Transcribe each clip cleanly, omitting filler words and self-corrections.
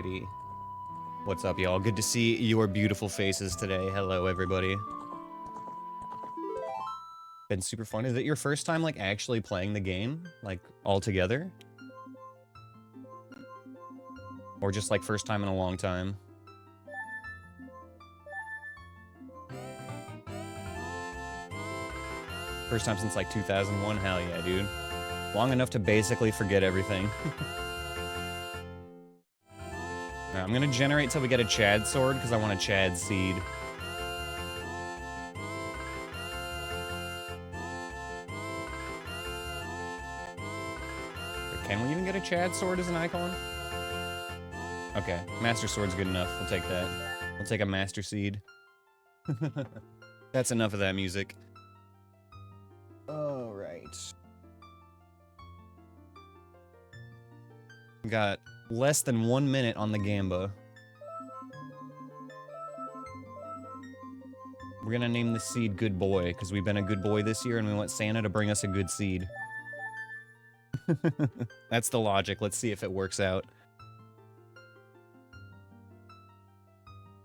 Alrighty. What's up, y'all? Good to see your beautiful faces today. Hello, everybody. Been super fun. Is it your first time, like, actually playing the game? Like, all together? Or just, like, first time in a long time? First time since, like, 2001? Hell yeah, dude. Long enough to basically forget everything. Right, I'm gonna generate till we get a Chad sword, because I want a Chad seed. Can we even get a Chad sword as an icon? Okay, Master Sword's good enough. We'll take that. We'll take a Master Seed. That's enough of that music. Alright. Got less than 1 minute on the Gamba. We're gonna name the seed Good Boy, because we've been a good boy this year and we want Santa to bring us a good seed. That's the logic. Let's see if it works out.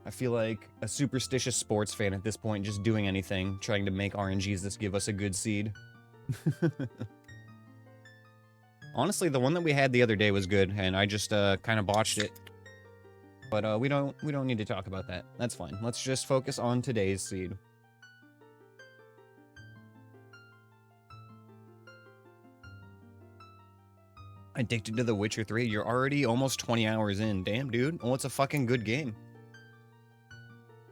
I feel like a superstitious sports fan at this point, just doing anything, trying to make RNGesus give us a good seed. Honestly, the one that we had the other day was good, and I just kind of botched it. But we don't need to talk about that. That's fine. Let's just focus on today's seed. Addicted to The Witcher 3. You're already almost 20 hours in. Damn, dude. Oh, it's a fucking good game.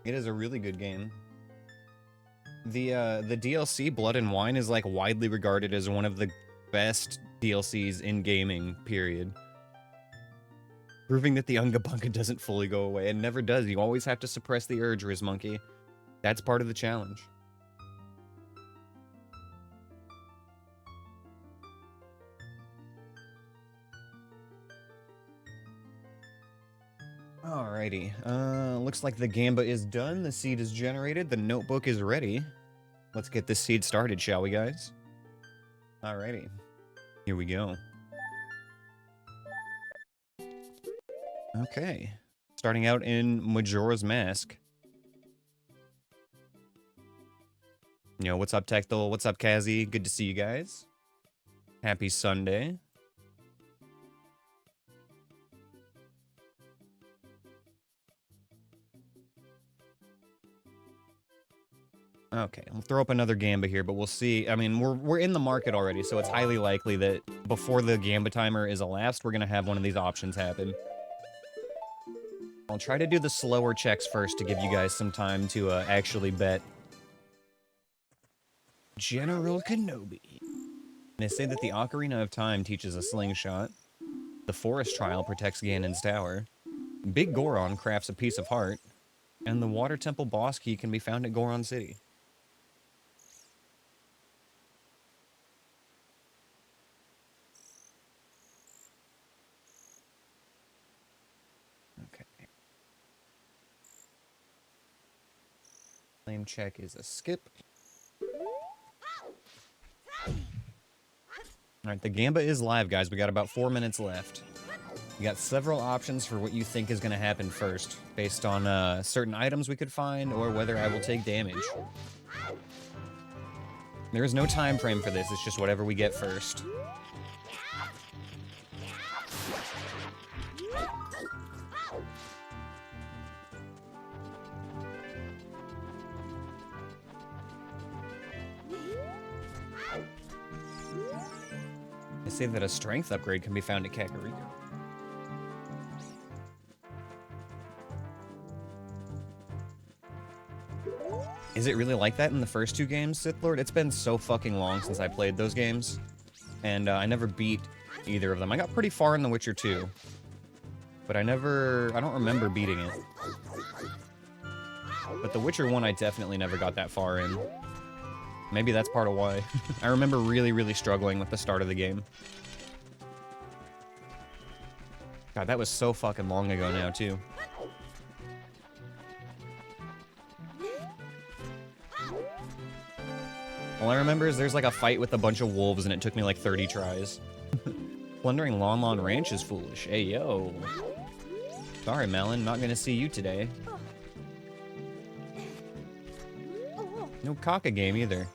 It is a really good game. The DLC, Blood and Wine, is, like, widely regarded as one of the best DLCs in gaming, period. Proving that the Unga Bunga doesn't fully go away. It never does. You always have to suppress the urge, Riz Monkey. That's part of the challenge. Alrighty. Looks like the Gamba is done. The seed is generated. The notebook is ready. Let's get this seed started, shall we, guys? Alrighty. Here we go. Okay. Starting out in Majora's Mask. Yo, what's up, Tectal? What's up, Kazi? Good to see you guys. Happy Sunday. Okay, we'll throw up another Gamba here, but we'll see. I mean, we're in the market already, so it's highly likely that before the Gamba timer is elapsed, we're gonna have one of these options happen. I'll try to do the slower checks first to give you guys some time to actually bet. General Kenobi. They say that the Ocarina of Time teaches a slingshot. The Forest Trial protects Ganon's tower. Big Goron crafts a piece of heart. And the Water Temple boss key can be found at Goron City. Flame check is a skip. Alright, the Gamba is live, guys. We got about 4 minutes left. We got several options for what you think is going to happen first, based on certain items we could find, or whether I will take damage. There is no time frame for this, it's just whatever we get first. They say that a strength upgrade can be found at Kakariko. Is it really like that in the first two games, Sith Lord? It's been so fucking long since I played those games. And I never beat either of them. I got pretty far in The Witcher 2. But I don't remember beating it. But The Witcher 1 I definitely never got that far in. Maybe that's part of why. I remember really, really struggling with the start of the game. God, that was so fucking long ago now, too. All I remember is there's like a fight with a bunch of wolves and it took me like 30 tries. Plundering Lon Lon Ranch is foolish. Hey, yo. Sorry, Melon, not gonna see you today. No Kaka game either.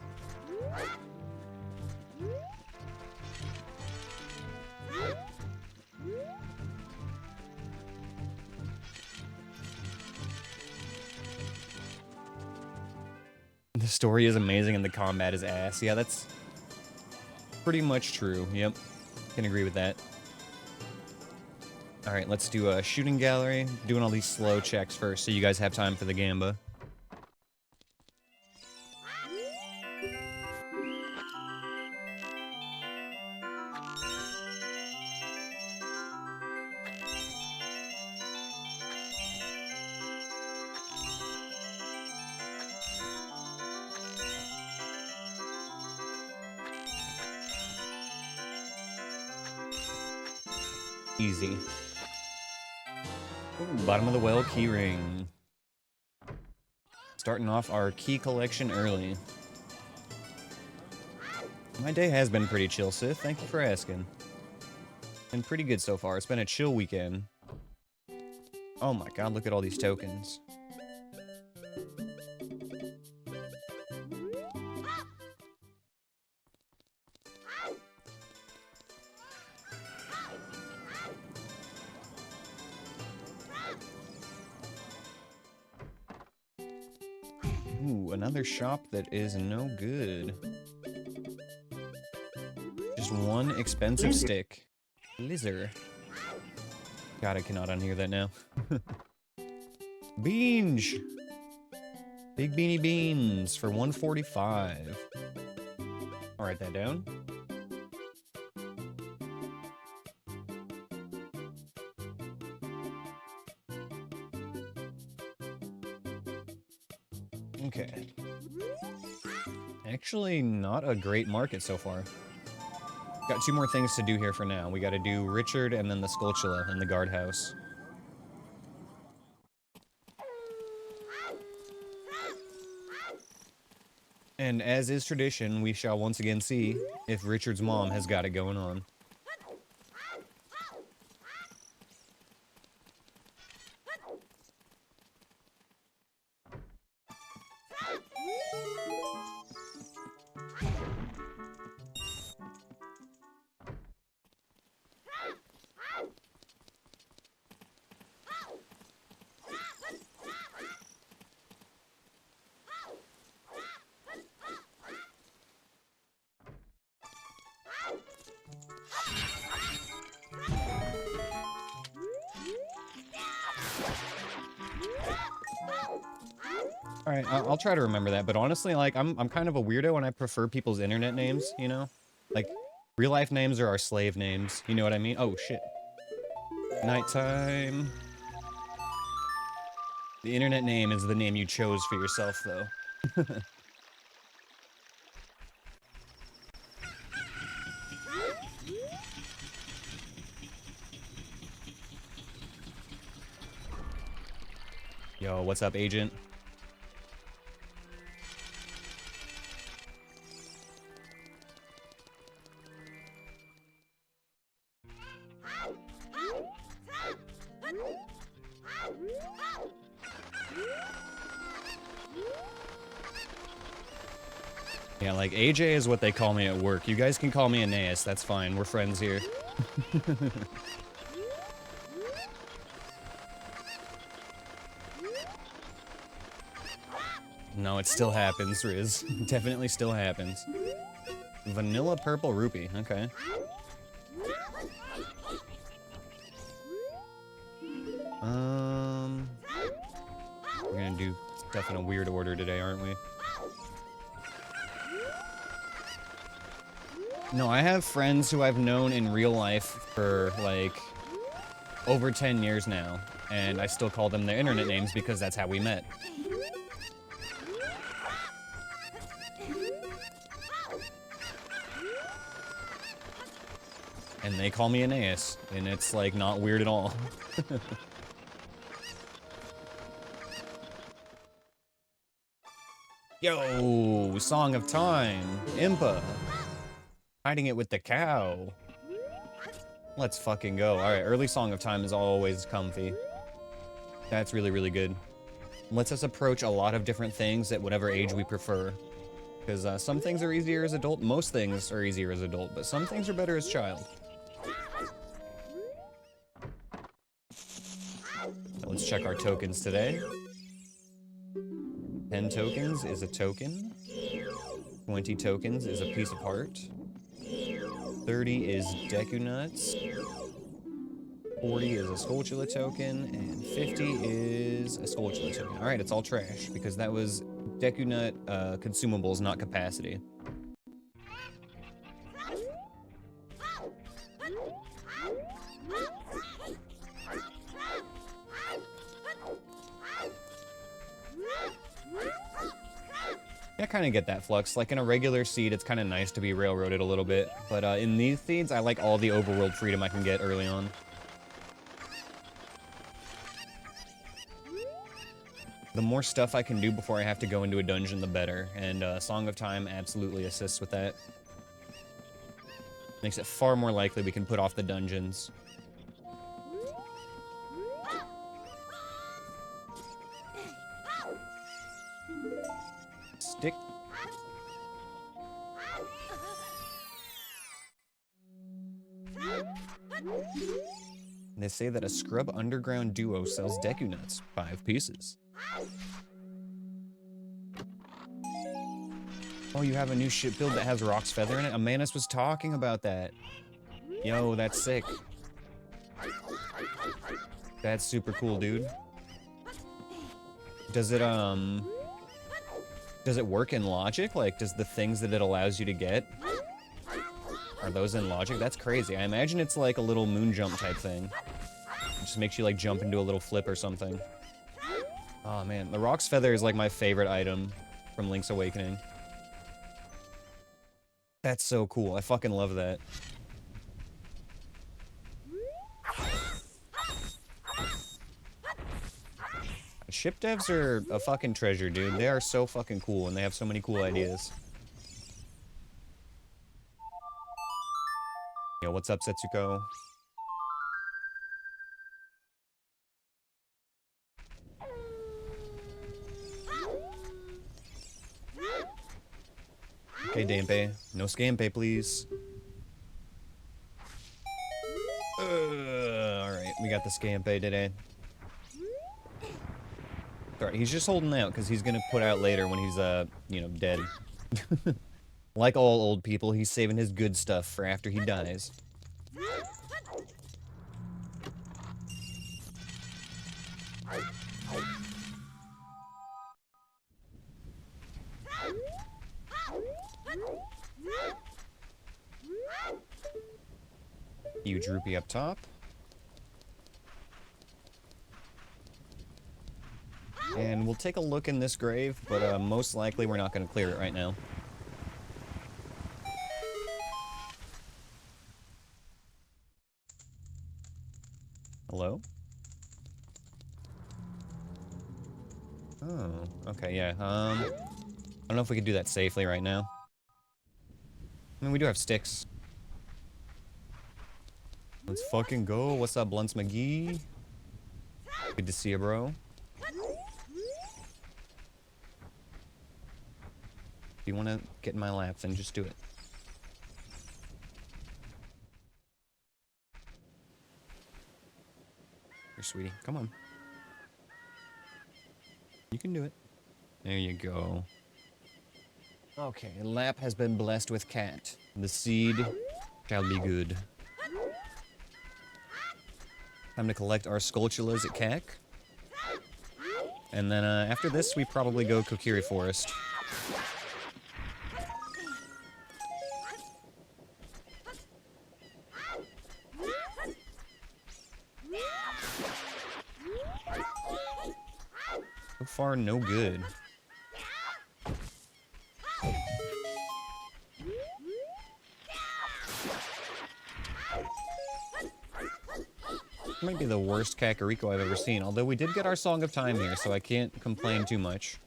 The story is amazing and the combat is ass. Yeah, that's pretty much true. Yep, can agree with that. All right, let's do a shooting gallery. Doing all these slow checks first so you guys have time for the gamba. Easy. Ooh, bottom of the well key ring. Starting off our key collection early. My day has been pretty chill, Sith. Thank you for asking. Been pretty good so far. It's been a chill weekend. Oh my god, look at all these tokens. Ooh, another shop that is no good. Just one expensive stick. Lizard. God, I cannot unhear that now. Beans! Big beanie beans for 145. I'll write that down. Okay. Actually, not a great market so far. Got two more things to do here for now. We gotta do Richard and then the Skulltula in the guardhouse. And as is tradition, we shall once again see if Richard's mom has got it going on. Alright, I'll try to remember that, but honestly, like, I'm kind of a weirdo and I prefer people's internet names, you know? Like, real-life names are our slave names, you know what I mean? Oh, shit. Nighttime. The internet name is the name you chose for yourself, though. Yo, what's up, agent? Yeah, like, AJ is what they call me at work. You guys can call me Aneyus, that's fine. We're friends here. No, it still happens, Riz. Definitely still happens. Vanilla purple rupee, okay. We're gonna do stuff in a weird order today, aren't we? No, I have friends who I've known in real life for, like, over 10 years now, and I still call them their internet names because that's how we met. And they call me Aneyus, and it's, like, not weird at all. Yo, Song of Time, Impa. Hiding it with the cow. Let's fucking go. Alright, early Song of Time is always comfy. That's really, really good. Lets us approach a lot of different things at whatever age we prefer. Because some things are easier as adult, most things are easier as adult, but some things are better as child. Now let's check our tokens today. 10 tokens is a token. 20 tokens is a piece of heart. 30 is Deku Nuts. 40 is a Skulltula token, and 50 is a Skulltula token. Alright, it's all trash, because that was Deku Nut consumables, not capacity. I kind of get that, Flux. Like, in a regular seed, it's kind of nice to be railroaded a little bit, but in these seeds, I like all the overworld freedom I can get early on. The more stuff I can do before I have to go into a dungeon, the better, and Song of Time absolutely assists with that. Makes it far more likely we can put off the dungeons. Stick. They say that a Scrub Underground duo sells Deku Nuts, 5 pieces. Oh, you have a new ship build that has Rock's Feather in it? Aneyus was talking about that. Yo, that's sick. That's super cool, dude. Does it work in Logic? Like, does the things that it allows you to get, are those in Logic? That's crazy. I imagine it's like a little moon jump type thing. It just makes you like jump into a little flip or something. Oh man, the Rock's Feather is like my favorite item from Link's Awakening. That's so cool. I fucking love that. Ship devs are a fucking treasure, dude. They are so fucking cool, and they have so many cool ideas. Yo, what's up, Setsuko? Okay, Dampe. No scampe, please. Alright, we got the scampe today. Alright, he's just holding out, because he's gonna put out later when he's, you know, dead. Like all old people, he's saving his good stuff for after he dies. Huge rupee up top. And we'll take a look in this grave, but most likely we're not going to clear it right now. Hello? Oh, okay, yeah. I don't know if we could do that safely right now. I mean, we do have sticks. Let's fucking go. What's up, Blunts McGee? Good to see you, bro. If you want to get in my lap, then just do it. Here, sweetie. Come on. You can do it. There you go. Okay, lap has been blessed with cat. The seed shall be good. Time to collect our Skulltulas at CAC. And then after this, we probably go Kokiri Forest. So far, no good. Might be the worst Kakariko I've ever seen, although we did get our Song of Time here, so I can't complain too much.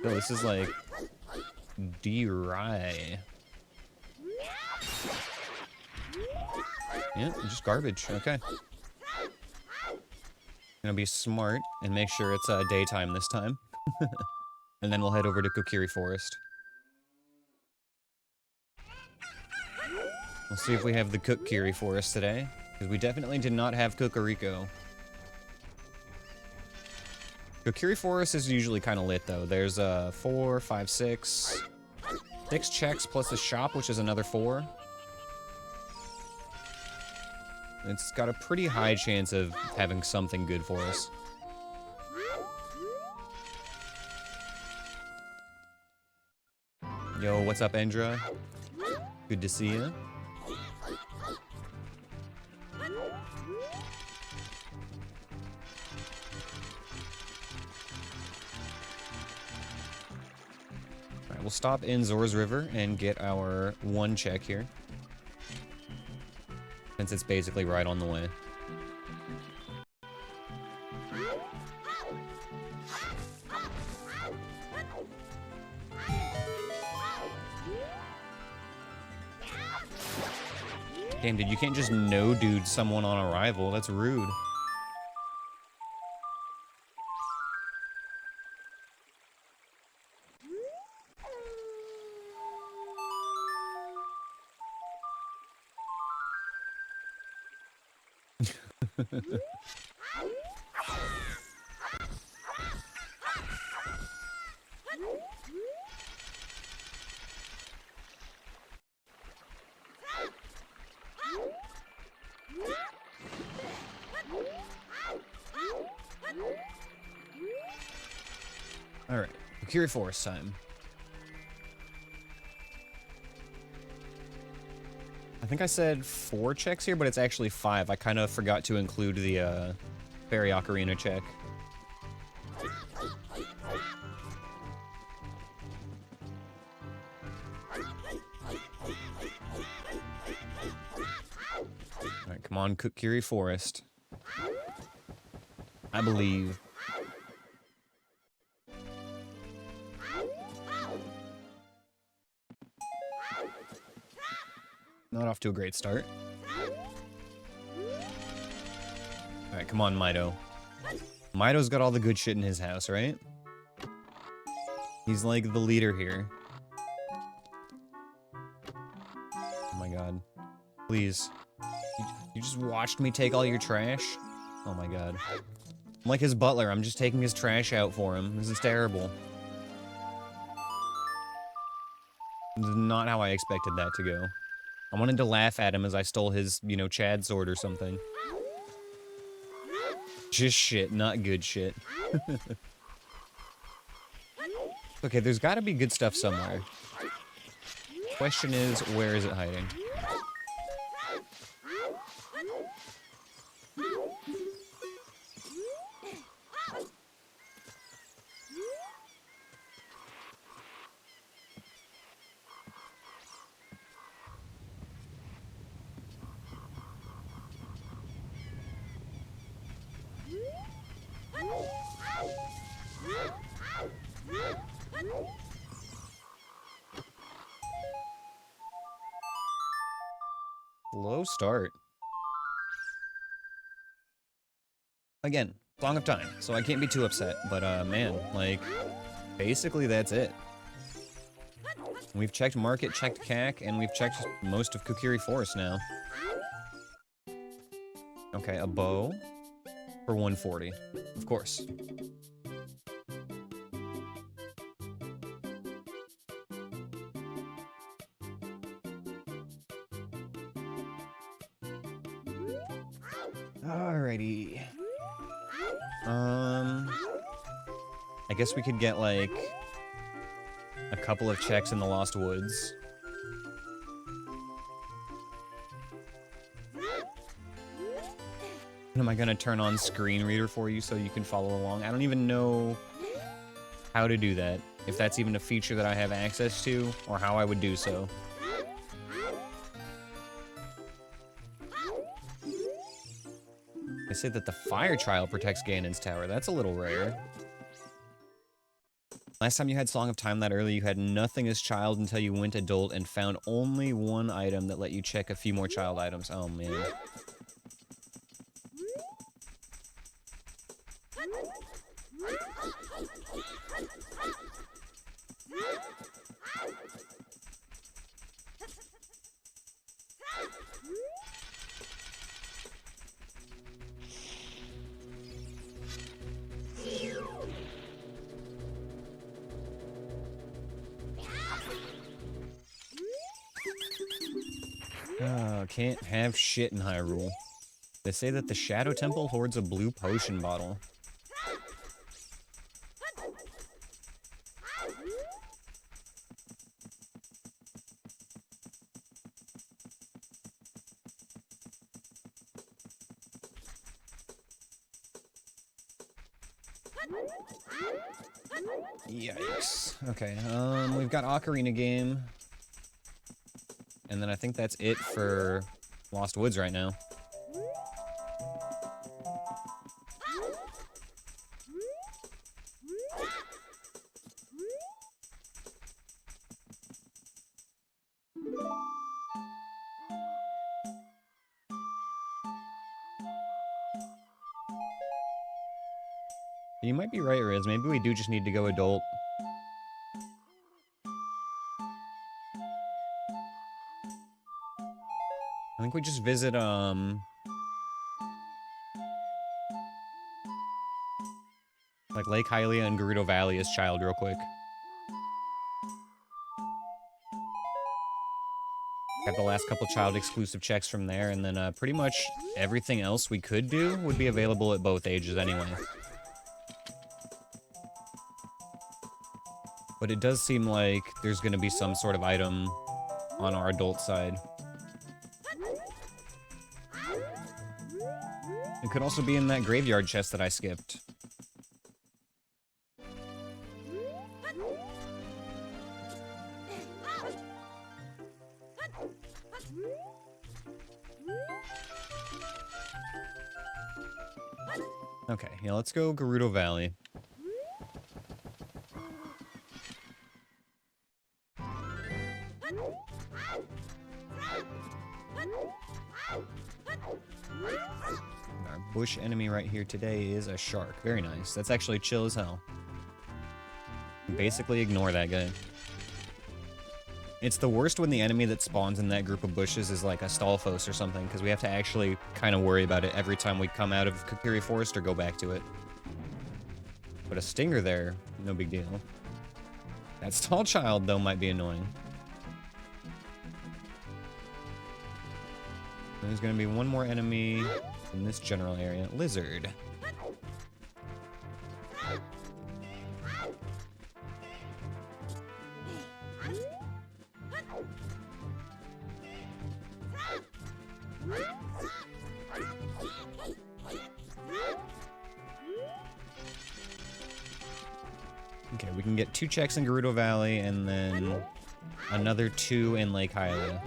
Oh, this is like D-Rye. Yeah, just garbage. Okay. Gonna be smart and make sure it's daytime this time. And then we'll head over to Kokiri Forest. We'll see if we have the Kokiri Forest today, because we definitely did not have Kokoriko. Kokiri Forest is usually kind of lit, though. There's 4, 5, 6 checks plus the shop, which is another 4. It's got a pretty high chance of having something good for us. Yo, what's up, Endra? Good to see you. Alright, we'll stop in Zora's River and get our 1 check here. Since it's basically right on the way. Damn, dude, you can't just no-dude someone on arrival. That's rude. Alright, Kokiri Forest time. I think I said 4 checks here, but it's actually 5. I kind of forgot to include the Fairy Ocarina check. Alright, come on, Kokiri Forest. I believe. Not off to a great start. Alright, come on, Mido. Mido's got all the good shit in his house, right? He's like the leader here. Oh my god. Please. You just watched me take all your trash? Oh my god. I'm like his butler, I'm just taking his trash out for him. This is terrible. This is not how I expected that to go. I wanted to laugh at him as I stole his, you know, Chad sword or something. Just shit, not good shit. Okay, there's gotta be good stuff somewhere. Question is, where is it hiding? Slow start. Again, Song of Time, so I can't be too upset, but man, like, basically that's it. We've checked Market, checked CAC, and we've checked most of Kokiri Forest now. Okay, a bow for 140, of course. Alrighty. I guess we could get, like, a couple of checks in the Lost Woods. Am I gonna turn on screen reader for you so you can follow along? I don't even know how to do that. If that's even a feature that I have access to, or how I would do so. They say that the fire trial protects Ganon's tower. That's a little rare. Last time you had Song of Time that early, you had nothing as child until you went adult and found only one item that let you check a few more child items. Oh, man. Oh, can't have shit in Hyrule. They say that the Shadow Temple hoards a blue potion bottle. Yikes. Okay, we've got Ocarina game. And then I think that's it for Lost Woods right now. You might be right, Riz. Maybe we do just need to go adult. I think we just visit, like Lake Hylia and Gerudo Valley as child real quick. Got the last couple child exclusive checks from there, and then pretty much everything else we could do would be available at both ages anyway. But it does seem like there's going to be some sort of item on our adult side. It could also be in that graveyard chest that I skipped. Okay, yeah, let's go Gerudo Valley. Our bush enemy right here today is a shark. Very nice. That's actually chill as hell. Basically ignore that guy. It's the worst when the enemy that spawns in that group of bushes is like a Stalfos or something, because we have to actually kind of worry about it every time we come out of Kokiri Forest or go back to it. But a stinger there, no big deal. That stall child, though, might be annoying. There's going to be one more enemy in this general area. Lizard. Okay, we can get 2 checks in Gerudo Valley and then another 2 in Lake Hylia.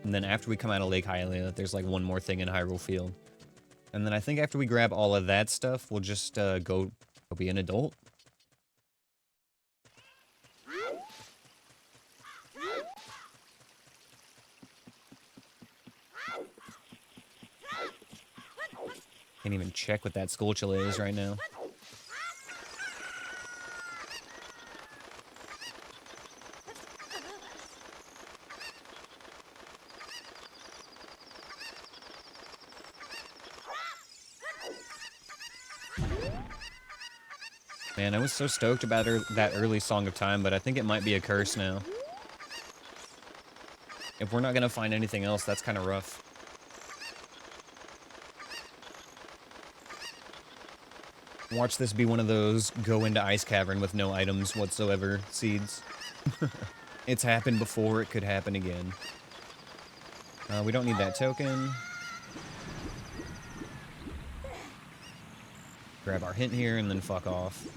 And then after we come out of Lake Hylia, there's like one more thing in Hyrule Field. And then I think after we grab all of that stuff, we'll just go be an adult. Can't even check what that Skulltula is right now. Man, I was so stoked about that early Song of Time, but I think it might be a curse now. If we're not gonna find anything else, that's kind of rough. Watch this be one of those go into Ice Cavern with no items whatsoever seeds. It's happened before, it could happen again. We don't need that token. Grab our hint here and then fuck off.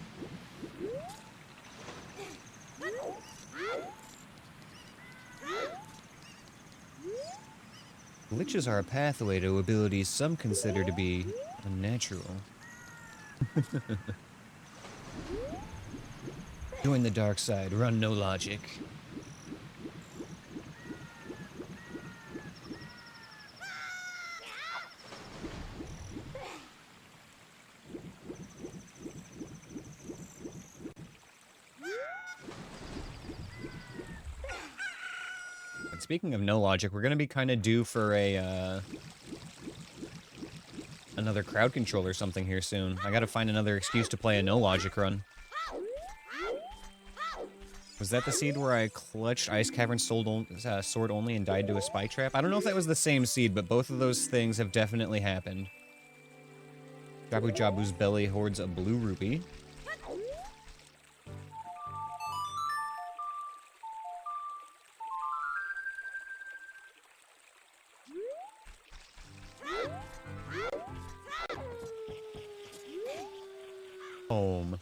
Glitches are a pathway to abilities some consider to be unnatural. Join the dark side, run no logic. speaking of no logic, we're gonna be kind of due for a, another crowd control or something here soon. I gotta find another excuse to play a no logic run. Was that the seed where I clutched Ice Cavern sword only and died to a spike trap? I don't know if that was the same seed, but both of those things have definitely happened. Jabu Jabu's belly hoards a blue rupee. Home.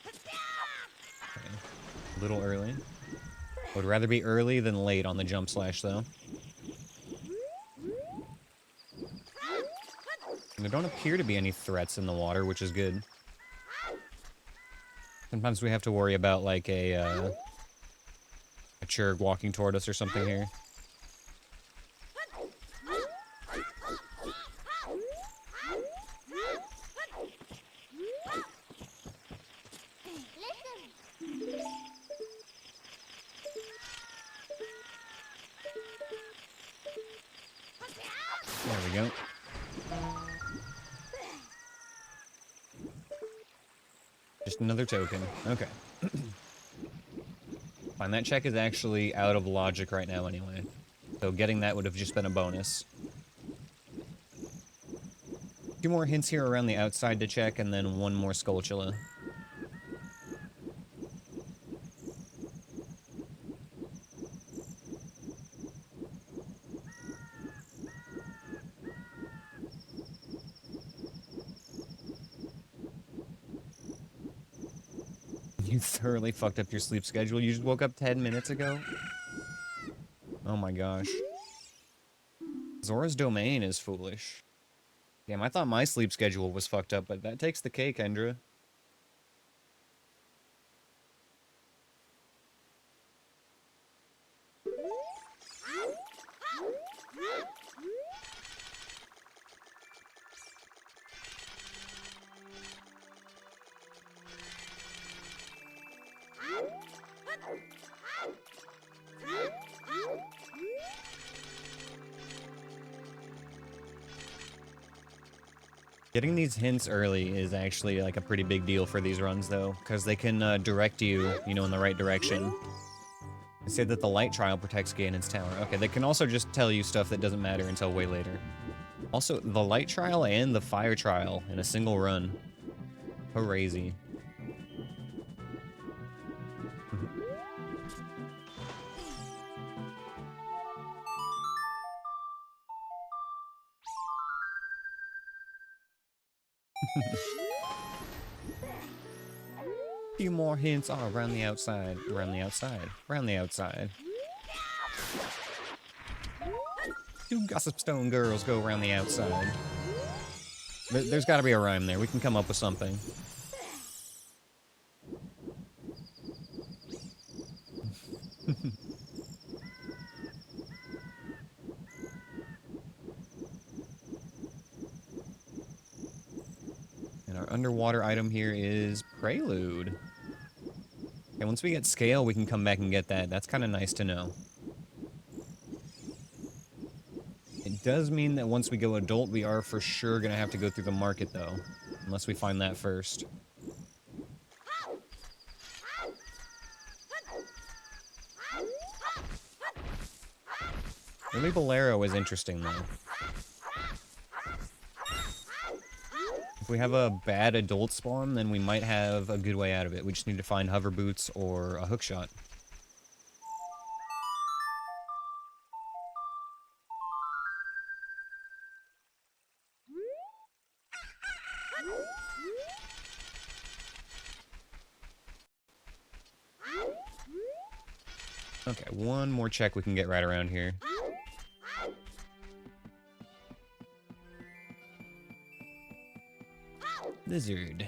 Okay. A little early. Would rather be early than late on the jump slash, though. And there don't appear to be any threats in the water, which is good. Sometimes we have to worry about, like, a churg walking toward us or something here. There we go. Just another token. Okay. Fine, that check is actually out of logic right now anyway. So getting that would have just been a bonus. A few more hints here around the outside to check, and then one more Skulltula. You thoroughly fucked up your sleep schedule. You just woke up 10 minutes ago? Oh my gosh. Zora's Domain is foolish. Damn, I thought my sleep schedule was fucked up, but that takes the cake, Kendra. Getting these hints early is actually like a pretty big deal for these runs, though, because they can direct you, you know, in the right direction. They say that the light trial protects Ganon's tower. Okay, they can also just tell you stuff that doesn't matter until way later. Also, the light trial and the fire trial in a single run. Crazy. Few more hints. Oh, around the outside. Around the outside. Around the outside. Two gossip stone girls go around the outside. There's got to be a rhyme there. We can come up with something. And our underwater item here is Prelude. And once we get scale, we can come back and get that. That's kind of nice to know. It does mean that once we go adult, we are for sure going to have to go through the market, though. Unless we find that first. Maybe Bolero is interesting, though. If we have a bad adult spawn, then we might have a good way out of it. We just need to find hover boots or a hookshot. Okay, one more check we can get right around here. Lizard.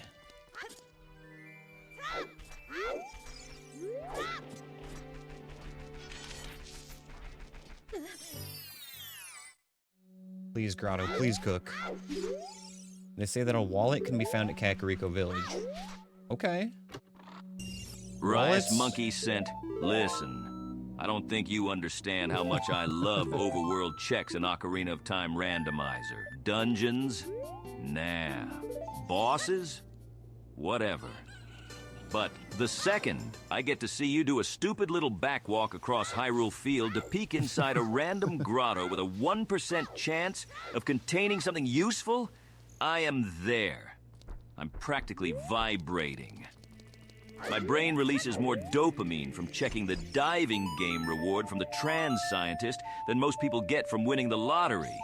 Please, Grotto, please cook. They say that a wallet can be found at Kakariko Village. Okay. Rice monkey scent. Listen, I don't think you understand how much I love overworld checks in Ocarina of Time Randomizer. Dungeons? Nah. Bosses? Whatever. But the second I get to see you do a stupid little backwalk across Hyrule Field to peek inside a random grotto with a 1% chance of containing something useful, I am there. I'm practically vibrating. My brain releases more dopamine from checking the diving game reward from the trans scientist than most people get from winning the lottery.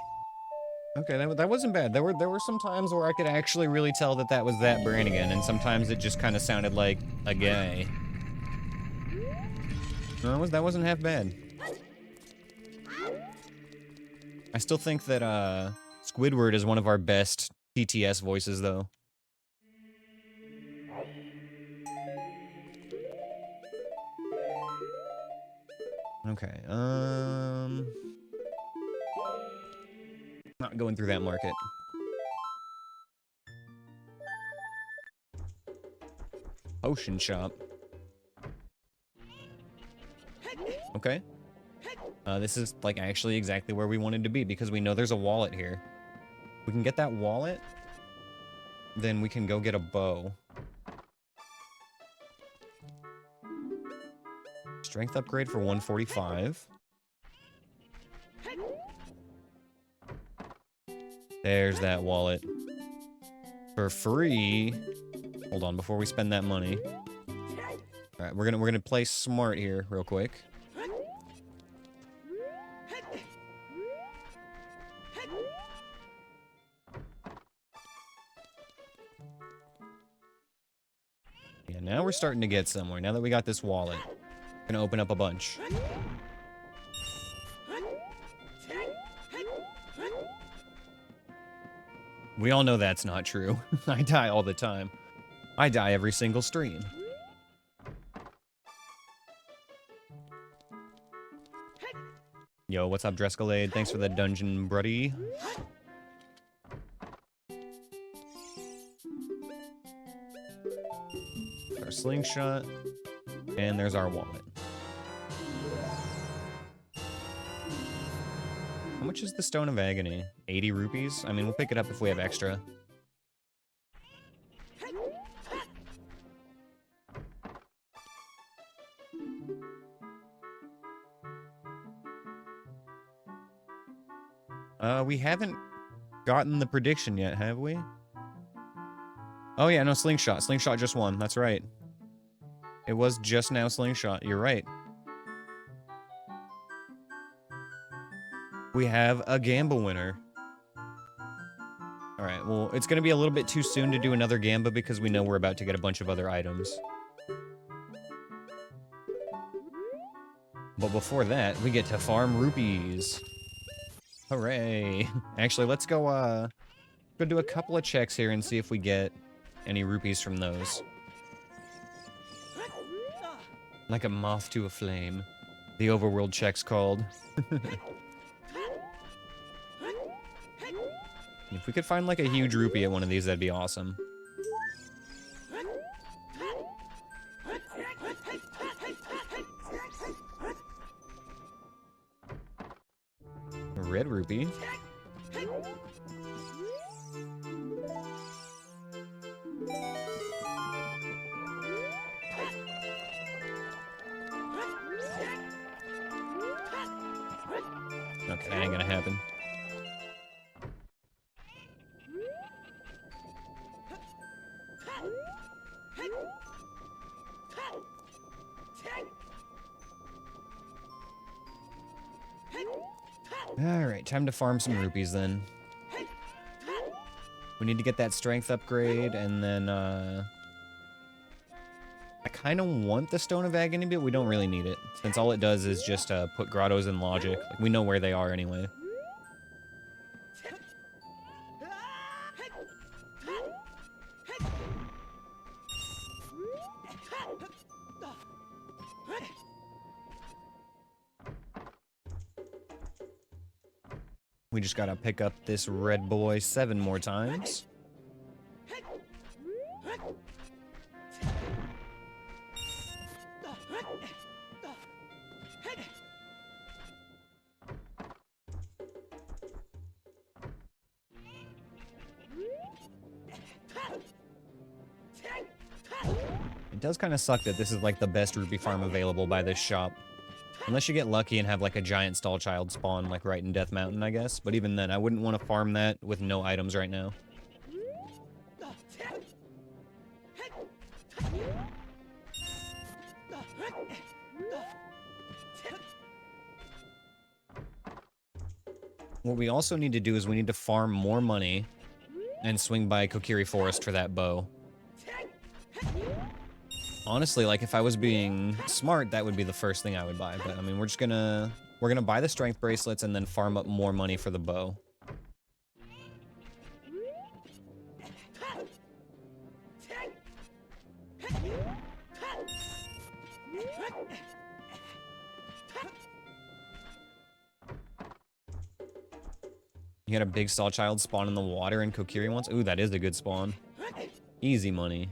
Okay, that wasn't bad. There were some times where I could actually really tell that that was that Brannigan, and sometimes it just kind of sounded like a guy. No, that wasn't half bad. I still think that Squidward is one of our best TTS voices, though. Okay, not going through that market. Potion shop. Okay. This is, like, actually exactly where we wanted to be, because we know there's a wallet here. We can get that wallet, then we can go get a bow. Strength upgrade for 145. There's that wallet. For free. Hold on, before we spend that money. Alright, we're gonna play smart here real quick. Yeah, now we're starting to get somewhere. Now that we got this wallet. Gonna open up a bunch. We all know that's not true. I die all the time. I die every single stream. Yo, what's up, Drescalade? Thanks for the dungeon, buddy. Our slingshot. And there's our wallet. How much is the Stone of Agony? 80 rupees? I mean, we'll pick it up if we have extra. We haven't gotten the prediction yet, have we? Oh yeah, no, Slingshot. Slingshot just won, that's right. It was just now Slingshot, you're right. We have a Gamba winner. Alright, well, it's gonna be a little bit too soon to do another Gamba because we know we're about to get a bunch of other items. But before that, we get to farm rupees. Hooray. Actually, let's go do a couple of checks here and see if we get any rupees from those. Like a moth to a flame. The overworld check's called. If we could find like a huge rupee at one of these, that'd be awesome. A red rupee. Okay, that ain't gonna happen. Alright, time to farm some rupees then. We need to get that strength upgrade, and then, I kind of want the Stone of Agony, but we don't really need it, since all it does is just, put grottos in logic. Like, we know where they are anyway. We just gotta pick up this red boy 7 more times. does kind of suck that this is like the best rupee farm available by this shop. Unless you get lucky and have like a giant stall child spawn like right in Death Mountain, I guess. But even then, I wouldn't want to farm that with no items right now. What we also need to do is we need to farm more money and swing by Kokiri Forest for that bow. Honestly, like, if I was being smart, that would be the first thing I would buy. But, I mean, we're gonna buy the strength bracelets and then farm up more money for the bow. You had a big stall child spawn in the water in Kokiri once? Ooh, that is a good spawn. Easy money.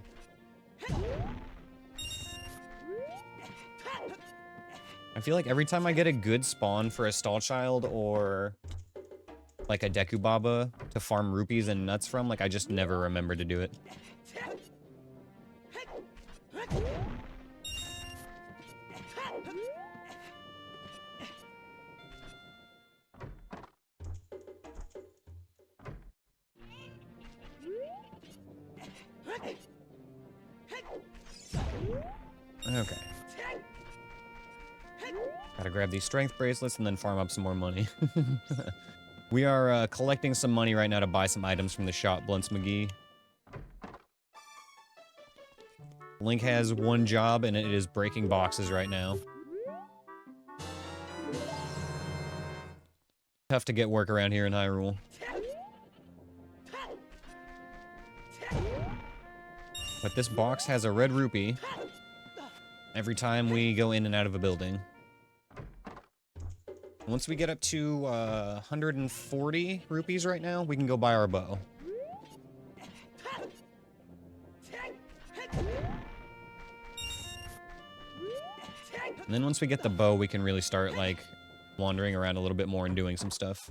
I feel like every time I get a good spawn for a stall child or like a Deku Baba to farm rupees and nuts from, like, I just never remember to do it. Okay. Gotta grab these strength bracelets and then farm up some more money. We are collecting some money right now to buy some items from the shop, Blunts McGee. Link has one job, and it is breaking boxes right now. Tough to get work around here in Hyrule. But this box has a red rupee every time we go in and out of a building. Once we get up to 140 rupees right now, we can go buy our bow. And then once we get the bow, we can really start, like, wandering around a little bit more and doing some stuff.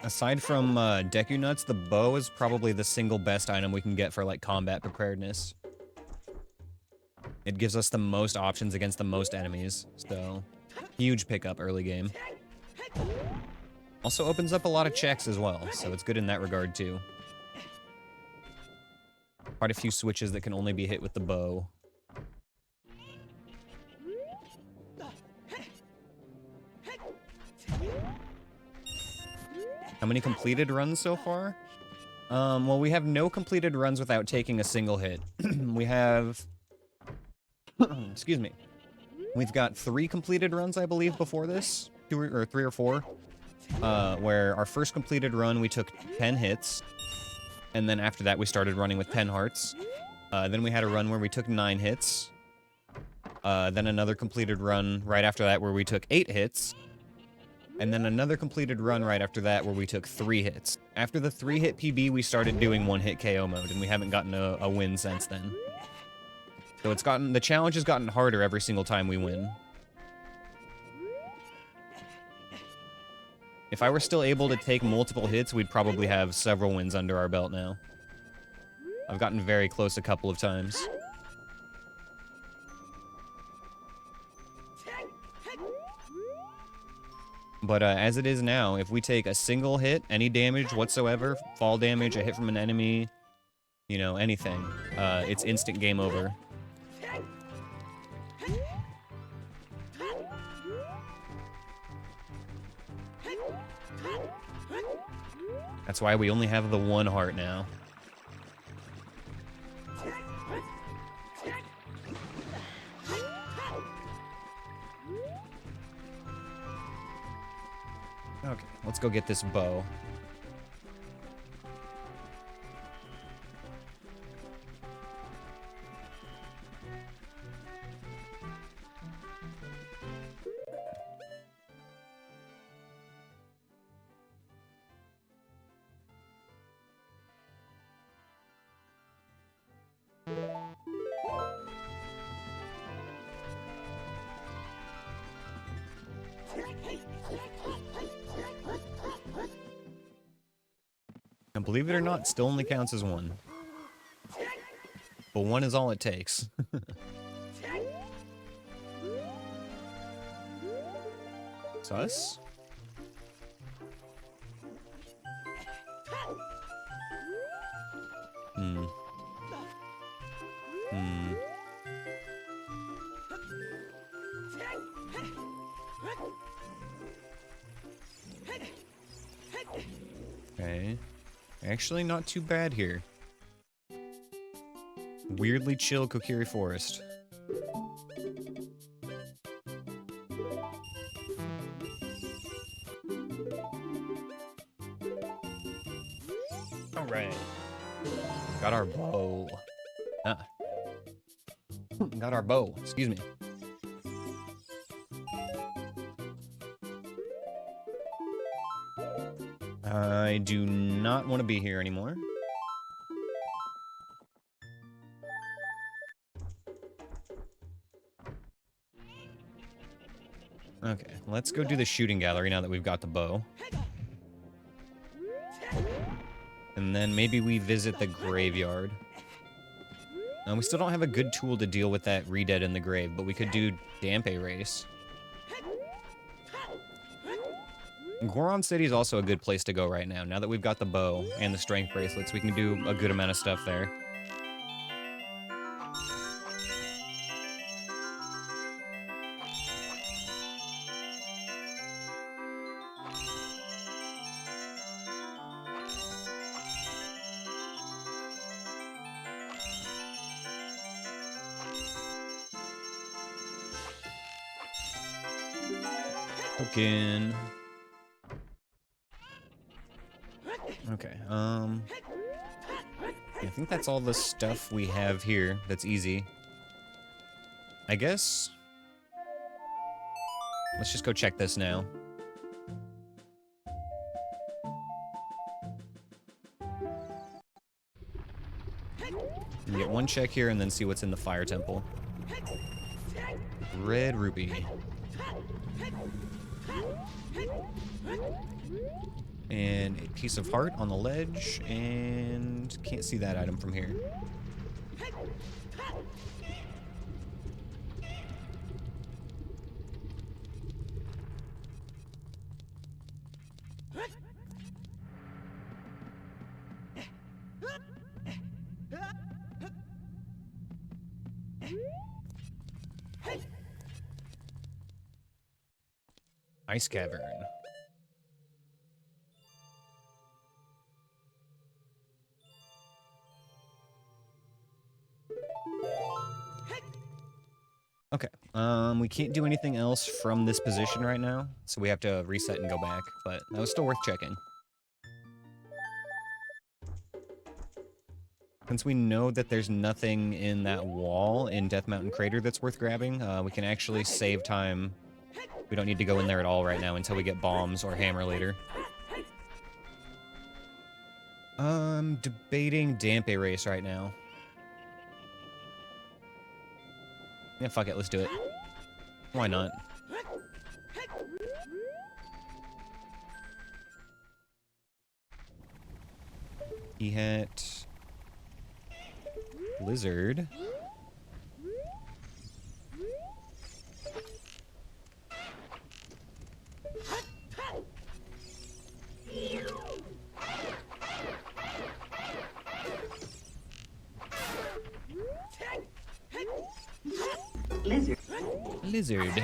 Aside from Deku Nuts, the bow is probably the single best item we can get for, like, combat preparedness. It gives us the most options against the most enemies, so huge pickup early game. Also opens up a lot of checks as well, so it's good in that regard too. Quite a few switches that can only be hit with the bow. How many completed runs so far? Well, we have no completed runs without taking a single hit. We have... excuse me. We've got 3 completed runs, I believe, before this. 2 or 3 or 4. Where our first completed run, we took 10 hits. And then after that, we started running with 10 hearts. Then we had a run where we took 9 hits. Then another completed run right after that where we took 8 hits. And then another completed run right after that where we took 3 hits. After the 3-hit PB, we started doing 1-hit KO mode, and we haven't gotten a win since then. So the challenge has gotten harder every single time we win. If I were still able to take multiple hits, we'd probably have several wins under our belt now. I've gotten very close a couple of times. But as it is now, if we take a single hit, any damage whatsoever, fall damage, a hit from an enemy, you know, anything, it's instant game over. That's why we only have the 1 heart now. Okay, let's go get this bow. And believe it or not, still only counts as one. But one is all it takes. Sus? Hmm. Hmm. Okay. Actually, not too bad here. Weirdly chill Kokiri Forest. Alright. Got our bow. Ah. Got our bow. Excuse me. I do not want to be here anymore. Okay, let's go do the shooting gallery now that we've got the bow. And then maybe we visit the graveyard. We still don't have a good tool to deal with that re-dead in the grave, but we could do Dampe Race. Goron City is also a good place to go right now. Now that we've got the bow and the strength bracelets, we can do a good amount of stuff there. Token. Okay, I think that's all the stuff we have here that's easy. I guess... let's just go check this now. We can get one check here and then see what's in the fire temple. Red ruby. And a piece of heart on the ledge, and can't see that item from here. Ice cavern. Okay, we can't do anything else from this position right now, so we have to reset and go back, but that was still worth checking. Since we know that there's nothing in that wall in Death Mountain Crater that's worth grabbing, we can actually save time. We don't need to go in there at all right now until we get bombs or hammer later. Debating Dampe Race right now. Yeah, fuck it, let's do it. Why not? He had... Lizard. Lizard.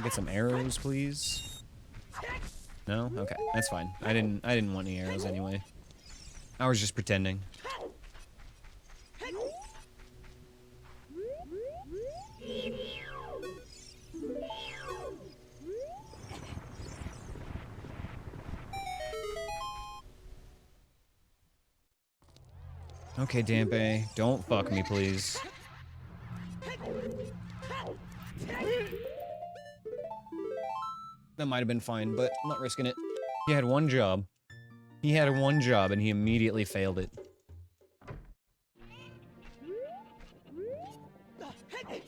Get some arrows, please. No? Okay, that's fine. I didn't want any arrows anyway. I was just pretending. Okay, Dampe, don't fuck me, please. That might have been fine, but I'm not risking it. He had one job. He had one job, and he immediately failed it.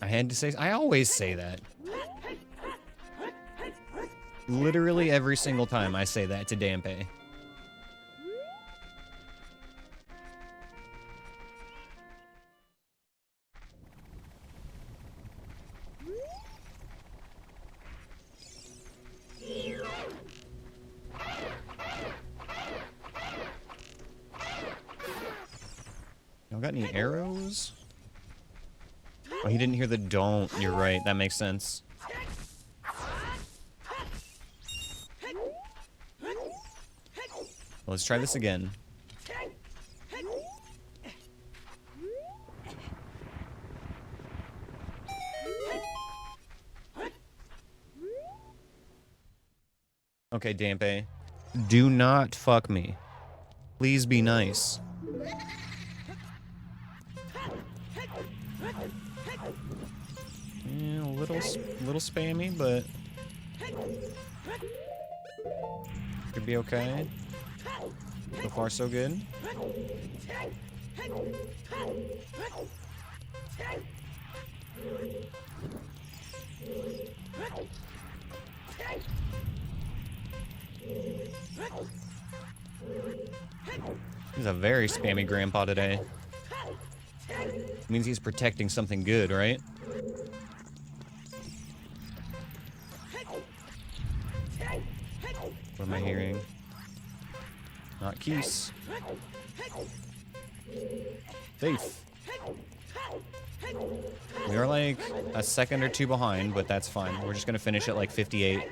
I had to say, I always say that. Literally every single time I say that to Dampe. Y'all got any arrows? Oh, he didn't hear the don't. You're right. That makes sense. Let's try this again. Okay, Dampe. Do not fuck me. Please be nice. Yeah, a little spammy, but could be okay. So far, so good. He's a very spammy grandpa today. Means he's protecting something good, right? What am I hearing? Not Keese. Faith. We are like a second or two behind, but that's fine. We're just gonna finish at like 58.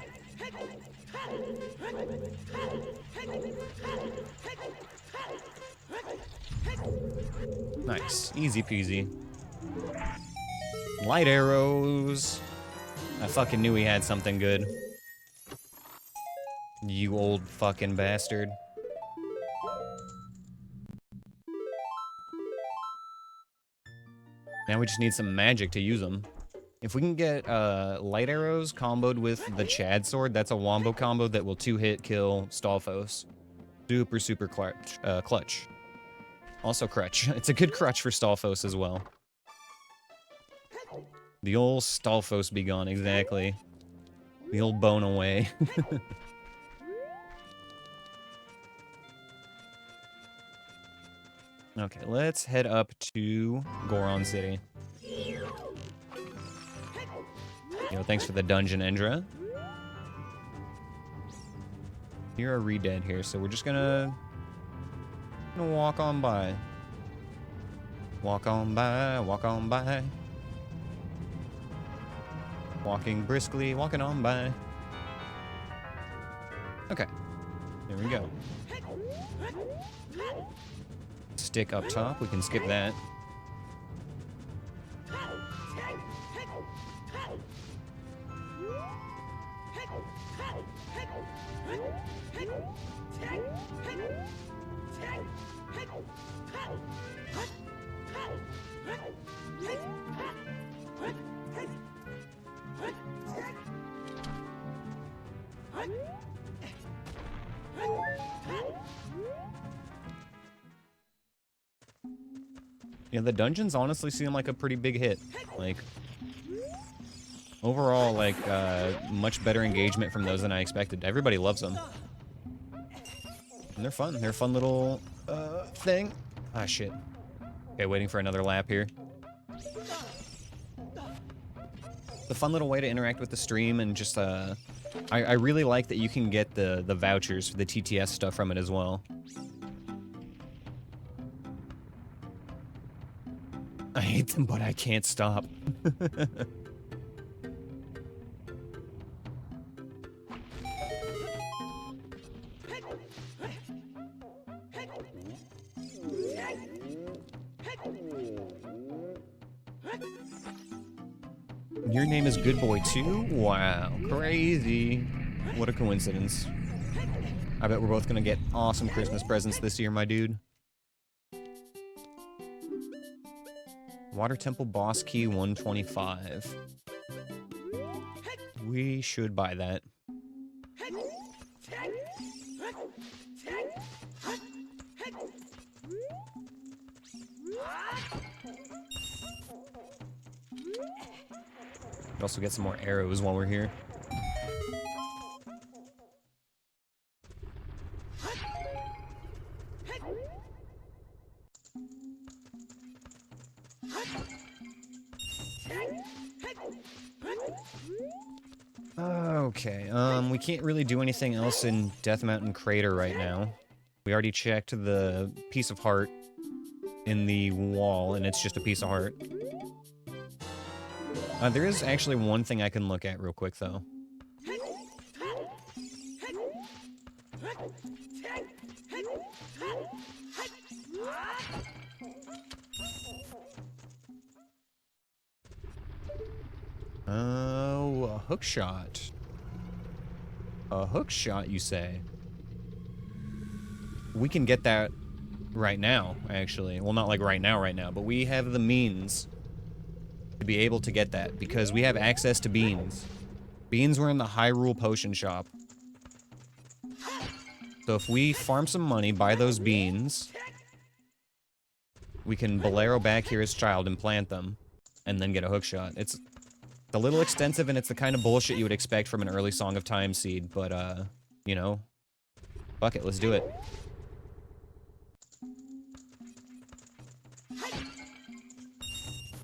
Nice. Easy peasy. Light arrows. I fucking knew he had something good. You old fucking bastard. Now we just need some magic to use them. If we can get light arrows comboed with the Chad sword, that's a wombo combo that will 2-hit kill Stalfos. Super clutch. Also crutch. It's a good crutch for Stalfos as well. The old Stalfos be gone, exactly. The old bone away. Okay, let's head up to Goron City. Yo, thanks for the dungeon, Endra. You're a re-dead here, so we're just gonna walk on by. Walk on by, walk on by. Walking briskly, walking on by. Okay, here we go. Stick up top, we can skip that. Yeah, the dungeons honestly seem like a pretty big hit. Like, overall, like, much better engagement from those than I expected. Everybody loves them. And they're fun. They're a fun little, thing. Ah, shit. Okay, waiting for another lap here. The fun little way to interact with the stream and just, I really like that you can get the vouchers for the TTS stuff from it as well. I hate them, but I can't stop. Your name is Good Boy too? Wow, crazy. What a coincidence. I bet we're both gonna get awesome Christmas presents this year, my dude. Water Temple Boss Key 125. We should buy that. Could also get some more arrows while we're here. Okay, we can't really do anything else in Death Mountain Crater right now. We already checked the piece of heart in the wall, and it's just a piece of heart. There is actually one thing I can look at real quick, though. Oh, a hook shot. A hook shot, you say? We can get that right now, actually. Well, not like right now, but we have the means to be able to get that because we have access to beans. Beans were in the Hyrule Potion Shop. So if we farm some money, buy those beans, we can bolero back here as child and plant them, and then get a hook shot. It's a little extensive, and it's the kind of bullshit you would expect from an early Song of Time seed, but, you know, fuck it, let's do it.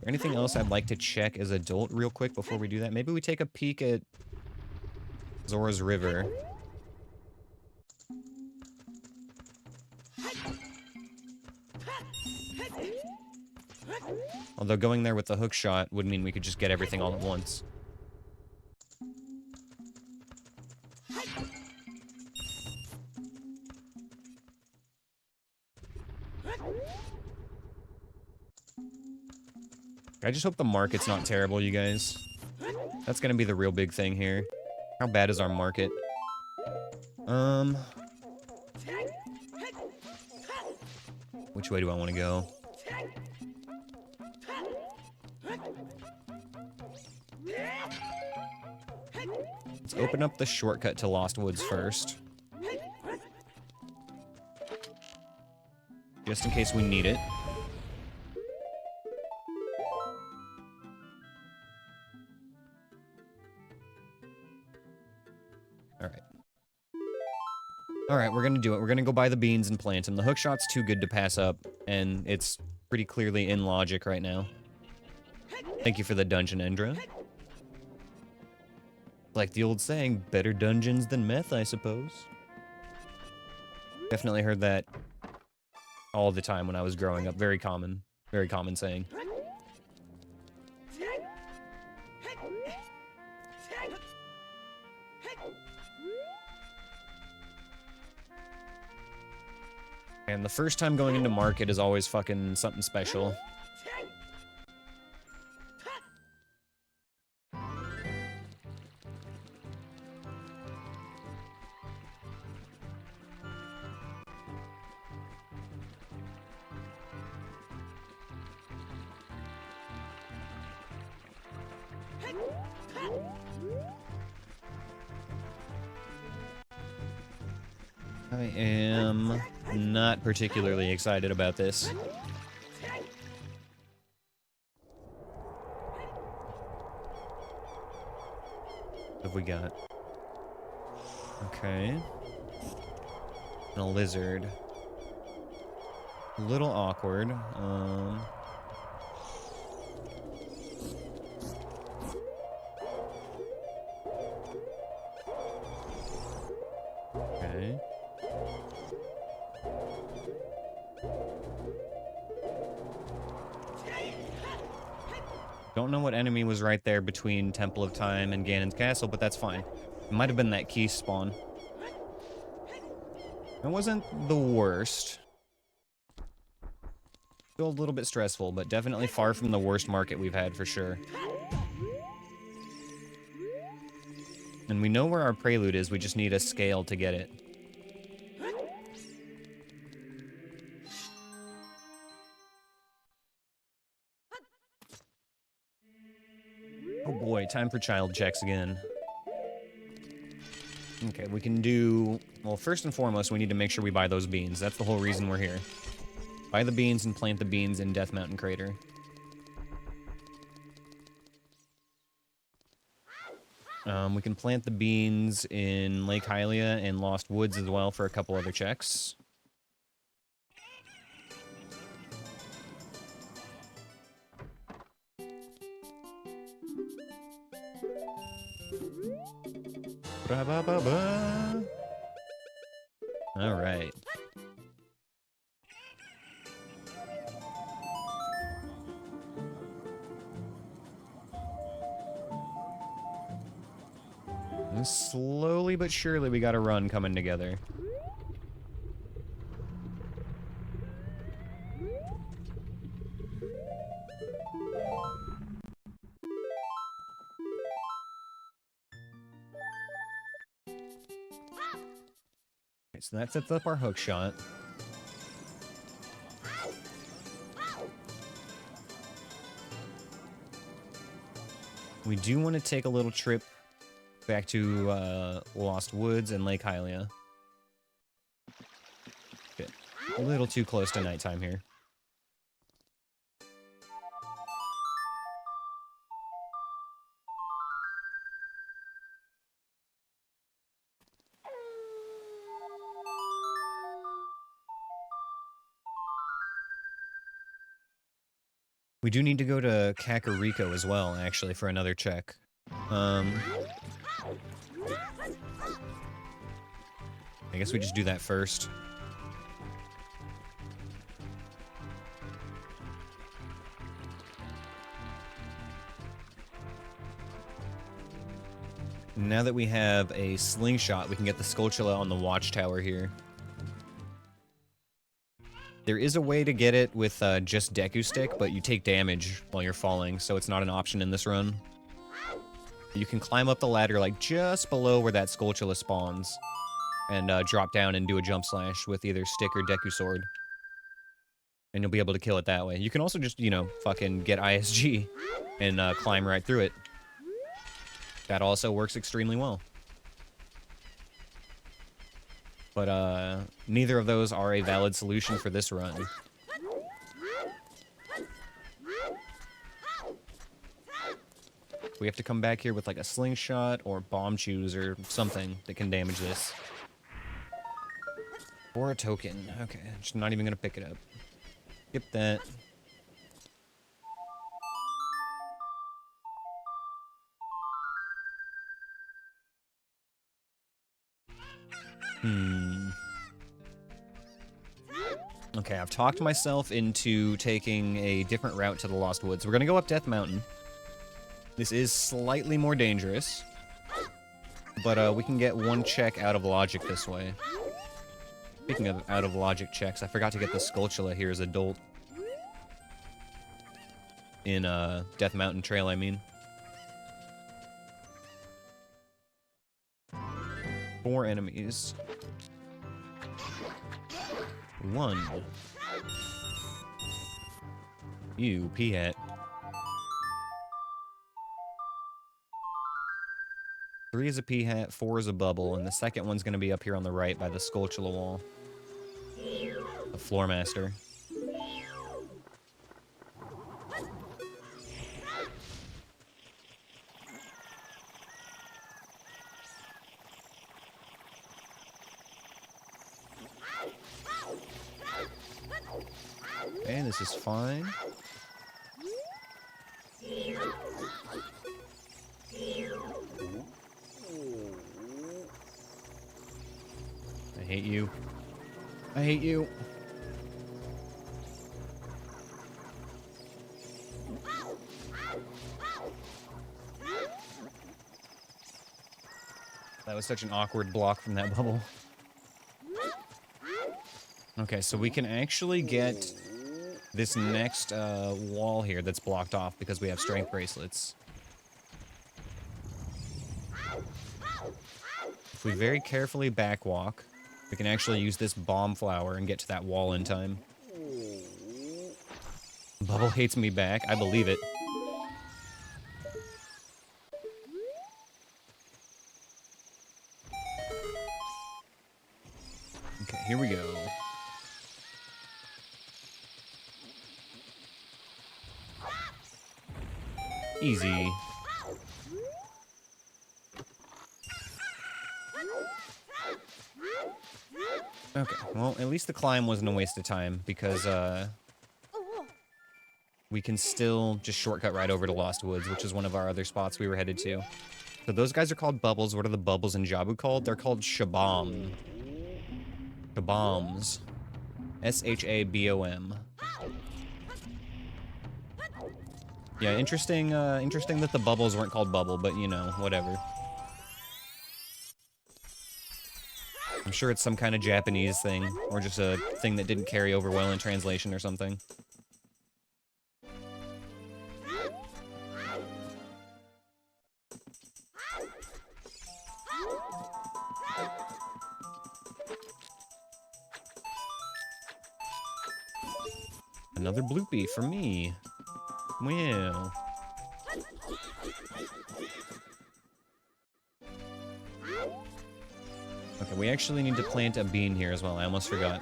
Anything else I'd like to check as adult real quick before we do that? Maybe we take a peek at Zora's River. Although going there with the hook shot would mean we could just get everything all at once. I just hope the market's not terrible, you guys. That's gonna be the real big thing here. How bad is our market? Which way do I want to go? Let's open up the shortcut to Lost Woods first. Just in case we need it. Alright, we're gonna do it. We're gonna go buy the beans and plant them. The hookshot's too good to pass up, and it's pretty clearly in logic right now. Thank you for the dungeon, Endra. Like the old saying, better dungeons than meth, I suppose. Definitely heard that all the time when I was growing up. Very common saying. And the first time going into market is always fucking something special. I am not particularly excited about this. What have we got? Okay. And a lizard. A little awkward. Okay. Don't know what enemy was right there between Temple of Time and Ganon's Castle, but that's fine. It might have been that key spawn. It wasn't the worst. Still a little bit stressful, but definitely far from the worst market we've had for sure. And we know where our prelude is, we just need a scale to get it. Oh boy, time for child checks again. Okay, we can do... Well, first and foremost, we need to make sure we buy those beans. That's the whole reason we're here. Buy the beans and plant the beans in Death Mountain Crater. We can plant the beans in Lake Hylia and Lost Woods as well for a couple other checks. Ba-ba-ba-ba. All right. And slowly but surely we got a run coming together. Okay, so that sets up our hook shot. We do want to take a little trip back to Lost Woods and Lake Hylia. Shit. A little too close to nighttime here. We do need to go to Kakariko as well, actually, for another check. I guess we just do that first. Now that we have a slingshot, we can get the Skulltula on the watchtower here. There is a way to get it with just Deku Stick, but you take damage while you're falling, so it's not an option in this run. You can climb up the ladder like just below where that Skulltula spawns, and drop down and do a jump slash with either Stick or Deku Sword. And you'll be able to kill it that way. You can also just, you know, fucking get ISG and climb right through it. That also works extremely well. But neither of those are a valid solution for this run. We have to come back here with like a slingshot or bomb chews or something that can damage this. Or a token. Okay, just not even gonna pick it up. Skip that. Okay, I've talked myself into taking a different route to the Lost Woods. We're gonna go up Death Mountain. This is slightly more dangerous, but we can get one check out of logic this way. Speaking of out of logic checks, I forgot to get the Skulltula here as adult. In Death Mountain Trail, I mean. 4 enemies. 1. You, P-hat. 3 is a P-hat, 4 is a bubble, and the second one's gonna be up here on the right by the Skulltula wall. The Floor Master. Okay, this is fine. I hate you. I hate you. That was such an awkward block from that bubble. Okay, so we can actually get this next wall here that's blocked off because we have strength bracelets. If we very carefully backwalk, we can actually use this bomb flower and get to that wall in time. Bubble hates me back. I believe it. Okay, here we go. Easy. Okay, well, at least the climb wasn't a waste of time, because, we can still just shortcut right over to Lost Woods, which is one of our other spots we were headed to. So those guys are called bubbles. What are the bubbles in Jabu called? They're called Shabam. Shabams. S-H-A-B-O-M. Yeah, interesting that the bubbles weren't called bubble, but, you know, whatever. I'm sure it's some kind of Japanese thing, or just a thing that didn't carry over well in translation or something. Another bloopy for me. Well. Okay, we actually need to plant a bean here as well. I almost forgot.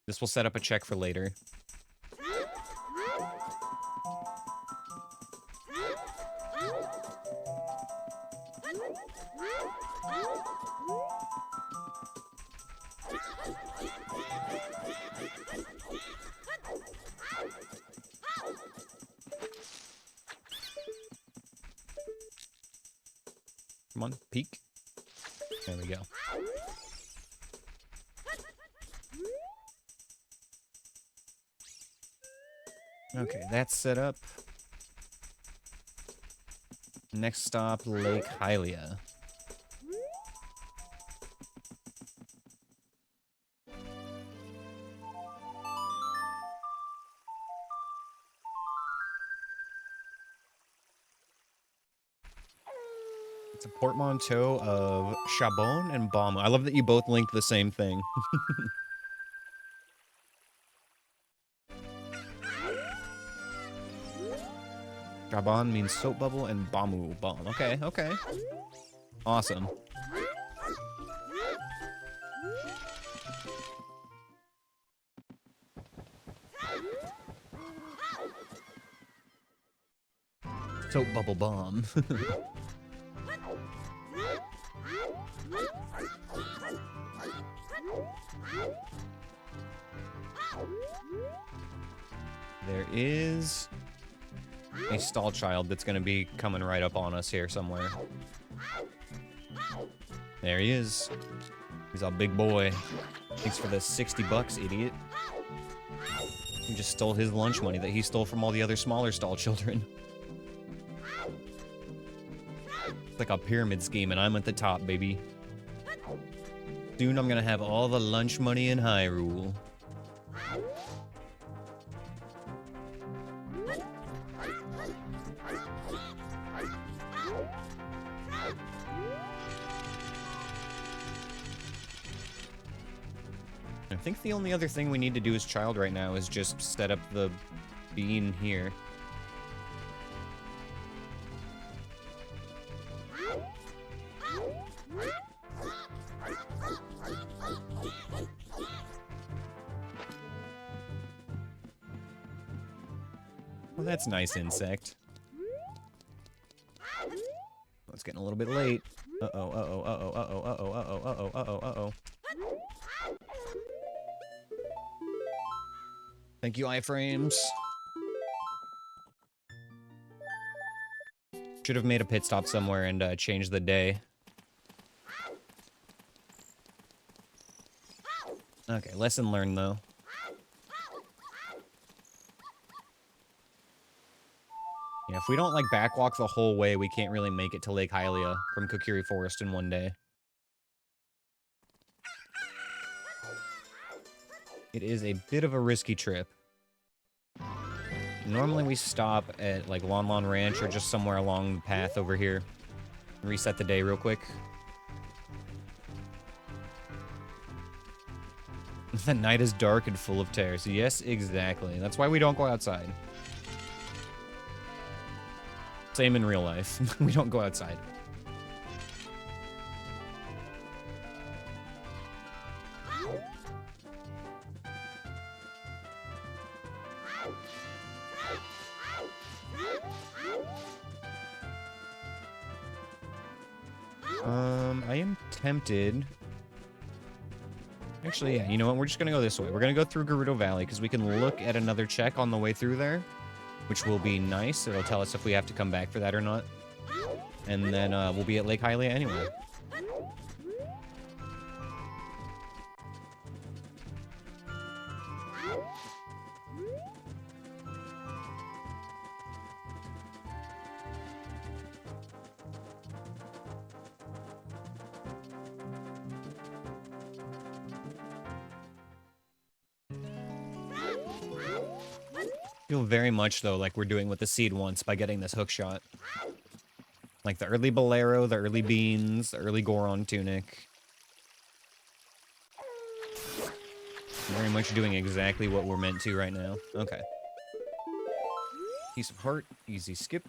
This will set up a check for later. Come on, peek. There we go. Okay, that's set up. Next stop, Lake Hylia. It's a portmanteau of Chabon and Baume. I love that you both linked the same thing. Chabon means soap bubble and Bamu, bomb. Okay, okay. Awesome. Soap bubble bomb. There is a stall child that's going to be coming right up on us here somewhere. There he is. He's a big boy. Thanks for the 60 bucks, idiot. You just stole his lunch money that he stole from all the other smaller stall children. It's like a pyramid scheme and I'm at the top, baby. Soon I'm going to have all the lunch money in Hyrule. I think the only other thing we need to do as child right now is just set up the bean here. Well, that's nice, insect. Oh, it's getting a little bit late. Uh-oh, uh-oh, uh-oh, uh-oh, uh-oh, uh-oh, uh-oh, uh-oh, uh-oh. Thank you, iframes. Should have made a pit stop somewhere and changed the day. Okay, lesson learned, though. Yeah, if we don't, like, backwalk the whole way, we can't really make it to Lake Hylia from Kokiri Forest in one day. It is a bit of a risky trip. Normally we stop at, like, Lon Lon Ranch or just somewhere along the path over here. Reset the day real quick. The night is dark and full of terrors. Yes, exactly. That's why we don't go outside. Same in real life. We don't go outside. I am tempted Actually, yeah, you know what? We're just gonna go this way. We're gonna go through Gerudo Valley, because we can look at another check on the way through there, which will be nice. It'll tell us if we have to come back for that or not. And then we'll be at Lake Hylia anyway. Feel very much, though, like we're doing what the seed wants by getting this hook shot. Like the early Bolero, the early Beans, the early Goron Tunic. Very much doing exactly what we're meant to right now. Okay. Piece of heart, easy skip.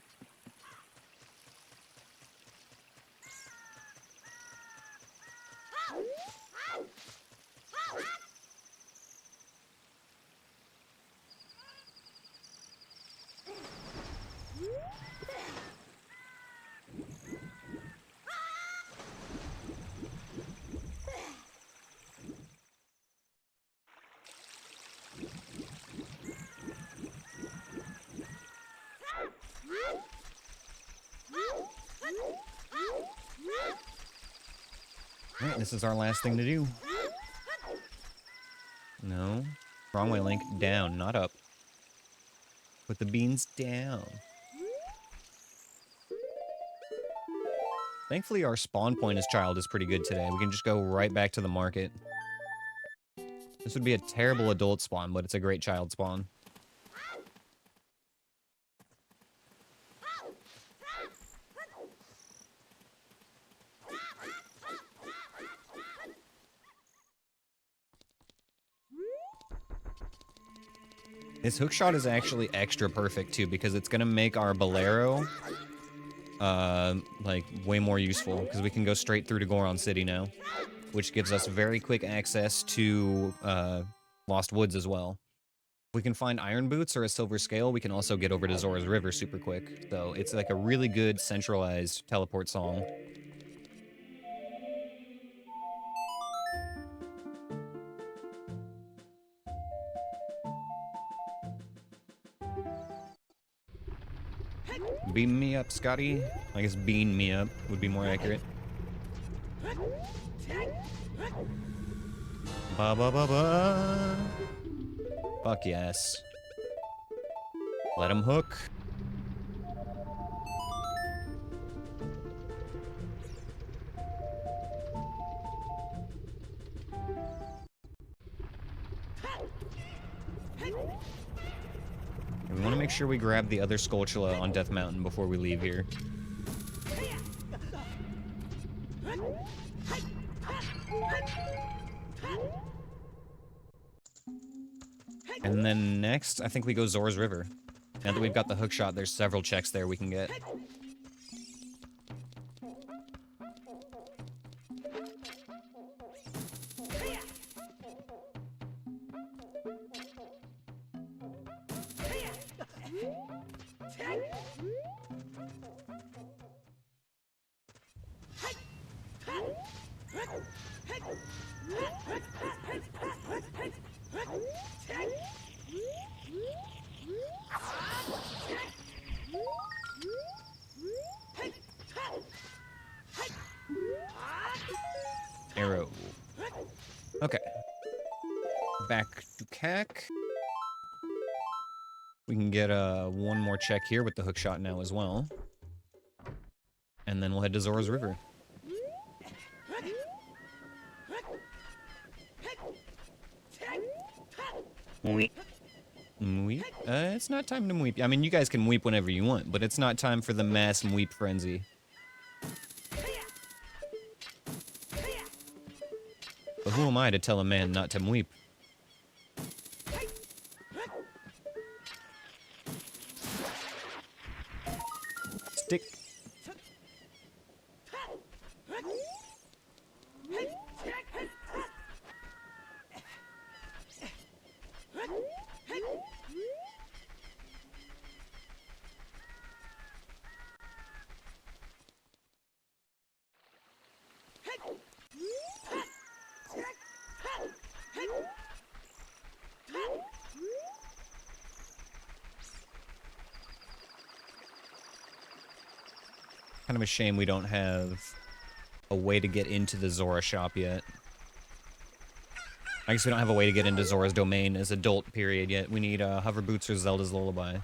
Alright, this is our last thing to do. No. Wrong way, Link. Down, not up. Put the beans down. Thankfully, our spawn point as child is pretty good today. We can just go right back to the market. This would be a terrible adult spawn, but it's a great child spawn. This hookshot is actually extra perfect, too, because it's going to make our Bolero, like, way more useful, because we can go straight through to Goron City now, which gives us very quick access to, Lost Woods as well. If we can find Iron Boots or a Silver Scale, we can also get over to Zora's River super quick, so it's like a really good centralized teleport song. Beam me up, Scotty. I guess bean me up would be more accurate. Ba ba ba ba. Fuck yes. Let him hook. We want to make sure we grab the other Skulltula on Death Mountain before we leave here. And then next, I think we go Zora's River. Now that we've got the hookshot, there's several checks there we can get. Arrow. Okay. Back to Cack. We can get one more check here with the hookshot now as well. And then we'll head to Zora's River. Weep. Weep? It's not time to weep. I mean, you guys can weep whenever you want, but it's not time for the mass weep frenzy. But who am I to tell a man not to weep? Stick. kind of a shame we don't have a way to get into the Zora shop yet. I guess we don't have a way to get into Zora's domain as adult period yet. We need Hover Boots or Zelda's Lullaby.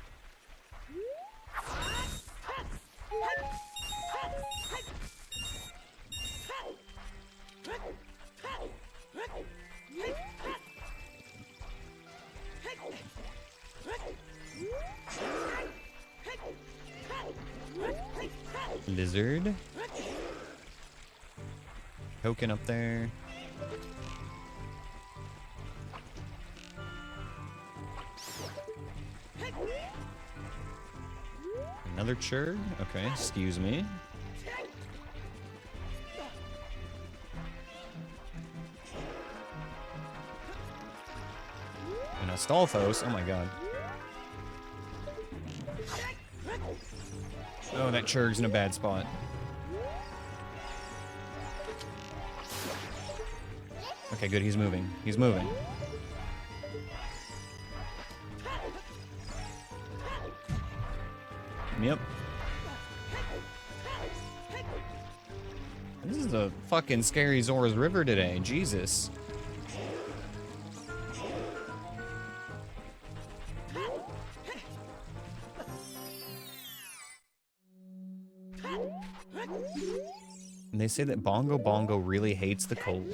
Lizard. Token up there. Another churg? Okay, excuse me. And a Stalfos, oh my god. Oh, that churg's in a bad spot. Okay, good, he's moving. He's moving. Yep. This is a fucking scary Zora's River today, Jesus. And they say that Bongo Bongo really hates the cold.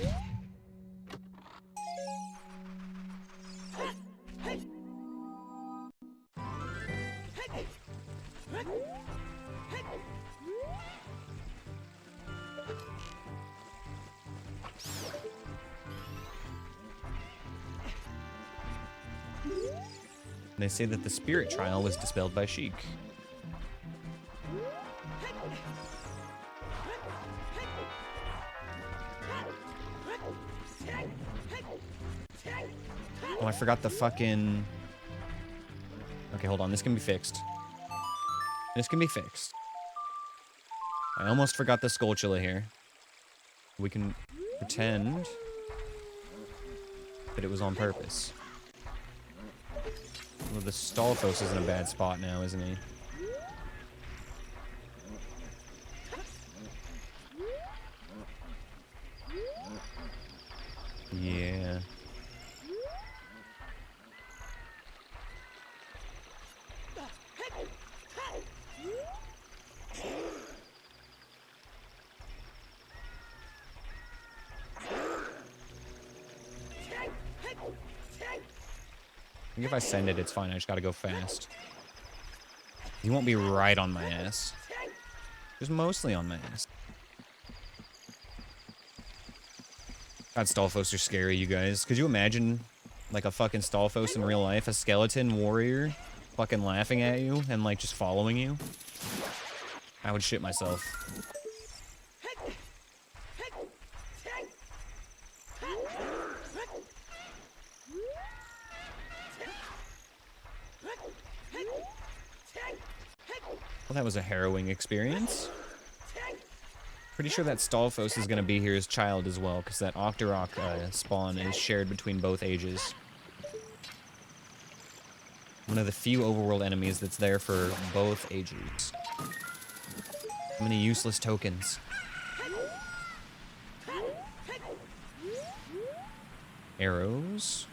They say that the spirit trial was dispelled by Sheik. Oh, I forgot the fucking... Okay, hold on. This can be fixed. This can be fixed. I almost forgot the Skulltula here. We can pretend that it was on purpose. Well, the Stalfos is in a bad spot now, isn't he? Yeah. I think if I send it, it's fine. I just gotta go fast. He won't be right on my ass. Just mostly on my ass. God, Stalfos are scary, you guys. Could you imagine, like, a fucking Stalfos in real life? A skeleton warrior fucking laughing at you and, like, just following you? I would shit myself. Well, that was a harrowing experience. Pretty sure that Stalfos is going to be here as child as well, because that Octorok spawn is shared between both ages. One of the few overworld enemies that's there for both ages. How many useless tokens? Arrows.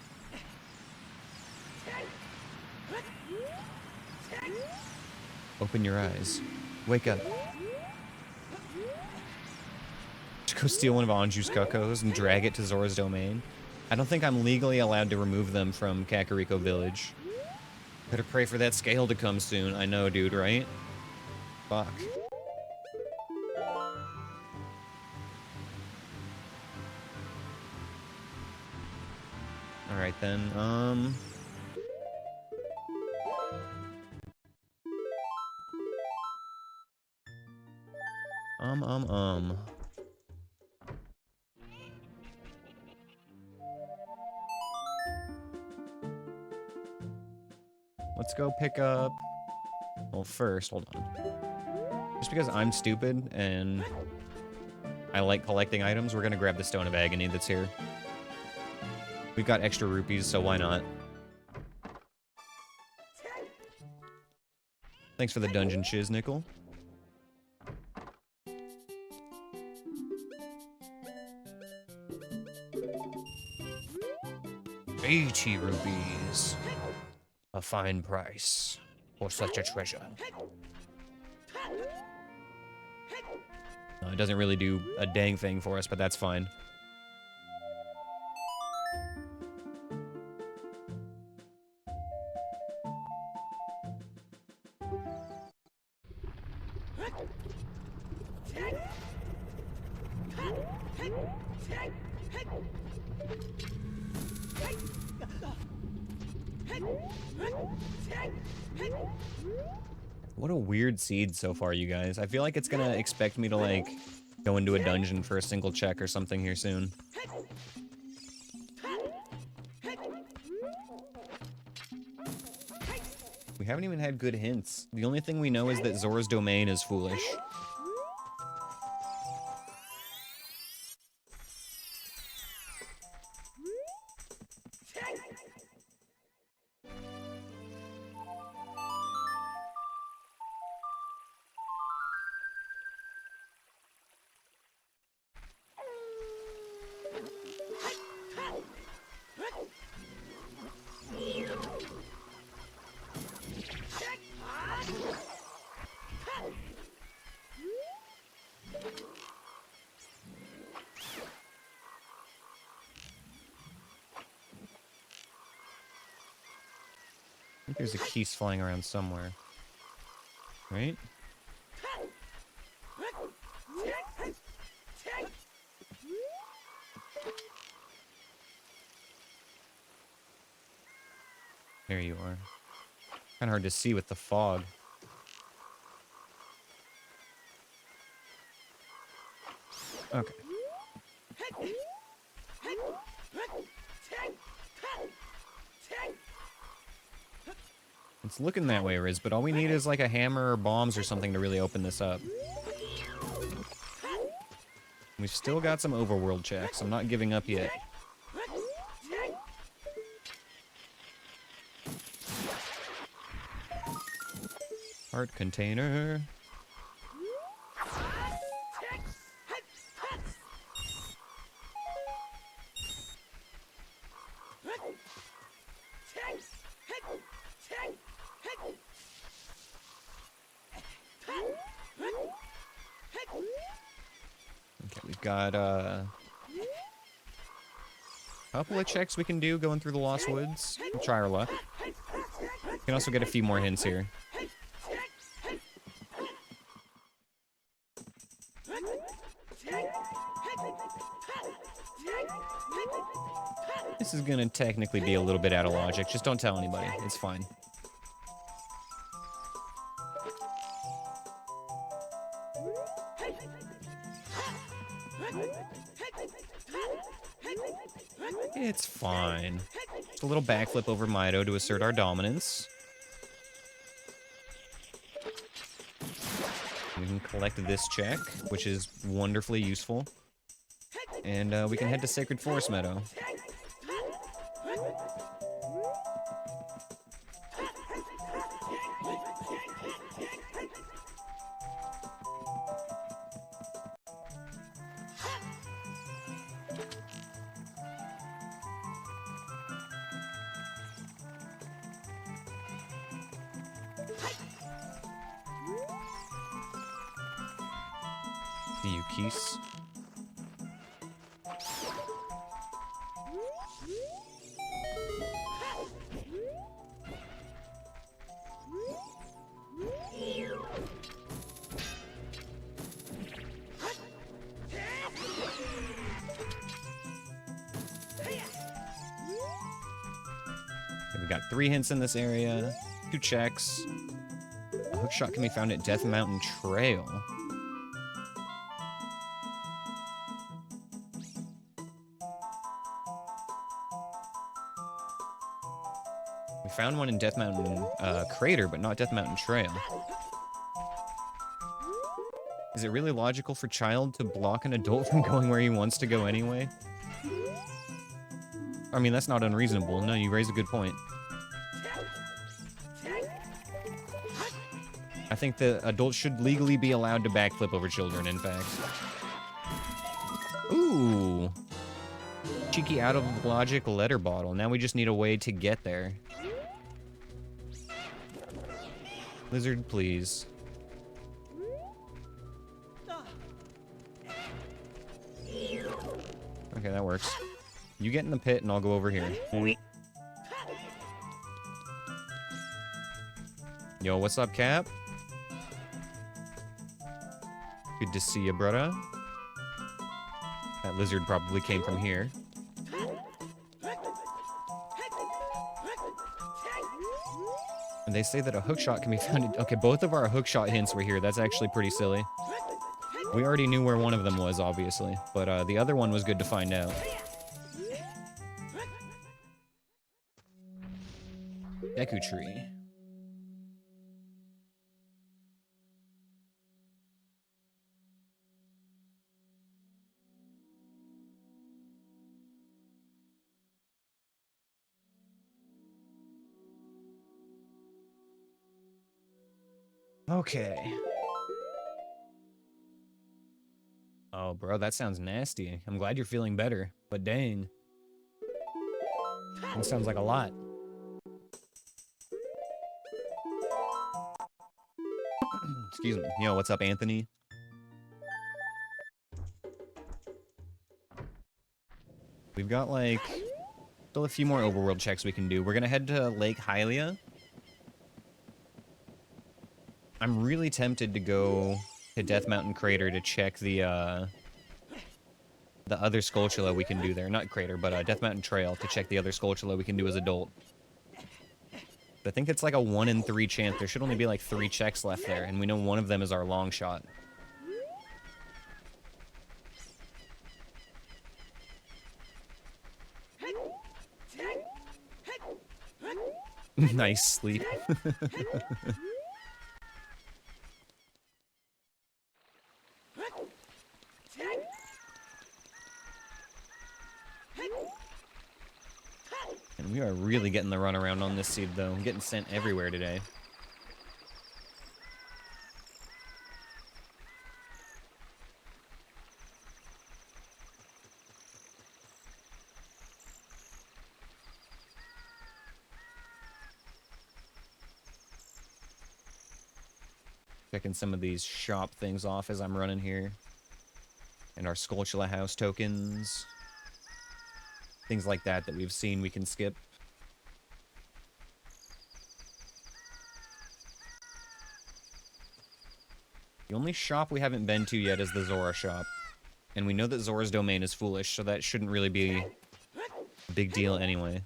Open your eyes. Wake up. Just go steal one of Anju's cuckoos and drag it to Zora's domain. I don't think I'm legally allowed to remove them from Kakariko Village. Better pray for that scale to come soon. I know, dude, right? Fuck. Alright then, Let's go pick up... Well, first, hold on. Just because I'm stupid and I like collecting items, we're gonna grab the Stone of Agony that's here. We've got extra rupees, so why not? Thanks for the dungeon shiz, Nickel. 80 rupees. A fine price for such a treasure. No, it doesn't really do a dang thing for us, but that's fine. What a weird seed so far, you guys. I feel like it's gonna expect me to, like, go into a dungeon for a single check or something here soon. We haven't even had good hints. The only thing we know is that Zora's domain is foolish. I think there's a keys flying around somewhere. Right? There you are. Kinda hard to see with the fog. Okay. It's looking that way, Riz, but all we need is like a hammer or bombs or something to really open this up. We've still got some overworld checks. I'm not giving up yet. Heart container. Okay, we've got a couple of checks we can do going through the Lost Woods. We'll try our luck. We can also get a few more hints here. This is gonna technically be a little bit out of logic. Just don't tell anybody. It's fine. It's fine. Just a little backflip over Mido to assert our dominance. We can collect this check, which is wonderfully useful. And we can head to Sacred Forest Meadow. See you, Keese. We got 3 hints in this area, 2 checks. A hookshot can be found at Death Mountain Trail. We found one in Death Mountain Crater, but not Death Mountain Trail. Is it really logical for Child to block an adult from going where he wants to go anyway? I mean, that's not unreasonable. No, you raise a good point. I think the adults should legally be allowed to backflip over children, in fact. Ooh. Cheeky out of logic letter bottle. Now we just need a way to get there. Lizard, please. Okay, that works. You get in the pit and I'll go over here. Yo, what's up, Cap? Good to see you, brother. That lizard probably came from here. And they say that a hookshot can be found in... Okay, both of our hookshot hints were here. That's actually pretty silly. We already knew where one of them was, obviously. But the other one was good to find out. Deku Tree. Okay. Oh, bro, that sounds nasty. I'm glad you're feeling better, but dang. That sounds like a lot. Excuse me. Yo, what's up, Anthony? We've got, like, still a few more overworld checks we can do. We're gonna head to Lake Hylia. I'm really tempted to go to Death Mountain Crater to check the other Skulltula we can do there. Not Crater, but Death Mountain Trail to check the other Skulltula we can do as adult. I think it's like a 1 in 3 chance. There should only be like 3 checks left there, and we know one of them is our long shot. Nice sleep. And we are really getting the runaround on this seed, though. I'm getting sent everywhere today. Checking some of these shop things off as I'm running here. And our Skulltula house tokens. Things like that that we've seen we can skip. The only shop we haven't been to yet is the Zora shop. And we know that Zora's domain is foolish, so that shouldn't really be a big deal anyway.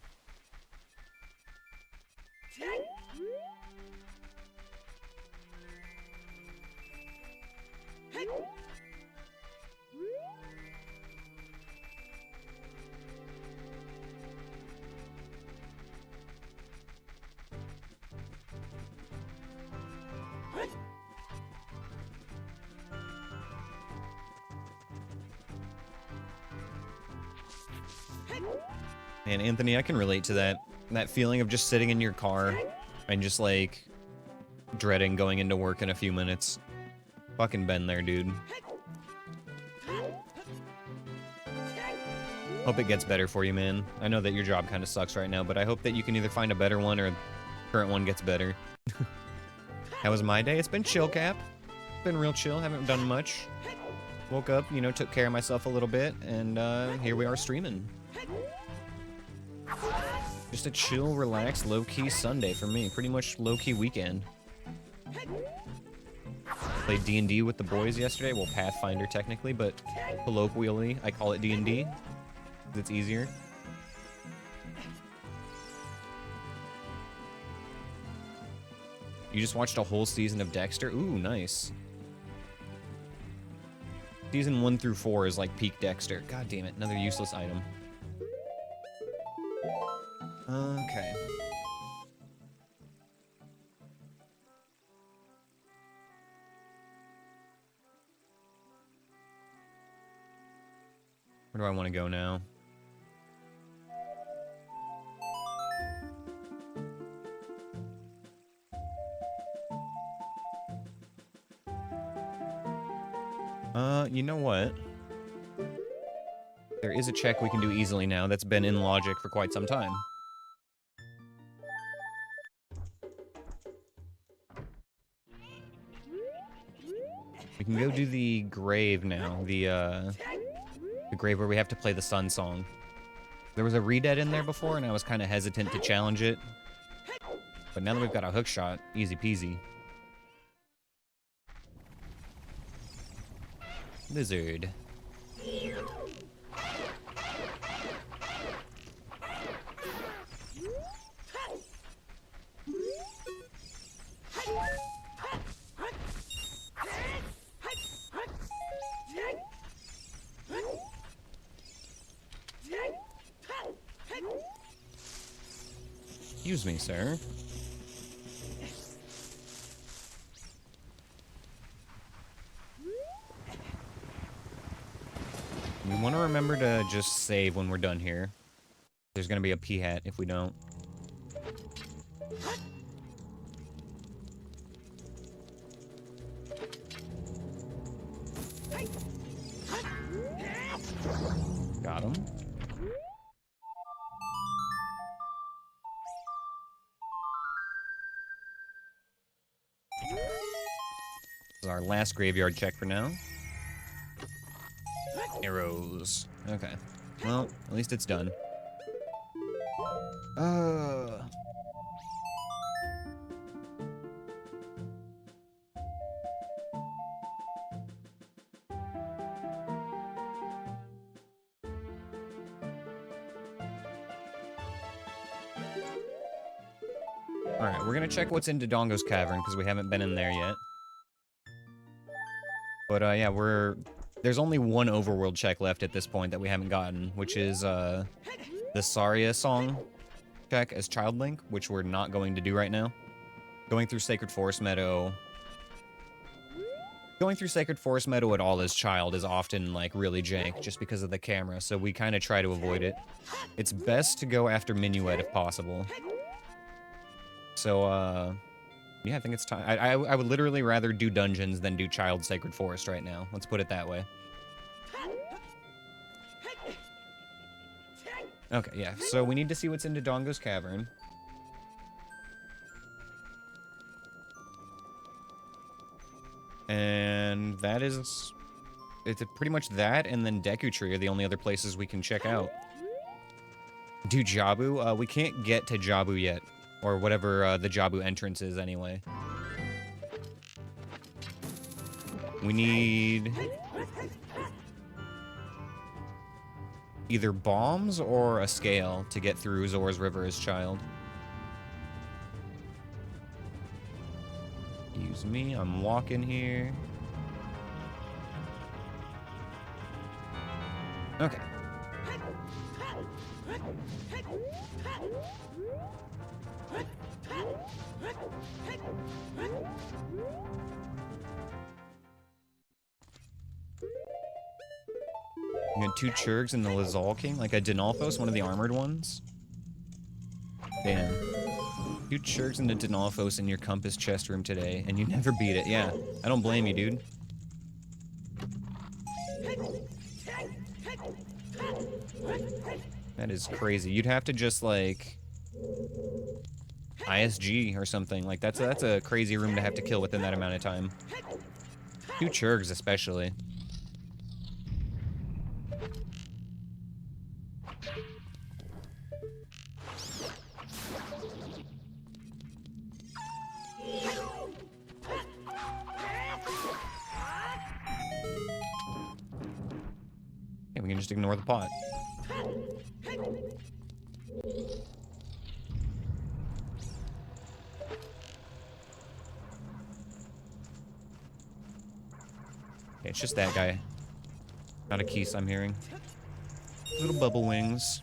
Man, Anthony, I can relate to that. That feeling of just sitting in your car and just, like, dreading going into work in a few minutes. Fucking been there, dude. Hope it gets better for you, man. I know that your job kind of sucks right now, but I hope that you can either find a better one or the current one gets better. How was my day? It's been chill, Cap. Been real chill. Haven't done much. Woke up, you know, took care of myself a little bit, and here we are streaming. Just a chill, relaxed, low-key Sunday for me. Pretty much low-key weekend. Played D&D with the boys yesterday. Well, Pathfinder technically, but colloquially, I call it D&D. It's easier. You just watched a whole season of Dexter? Ooh, nice. Season 1 through 4 is like peak Dexter. God damn it, another useless item. Okay. Where do I want to go now? You know what? There is a check we can do easily now that's been in logic for quite some time. We can go do the grave now, the grave where we have to play the Sun song. There was a redead in there before, and I was kind of hesitant to challenge it. But now that we've got a hook shot, easy peasy. Lizard. Excuse me, sir. We want to remember to just save when we're done here. There's going to be a P-hat if we don't. Got him. This is our last graveyard check for now. Arrows. Okay. Well, at least it's done. Alright, we're gonna check what's in Dodongo's Cavern, because we haven't been in there yet. But, yeah, there's only one overworld check left at this point that we haven't gotten, which is, the Saria song check as Child Link, which we're not going to do right now. Going through Sacred Forest Meadow at all as Child is often, like, really jank, just because of the camera, so we kind of try to avoid it. It's best to go after Minuet if possible. So, yeah, I think it's time. I would literally rather do dungeons than do Child Sacred Forest right now. Let's put it that way. Okay, yeah, so we need to see what's in Dodongo's Cavern. And that is... It's pretty much that, and then Deku Tree are the only other places we can check out. Do Jabu? We can't get to Jabu yet. Or whatever the Jabu entrance is, anyway. We need... either bombs or a scale to get through Zora's River as Child. Excuse me, I'm walking here. Okay. You got 2 Churgs and the Lazal King, like a Dinalfos, one of the armored ones. Damn. 2 Churgs and a Dinalfos in your Compass chest room today, and you never beat it. Yeah, I don't blame you, dude. That is crazy. You'd have to just, like... ISG or something. Like, that's a crazy room to have to kill within that amount of time. 2 Churgs, especially. Okay, we can just ignore the pot. Okay, it's just that guy. Not a Keese I'm hearing. Little bubble wings.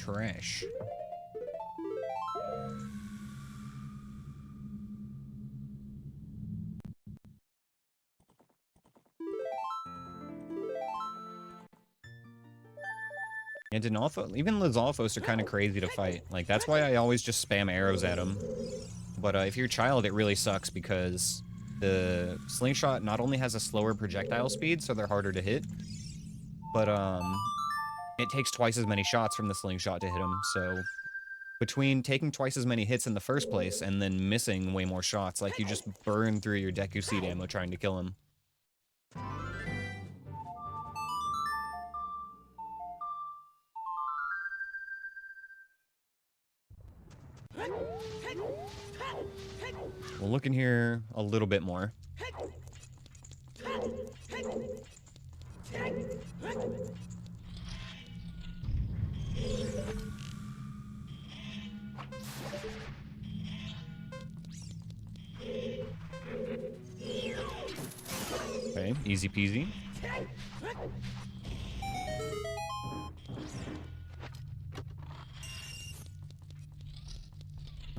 trash. And Dinalfo, even Lizalfos are kind of crazy to fight. Like, that's why I always just spam arrows at them. But if you're a child, it really sucks because the slingshot not only has a slower projectile speed, so they're harder to hit, but it takes twice as many shots from the slingshot to hit them. So between taking twice as many hits in the first place and then missing way more shots, like, you just burn through your Deku Seed ammo trying to kill him. We'll look in here a little bit more. Okay, easy peasy.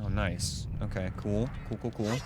Oh, nice. Okay, cool. Cool.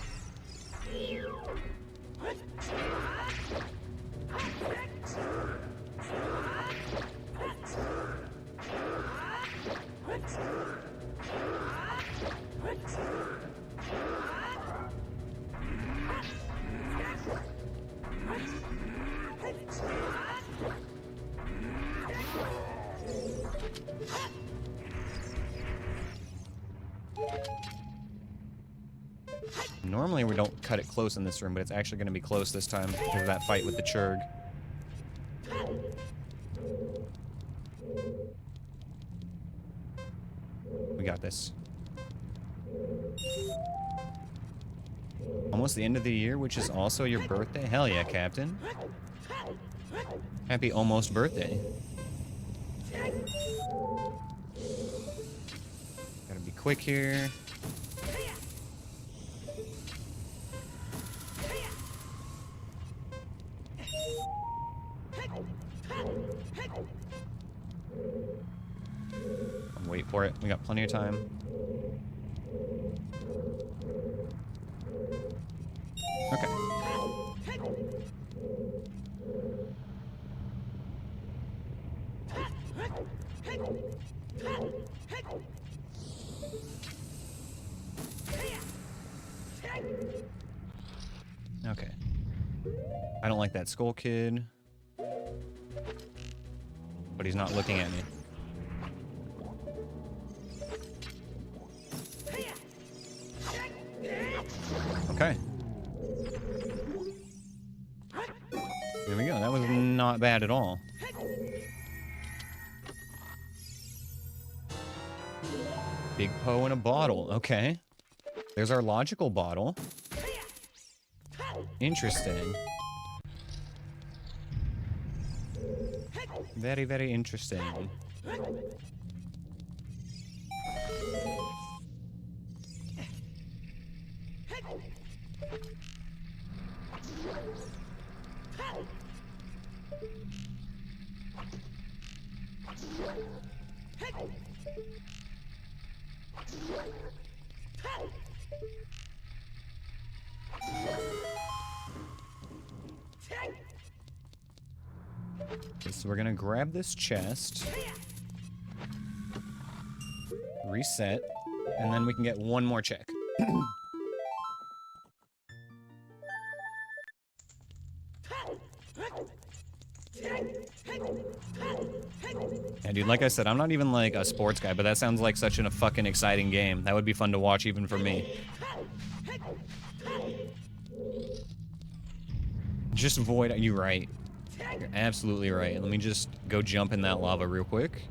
Normally we don't cut it close in this room, but it's actually going to be close this time because of that fight with the Churg. We got this. Almost the end of the year, which is also your birthday? Hell yeah, Captain. Happy almost birthday. Gotta be quick here. Wait for it. We got plenty of time. Okay. Okay. I don't like that Skull Kid. But he's not looking at me. Okay. There we go. That was not bad at all. Big Poe in a bottle. Okay. There's our logical bottle. Interesting. Very, very interesting. Okay, so we're gonna grab this chest, reset, and then we can get one more check. Yeah, dude, like I said, I'm not even like a sports guy, but that sounds like such a fucking exciting game. That would be fun to watch even for me. Just avoid, you're right. You're absolutely right. Let me just go jump in that lava real quick.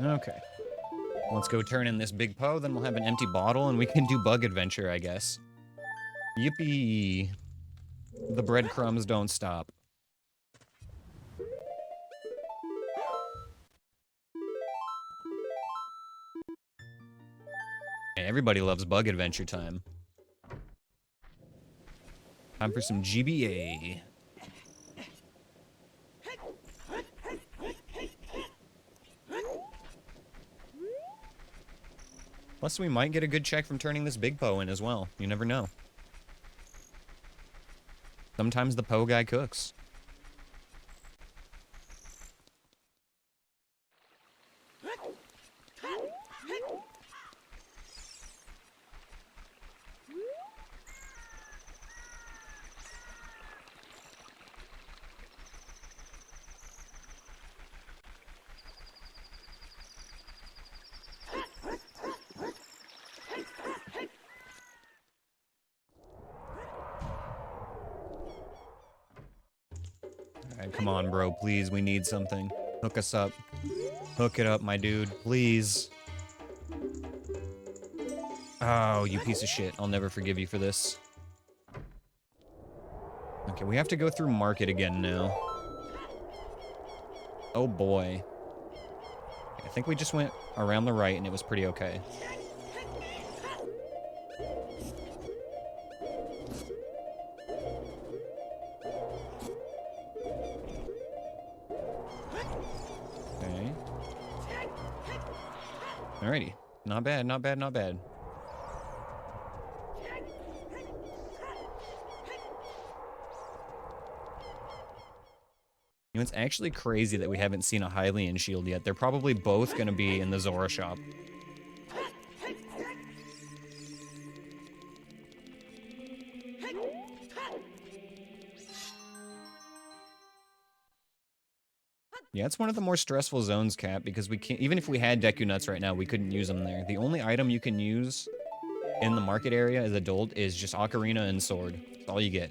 Okay. Let's go turn in this big Poe, then we'll have an empty bottle, and we can do Bug Adventure, I guess. Yippee. The breadcrumbs don't stop. Everybody loves Bug Adventure time. Time for some GBA. Plus, we might get a good check from turning this big Poe in as well. You never know. Sometimes the Poe guy cooks. Alright, come on, bro. Please, we need something. Hook us up. Hook it up, my dude. Please. Oh, you piece of shit. I'll never forgive you for this. Okay, we have to go through market again now. Oh, boy. I think we just went around the right, and it was pretty okay. Okay. Alrighty. Not bad, not bad, not bad. You know, it's actually crazy that we haven't seen a Hylian shield yet. They're probably both going to be in the Zora shop. Yeah, it's one of the more stressful zones, Cap, because we can't, even if we had Deku Nuts right now, we couldn't use them there. The only item you can use in the market area as adult is just Ocarina and Sword. That's all you get.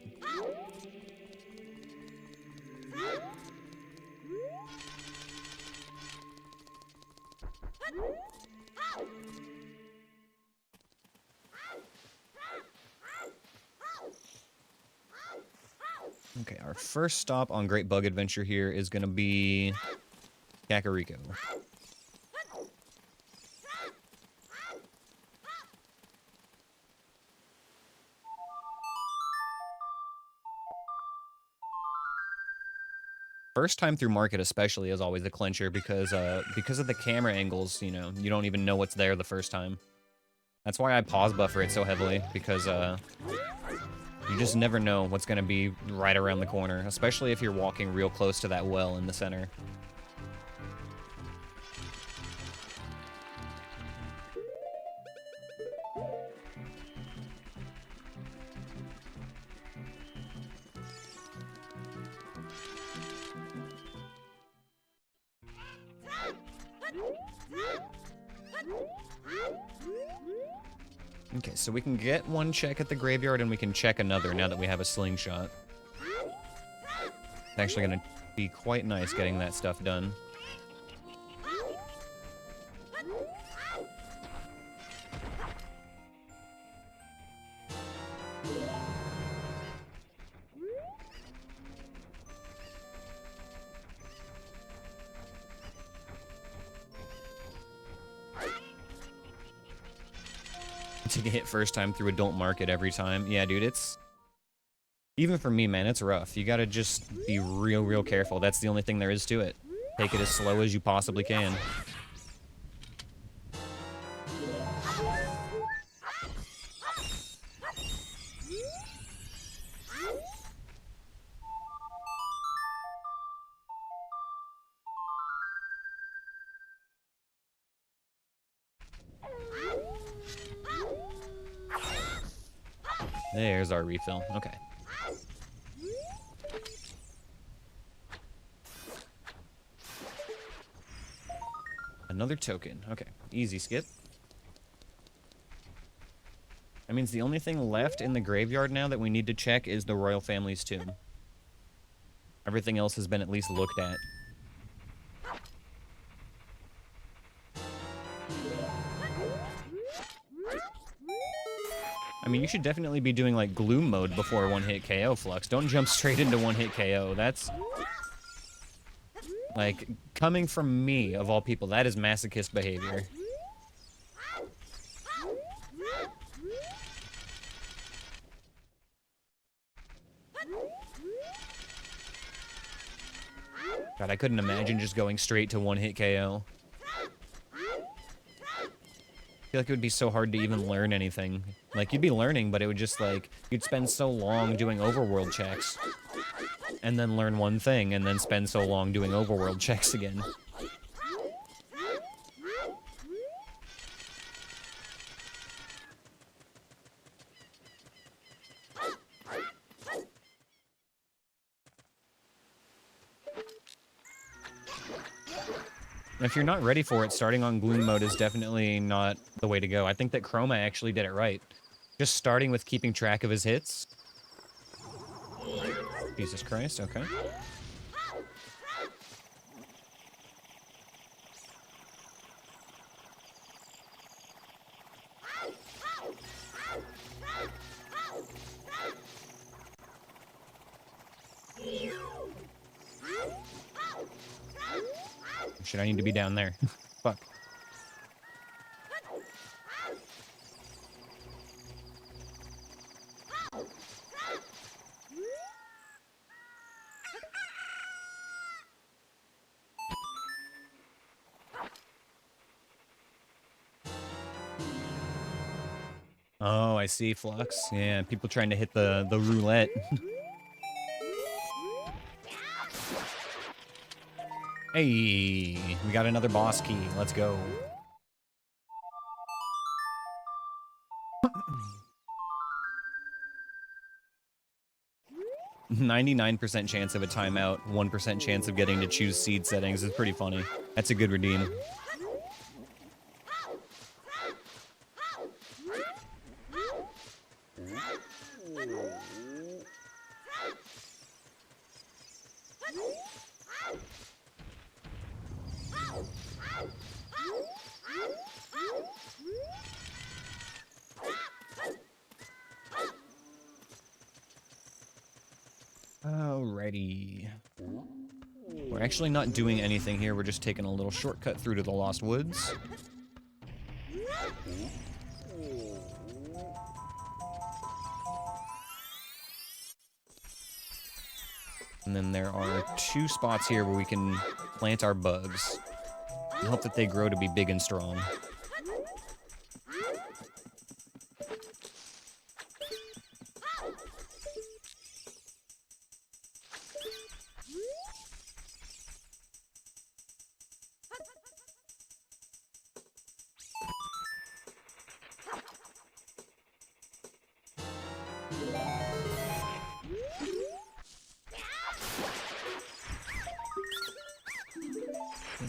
Okay, our first stop on Great Bug Adventure here is going to be Kakariko. First time through market especially is always the clincher because of the camera angles, you know, you don't even know what's there the first time. That's why I pause buffer it so heavily, because you just never know what's going to be right around the corner, especially if you're walking real close to that well in the center. Okay, so we can get one check at the graveyard and we can check another now that we have a slingshot. It's actually going to be quite nice getting that stuff done. To get hit first time through adult market every time. Yeah, dude, it's... Even for me, man, it's rough. You gotta just be real careful. That's the only thing there is to it. Take it as slow as you possibly can. There's our refill. Okay. Another token. Okay. Easy skip. That means the only thing left in the graveyard now that we need to check is the royal family's tomb. Everything else has been at least looked at. I mean, you should definitely be doing, like, Gloom mode before one-hit KO, Flux. Don't jump straight into one-hit KO. That's... Like, coming from me, of all people, that is masochist behavior. God, I couldn't imagine just going straight to one-hit KO. I feel like it would be so hard to even learn anything. Like, you'd be learning, but it would just, like, you'd spend so long doing overworld checks. And then learn one thing, and then spend so long doing overworld checks again. If you're not ready for it, starting on Gloom mode is definitely not the way to go. I think that Chroma actually did it right. Just starting with keeping track of his hits. Jesus Christ, okay. Shit, I need to be down there. Fuck. Oh, I see, Flux. Yeah, people trying to hit the roulette. Hey, we got another boss key. Let's go. %99 chance of a timeout, 1% chance of getting to choose seed settings is pretty funny. That's a good redeem. Alrighty. We're actually not doing anything here. We're just taking a little shortcut through to the Lost Woods. And then there are 2 spots here where we can plant our bugs and hope that they grow to be big and strong.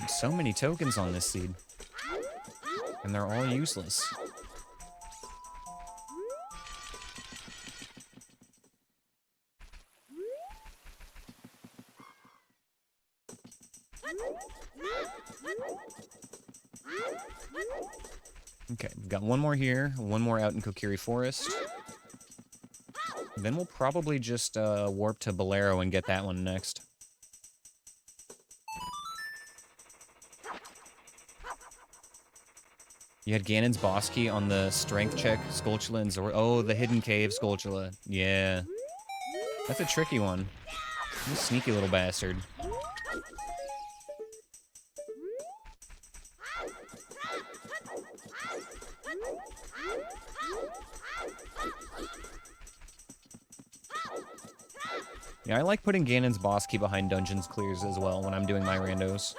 So many tokens on this seed. And they're all useless. Okay, we've got one more here, one more out in Kokiri Forest. Then we'll probably just warp to Bolero and get that one next. You had Ganon's boss key on the strength check, Skulltula and Zor. Oh, the hidden cave Skulltula. Yeah. That's a tricky one. You sneaky little bastard. Yeah, I like putting Ganon's boss key behind dungeons clears as well when I'm doing my randos.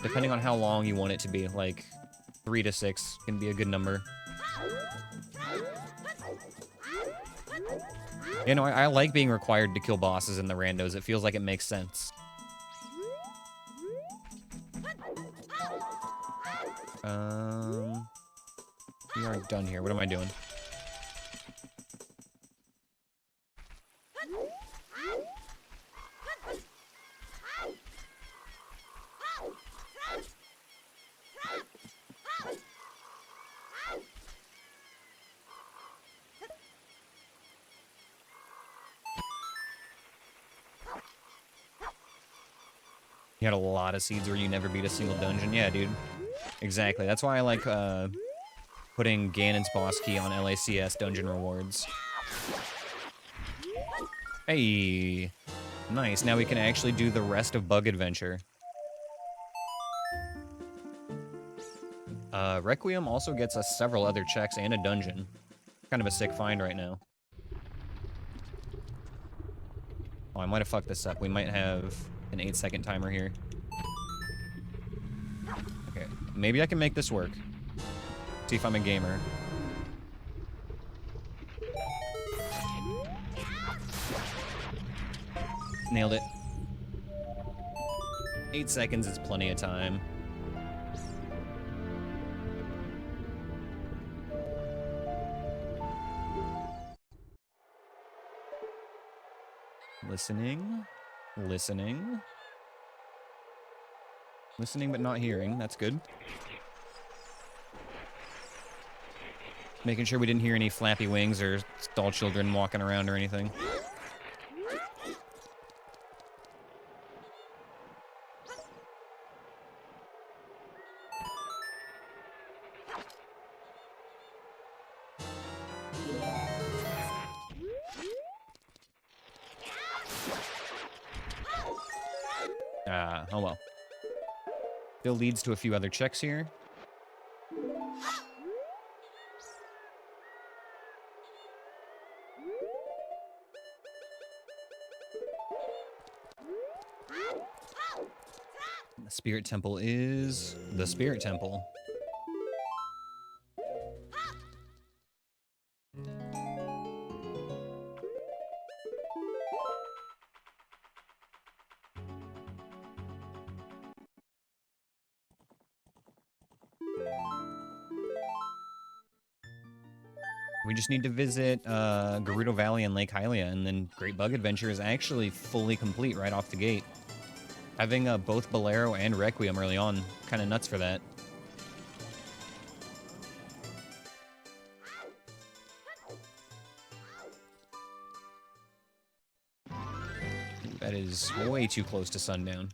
Depending on how long you want it to be, like 3 to 6 can be a good number. You know, I like being required to kill bosses in the randos. It feels like it makes sense. We are done here. What am I doing? You had a lot of seeds where you never beat a single dungeon. Yeah, dude. Exactly. That's why I like putting Ganon's boss key on LACS dungeon rewards. Hey. Nice. Now we can actually do the rest of Bug Adventure. Requiem also gets us several other checks and a dungeon. Kind of a sick find right now. Oh, I might have fucked this up. We might have an 8-second timer here. Okay, maybe I can make this work. See if I'm a gamer. Nailed it. 8 seconds is plenty of time. Listening. Listening. Listening but not hearing. That's good. Making sure we didn't hear any flappy wings or stall children walking around or anything. Oh well. Still leads to a few other checks here. The Spirit Temple is the Spirit Temple. We just need to visit Gerudo Valley and Lake Hylia, and then Great Bug Adventure is actually fully complete right off the gate. Having both Bolero and Requiem early on, kind of nuts for that. That is way too close to sundown.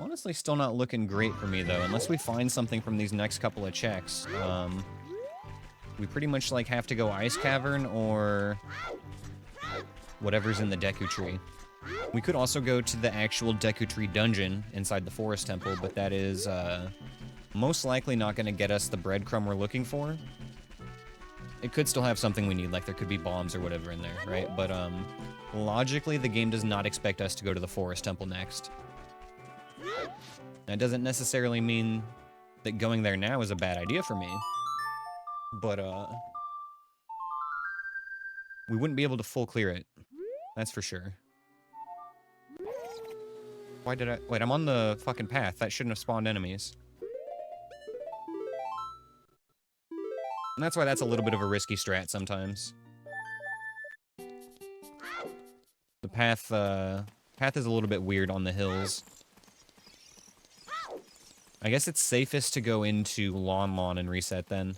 Honestly, still not looking great for me, though, unless we find something from these next couple of checks. We pretty much, like, have to go Ice Cavern or whatever's in the Deku Tree. We could also go to the actual Deku Tree dungeon inside the Forest Temple, but that is, most likely not going to get us the breadcrumb we're looking for. It could still have something we need, like there could be bombs or whatever in there, right? But, logically, the game does not expect us to go to the Forest Temple next. That doesn't necessarily mean that going there now is a bad idea for me. But, we wouldn't be able to full clear it. That's for sure. Why did I... Wait, I'm on the fucking path. That shouldn't have spawned enemies. And that's why that's a little bit of a risky strat sometimes. The path is a little bit weird on the hills. I guess it's safest to go into Lon and reset then.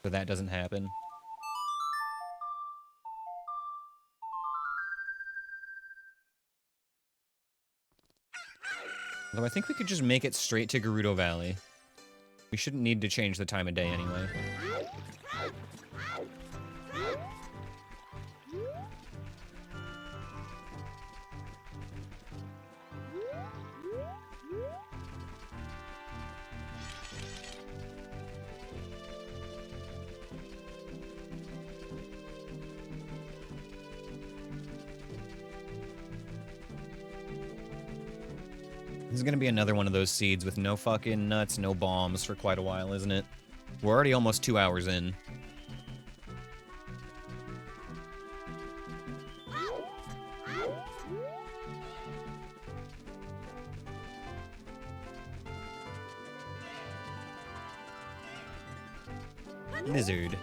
So that doesn't happen. Although I think we could just make it straight to Gerudo Valley. We shouldn't need to change the time of day anyway. This is gonna be another one of those seeds with no fucking nuts, no bombs for quite a while, isn't it? We're already almost 2 hours in. Lizard.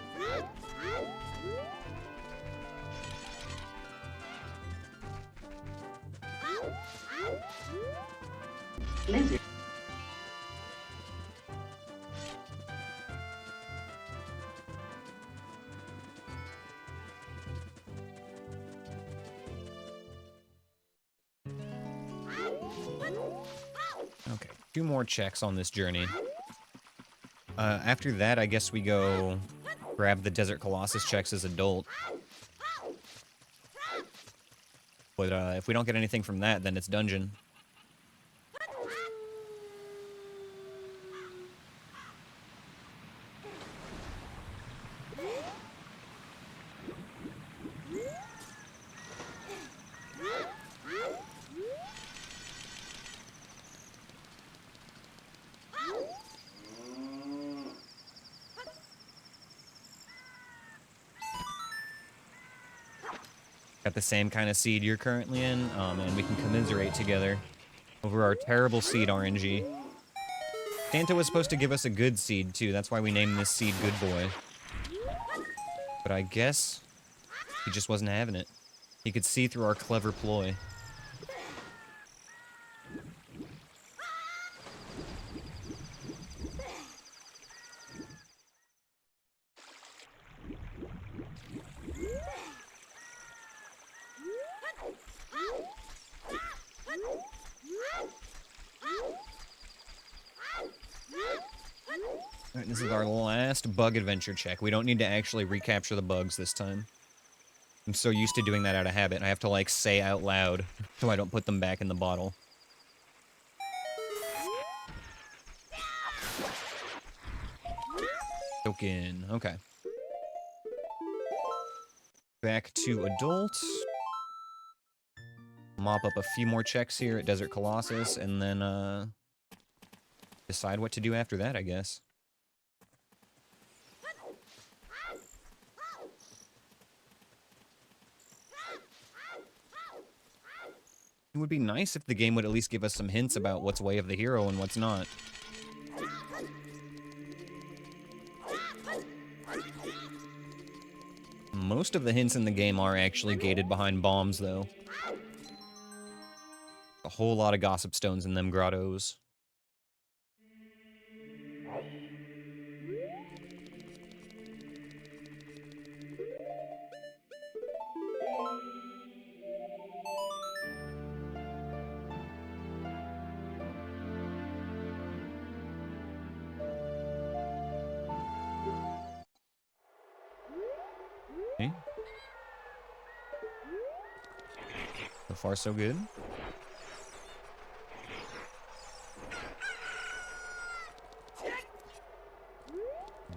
Okay, 2 more checks on this journey. After that, I guess we go grab the Desert Colossus checks as adult. But if we don't get anything from that, then it's dungeon. Got the same kind of seed you're currently in, and we can commiserate together over our terrible seed RNG. Santa was supposed to give us a good seed, too. That's why we named this seed Good Boy. But I guess he just wasn't having it. He could see through our clever ploy. Alright, this is our last bug adventure check. We don't need to actually recapture the bugs this time. I'm so used to doing that out of habit. I have to, like, say out loud so I don't put them back in the bottle. Token. Okay. Back to adult. Mop up a few more checks here at Desert Colossus, and then, decide what to do after that, I guess. It would be nice if the game would at least give us some hints about what's Way of the Hero and what's not. Most of the hints in the game are actually gated behind bombs, though. A whole lot of gossip stones in them grottos. Okay. So far, so good.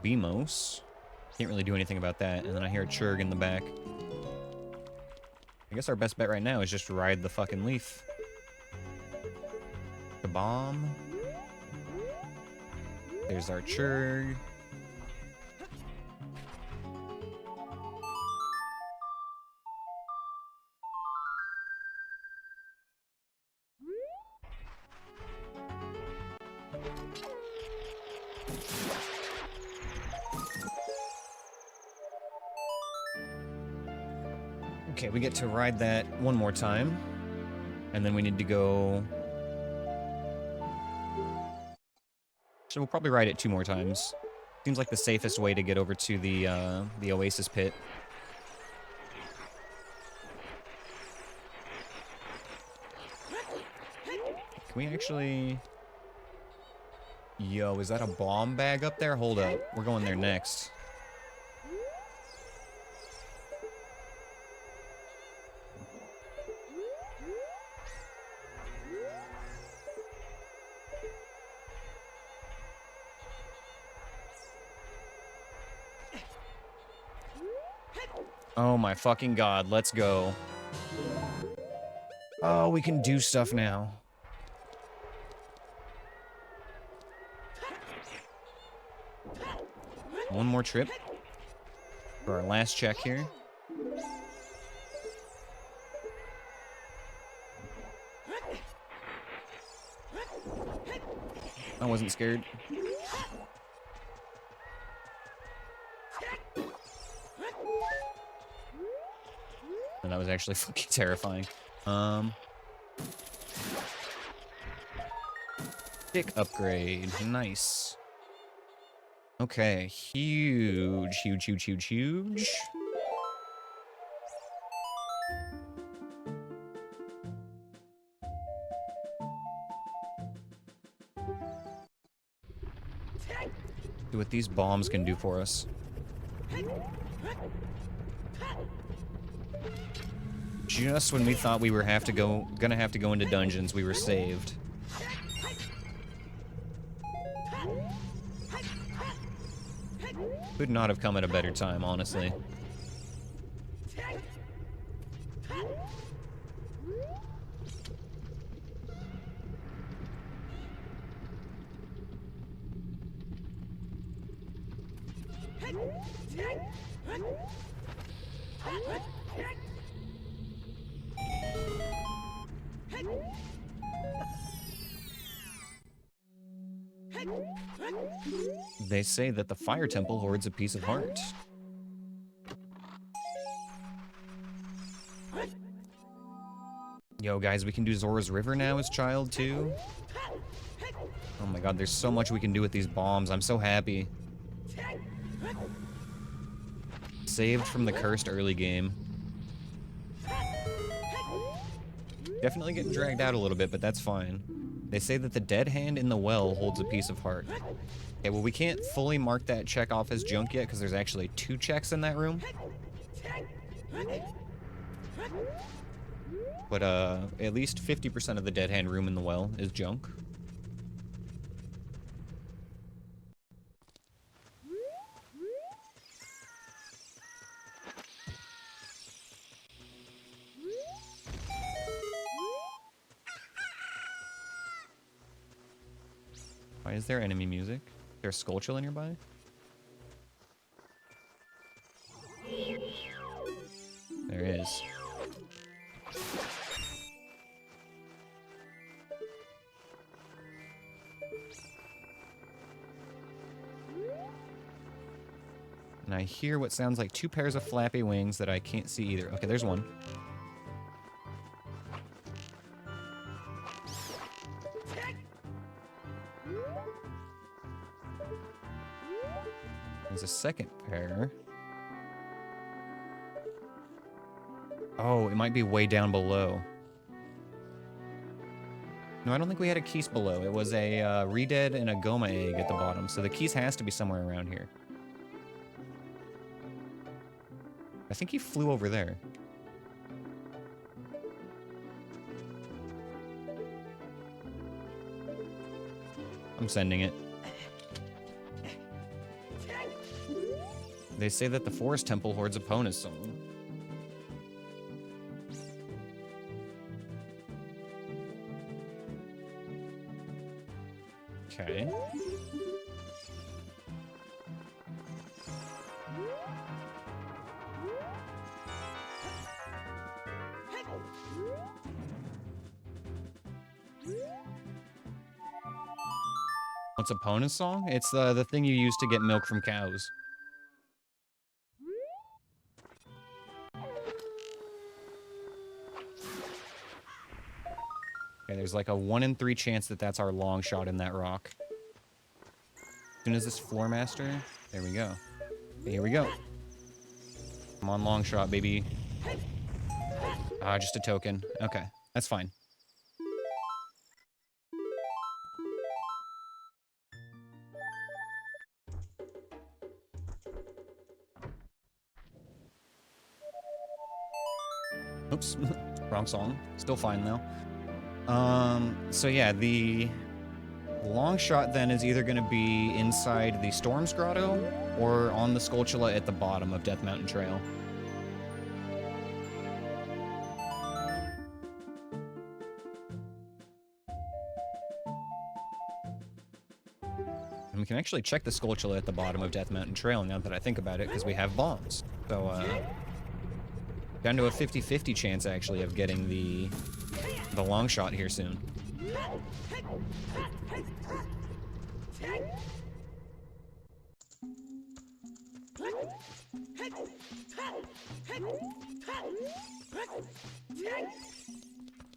Beamos. Can't really do anything about that. And then I hear a churg in the back. I guess our best bet right now is just ride the fucking leaf. The bomb. There's our churg. Okay, we get to ride that one more time. And then we need to go... So we'll probably ride it 2 more times. Seems like the safest way to get over to the Oasis pit. Can we actually... Yo, is that a bomb bag up there? Hold up. We're going there next. Oh my fucking god, let's go. Oh, we can do stuff now. One more trip for our last check here. I wasn't scared. And that was actually fucking terrifying. Stick upgrade. Nice. Okay, huge, huge, huge, huge, huge. See what these bombs can do for us. Just when we thought we were gonna have to go into dungeons, we were saved. Could not have come at a better time, honestly. They say that the fire temple hoards a piece of heart. Yo, guys, we can do Zora's River now as child, too. Oh my god, there's so much we can do with these bombs. I'm so happy. Saved from the cursed early game. Definitely getting dragged out a little bit, but that's fine. They say that the dead hand in the well holds a piece of heart. Okay, well, we can't fully mark that check off as junk yet because there's actually 2 checks in that room. But, at least 50% of the dead hand room in the well is junk. Why is there enemy music? Is there a Skulltula nearby? There is. And I hear what sounds like 2 pairs of flappy wings that I can't see either. Okay, there's one. There's a second pair. Oh, it might be way down below. No, I don't think we had a Keese below. It was a Redead and a Goma egg at the bottom, so the Keese has to be somewhere around here. I think he flew over there. I'm sending it. They say that the Forest Temple hoards a Ponus song. Okay. What's a Ponus song? It's the thing you use to get milk from cows. Okay, there's like a 1 in 3 chance that that's our long shot in that rock. As soon as this floor master, there we go. Okay, here we go. Come on, long shot, baby. Ah, just a token. Okay, that's fine. Oops, wrong song. Still fine though. So yeah, the long shot then is either going to be inside the Storm's Grotto or on the Skulltula at the bottom of Death Mountain Trail. And we can actually check the Skulltula at the bottom of Death Mountain Trail now that I think about it, because we have bombs. So, down to a 50-50 chance, actually, of getting the long shot here soon.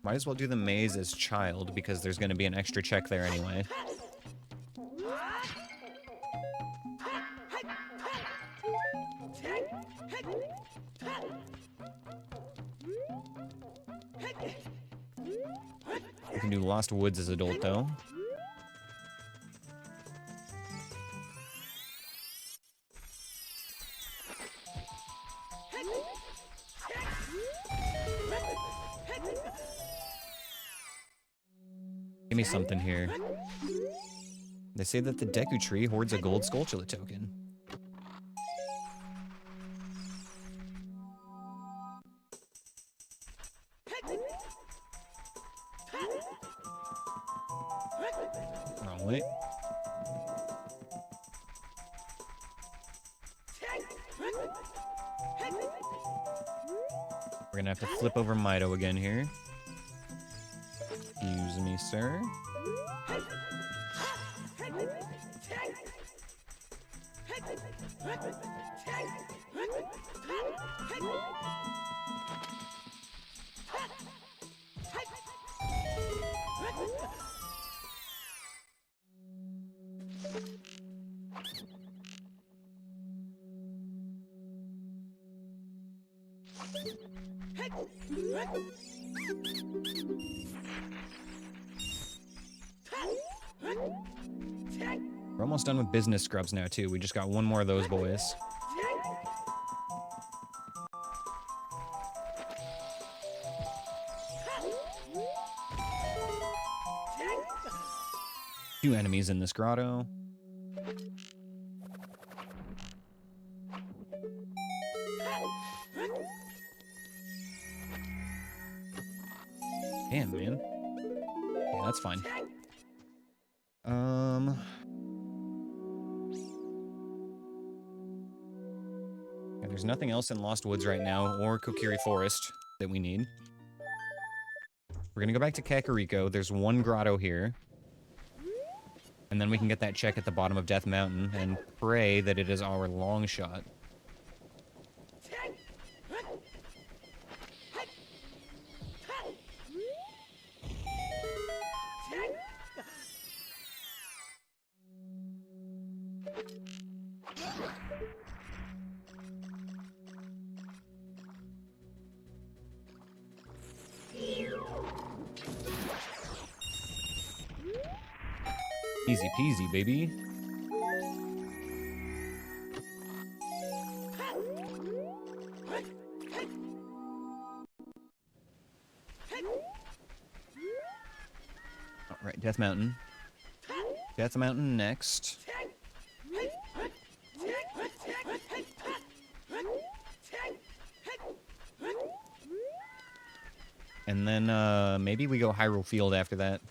Might as well do the maze as child, because there's going to be an extra check there anyway. We can do Lost Woods as adult, though. Give me something here. They say that the Deku Tree hoards a gold Skulltula token. Wrong way. We're gonna have to flip over Mido again here. Excuse me, sir. We're almost done with business scrubs now, too. We just got one more of those boys. Two enemies in this grotto. Damn, man. Yeah, that's fine. Yeah, there's nothing else in Lost Woods right now, or Kokiri Forest, that we need. We're gonna go back to Kakariko. There's one grotto here. And then we can get that check at the bottom of Death Mountain and pray that it is our long shot. Easy peasy, baby. Alright, Death Mountain. Death Mountain next. And then, maybe we go Hyrule Field after that.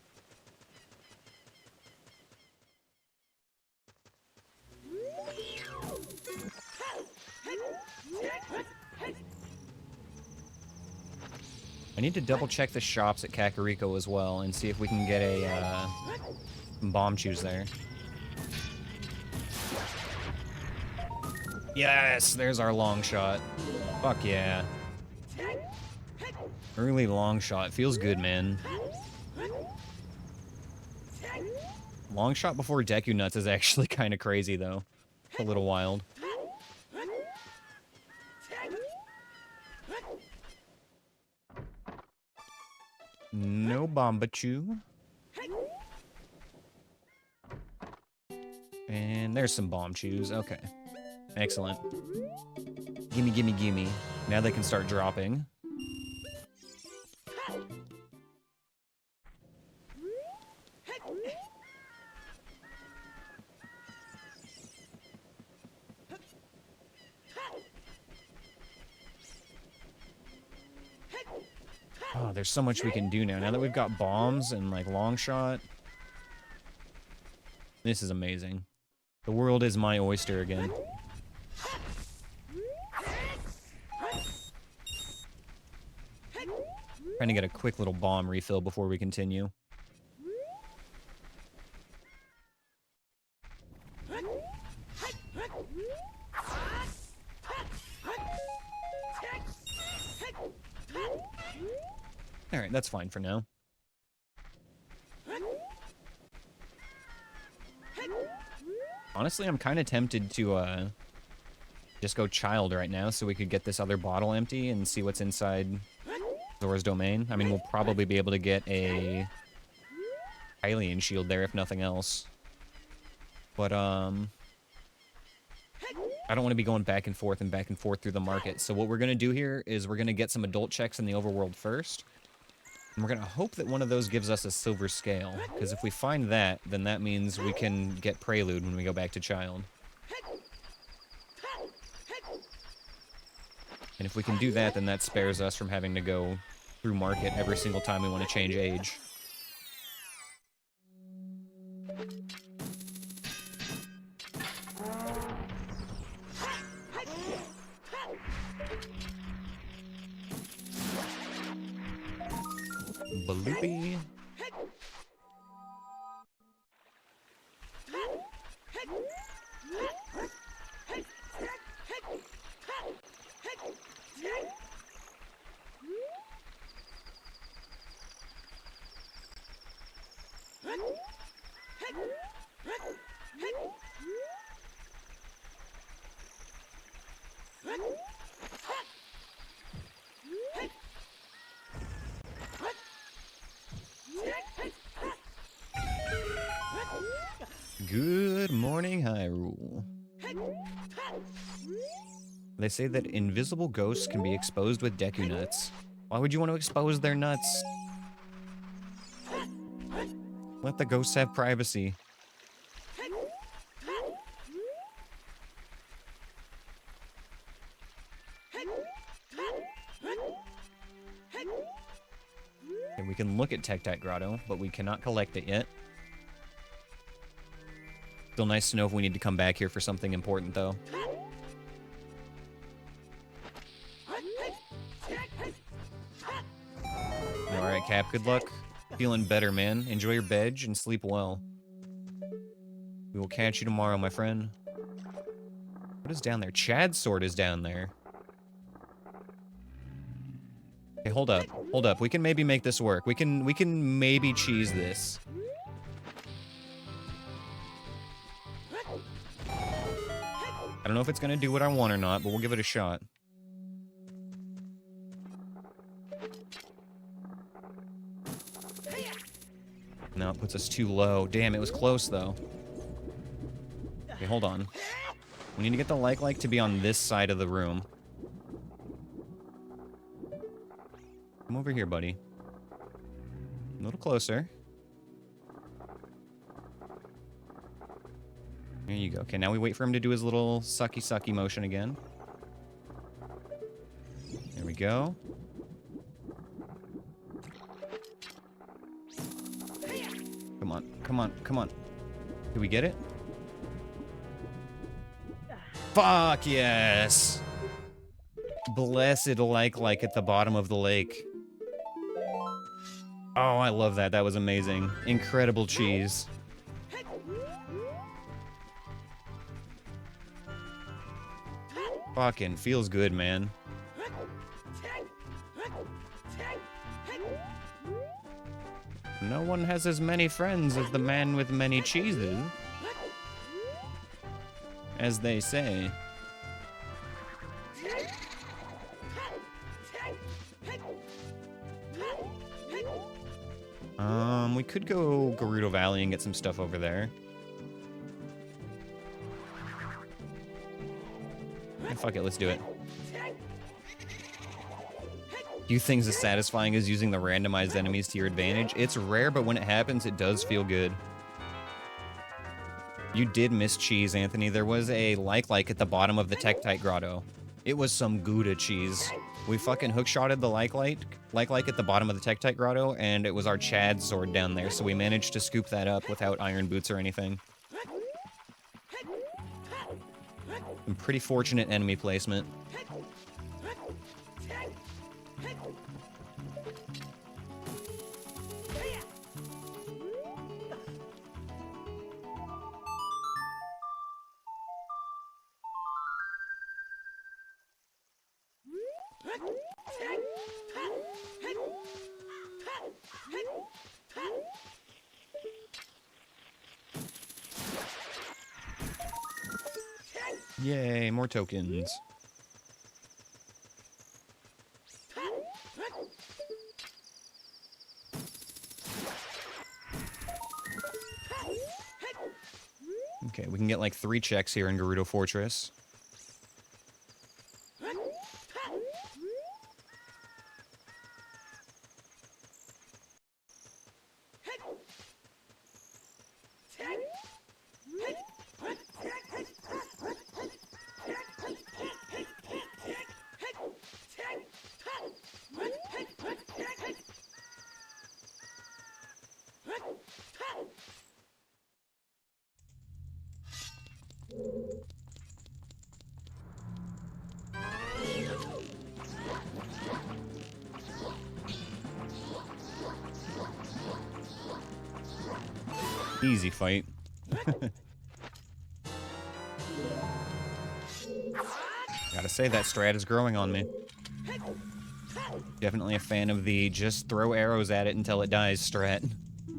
I need to double check the shops at Kakariko as well and see if we can get a bomb choose there. Yes, there's our long shot. Fuck yeah. Early long shot. Feels good, man. Long shot before Deku Nuts is actually kind of crazy, though. A little wild. No Bombachu. And there's some bomb chews. Okay. Excellent. Gimme, gimme, gimme. Now they can start dropping. Oh, there's so much we can do now. Now that we've got bombs and, like, long shot. This is amazing. The world is my oyster again. Trying to get a quick little bomb refill before we continue. Alright, that's fine for now. Honestly, I'm kind of tempted to just go Child right now so we could get this other bottle empty and see what's inside Zora's Domain. I mean, we'll probably be able to get a Hylian shield there if nothing else. But, I don't want to be going back and forth through the market. So what we're going to do here is we're going to get some adult checks in the overworld first. And we're going to hope that one of those gives us a silver scale. Because if we find that, then that means we can get Prelude when we go back to Child. And if we can do that, then that spares us from having to go through market every single time we want to change age. Baloopy. Good morning, Hyrule. They say that invisible ghosts can be exposed with Deku nuts. Why would you want to expose their nuts? Let the ghosts have privacy. Okay, we can look at Tektite Grotto, but we cannot collect it yet. Still nice to know if we need to come back here for something important, though. Alright, Cap, good luck. Feeling better, man. Enjoy your veg and sleep well. We will catch you tomorrow, my friend. What is down there? Chad's sword is down there. Okay, hold up. Hold up. We can maybe make this work. We can maybe cheese this. I don't know if it's gonna do what I want or not, but we'll give it a shot. No, it puts us too low. Damn, it was close, though. Okay, hold on. We need to get the like to be on this side of the room. Come over here, buddy. A little closer. There you go. Okay, now we wait for him to do his little sucky motion again. There we go. Come on, come on, come on. Did we get it? Fuck yes! Blessed like at the bottom of the lake. Oh, I love that. That was amazing. Incredible cheese. Fucking feels good, man. No one has as many friends as the man with many cheeses. As they say. We could go Gerudo Valley and get some stuff over there. Yeah, fuck it, let's do it. Few things as satisfying as using the randomized enemies to your advantage. It's rare, but when it happens, it does feel good. You did miss cheese, Anthony. There was a like at the bottom of the Tektite Grotto. It was some Gouda cheese. We fucking hookshotted the like at the bottom of the Tektite Grotto, and it was our Chad sword down there, so we managed to scoop that up without iron boots or anything. Some pretty fortunate enemy placement. Yay, more tokens. Okay, we can get like 3 checks here in Gerudo Fortress. Easy fight. Gotta say, that strat is growing on me. Definitely a fan of the just throw arrows at it until it dies strat.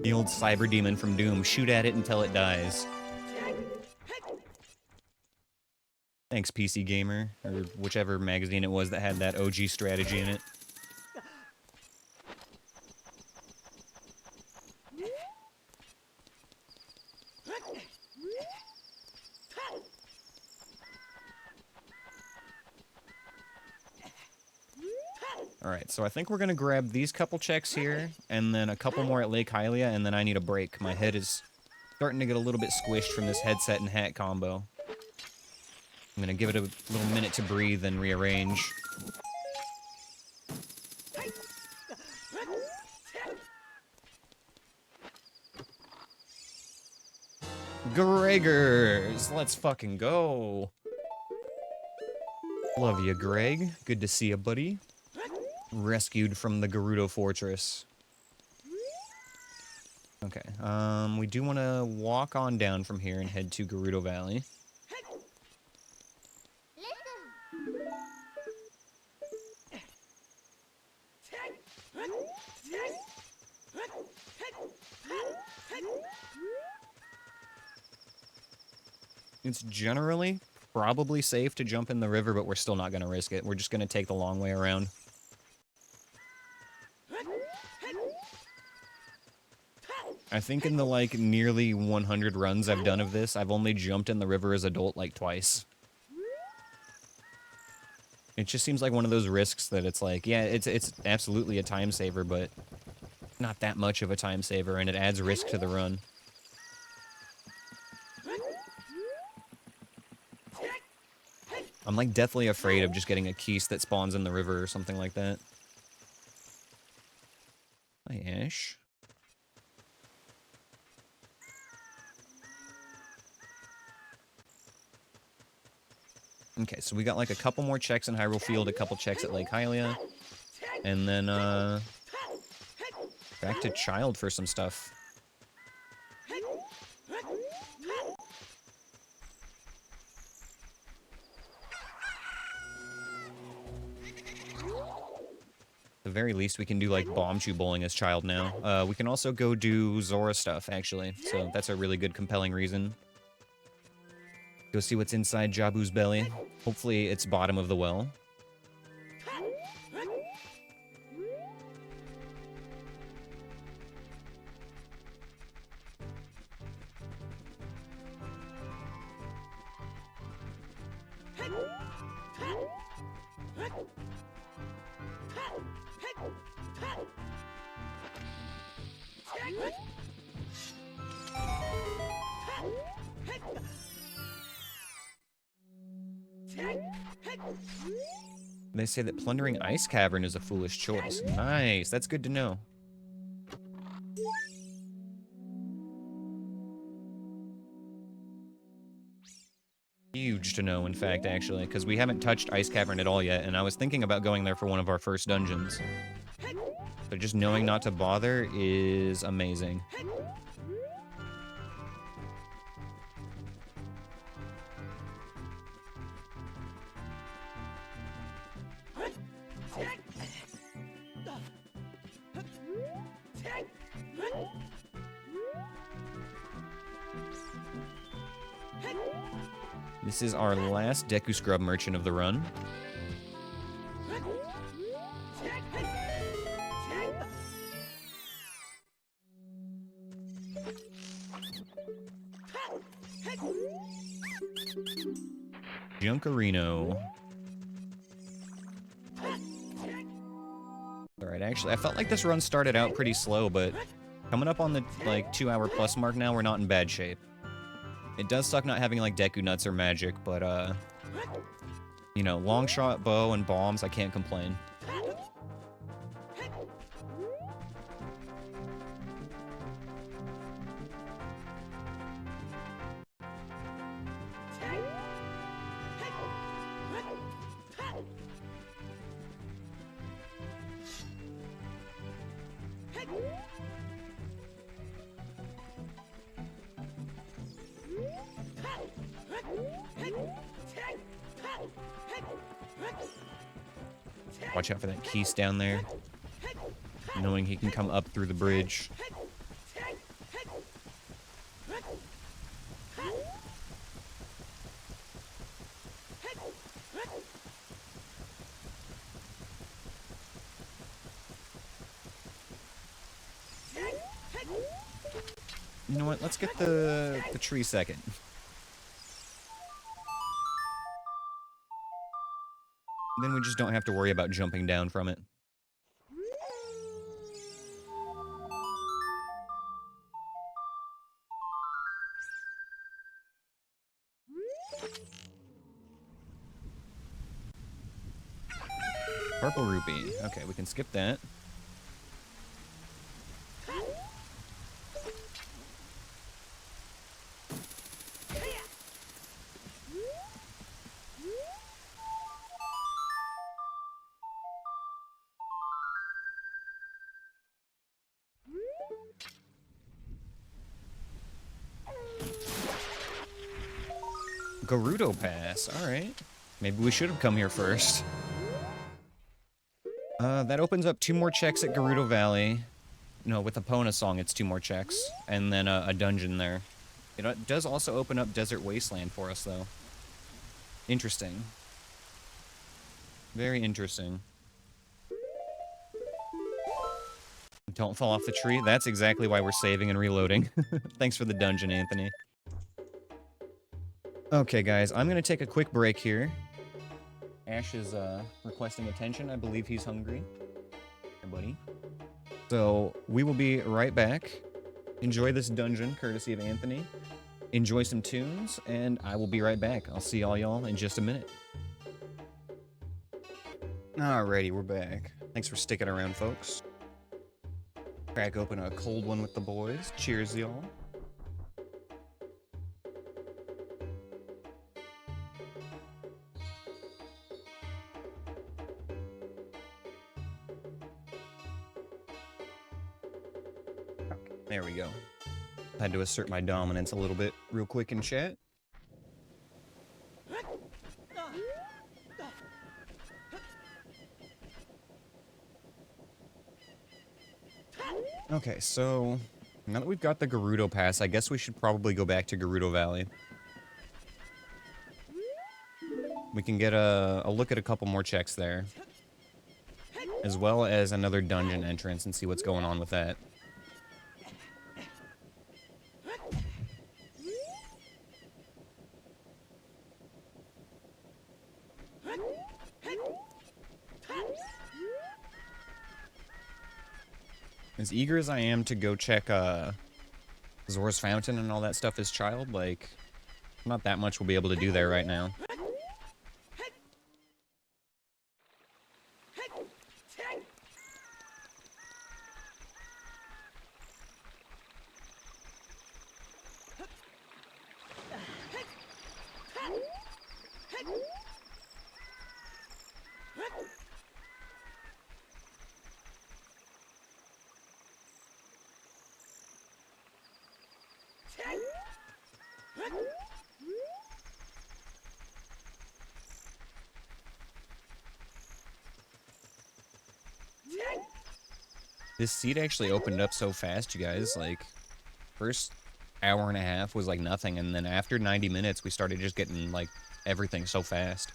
The old cyber demon from Doom. Shoot at it until it dies. Thanks, PC Gamer, or whichever magazine it was that had that OG strategy in it. Alright, so I think we're gonna grab these couple checks here, and then a couple more at Lake Hylia, and then I need a break. My head is starting to get a little bit squished from this headset and hat combo. I'm gonna give it a little minute to breathe and rearrange. Gregors! Let's fucking go! Love you, Greg. Good to see you, buddy. Rescued from the Gerudo Fortress. Okay, we do want to walk on down from here and head to Gerudo Valley. It's generally probably safe to jump in the river, but we're still not going to risk it. We're just going to take the long way around. I think in the, like, nearly 100 runs I've done of this, I've only jumped in the river as adult, like, twice. It just seems like one of those risks that it's like, yeah, it's absolutely a time saver, but not that much of a time saver, and it adds risk to the run. I'm, like, deathly afraid of just getting a Keese that spawns in the river or something like that. Hi, Ash. Okay, so we got like a couple more checks in Hyrule Field, a couple checks at Lake Hylia, and then back to Child for some stuff. At the very least, we can do like Bomb Chew Bowling as Child now. We can also go do Zora stuff, actually, so that's a really good, compelling reason. Go see what's inside Jabu's belly. Hopefully it's bottom of the well. They say that plundering Ice Cavern is a foolish choice. Nice, that's good to know. Huge to know, in fact, actually, because we haven't touched Ice Cavern at all yet, and I was thinking about going there for one of our first dungeons. But just knowing not to bother is amazing. This is our last Deku Scrub merchant of the run. Junkarino. Alright, actually, I felt like this run started out pretty slow, but coming up on the, like, 2-hour plus mark now, we're not in bad shape. It does suck not having, like, Deku Nuts or magic, but, you know, long shot, bow, and bombs, I can't complain. Watch out for that Keese down there. Knowing he can come up through the bridge. You know what? Let's get the tree second. Then we just don't have to worry about jumping down from it. Purple rupee. Okay, we can skip that. Gerudo Pass. Alright. Maybe we should have come here first. That opens up 2 more checks at Gerudo Valley. No, with Epona Song, it's 2 more checks. And then a dungeon there. It does also open up Desert Wasteland for us, though. Interesting. Very interesting. Don't fall off the tree. That's exactly why we're saving and reloading. Thanks for the dungeon, Anthony. Okay, guys, I'm gonna take a quick break here. Ash is requesting attention. I believe he's hungry. Hey, buddy. So we will be right back. Enjoy this dungeon, courtesy of Anthony. Enjoy some tunes, and I will be right back. I'll see all y'all in just a minute. Alrighty, we're back. Thanks for sticking around, folks. Crack open a cold one with the boys. Cheers, y'all. There we go. Had to assert my dominance a little bit real quick in chat. Okay, so now that we've got the Gerudo Pass, I guess we should probably go back to Gerudo Valley. We can get a look at a couple more checks there. As well as another dungeon entrance and see what's going on with that. As eager as I am to go check Zora's Fountain and all that stuff as child, like, not that much we'll be able to do there right now. This seat actually opened up so fast, you guys. Like, first hour and a half was like nothing, and then after 90 minutes, we started just getting, like, everything so fast.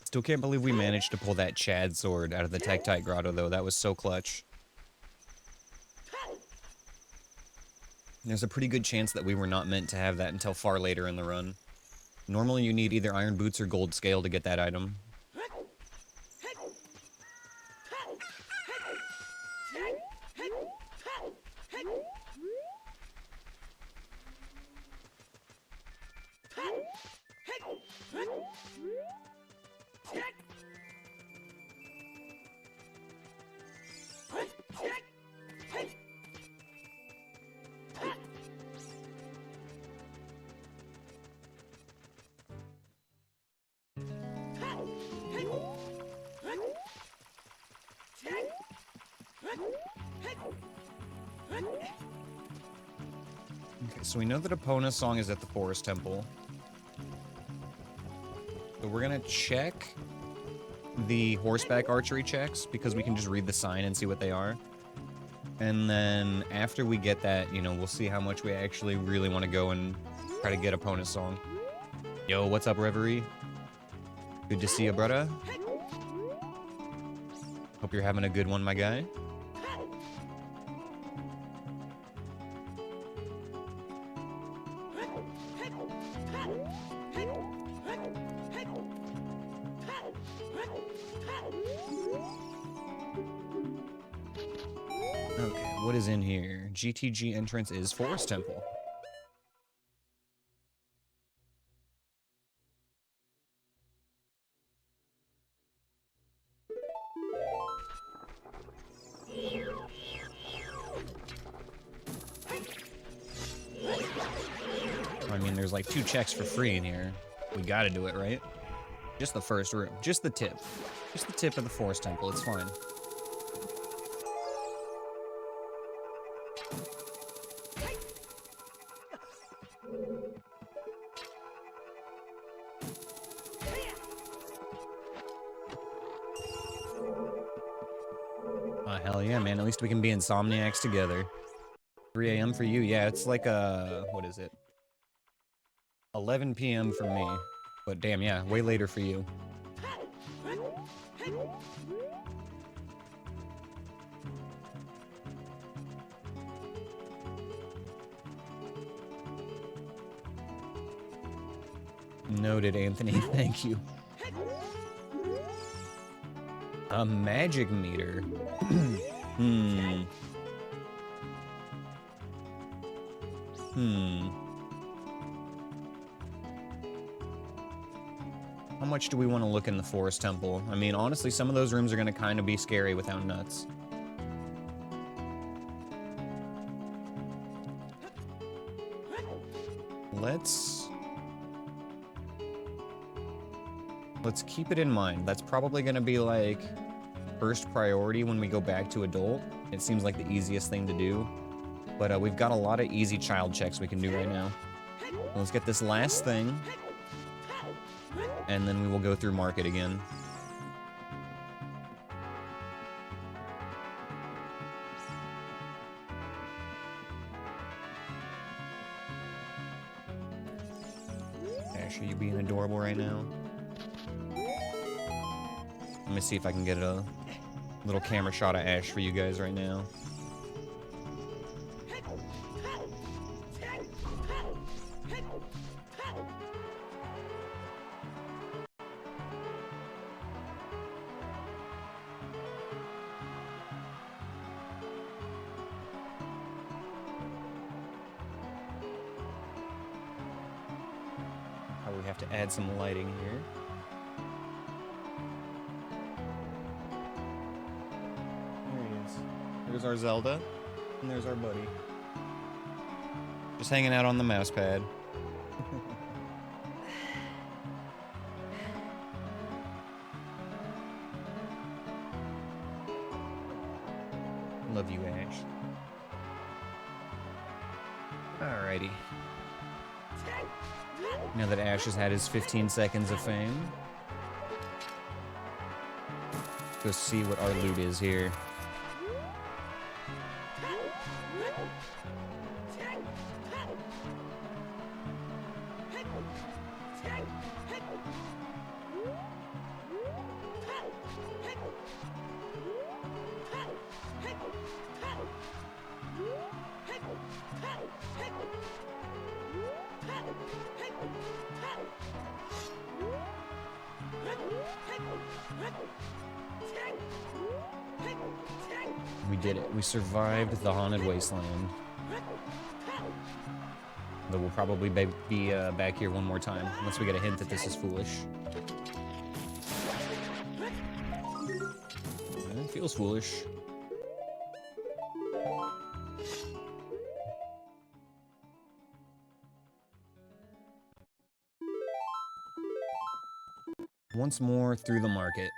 Still can't believe we managed to pull that Chad sword out of the Tektite Grotto, though. That was so clutch. There's a pretty good chance that we were not meant to have that until far later in the run. Normally you need either iron boots or gold scale to get that item. Okay, so we know that Epona's song is at the Forest Temple. So we're gonna check the horseback archery checks, because we can just read the sign and see what they are. And then after we get that, you know, we'll see how much we actually really want to go and try to get Epona's song. Yo, what's up, Reverie? Good to see you, brother. Hope you're having a good one, my guy. Okay, what is in here? GTG entrance is Forest Temple. I mean, there's like 2 checks for free in here. We gotta do it, right? Just the first room. Just the tip. Just the tip of the Forest Temple. It's fine. Hell yeah, man. At least we can be insomniacs together. 3 a.m. for you? Yeah, it's like, what is it? 11 p.m. for me. But damn, yeah, way later for you. Noted, Anthony. Thank you. A magic meter. How much do we want to look in the Forest Temple? I mean, honestly, some of those rooms are going to kind of be scary without nuts. Let's keep it in mind. That's probably going to be like first priority when we go back to adult. It seems like the easiest thing to do. But we've got a lot of easy child checks we can do right now. Let's get this last thing. And then we will go through market again. Ash, are you being adorable right now? Let me see if I can get a little camera shot of Ash for you guys right now. Probably have to add some lighting here. There's our Zelda, and there's our buddy. Just hanging out on the mouse pad. Love you, Ash. Alrighty. Now that Ash has had his 15 seconds of fame, go see what our loot is here. We did it. We survived the Haunted Wasteland. Though we'll probably be back here one more time, unless we get a hint that this is foolish. It feels foolish. Once more through the market.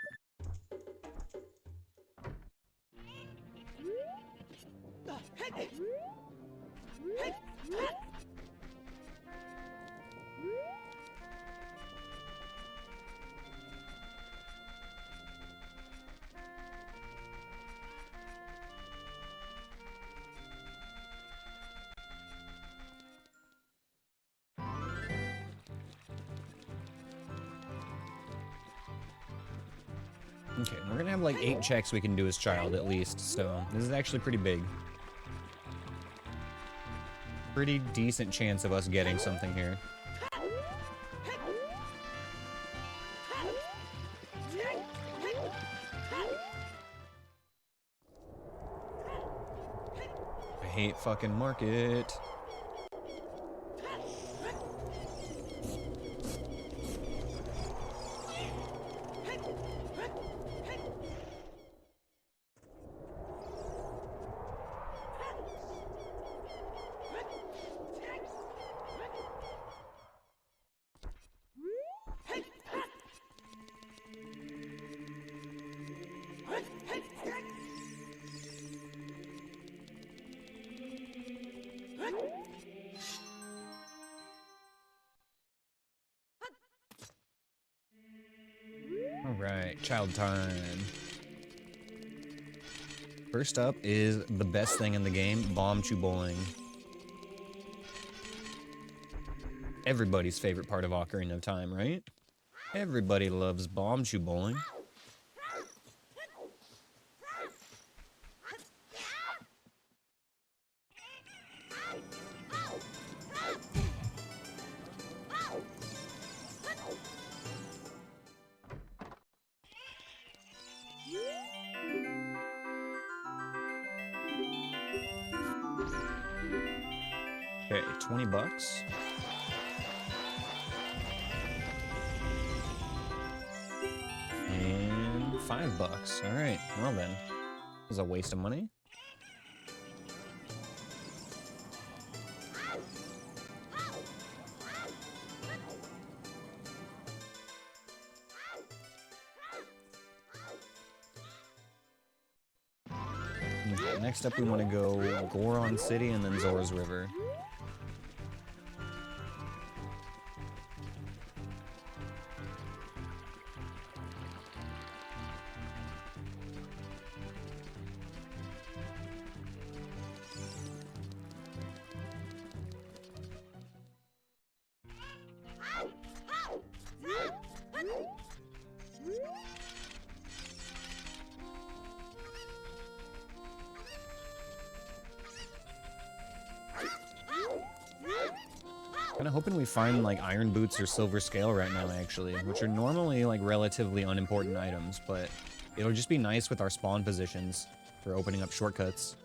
Okay, we're gonna have like 8 checks we can do as child at least, so this is actually pretty big. Pretty decent chance of us getting something here. I hate fucking market. Alright, child time. First up is the best thing in the game, bomb chew bowling. Everybody's favorite part of Ocarina of Time, right? Everybody loves bomb chew bowling. Okay, 20 bucks. And $5. All right, well then. That was a waste of money. Okay, next up we want to go Goron City and then Zora's River. Kinda hoping we find like iron boots or silver scale right now actually, which are normally like relatively unimportant items, but it'll just be nice with our spawn positions for opening up shortcuts.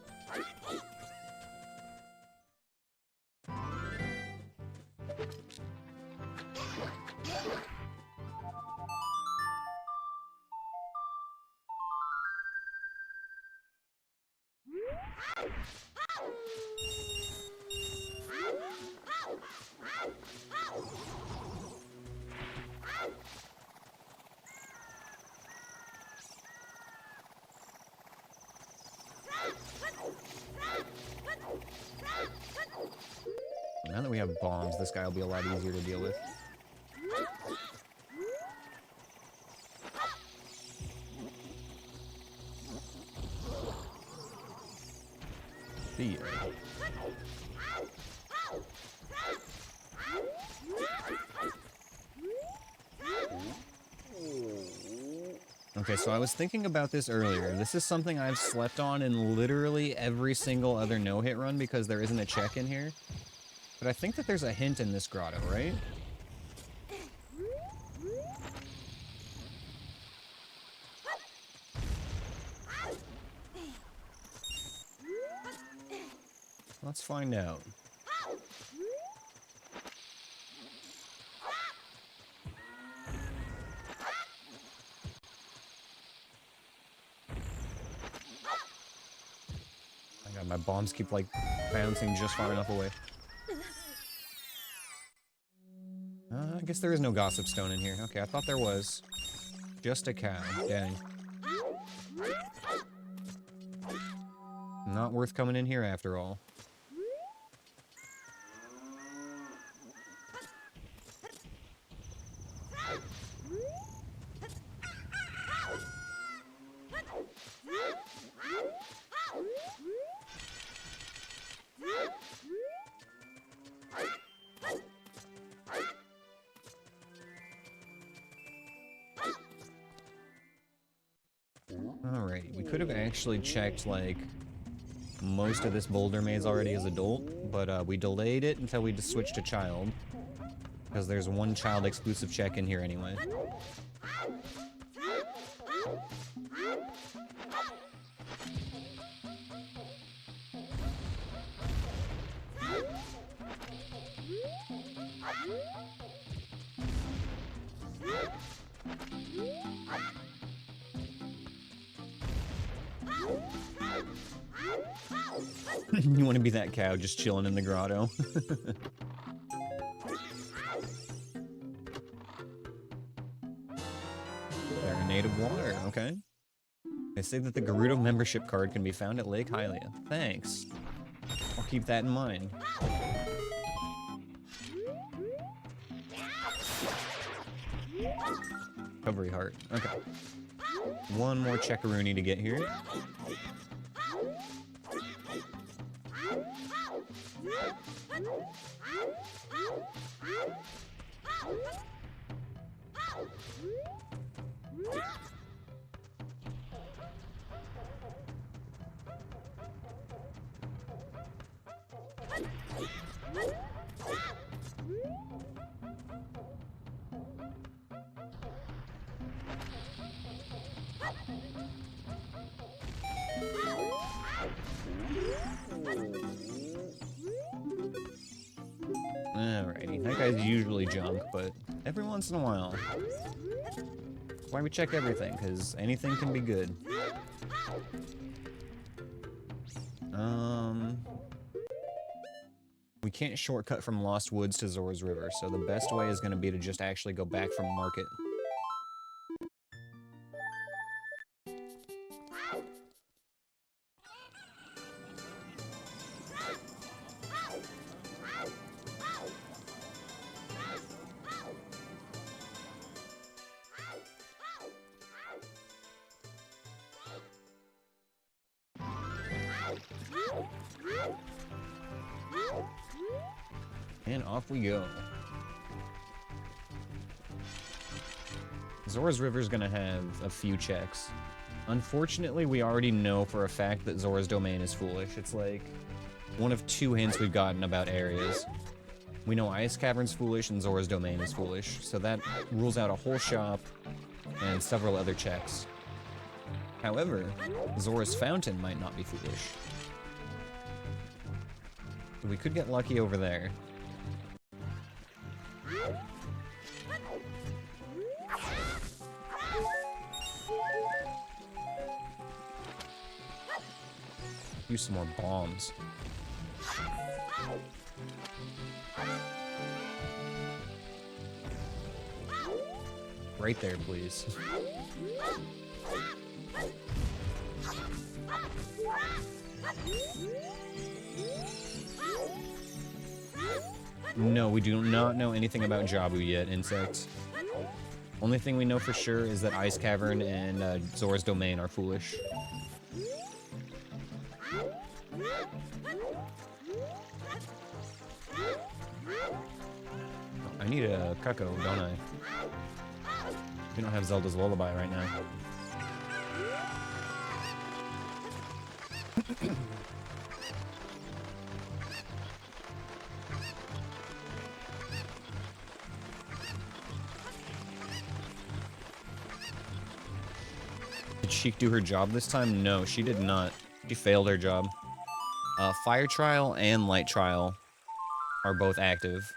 Now that we have bombs, this guy will be a lot easier to deal with. Here. Okay, so I was thinking about this earlier. This is something I've slept on in literally every single other no-hit run because there isn't a check in here. But I think that there's a hint in this grotto, right? Let's find out. My God, my bombs keep like bouncing just far enough away. I guess there is no gossip stone in here. Okay, I thought there was. Just a cow. Dang. Not worth coming in here after all. could have actually checked, like, most of this boulder maze already as adult, but we delayed it until we just switched to child. Because there's one child exclusive check in here anyway. You want to be that cow just chilling in the grotto. Marinade of water, okay. They say that the Gerudo membership card can be found at Lake Hylia. Thanks. I'll keep that in mind. Recovery heart, okay. One more checkaroonie to get here. Alrighty, that guy's usually junk, but every once in a while. That's why we check everything, because anything can be good. We can't shortcut from Lost Woods to Zora's River, so the best way is going to be to just actually go back from Market. And off we go. Zora's River is gonna have a few checks. Unfortunately, we already know for a fact that Zora's Domain is foolish. It's like one of two hints we've gotten about areas. We know Ice Cavern's foolish and Zora's Domain is foolish, so that rules out a whole shop and several other checks. However, Zora's Fountain might not be foolish. We could get lucky over there. Use some more bombs. Right there, please. No, we do not know anything about Jabu yet, insects. Only thing we know for sure is that Ice Cavern and Zora's Domain are foolish. I need a Cucco, don't I? We don't have Zelda's Lullaby right now. Did Sheik do her job this time? No, she did not. She failed her job. Fire Trial and Light Trial are both active.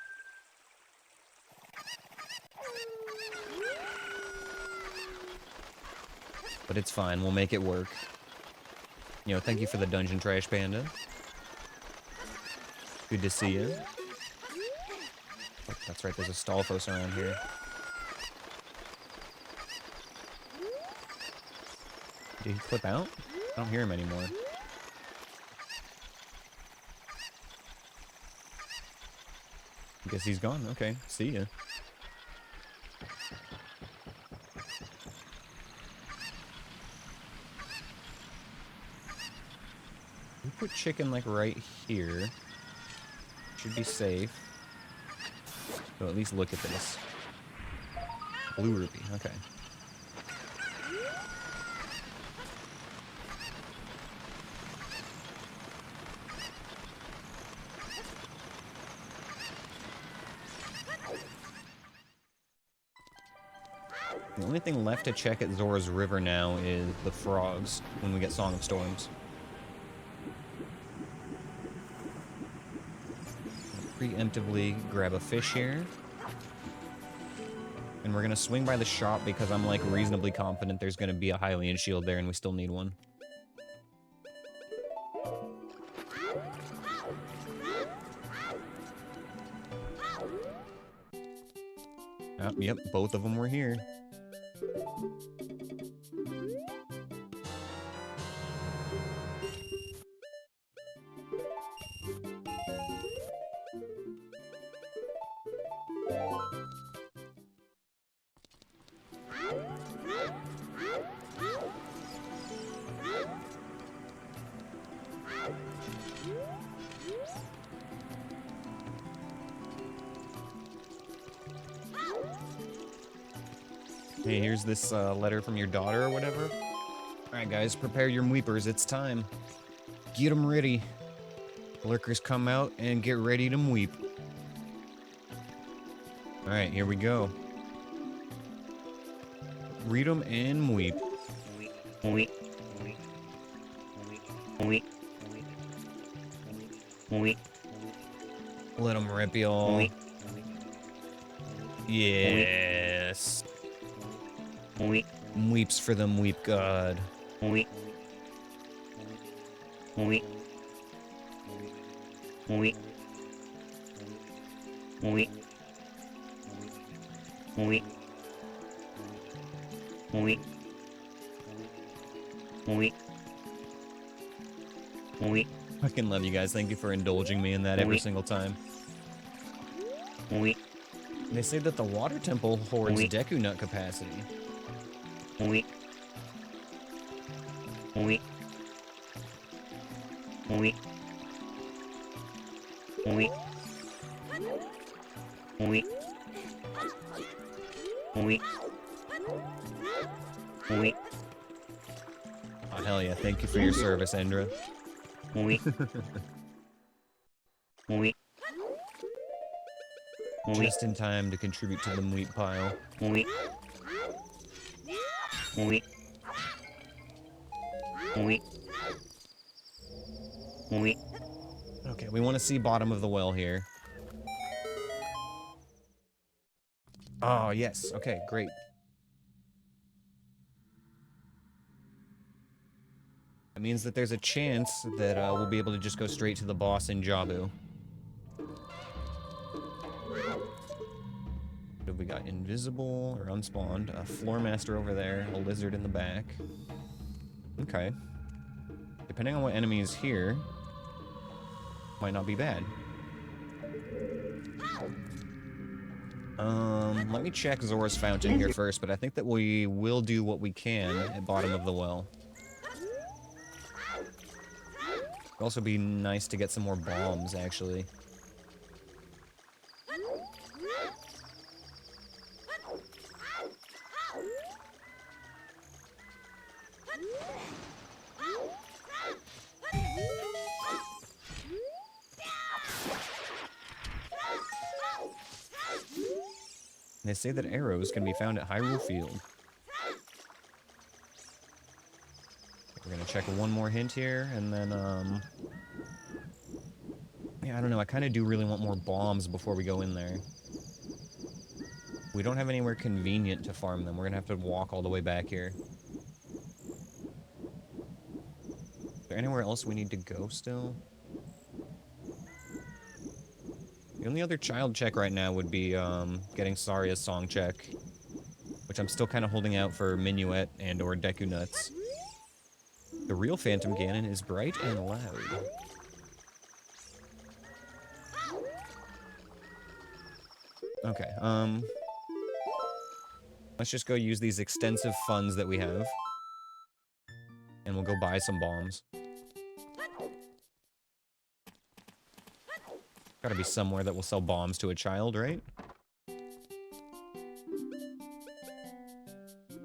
But it's fine, we'll make it work. You know, thank you for the dungeon, Trash Panda. Good to see you. Oh, that's right, there's a Stalfos around here. Did he flip out? I don't hear him anymore. I guess he's gone. Okay, see ya. We put chicken like right here. Should be safe. So at least look at this. Blue ruby, okay. The only thing left to check at Zora's River now is the frogs when we get Song of Storms. Preemptively grab a fish here. And we're gonna swing by the shop because I'm like reasonably confident there's gonna be a Hylian shield there and we still need one. Yep, both of them were here. Hey, here's this letter from your daughter or whatever. Alright guys, prepare your mweepers, it's time. Get them ready. Lurkers come out and get ready to mweep. Alright, here we go. Read them and mweep. Let them rip y'all. Yes. Mweeps for the mweep god. Fucking love you guys. Thank you for indulging me in that every single time. They say that the water temple hoards Deku Nut capacity. Oh, hell yeah. Thank you for your service, Endra. Just in time to contribute to the mweep pile. Okay, we want to see bottom of the well here. Oh, yes. Okay, great. That means that there's a chance that we'll be able to just go straight to the boss in Jabu. What have we got? Invisible or unspawned. A floor master over there. A lizard in the back. Okay. Depending on what enemy is here, might not be bad. Let me check Zora's Fountain here first, but I think that we will do what we can at bottom of the well. It'd also be nice to get some more bombs, actually. They say that arrows can be found at Hyrule Field. We're gonna check one more hint here, and then, yeah, I don't know, I kind of do really want more bombs before we go in there. We don't have anywhere convenient to farm them. We're gonna have to walk all the way back here. Is there anywhere else we need to go still? The only other child check right now would be, getting Saria's song check. Which I'm still kind of holding out for Minuet and or Deku Nuts. The real Phantom Ganon is bright and loud. Okay, let's just go use these extensive funds that we have. And we'll go buy some bombs. Gotta be somewhere that will sell bombs to a child, right?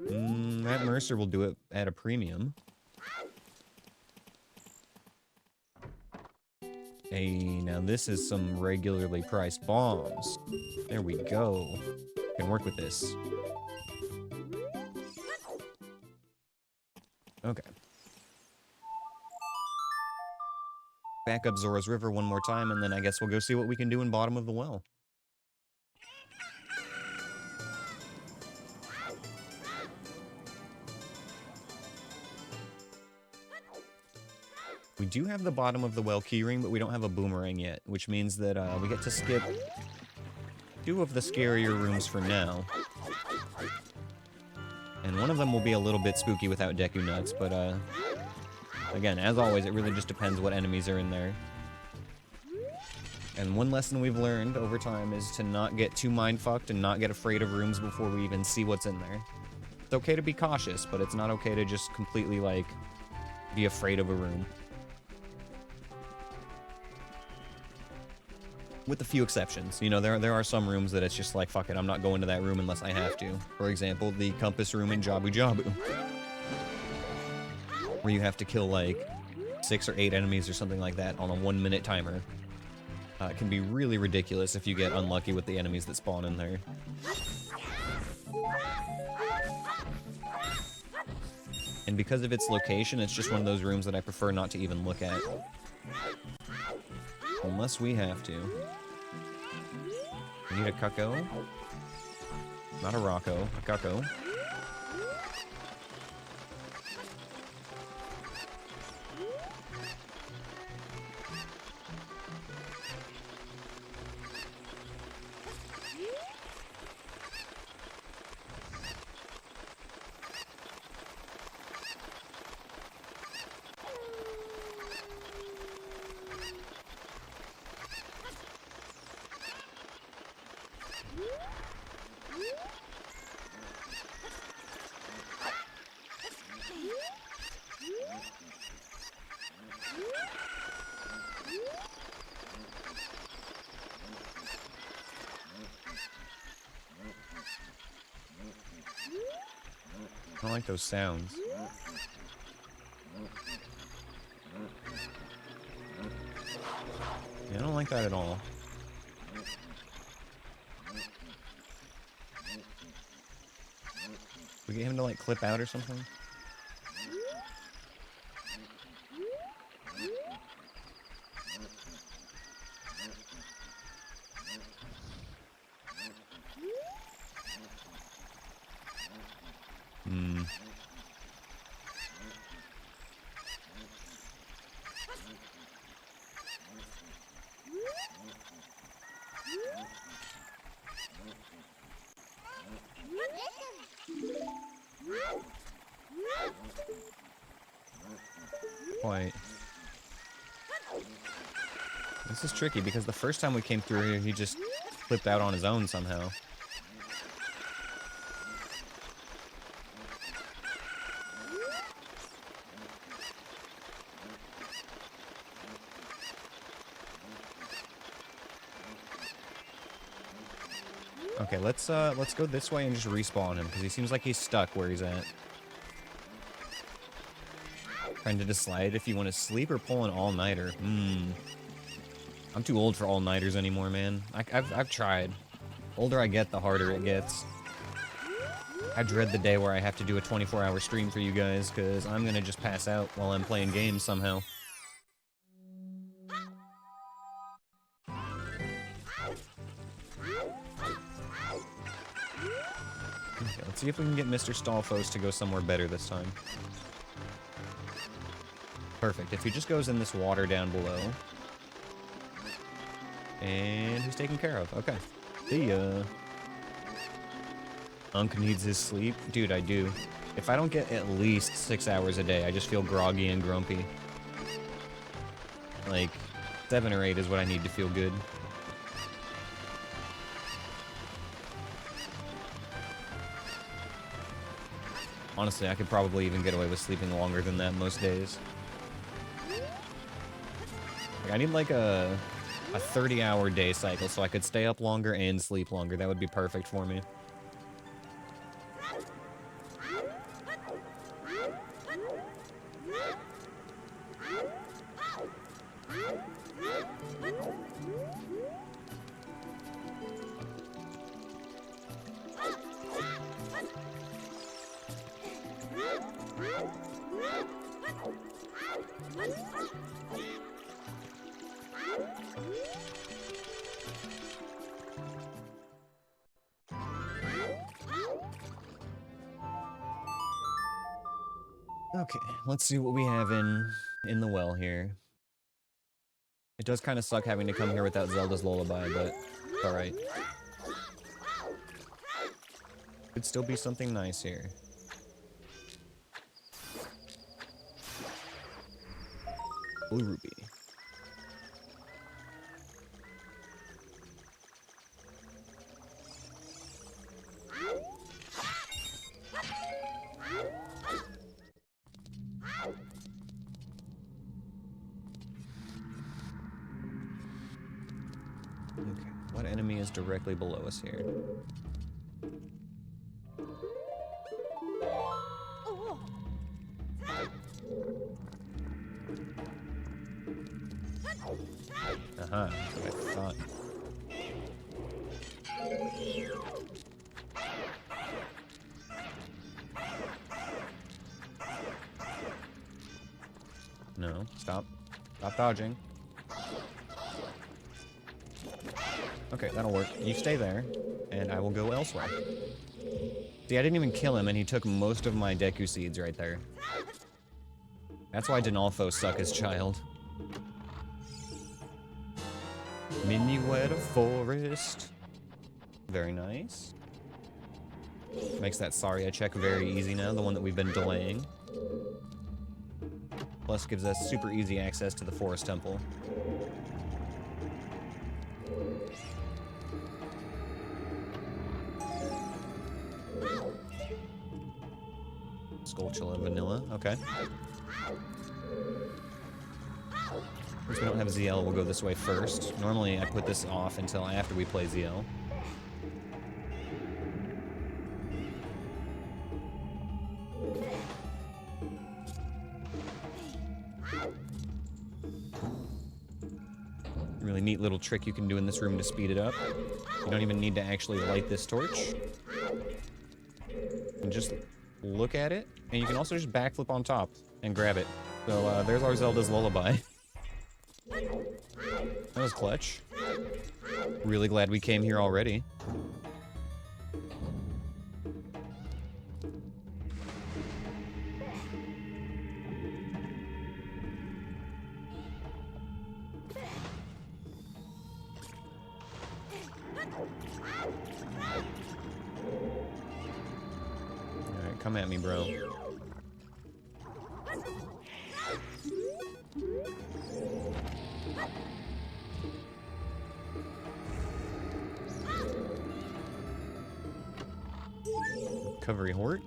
That Mercer will do it at a premium. Hey, now this is some regularly priced bombs. There we go. Can work with this. Okay. Back up Zora's River one more time, and then I guess we'll go see what we can do in Bottom of the Well. We do have the Bottom of the Well keyring, but we don't have a boomerang yet, which means that we get to skip 2 of the scarier rooms for now. And one of them will be a little bit spooky without Deku Nuts, but again, as always, it really just depends what enemies are in there. And one lesson we've learned over time is to not get too mind-fucked and not get afraid of rooms before we even see what's in there. It's okay to be cautious, but it's not okay to just completely, like, be afraid of a room. With a few exceptions. You know, there are some rooms that it's just like, fuck it, I'm not going to that room unless I have to. For example, the compass room in Jabu Jabu. Where you have to kill, like, 6 or 8 enemies or something like that on a 1-minute timer. It can be really ridiculous if you get unlucky with the enemies that spawn in there. And because of its location, it's just one of those rooms that I prefer not to even look at. Unless we have to. We need a Cucko. Not a Rocco, a Cucko. I don't like those sounds. Yeah, I don't like that at all. We get him to, like, clip out or something? Quite. This is tricky because the first time we came through here, he just flipped out on his own somehow. Okay, let's go this way and just respawn him because he seems like he's stuck where he's at. Trying to decide if you want to sleep or pull an all-nighter. I'm too old for all-nighters anymore, man. I've tried. Older I get, the harder it gets. I dread the day where I have to do a 24-hour stream for you guys, because I'm gonna just pass out while I'm playing games somehow. Okay, let's see if we can get Mr. Stalfos to go somewhere better this time. Perfect. If he just goes in this water down below. And he's taken care of. Okay. See ya. Unk needs his sleep. Dude, I do. If I don't get at least 6 hours a day, I just feel groggy and grumpy. Like, 7 or 8 is what I need to feel good. Honestly, I could probably even get away with sleeping longer than that most days. Like, I need like a 30-hour day cycle so I could stay up longer and sleep longer. That would be perfect for me. Okay, let's see what we have in the well here. It does kind of suck having to come here without Zelda's Lullaby, but it's alright. Could still be something nice here. Blue Ruby. Okay, what enemy is directly below us here? Aha, that's what I thought. No, stop. Stop dodging. Okay, that'll work. You stay there, and I will go elsewhere. See, I didn't even kill him, and he took most of my Deku Seeds right there. That's why Dinalfos suck as child. Minuetta Forest. Very nice. Makes that Saria check very easy now, the one that we've been delaying. Plus gives us super easy access to the Forest Temple. Skulltula Vanilla, okay. Since we don't have ZL, we'll go this way first. Normally I put this off until after we play ZL. Really neat little trick you can do in this room to speed it up. You don't even need to actually light this torch. And just look at it, and you can also just backflip on top and grab it. So there's our Zelda's Lullaby. That was clutch. Really glad we came here already. Alright, come at me, bro. Recovery Hort.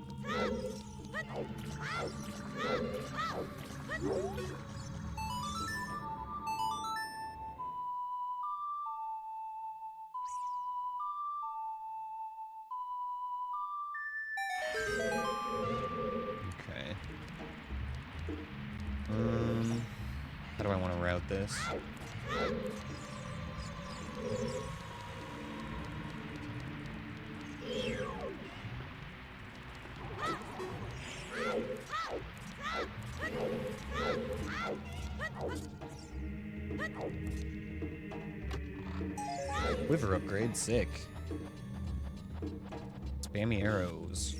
Okay. How do I want to route this? Quiver upgrade, sick. Spammy arrows.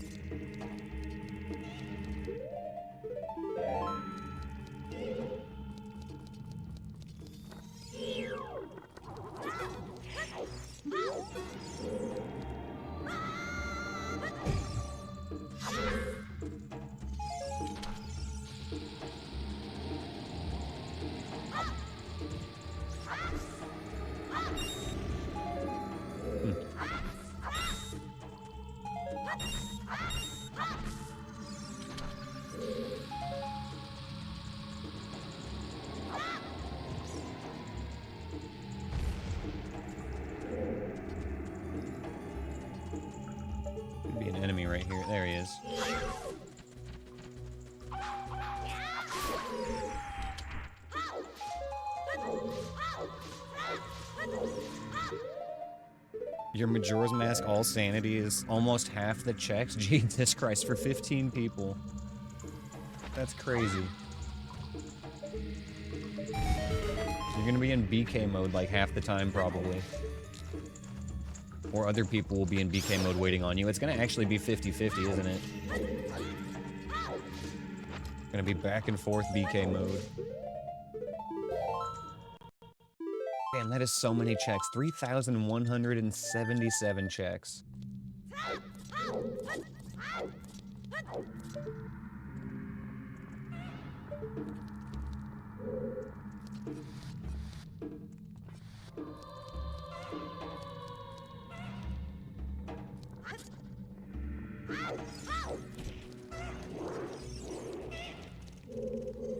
Could be an enemy right here. There he is. Your Majora's Mask all sanity is almost half the checks? Jesus Christ, for 15 people. That's crazy. You're gonna be in BK mode like half the time, probably. Or other people will be in BK mode waiting on you. It's gonna actually be 50-50, isn't it? Gonna be back and forth BK mode. Damn, that is so many checks. 3,177 checks.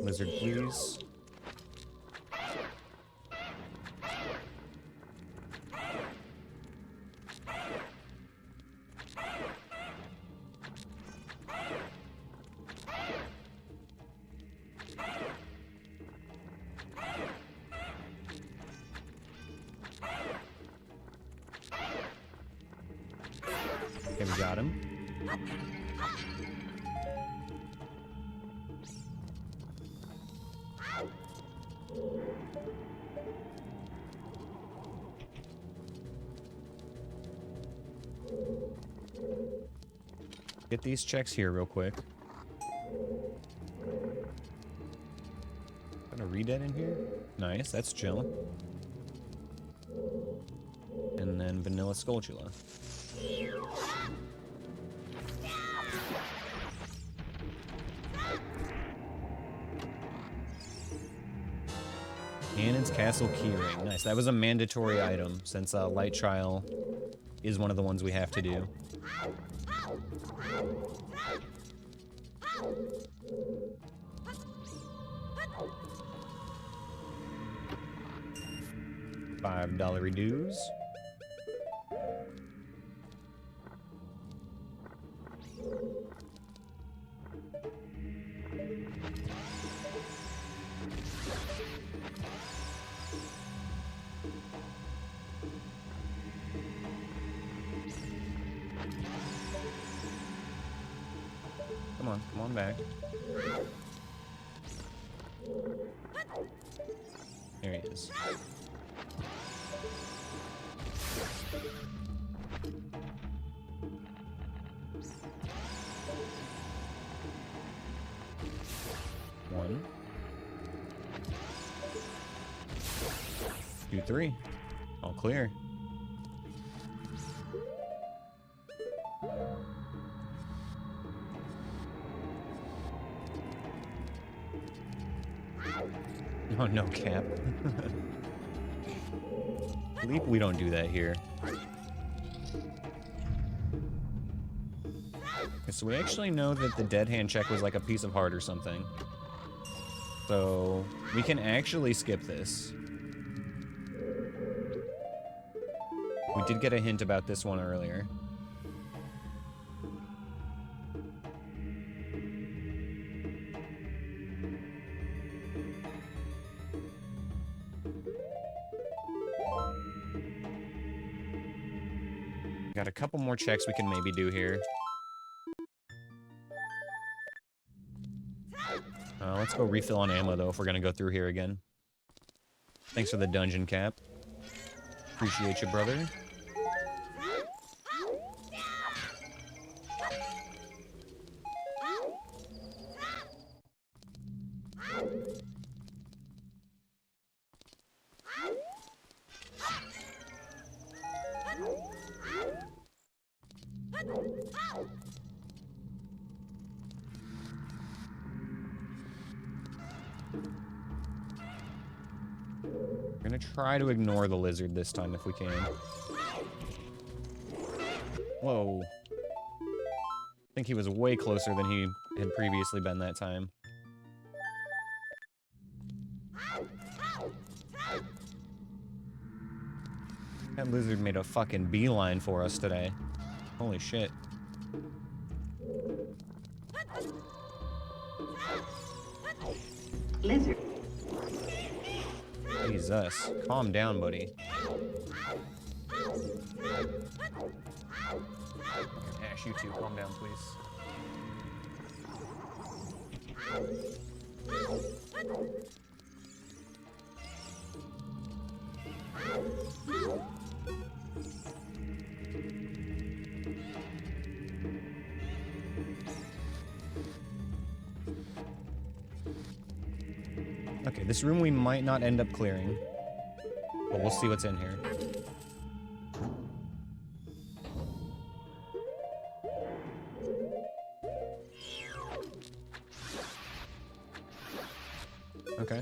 Lizard, please. Okay, we got him. Get these checks here real quick. Got a redead in here? Nice, that's chill. And then Vanilla Skulltula. Ganon's Castle Keyring. Nice, that was a mandatory item since Light Trial is one of the ones we have to do. $5 dues. Come on back. There he is. One. 2, 3. All clear. Oh, no cap. Leap, we don't do that here. Okay, so we actually know that the dead hand check was like a piece of heart or something. So we can actually skip this. We did get a hint about this one earlier. Got a couple more checks we can maybe do here. Let's go refill on ammo, though, if we're gonna go through here again. Thanks for the dungeon cap. Appreciate you, brother. We're gonna try to ignore the lizard this time if we can. Whoa. I think he was way closer than he had previously been that time. That lizard made a fucking beeline for us today. Holy shit. Lizard. Jesus. Calm down, buddy. Ash, you too. Calm down, please. Okay, this room we might not end up clearing. But we'll see what's in here. Okay.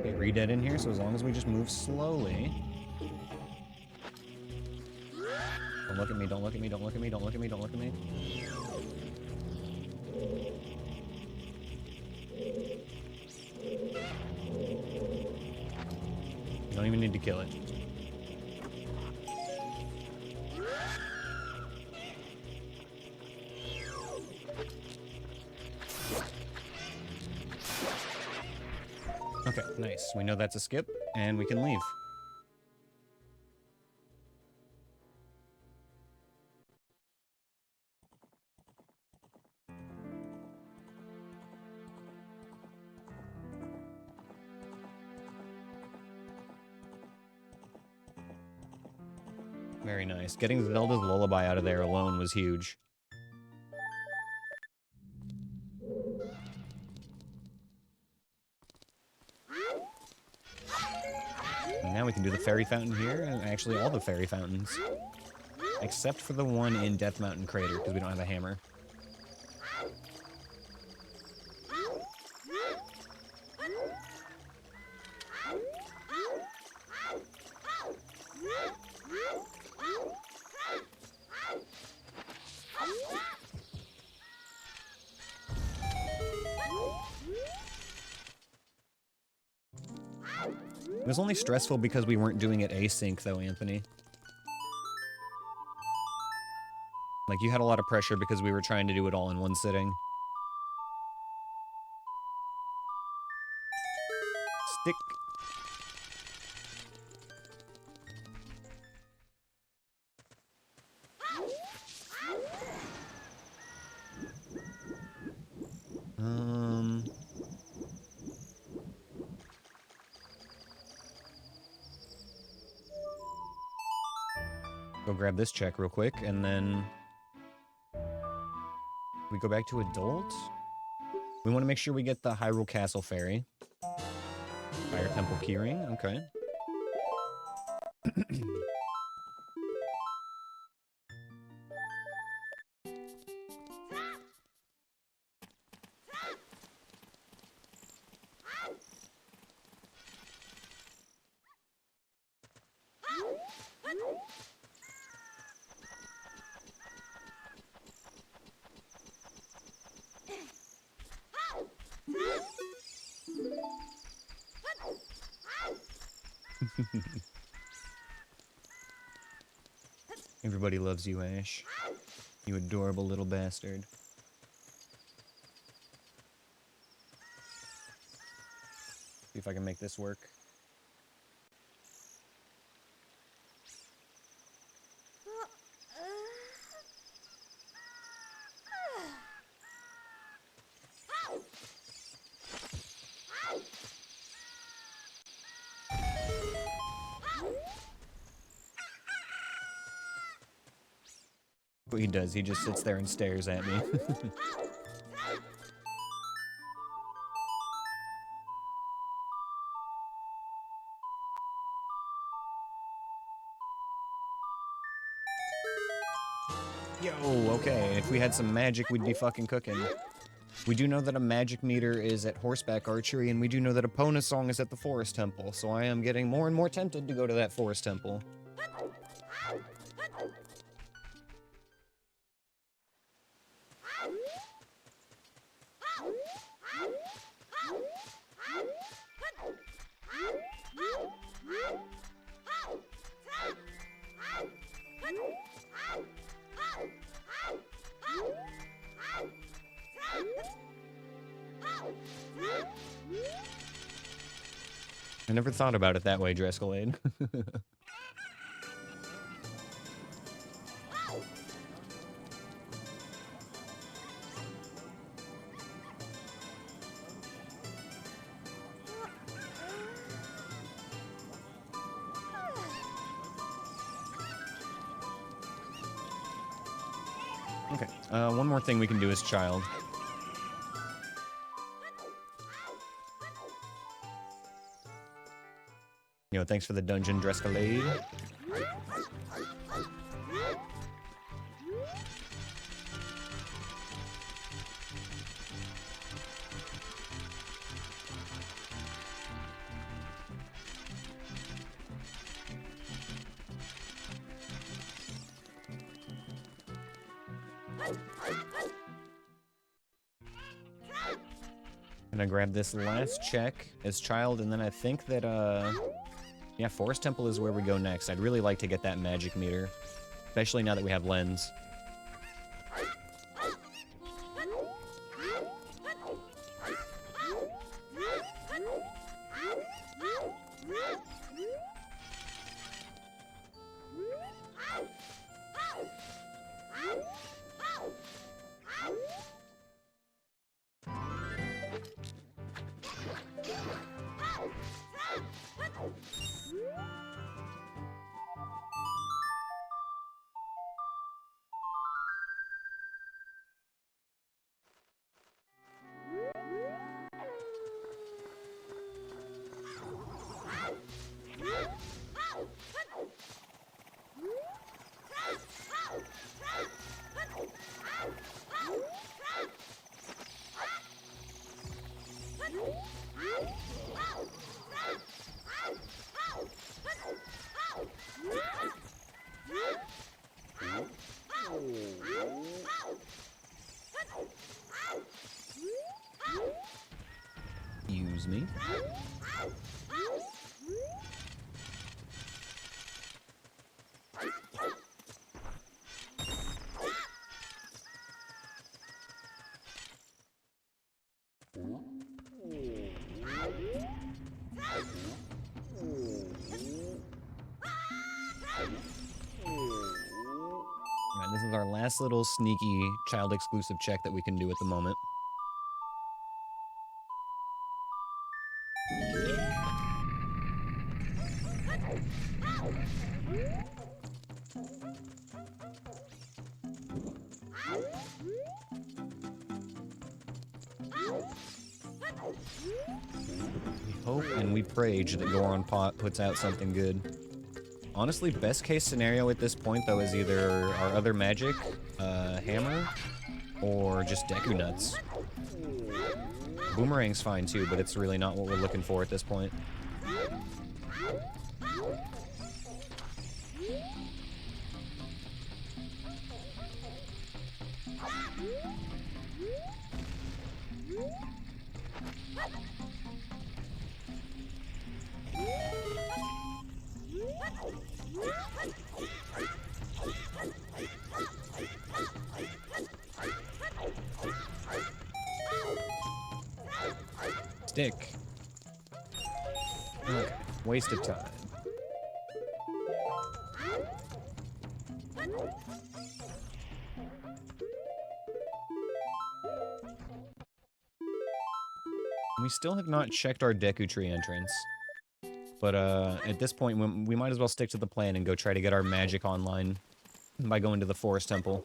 Okay, re-dead in here, so as long as we just move slowly. Don't look at me, don't look at me, don't look at me, don't look at me, don't look at me. You don't even need to kill it. Okay, nice. We know that's a skip, and we can leave. Very nice. Getting Zelda's Lullaby out of there alone was huge. And now we can do the fairy fountain here, and actually all the fairy fountains. Except for the one in Death Mountain Crater, because we don't have a hammer. It was only stressful because we weren't doing it async, though, Anthony. Like, you had a lot of pressure because we were trying to do it all in one sitting. Stick. Go grab this check real quick, and then we go back to adult. We want to make sure we get the Hyrule Castle Fairy. Fire Temple Keyring, okay. Everybody loves you, Ash. You adorable little bastard. See if I can make this work. What he does, he just sits there and stares at me. Yo, okay, if we had some magic, we'd be fucking cooking. We do know that a magic meter is at horseback archery, and we do know that Epona's song is at the forest temple, so I am getting more and more tempted to go to that forest temple. I never thought about it that way, Dreskelade. Okay, one more thing we can do as child. You know, thanks for the dungeon Drescalade. Gonna grab this last check as child, and then I think that, yeah, Forest Temple is where we go next. I'd really like to get that magic meter, especially now that we have Lens. Use me. Alright, this is our last little sneaky child exclusive check that we can do at the moment. We hope and we pray that Goron Pot puts out something good. Honestly, best case scenario at this point, though, is either our other magic, hammer, or just Deku Nuts. Boomerang's fine too, but it's really not what we're looking for at this point. Stick. Okay. Waste of time. We still have not checked our Deku Tree entrance. But at this point, we might as well stick to the plan and go try to get our magic online by going to the Forest Temple.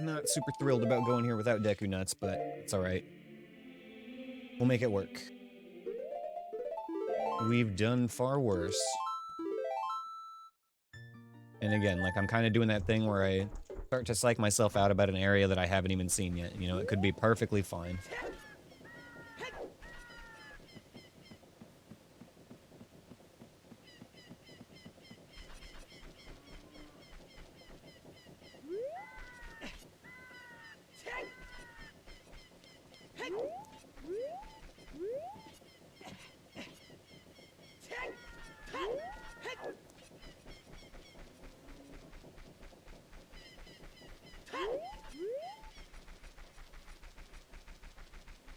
Not super thrilled about going here without Deku Nuts, but it's alright. We'll make it work. We've done far worse. And again, like, I'm kind of doing that thing where I start to psych myself out about an area that I haven't even seen yet. You know, it could be perfectly fine.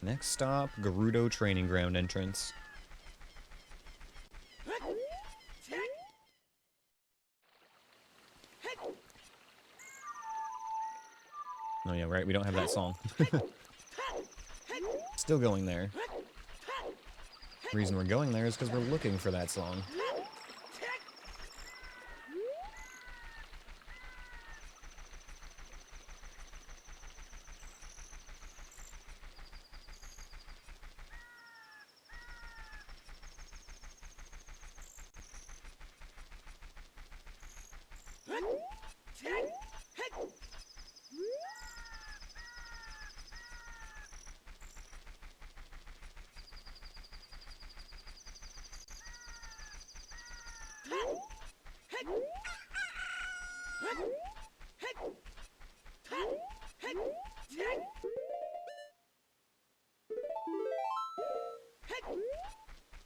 Next stop, Gerudo Training Ground entrance. Oh yeah, right, we don't have that song. Still going there. The reason we're going there is because we're looking for that song.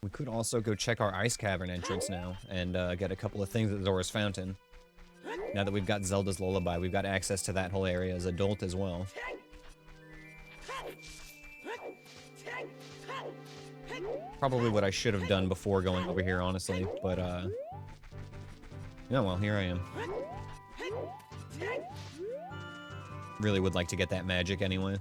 We could also go check our ice cavern entrance now and get a couple of things at Zora's Fountain. Now that we've got Zelda's Lullaby, we've got access to that whole area as adult as well. Probably what I should have done before going over here, honestly, but yeah, well, here I am. Really would like to get that magic anyway.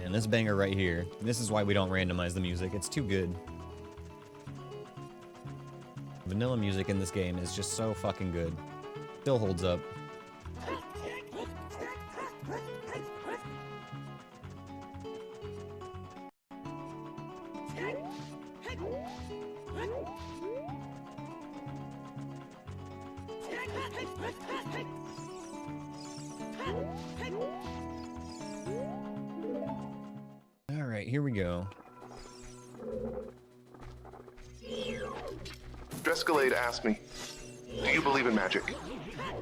And this banger right here, this is why we don't randomize the music. It's too good. Vanilla music in this game is just so fucking good. Still holds up. Alright, here we go. Drescalade asked me, do you believe in magic?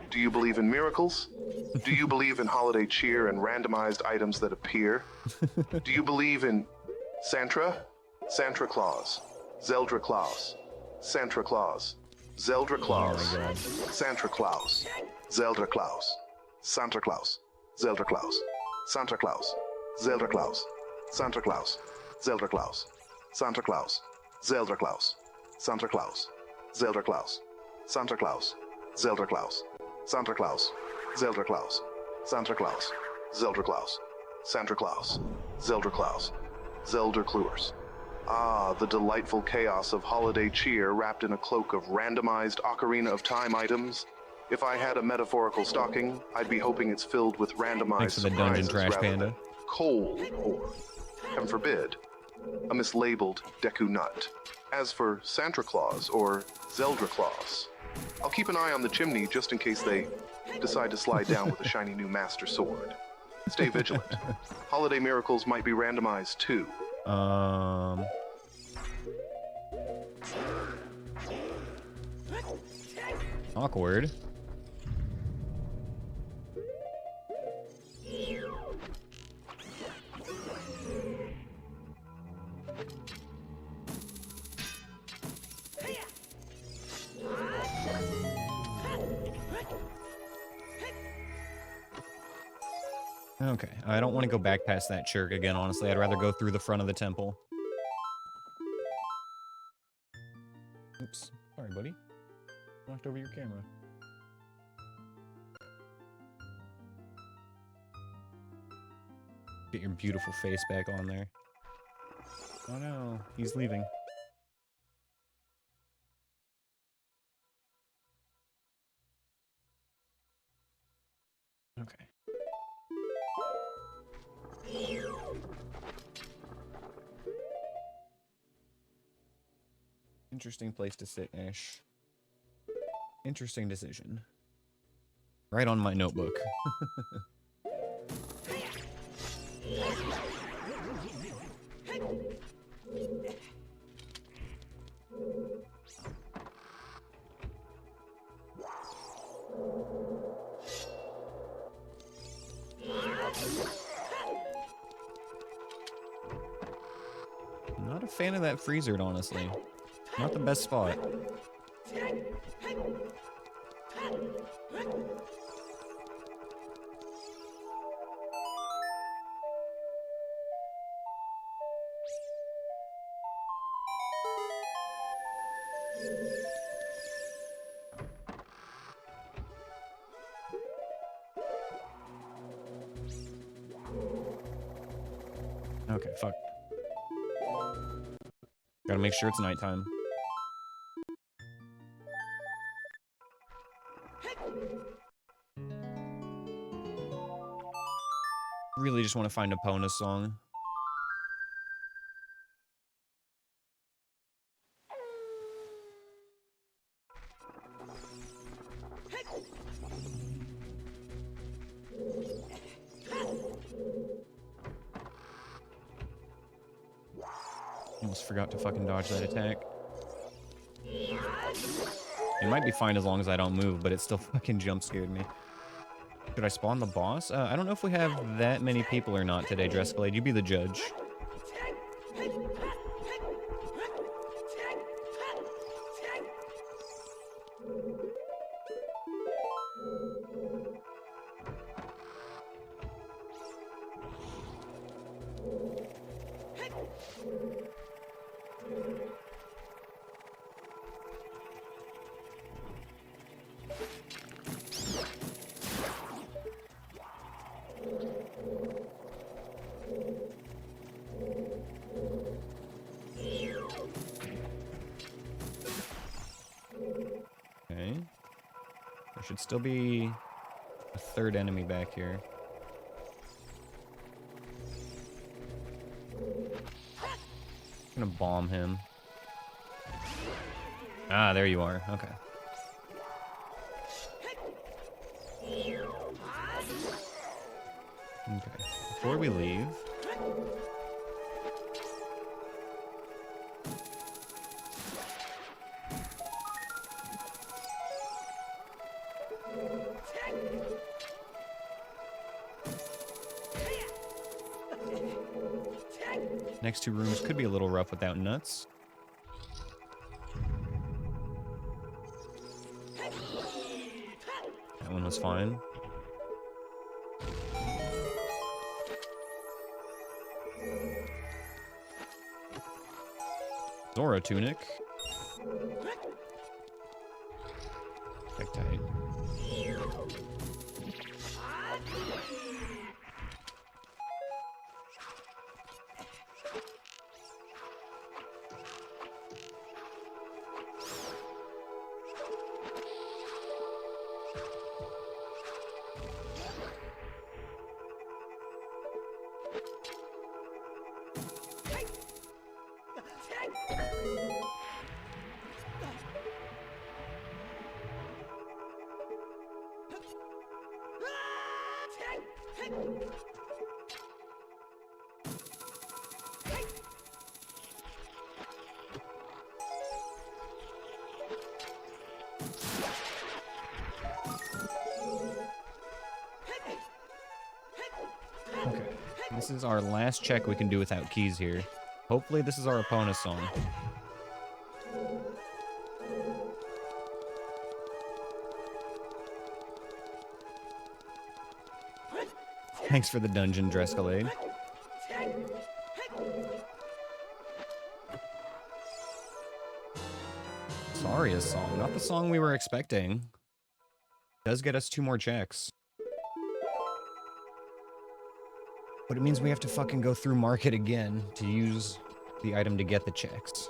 Do you believe in miracles? Do you believe in holiday cheer and randomized items that appear? Do you believe in Santa? Santa Claus. Zelda Claus. Santa Claus. Zelda Claus. Santa Claus. Zelda Claus. Santa Claus. Zelda Claus. Santa Claus. Zelda Claus. Santa Claus. Zelda Claus. Santa Claus. Zelda Claus. Santa Claus. Zelda Claus. Santa Claus. Zelda Claus. Santa Claus. Zelda Claus. Santa Claus. Zelda Claus. Santa Claus. Zelda Claus. Zelda Cluers. Ah, the delightful chaos of holiday cheer wrapped in a cloak of randomized Ocarina of Time items. If I had a metaphorical stocking, I'd be hoping it's filled with randomized Thanks for the dungeon trash panda. Cold or, heaven forbid, a mislabeled Deku Nut. As for Santa Claus or Zelda Claus, I'll keep an eye on the chimney just in case they decide to slide down with a shiny new Master Sword. Stay vigilant. Holiday miracles might be randomized too. Awkward. Okay, I don't want to go back past that church again, honestly. I'd rather go through the front of the temple. Oops. Sorry, buddy. Knocked over your camera. Get your beautiful face back on there. Oh no, he's leaving. Okay. Interesting place to sit, Ash. Interesting decision. Right on my notebook. a fan of that freezer, honestly. Not the best spot. Okay, fuck. Gotta make sure it's nighttime. Really just want to find a Pona song. Almost forgot to fucking dodge that attack. It might be fine as long as I don't move, but it still fucking jump scared me. Should I spawn the boss? I don't know if we have that many people or not today, Dressblade. You be the judge. Okay. There should still be a third enemy back here. I'm gonna bomb him. Ah, there you are. Okay. Okay. Before we leave... Next two rooms could be a little rough without nuts. That one was fine. Zora tunic. Tight. Okay, this is our last check we can do without keys here. Hopefully this is our opponent's song. Thanks for the dungeon, Drescalade. Saria's song, not the song we were expecting. Does get us 2 more checks. But it means we have to fucking go through market again to use the item to get the checks.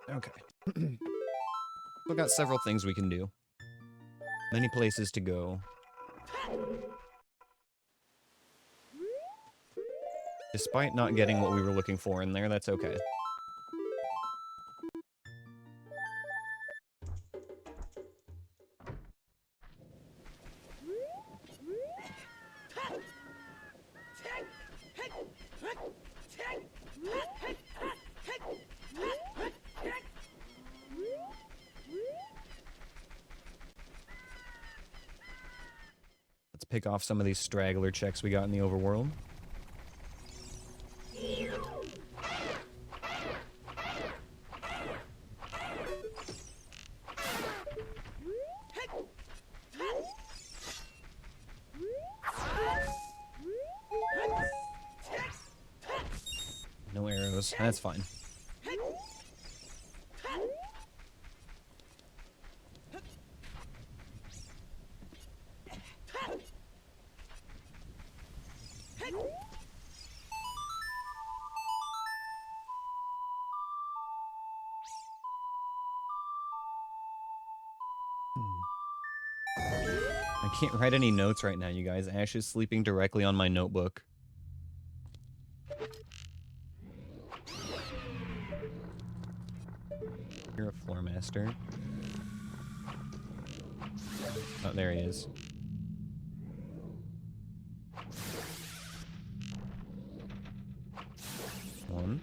Okay. Still got several things we can do. Many places to go. Despite not getting what we were looking for in there, that's okay. pick off some of these straggler checks we got in the overworld. No arrows. That's fine. I can't write any notes right now, you guys. Ash is sleeping directly on my notebook. You're a floor master. Oh, there he is. One.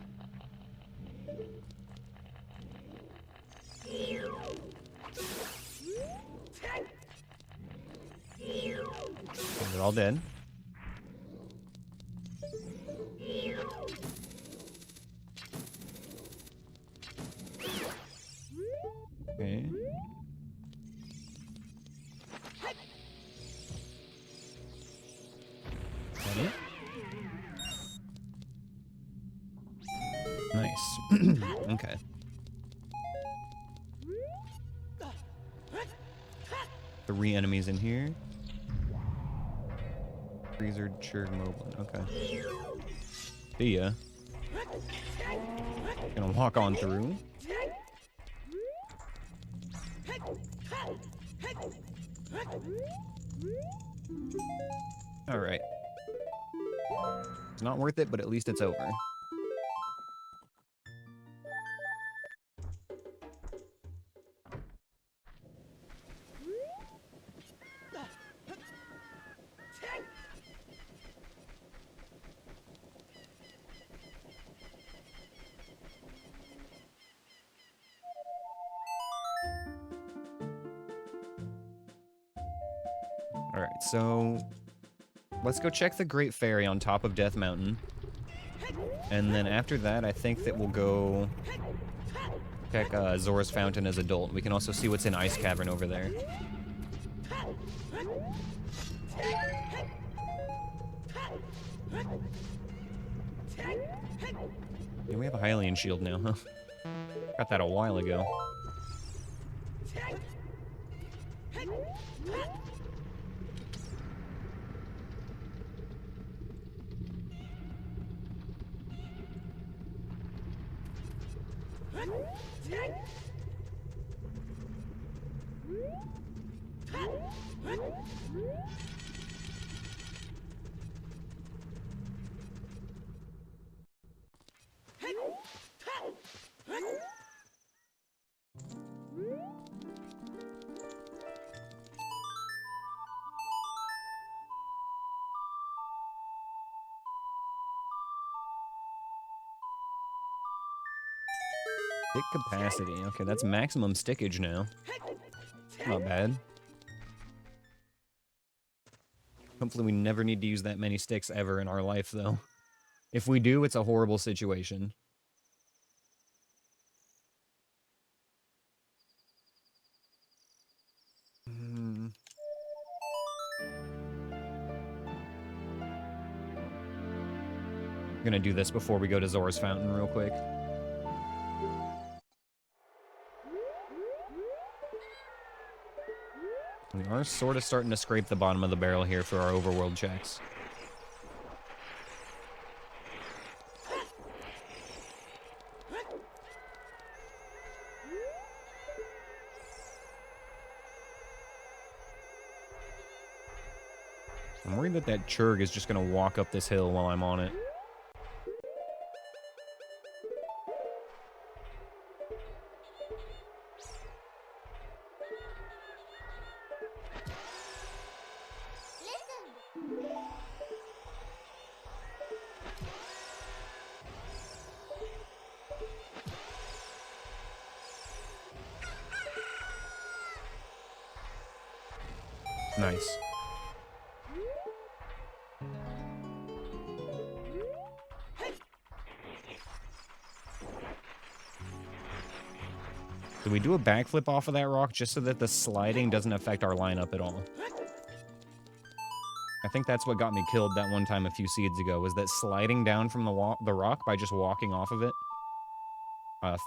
They're all dead. Okay. Got it. Nice. Okay. Three enemies in here. Freezer, Churg, Moblin. Okay. See ya. Gonna walk on through. Alright. It's not worth it, but at least it's over. Alright, so let's go check the Great Fairy on top of Death Mountain. And then after that, I think that we'll go check Zora's Fountain as adult. We can also see what's in Ice Cavern over there. Yeah, we have a Hylian shield now, huh? Got that a while ago. Stick capacity. Okay, that's maximum stickage now. Not bad. Hopefully we never need to use that many sticks ever in our life, though. If we do, it's a horrible situation. I'm gonna do this before we go to Zora's Fountain real quick. We are sort of starting to scrape the bottom of the barrel here for our overworld checks. I'm worried that that Churg is just going to walk up this hill while I'm on it. Nice. we do a backflip off of that rock just so that the sliding doesn't affect our lineup at all? I think that's what got me killed that one time a few seeds ago, was that sliding down from the rock by just walking off of it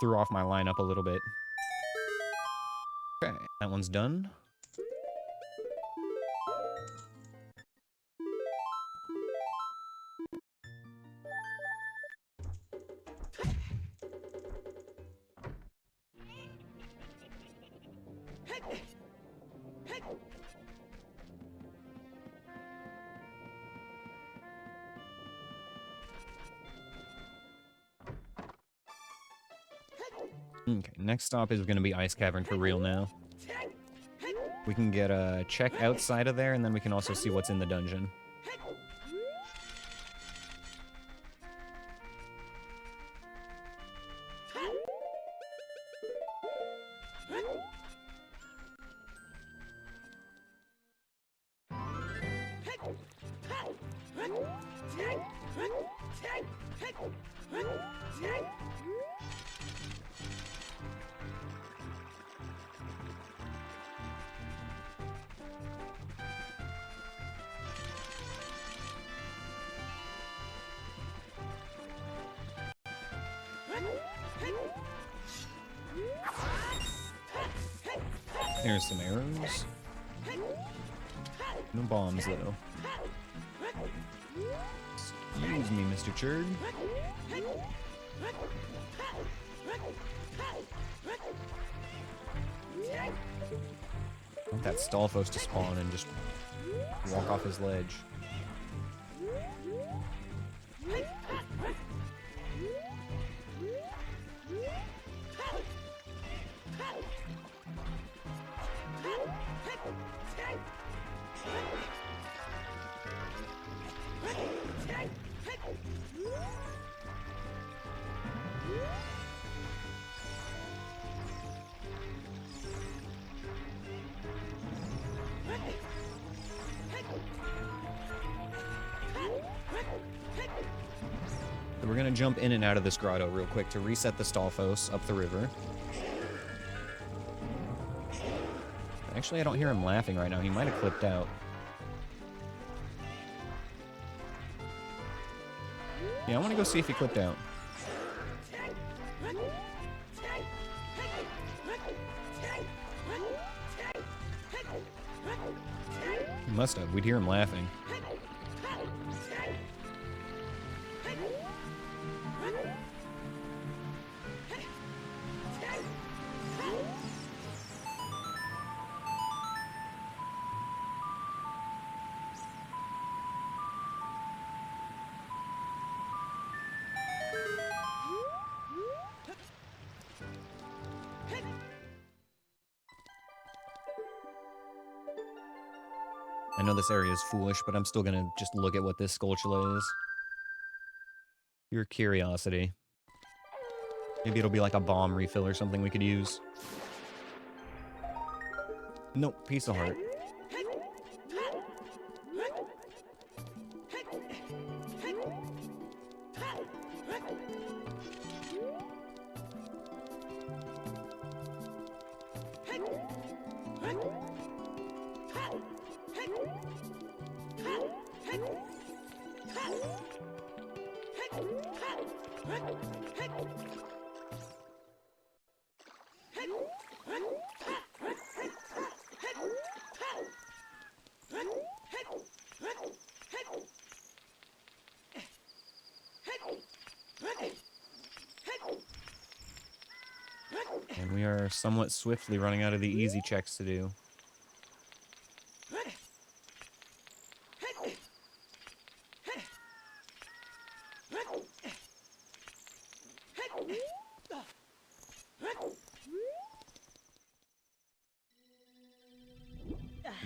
threw off my lineup a little bit. Okay, that one's done. Okay, next stop is going to be Ice Cavern for real now. We can get a check outside of there, and then we can also see what's in the dungeon. There's some arrows. No bombs, though. Excuse me, Mr. Churd. I want that Stalfos to spawn and just walk off his ledge. So we're gonna jump in and out of this grotto real quick to reset the Stalfos up the river. Actually, I don't hear him laughing right now. He might have clipped out. Yeah, I want to go see if he clipped out. He must have. We'd hear him laughing. I know this area is foolish, but I'm still gonna just look at what this Skulltula is. Pure curiosity. Maybe it'll be like a bomb refill or something we could use. Nope, piece of heart. And we are somewhat swiftly running out of the easy checks to do.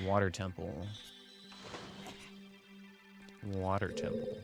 Water temple. Water temple.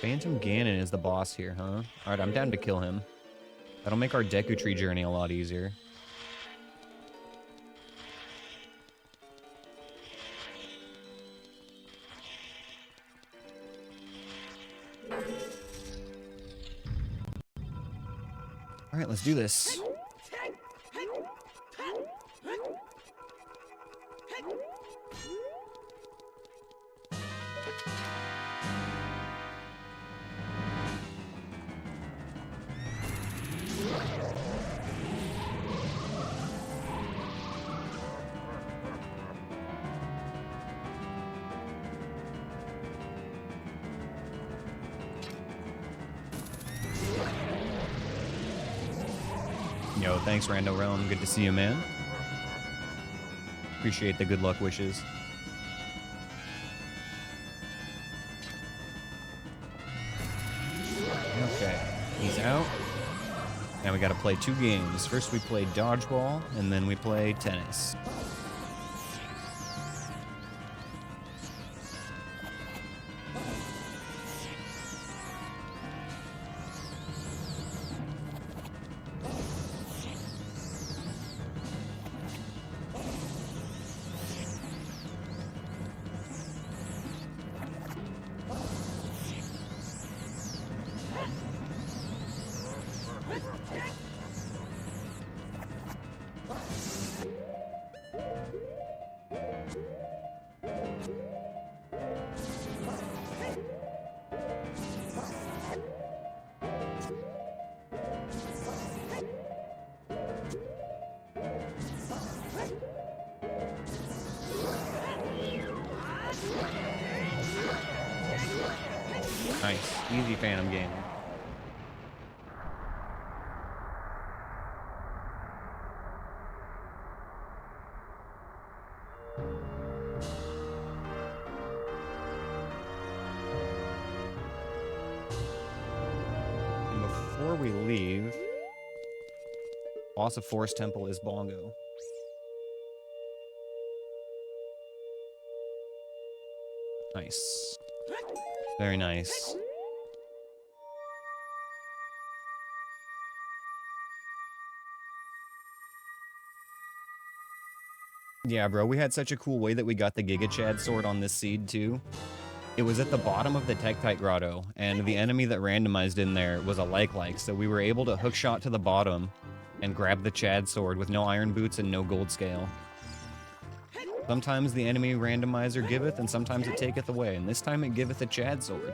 Phantom Ganon is the boss here, huh? Alright, I'm down to kill him. That'll make our Deku Tree journey a lot easier. Alright, let's do this. Yo, thanks, Rando Realm. Good to see you, man. Appreciate the good luck wishes. Okay, he's out. Now we gotta play 2 games. First we play dodgeball, and then we play tennis. Nice. Easy Phantom game. And before we leave, boss of Forest Temple is Bongo. Nice. Very nice. Yeah, bro, we had such a cool way that we got the Giga Chad sword on this seed, too. It was at the bottom of the Tektite Grotto, and the enemy that randomized in there was a like, so we were able to hookshot to the bottom and grab the Chad sword with no iron boots and no gold scale. Sometimes the enemy randomizer giveth, and sometimes it taketh away, and this time it giveth a Chad sword.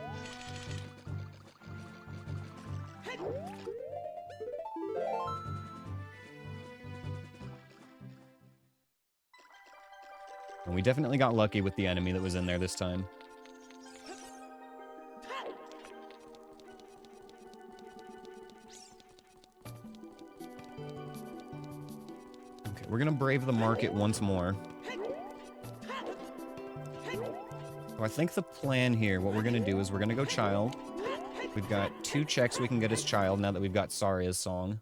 And we definitely got lucky with the enemy that was in there this time. Okay, we're gonna brave the market once more. So I think the plan here, what we're gonna do is we're gonna go Child. We've got 2 checks we can get as Child now that we've got Saria's song.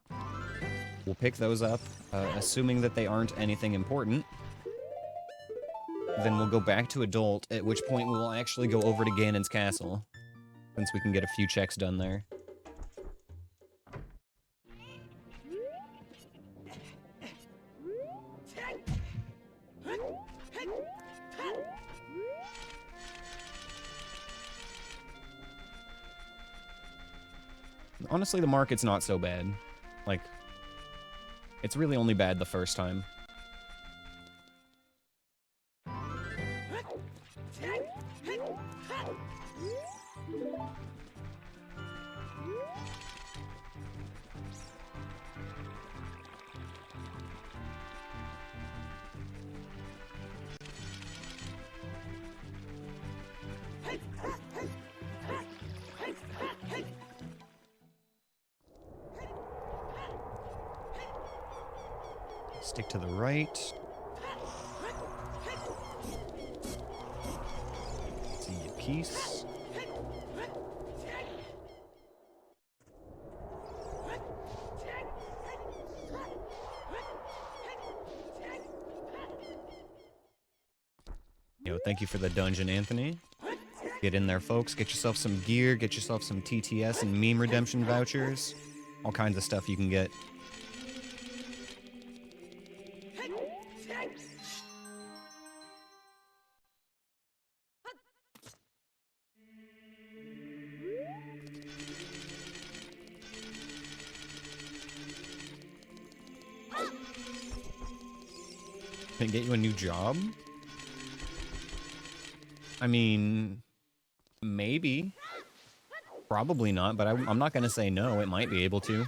We'll pick those up, assuming that they aren't anything important. Then we'll go back to Adult, at which point we'll actually go over to Ganon's castle, since we can get a few checks done there. Honestly, the market's not so bad. Like, it's really only bad the first time. Stick to the right. See a piece. Yo, thank you for the dungeon, Anthony. Get in there, folks. Get yourself some gear. Get yourself some TTS and meme redemption vouchers. All kinds of stuff you can get. Can I get you a new job? I mean, maybe. Probably not, but I'm not going to say no. It might be able to.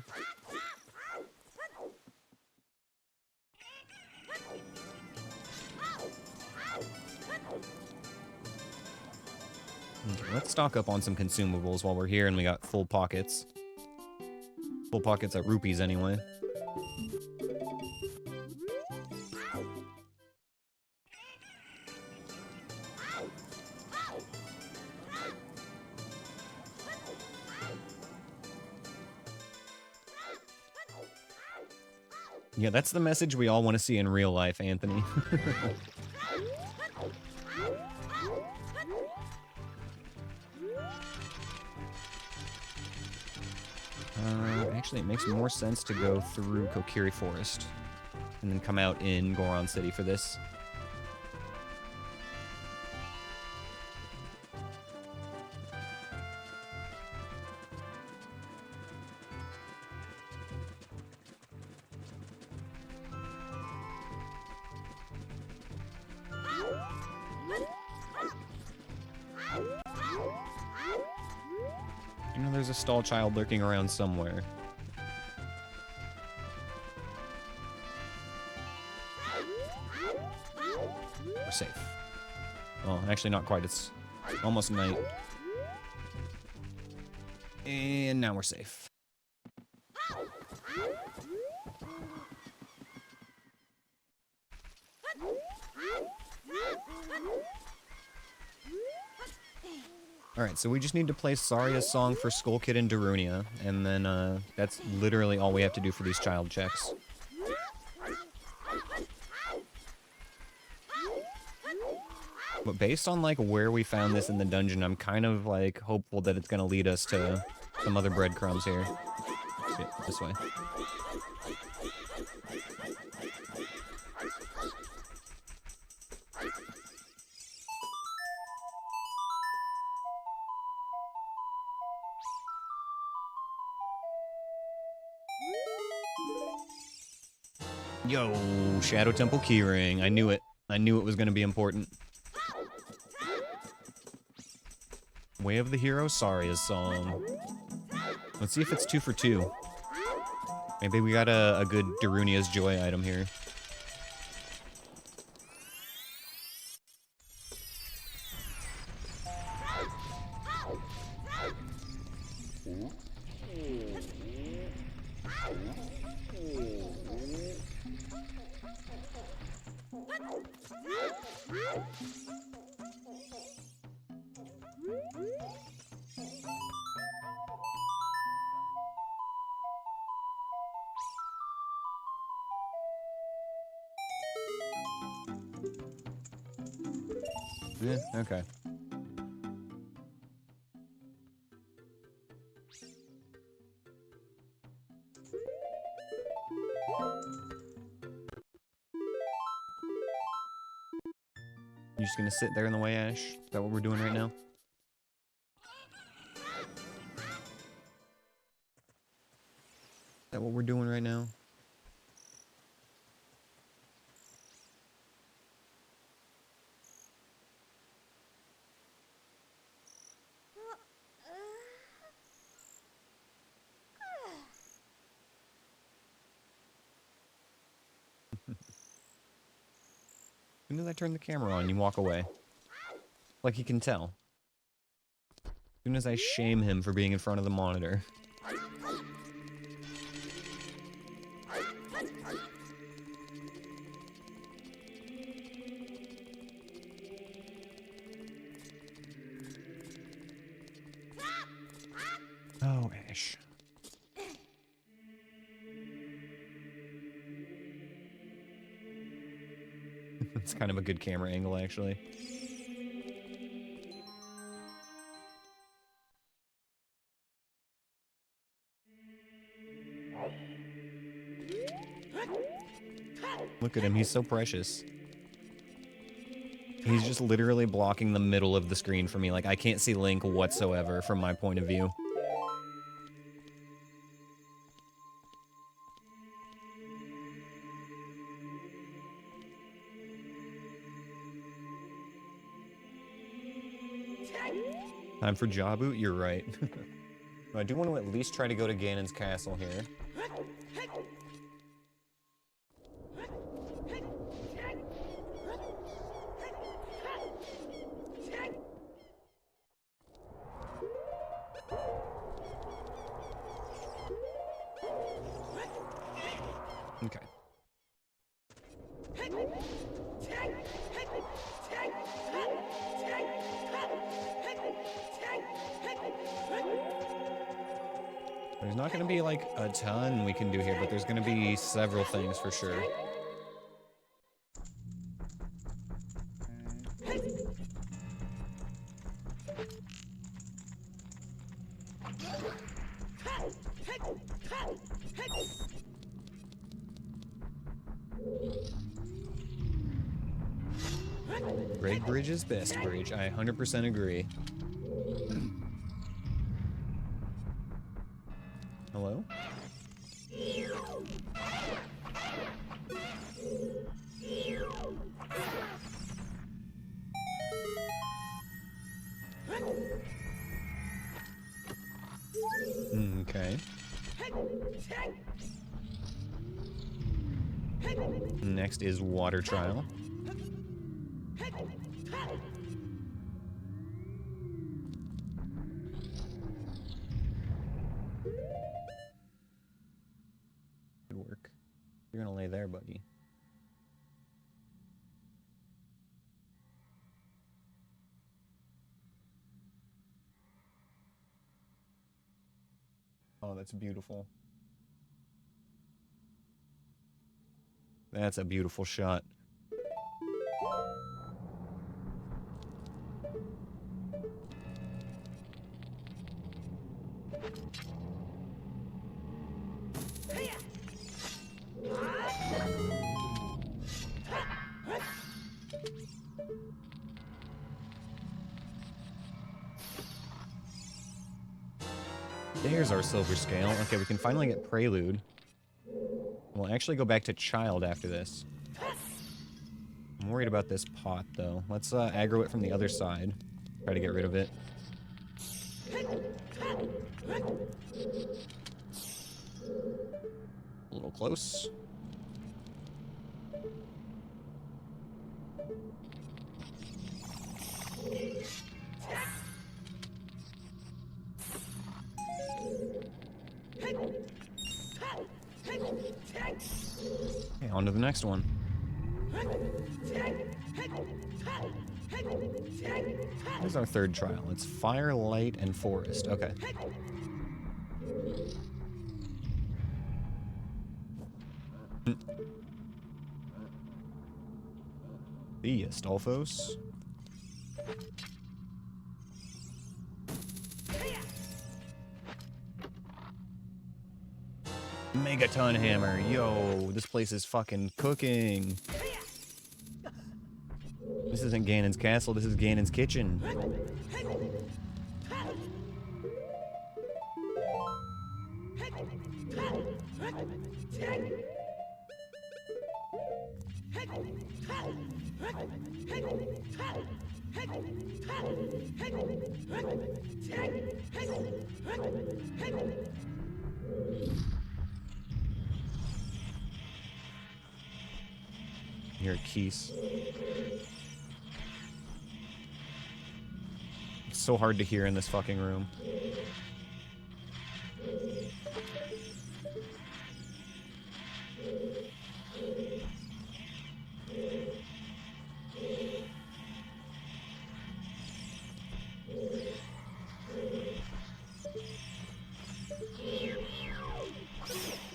Okay, let's stock up on some consumables while we're here and we got full pockets. Full pockets at rupees anyway. Yeah, that's the message we all want to see in real life, Anthony. Actually, it makes more sense to go through Kokiri Forest and then come out in Goron City for this. You know, there's a stall child lurking around somewhere. We're safe. Well, actually not quite. It's almost night. And now we're safe. Alright, so we just need to play Saria's song for Skull Kid and Darunia, and then that's literally all we have to do for these child checks. But based on, like, where we found this in the dungeon, I'm kind of, like, hopeful that it's gonna lead us to some other breadcrumbs here. Yeah, this way. Yo, Shadow Temple keyring. I knew it. I knew it was going to be important. Way of the Hero, Saria's song. Let's see if it's 2 for 2. Maybe we got a good Darunia's Joy item here. Yeah, okay. You just gonna sit there in the way, Ash? Is that what we're doing right now? Is that what we're doing right now? As soon as I turn the camera on, you walk away. Like he can tell. As soon as I shame him for being in front of the monitor. Oh, Ash. It's kind of a good camera angle, actually. Look at him, he's so precious. He's just literally blocking the middle of the screen for me. Like, I can't see Link whatsoever from my point of view. Time for jaw boot? You're right. I do want to at least try to go to Ganon's castle here. Okay. There's not going to be, like, a ton we can do here, but there's going to be several things for sure. Great bridge is best bridge. I 100% agree. Hello? Okay. Next is water trial. Good work. You're gonna lay there, buddy. Oh, that's beautiful. That's a beautiful shot. There's our silver scale. Okay, we can finally get Prelude. We'll actually go back to Child after this. I'm worried about this pot, though. Let's aggro it from the other side. Try to get rid of it. A little close. Okay, on to the next one. Here's our third trial. It's Fire, Light, and Forest. Okay. See ya, Stolfos. Megaton Hammer. Yo, this place is fucking cooking. This isn't Ganon's castle, this is Ganon's kitchen. You're a Keese. It's so hard to hear in this fucking room.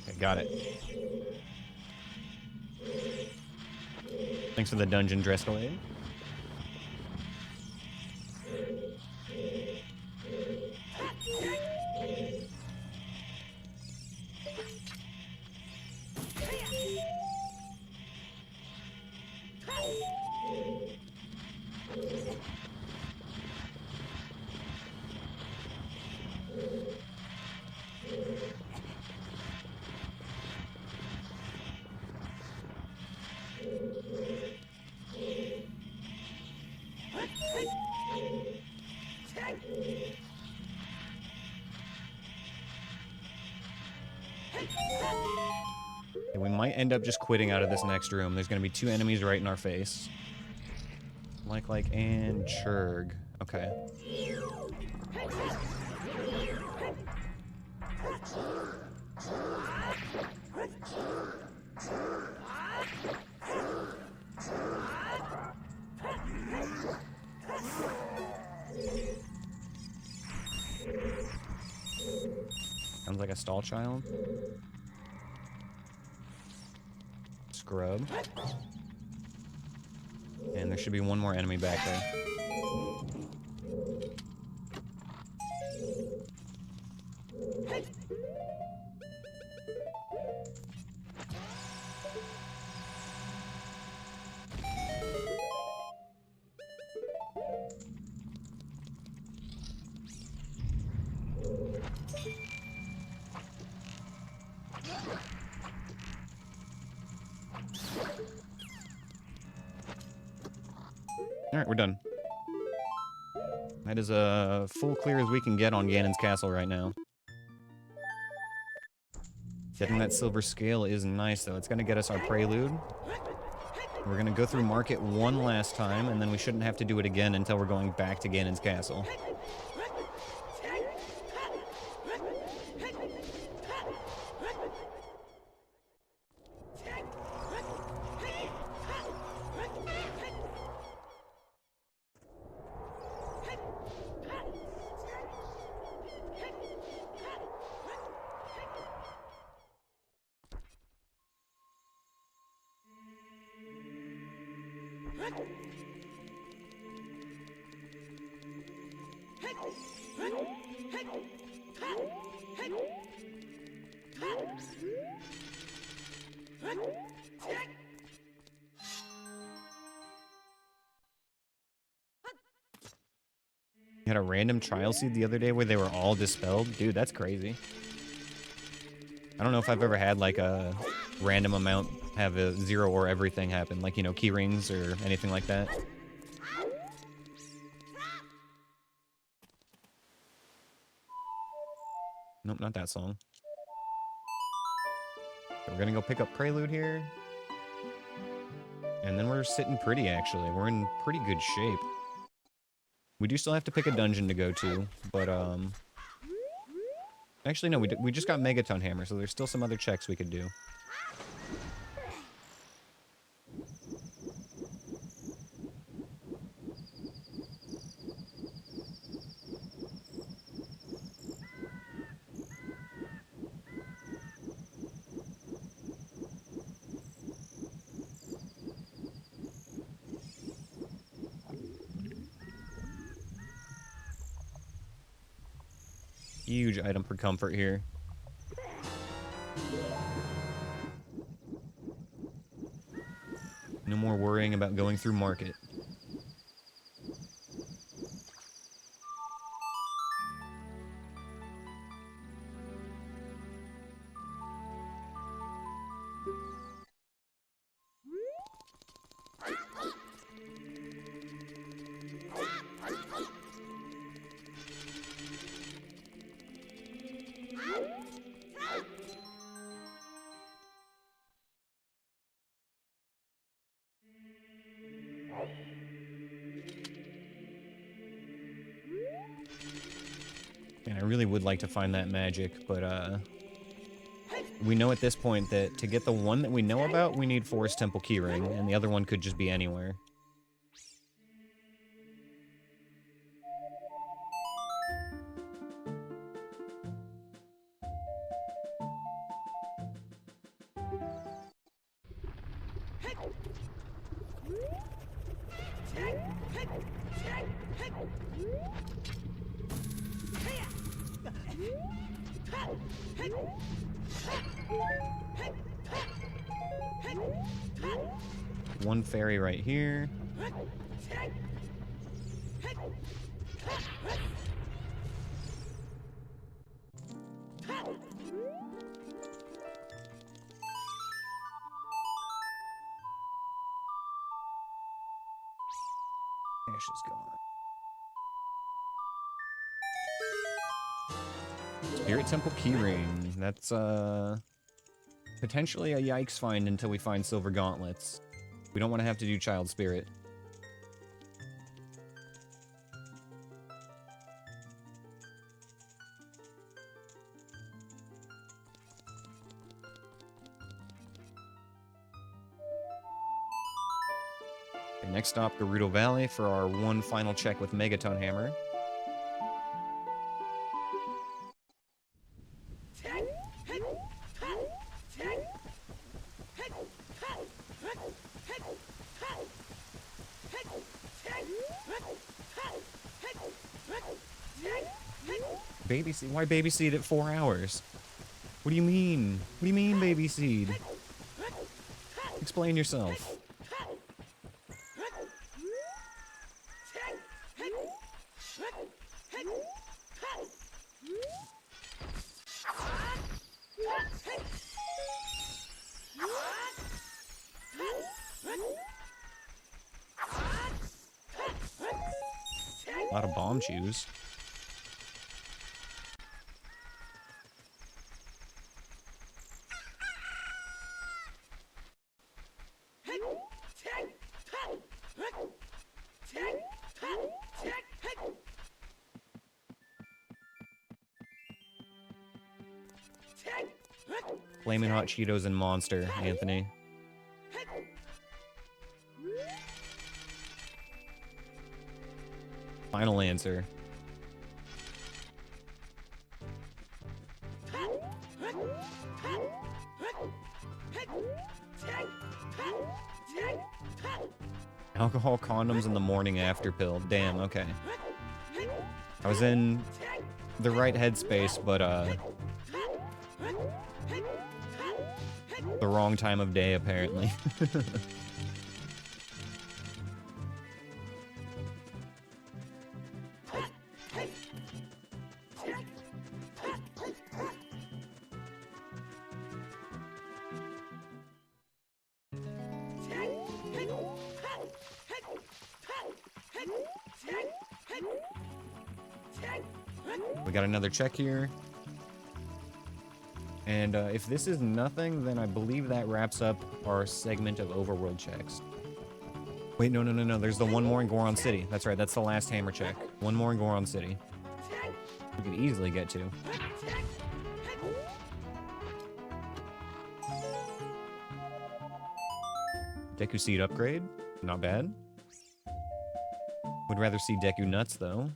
Okay, got it. Thanks for the dungeon Drescalade. might end up just quitting out of this next room. There's gonna be 2 enemies right in our face. Like, and Churg. Okay. Sounds like a stall child. Scrub. And there should be one more enemy back there. Alright, we're done. That is a full clear as we can get on Ganon's castle right now. Getting that silver scale is nice, though. It's going to get us our prelude. We're going to go through Market one last time, and then we shouldn't have to do it again until we're going back to Ganon's castle. You had a random trial seed the other day where they were all dispelled? Dude, that's crazy. I don't know if I've ever had, like, a random amount have a 0 or everything happen. Like, you know, key rings or anything like that. Nope, not that song. So we're gonna go pick up Prelude here. And then we're sitting pretty, actually. We're in pretty good shape. We do still have to pick a dungeon to go to, but, actually, no, we just got Megaton Hammer, so there's still some other checks we could do. Huge item for comfort here. No more worrying about going through market. And I really would like to find that magic, but we know at this point that to get the one that we know about, we need Forest Temple Keyring, and the other one could just be anywhere. One fairy right here. Ash is gone. Spirit Temple Keyring. That's Potentially a yikes find until we find silver gauntlets. We don't want to have to do child spirit. Okay, next stop, Gerudo Valley for our one final check with Megaton Hammer. Babyseed? Why babyseed at 4 hours? What do you mean? What do you mean babyseed? Explain yourself. A lot of bomb chews. Flaming Hot Cheetos and Monster, Anthony. Final answer. Alcohol, condoms, and the morning after pill. Damn, okay. I was in the right headspace, but, the wrong time of day, apparently. We got another check here. And if this is nothing, then I believe that wraps up our segment of overworld checks. Wait, no. There's the one more in Goron City. That's right, that's the last hammer check. One more in Goron City. We could easily get to. Deku Seed upgrade. Not bad. Would rather see Deku Nuts, though.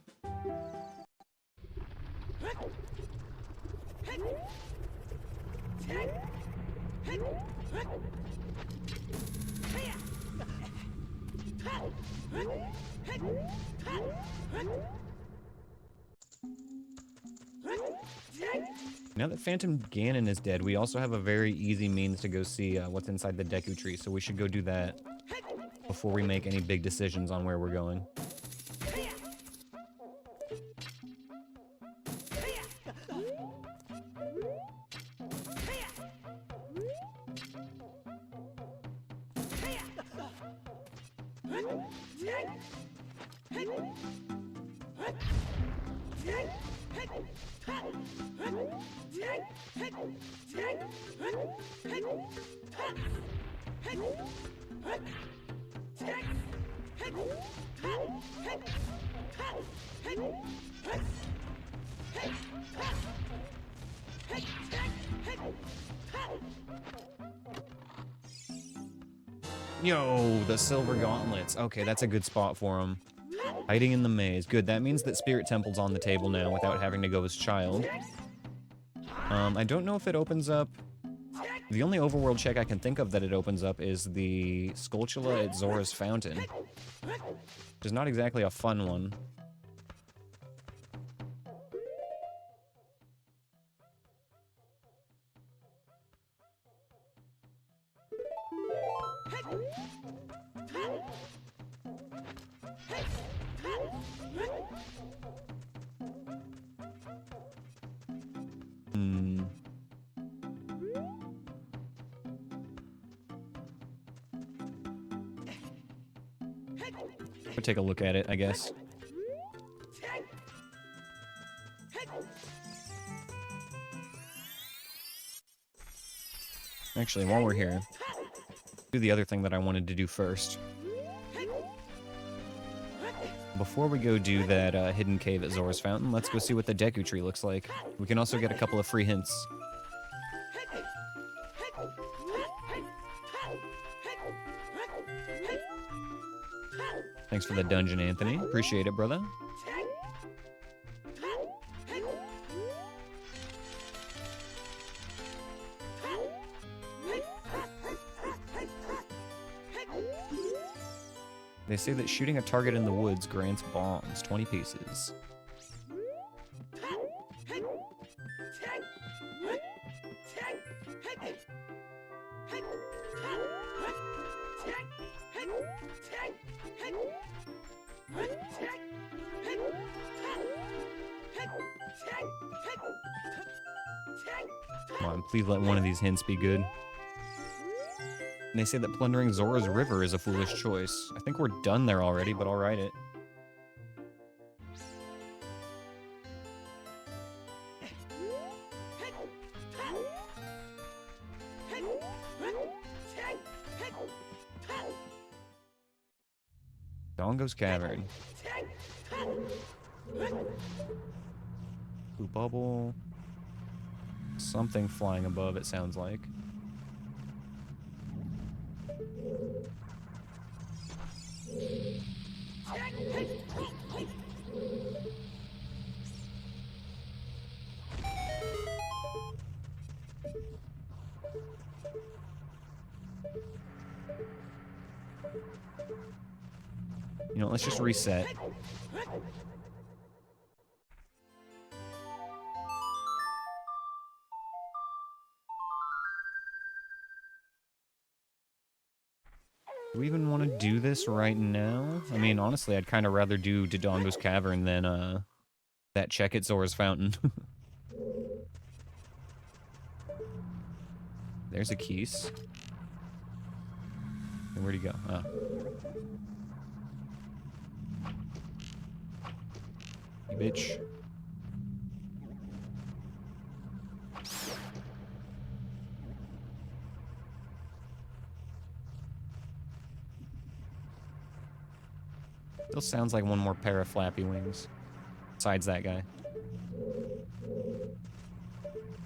Now that Phantom Ganon is dead, we also have a very easy means to go see what's inside the Deku Tree, so we should go do that before we make any big decisions on where we're going. Yo, the silver gauntlets. Okay, that's a good spot for him. Hiding in the maze. Good, that means that Spirit Temple's on the table now without having to go as child. I don't know if it opens up... The only overworld check I can think of that it opens up is the Skulltula at Zora's Fountain. Which is not exactly a fun one. We'll take a look at it, I guess. Actually, while we're here, do the other thing that I wanted to do first. Before we go do that hidden cave at Zora's Fountain, let's go see what the Deku Tree looks like. We can also get a couple of free hints. Thanks for the dungeon, Anthony. Appreciate it, brother. They say that shooting a target in the woods grants bombs, 20 pieces. Come on, please let one of these hints be good. And they say that plundering Zora's River is a foolish choice. I think we're done there already, but I'll write it. Dongo's Cavern. Blue bubble. Something flying above, it sounds like. You know, let's just reset. Do we even want to do this right now? I mean, honestly, I'd kind of rather do Dodongo's Cavern than, that check at Zora's Fountain. There's a Keese. And where'd he go? Oh. You bitch. Still sounds like one more pair of flappy wings. Besides that guy.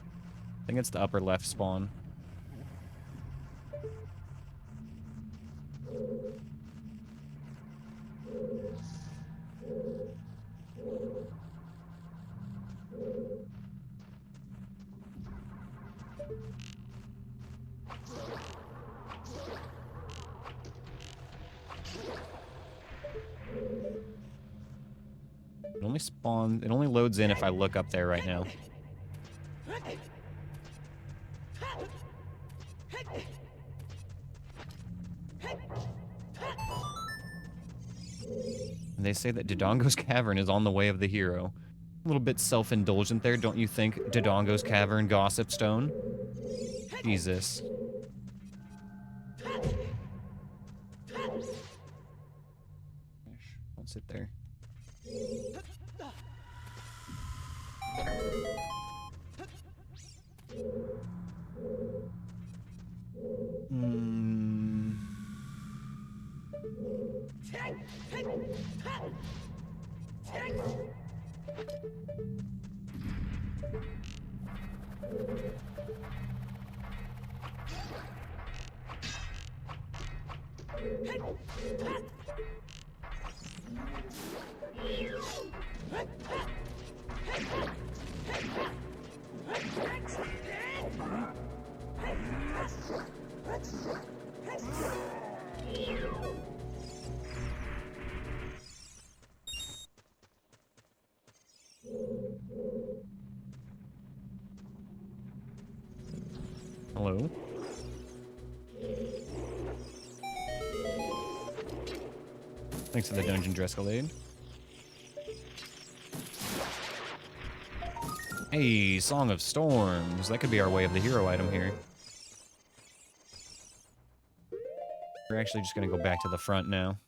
I think it's the upper left spawn. It only spawns, it only loads in if I look up there right now. And they say that Dodongo's Cavern is on the way of the hero. A little bit self-indulgent there, don't you think, Dodongo's Cavern, Gossip Stone? Jesus. Don't sit there. Hello? Thanks for the dungeon Drescalade. Hey, Song of Storms. That could be our way of the hero item here. We're actually just gonna go back to the front now.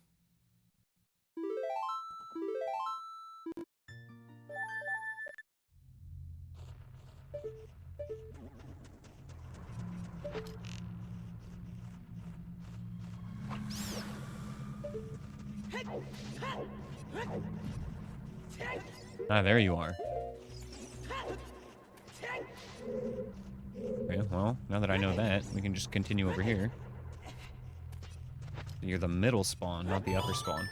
Ah, there you are. Okay, well, now that I know that, we can just continue over here. You're the middle spawn, not the upper spawn.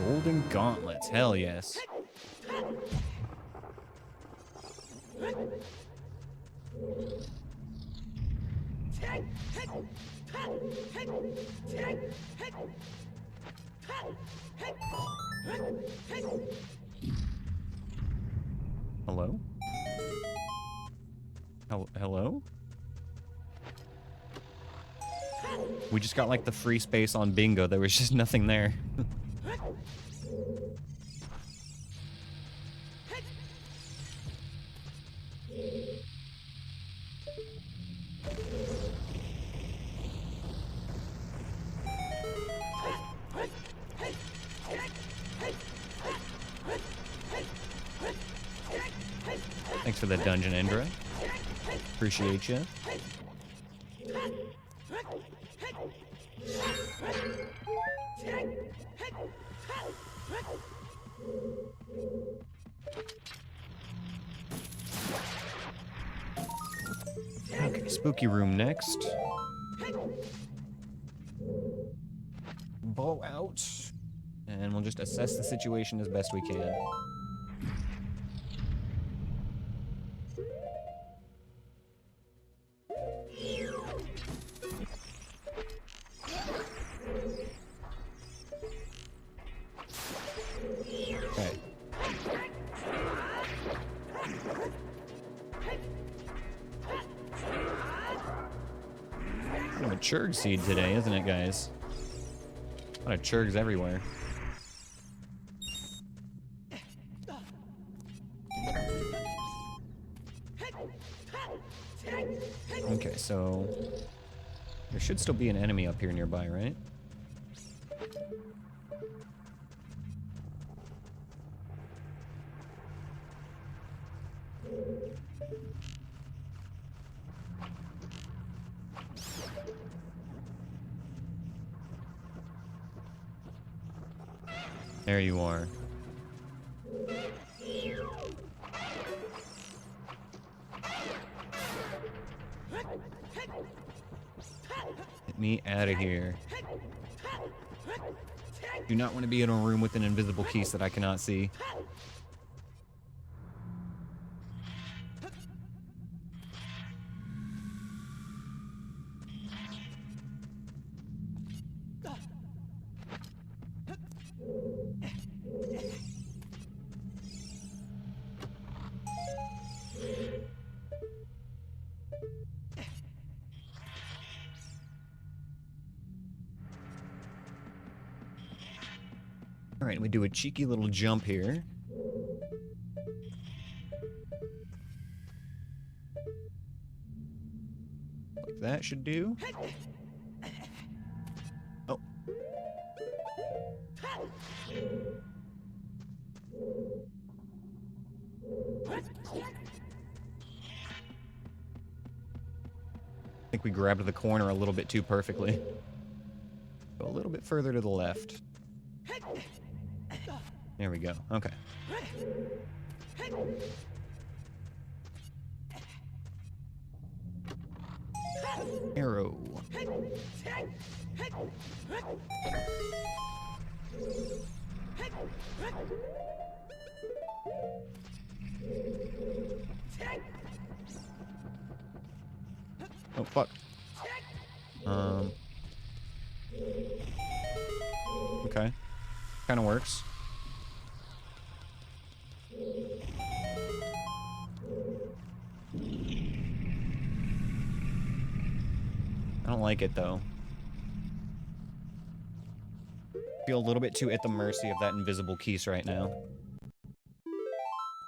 Golden gauntlets, hell yes. Hello? Hello? We just got like the free space on bingo. There was just nothing there. Thanks for the dungeon, Indra. Appreciate you. Okay, spooky room next. Bow out. And we'll just assess the situation as best we can. Okay. Kind of a churg seed today, isn't it, guys? A lot of churgs everywhere. Okay, so there should still be an enemy up here nearby, right? There you are. Get me out of here. Do not want to be in a room with an invisible piece that I cannot see. All right, we do a cheeky little jump here. Like that should do. Oh. I think we grabbed the corner a little bit too perfectly. Go a little bit further to the left. There we go. Okay. Arrow. Oh, fuck. Okay. Kind of works. I don't like it, though. Feel a little bit too at the mercy of that invisible keys right now.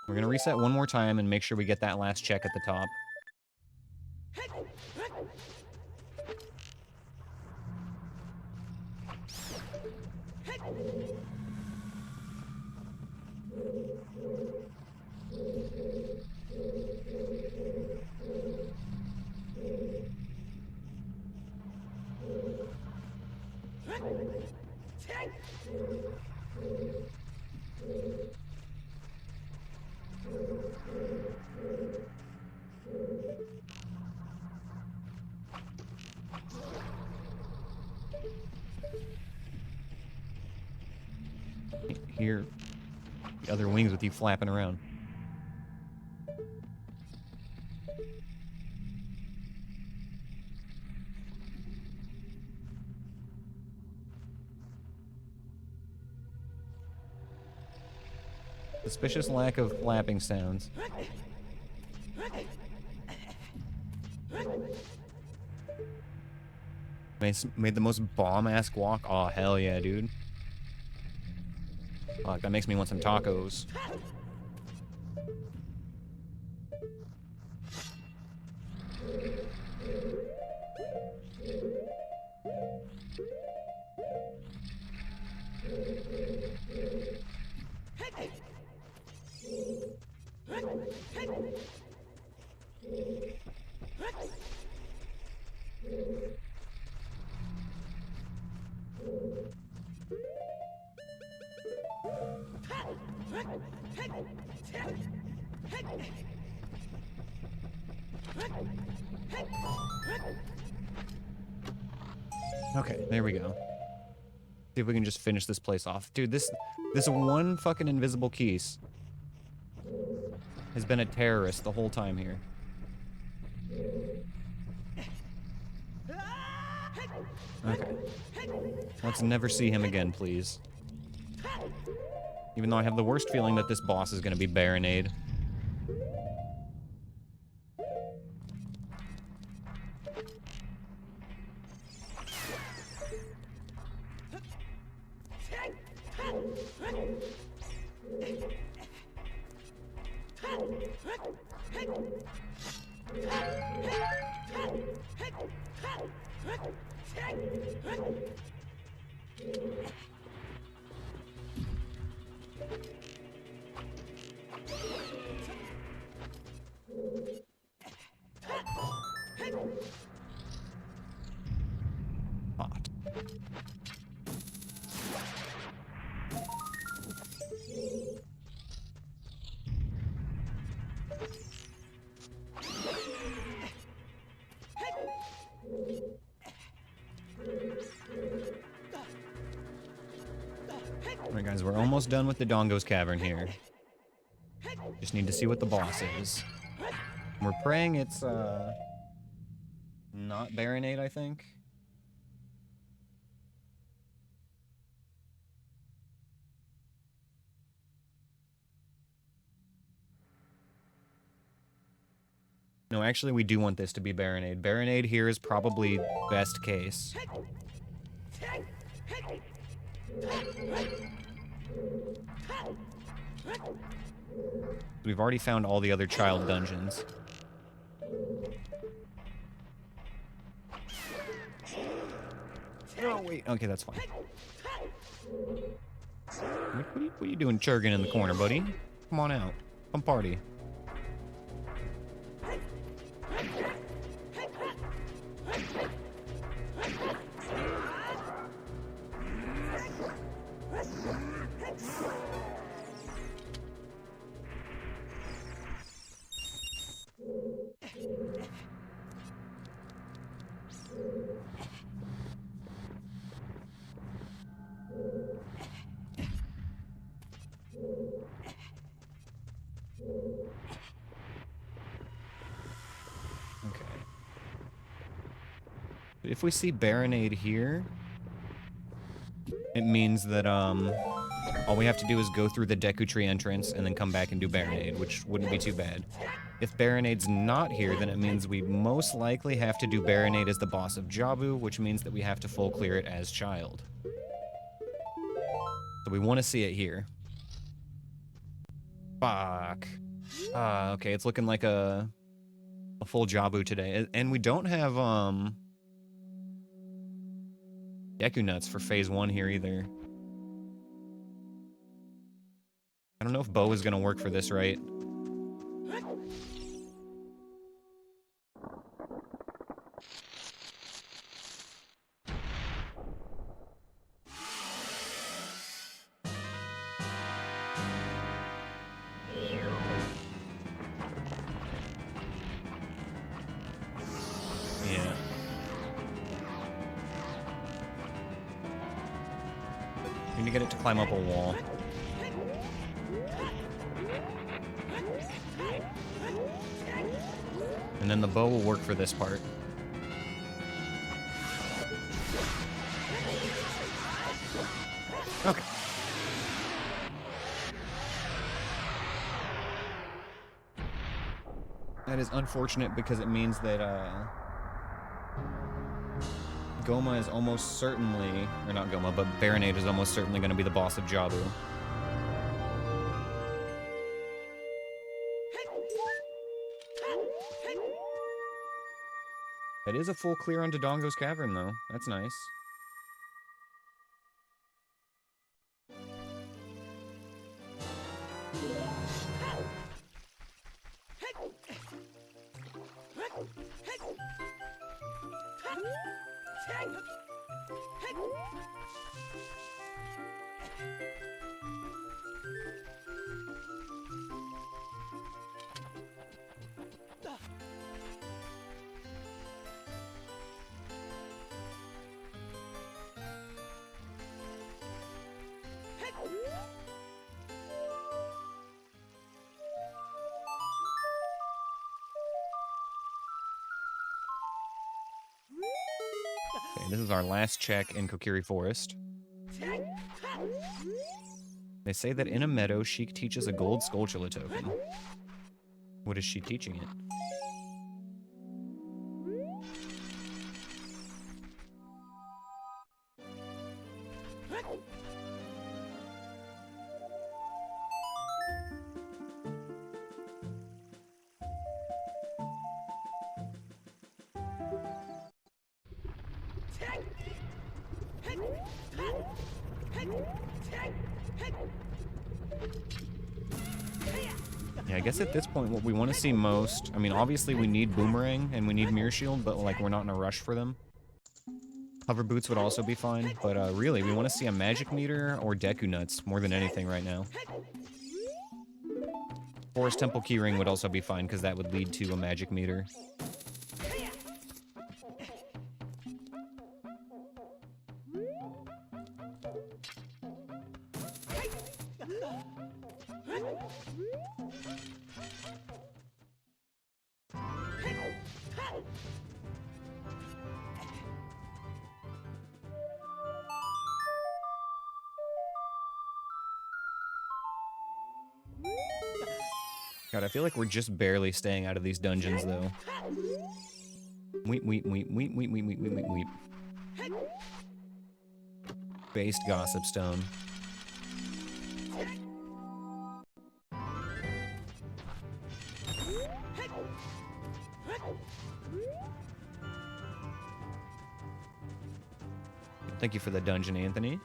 We're gonna reset one more time and make sure we get that last check at the top. Hear the other wings with you flapping around. Suspicious lack of flapping sounds. Made the most bomb-ass walk. Oh, hell yeah, dude. Fuck, that makes me want some tacos. Okay, there we go. See if we can just finish this place off. Dude, this one fucking invisible keys has been a terrorist the whole time here. Okay. Let's never see him again, please. Even though I have the worst feeling that this boss is gonna be Baronade. Hot. Alright guys, we're almost done with the Dongo's Cavern here. Just need to see what the boss is. We're praying it's, not Baronade, I think. No, actually, we do want this to be Baronade. Baronade here is probably best case. We've already found all the other child dungeons. Oh, wait. Okay, that's fine. What are you doing churging in the corner, buddy? Come on out. Come party. Okay. If we see Baronade here, it means that, all we have to do is go through the Deku Tree entrance and then come back and do Baronade, which wouldn't be too bad. If Baronade's not here, then it means we most likely have to do Baronade as the boss of Jabu, which means that we have to full clear it as Child. So we want to see it here. Fuck. Okay, it's looking like a full Jabu today. And we don't have, Deku Nuts for Phase 1 here either. I don't know if bow is gonna work for this, right? need to get it to climb up a wall. And then the bow will work for this part. Okay. That is unfortunate because it means that, Goma is almost certainly, or not Goma, but Baronade is almost certainly going to be the boss of Jabu. That is a full clear on Dodongo's Cavern, though. That's nice. Okay, this is our last check in Kokiri Forest. They say that in a meadow, Sheik teaches a gold Skulltula token. What is she teaching it? Yeah, I guess at this point what we want to see most, I mean, obviously we need Boomerang and we need Mirror Shield, but like we're not in a rush for them. Hover Boots would also be fine, but really we want to see a Magic Meter or Deku Nuts more than anything right now. Forest Temple Keyring would also be fine because that would lead to a Magic Meter. God, I feel like we're just barely staying out of these dungeons, though. Weep. Based Gossip Stone. Thank you for the dungeon, Anthony.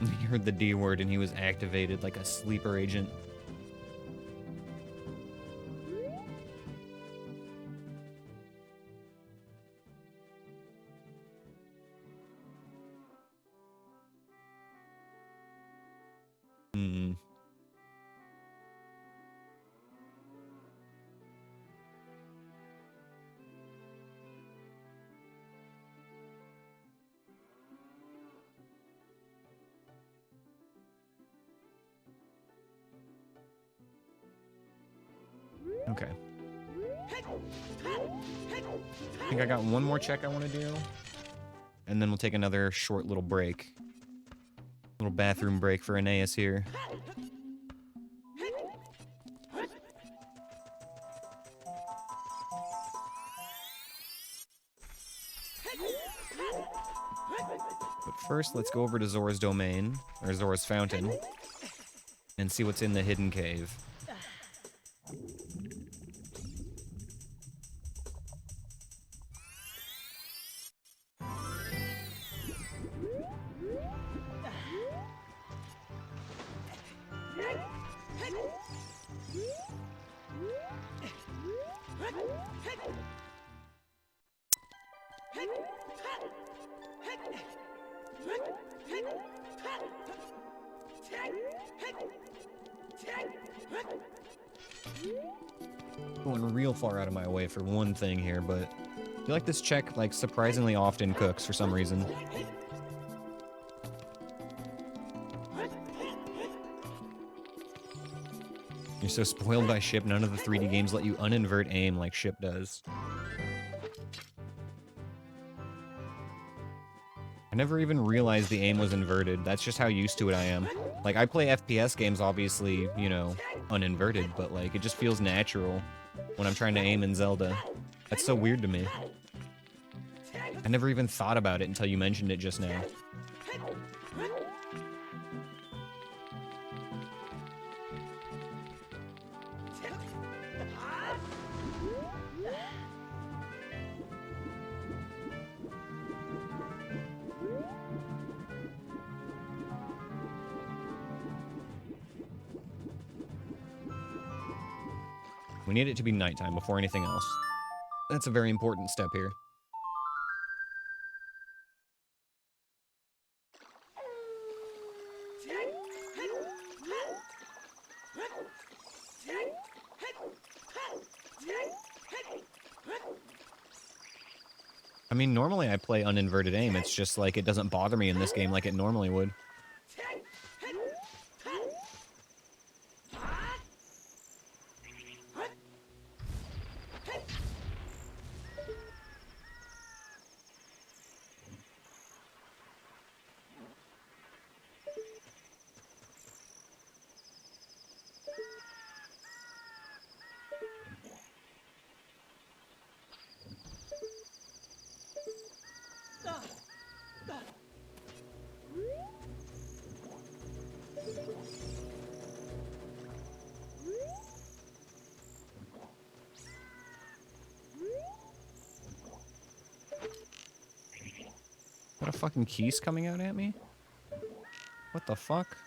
He heard the D word and he was activated like a sleeper agent. Okay. I think I got one more check I want to do. And then we'll take another short little break. Little bathroom break for Aneyus here. But first, let's go over to Zora's Domain, or Zora's Fountain, and see what's in the hidden cave. Going real far out of my way for one thing here, but I feel like this check, like, surprisingly often cooks for some reason. You're so spoiled by Ship, none of the 3D games let you uninvert aim like Ship does. I never even realized the aim was inverted. That's just how used to it I am. Like, I play FPS games, obviously, you know, uninverted, but, like, it just feels natural when I'm trying to aim in Zelda. That's so weird to me. I never even thought about it until you mentioned it just now. We need it to be nighttime before anything else. That's a very important step here. I mean, normally I play uninverted aim. It's just like it doesn't bother me in this game like it normally would. What a fucking key's coming out at me? What the fuck?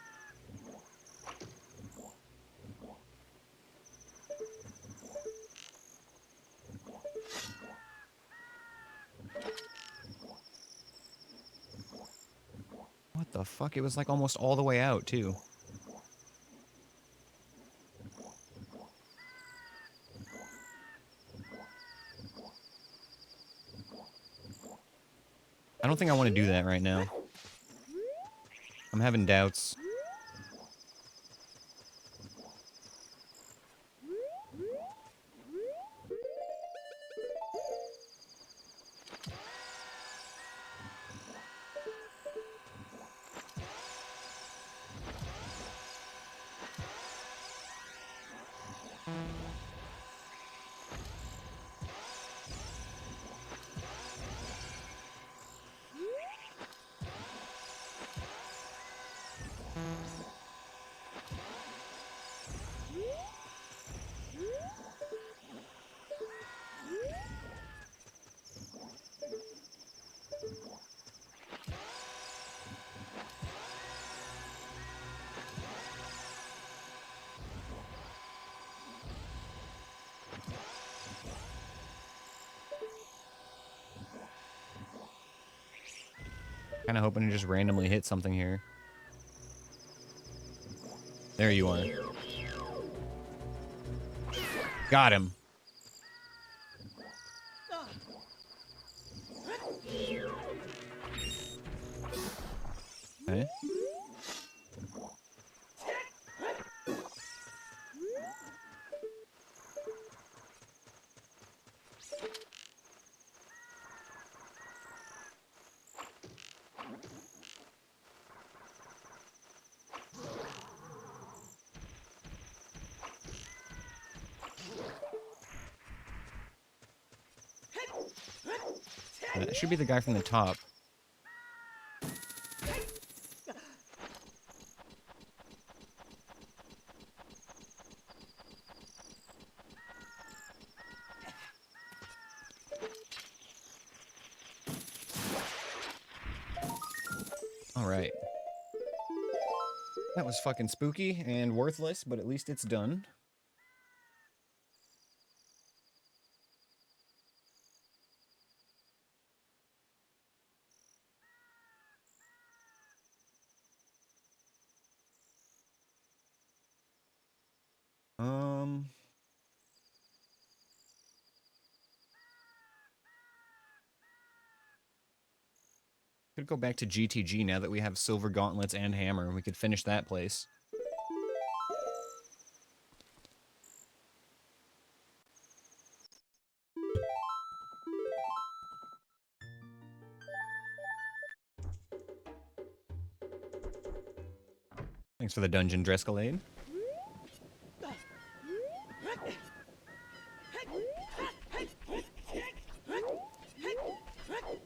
What the fuck? It was like almost all the way out, too. I don't think I want to do that right now. I'm having doubts. Kind of hoping to just randomly hit something here. There you are. Got him. Okay. That should be the guy from the top. Alright. That was fucking spooky and worthless, but at least it's done. Could go back to GTG now that we have silver gauntlets and hammer. We could finish that place. Thanks for the dungeon Drescalade.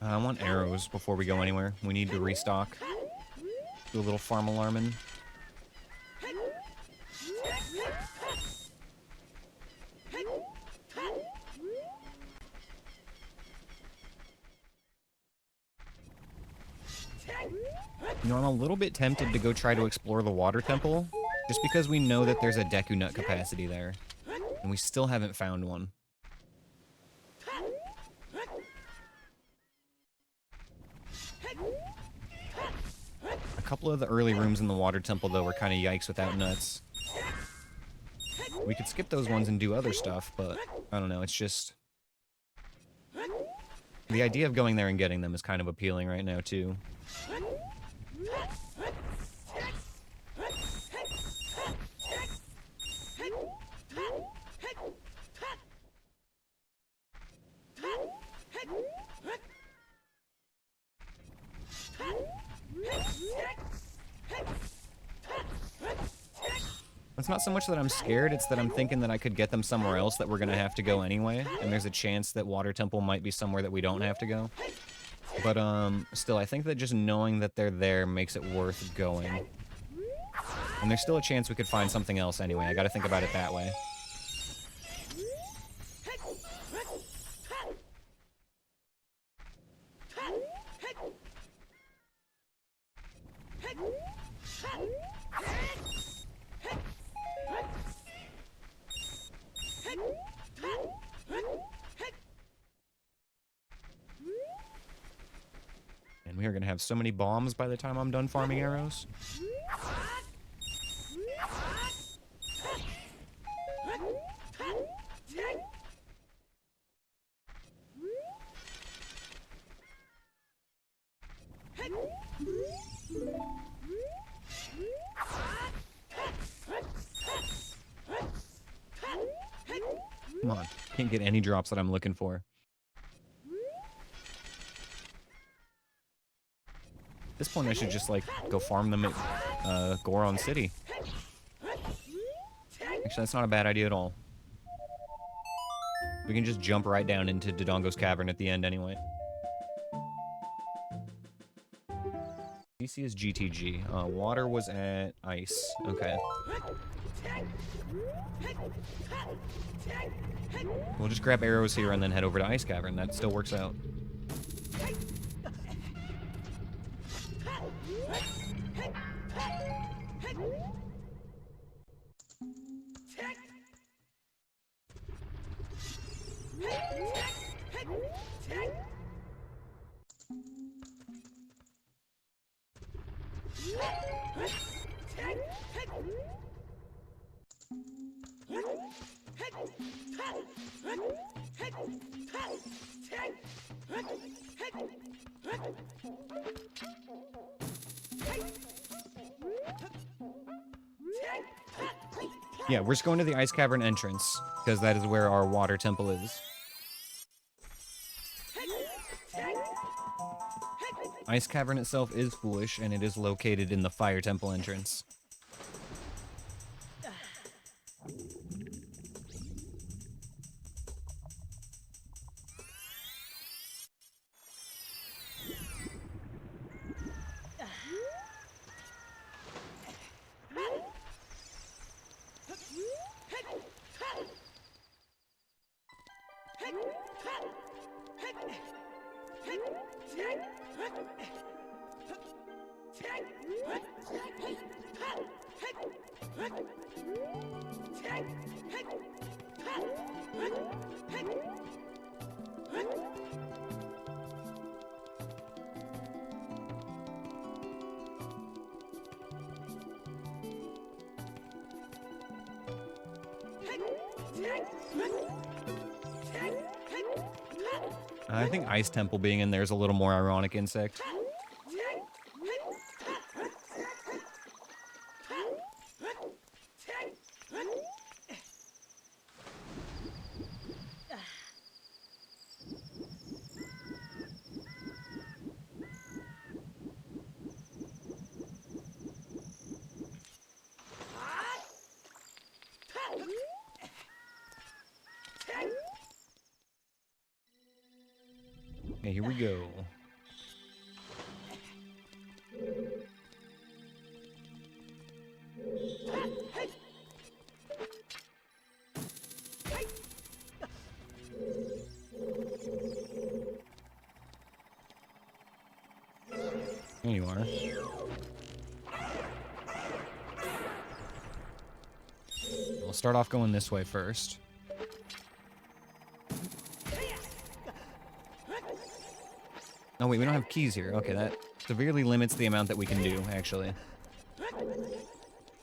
I want arrows before we go anywhere. We need to restock. Do a little farm alarming. You know, I'm a little bit tempted to go try to explore the water temple, just because we know that there's a Deku Nut capacity there, and we still haven't found one. A couple of the early rooms in the water temple, though, were kind of yikes without nuts. We could skip those ones and do other stuff, but I don't know, it's just... The idea of going there and getting them is kind of appealing right now, too. It's not so much that I'm scared, it's that I'm thinking that I could get them somewhere else that we're gonna have to go anyway, and there's a chance that Water Temple might be somewhere that we don't have to go. But, still, I think that just knowing that they're there makes it worth going. And there's still a chance we could find something else anyway, I gotta think about it that way. And we are gonna have so many bombs by the time I'm done farming arrows. Come on, can't get any drops that I'm looking for. At this point, I should just, like, go farm them at Goron City. Actually, that's not a bad idea at all. We can just jump right down into Dodongo's Cavern at the end anyway. DC is GTG. Water was at ice. Okay. We'll just grab arrows here and then head over to Ice Cavern. That still works out. Yeah, we're just going to the Ice Cavern entrance, because that is where our water temple is. Ice Cavern itself is foolish, and it is located in the Fire Temple entrance. I think Ice Temple being in there is a little more ironic, Insect. Okay, here we go. There you are. We'll start off going this way first. Oh wait, we don't have keys here. Okay, that severely limits the amount that we can do, actually.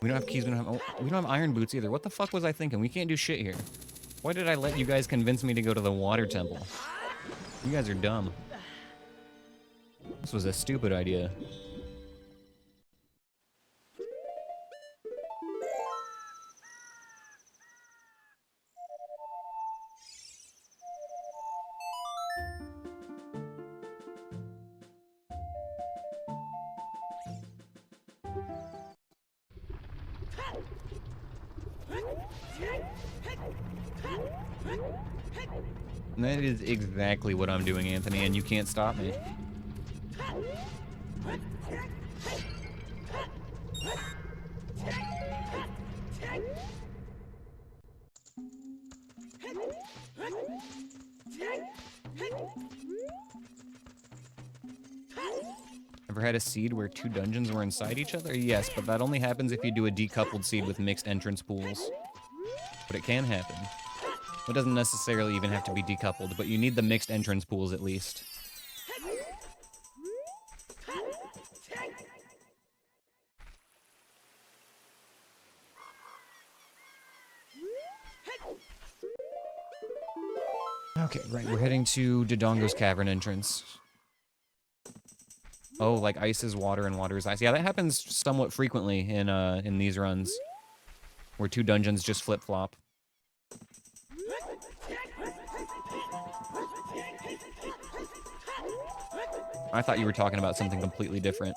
We don't have keys, we don't have iron boots either. What the fuck was I thinking? We can't do shit here. Why did I let you guys convince me to go to the water temple? You guys are dumb. This was a stupid idea. And that is exactly what I'm doing, Anthony, and you can't stop me. Ever had a seed where 2 dungeons were inside each other? Yes, but that only happens if you do a decoupled seed with mixed entrance pools. But it can happen. It doesn't necessarily even have to be decoupled, but you need the mixed entrance pools at least. Okay, right, we're heading to Dodongo's Cavern entrance. Oh, like ice is water and water is ice. Yeah, that happens somewhat frequently in these runs, where 2 dungeons just flip-flop. I thought you were talking about something completely different.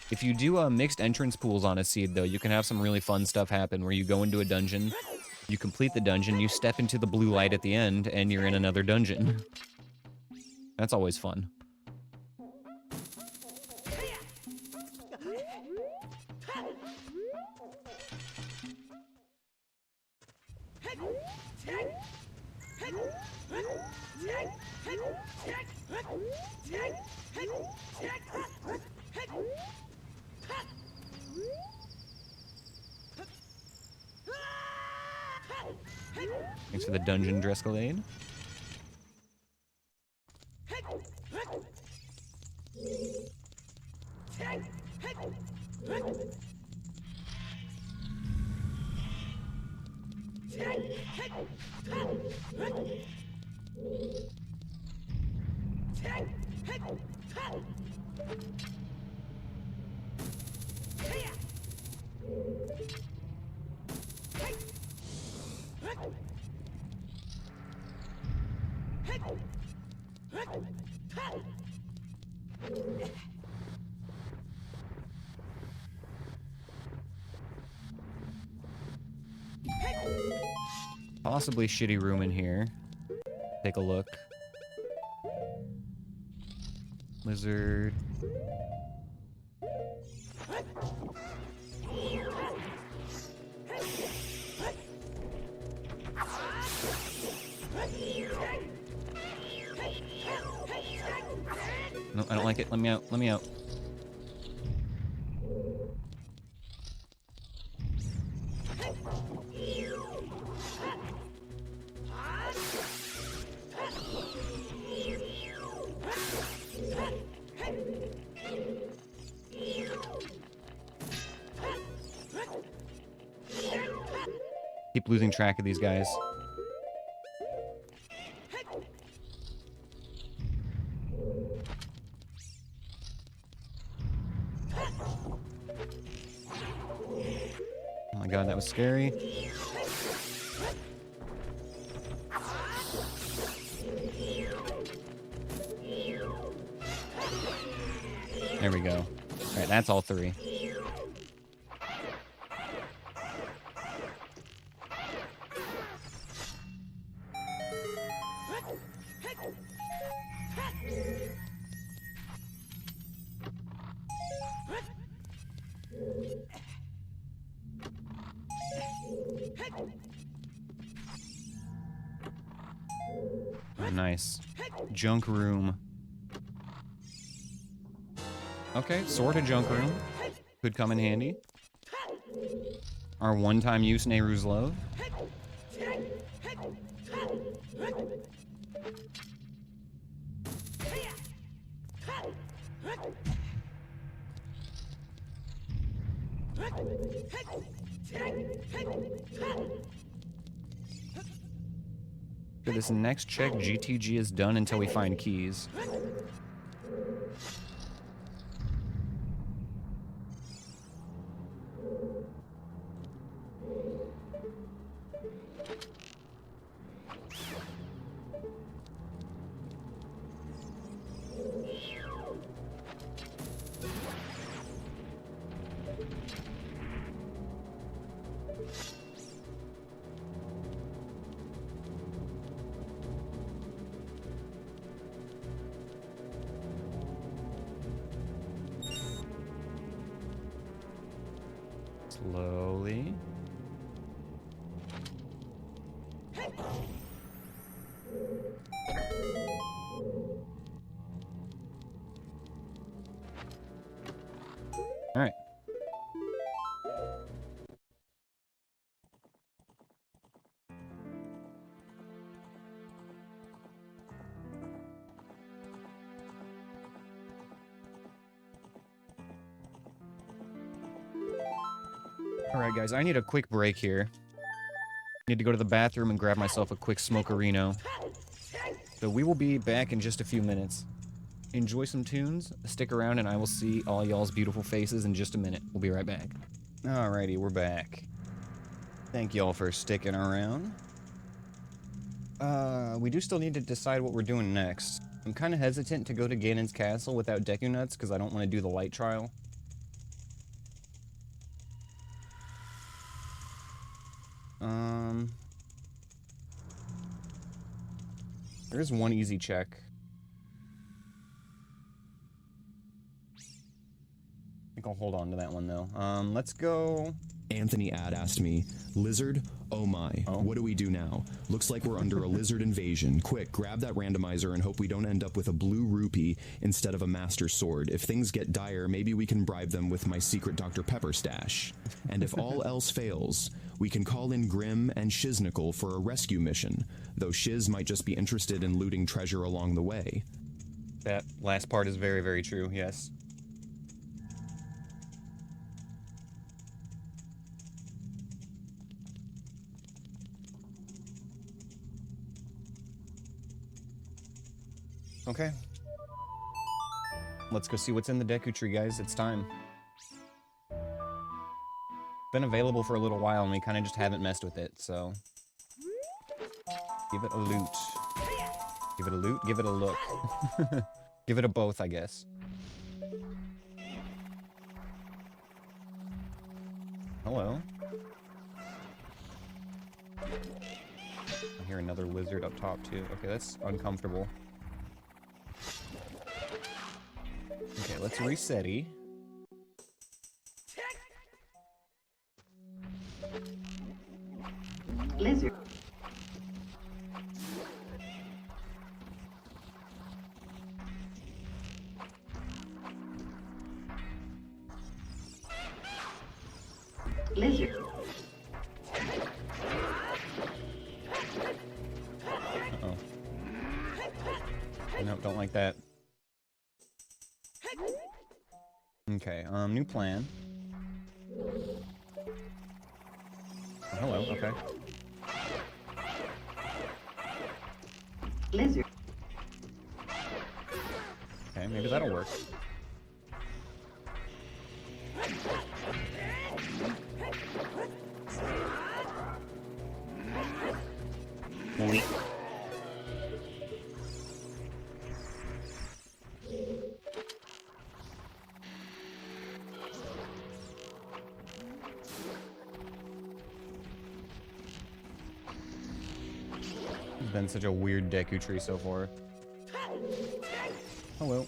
If you do mixed entrance pools on a seed, though, you can have some really fun stuff happen where you go into a dungeon, you complete the dungeon, you step into the blue light at the end, and you're in another dungeon. That's always fun. Thanks for the dungeon Drescalade. Possibly shitty room in here. Take a look. Lizard. No, I don't like it. Let me out. Let me out. Keep losing track of these guys. Oh my god, that was scary. There we go. Alright, that's all 3. nice. Junk room. Okay, sort of junk room. Could come in handy. Our one-time use Nehru's Love. For this next check, GTG is done until we find keys. Slowly. All right. Alright guys, I need a quick break here. Need to go to the bathroom and grab myself a quick smokerino. So we will be back in just a few minutes. Enjoy some tunes, stick around, and I will see all y'all's beautiful faces in just a minute. We'll be right back. Alrighty, we're back. Thank y'all for sticking around. We do still need to decide what we're doing next. I'm kind of hesitant to go to Ganon's castle without Deku Nuts because I don't want to do the light trial. There's one easy check. I think I'll hold on to that one, though. Let's go... Anthony asked me, Lizard? Oh my, what do we do now? Looks like we're under a lizard invasion. Quick, grab that randomizer and hope we don't end up with a blue rupee instead of a master sword. If things get dire, maybe we can bribe them with my secret Dr. Pepper stash. And if all else fails, we can call in Grimm and Shiznickel for a rescue mission, though Shiz might just be interested in looting treasure along the way. That last part is very, very true, yes. Okay. Let's go see what's in the Deku Tree, guys. It's time. Been available for a little while, and we kind of just haven't messed with it, so... Give it a loot. Give it a loot, give it a look. Give it a both, I guess. Hello. I hear another lizard up top, too. Okay, that's uncomfortable. Okay, let's reset-y. Lizard. Lizard. Uh-oh. Nope, don't like that. Okay, new plan. Oh, hello, okay. Lizard. Okay, maybe that'll work. It's been such a weird Deku Tree so far. Hello.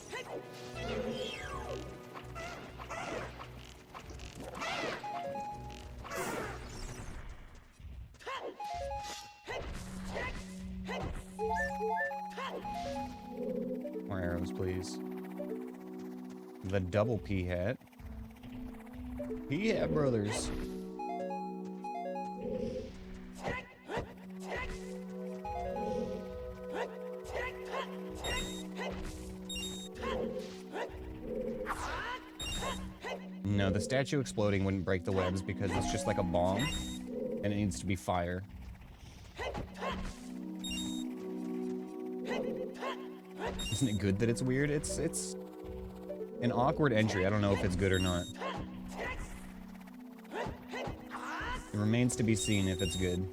The double P hat. P hat brothers. No, the statue exploding wouldn't break the webs because it's just like a bomb, and it needs to be fire. Isn't it good that it's weird? It's an awkward entry. I don't know if it's good or not. It remains to be seen if it's good.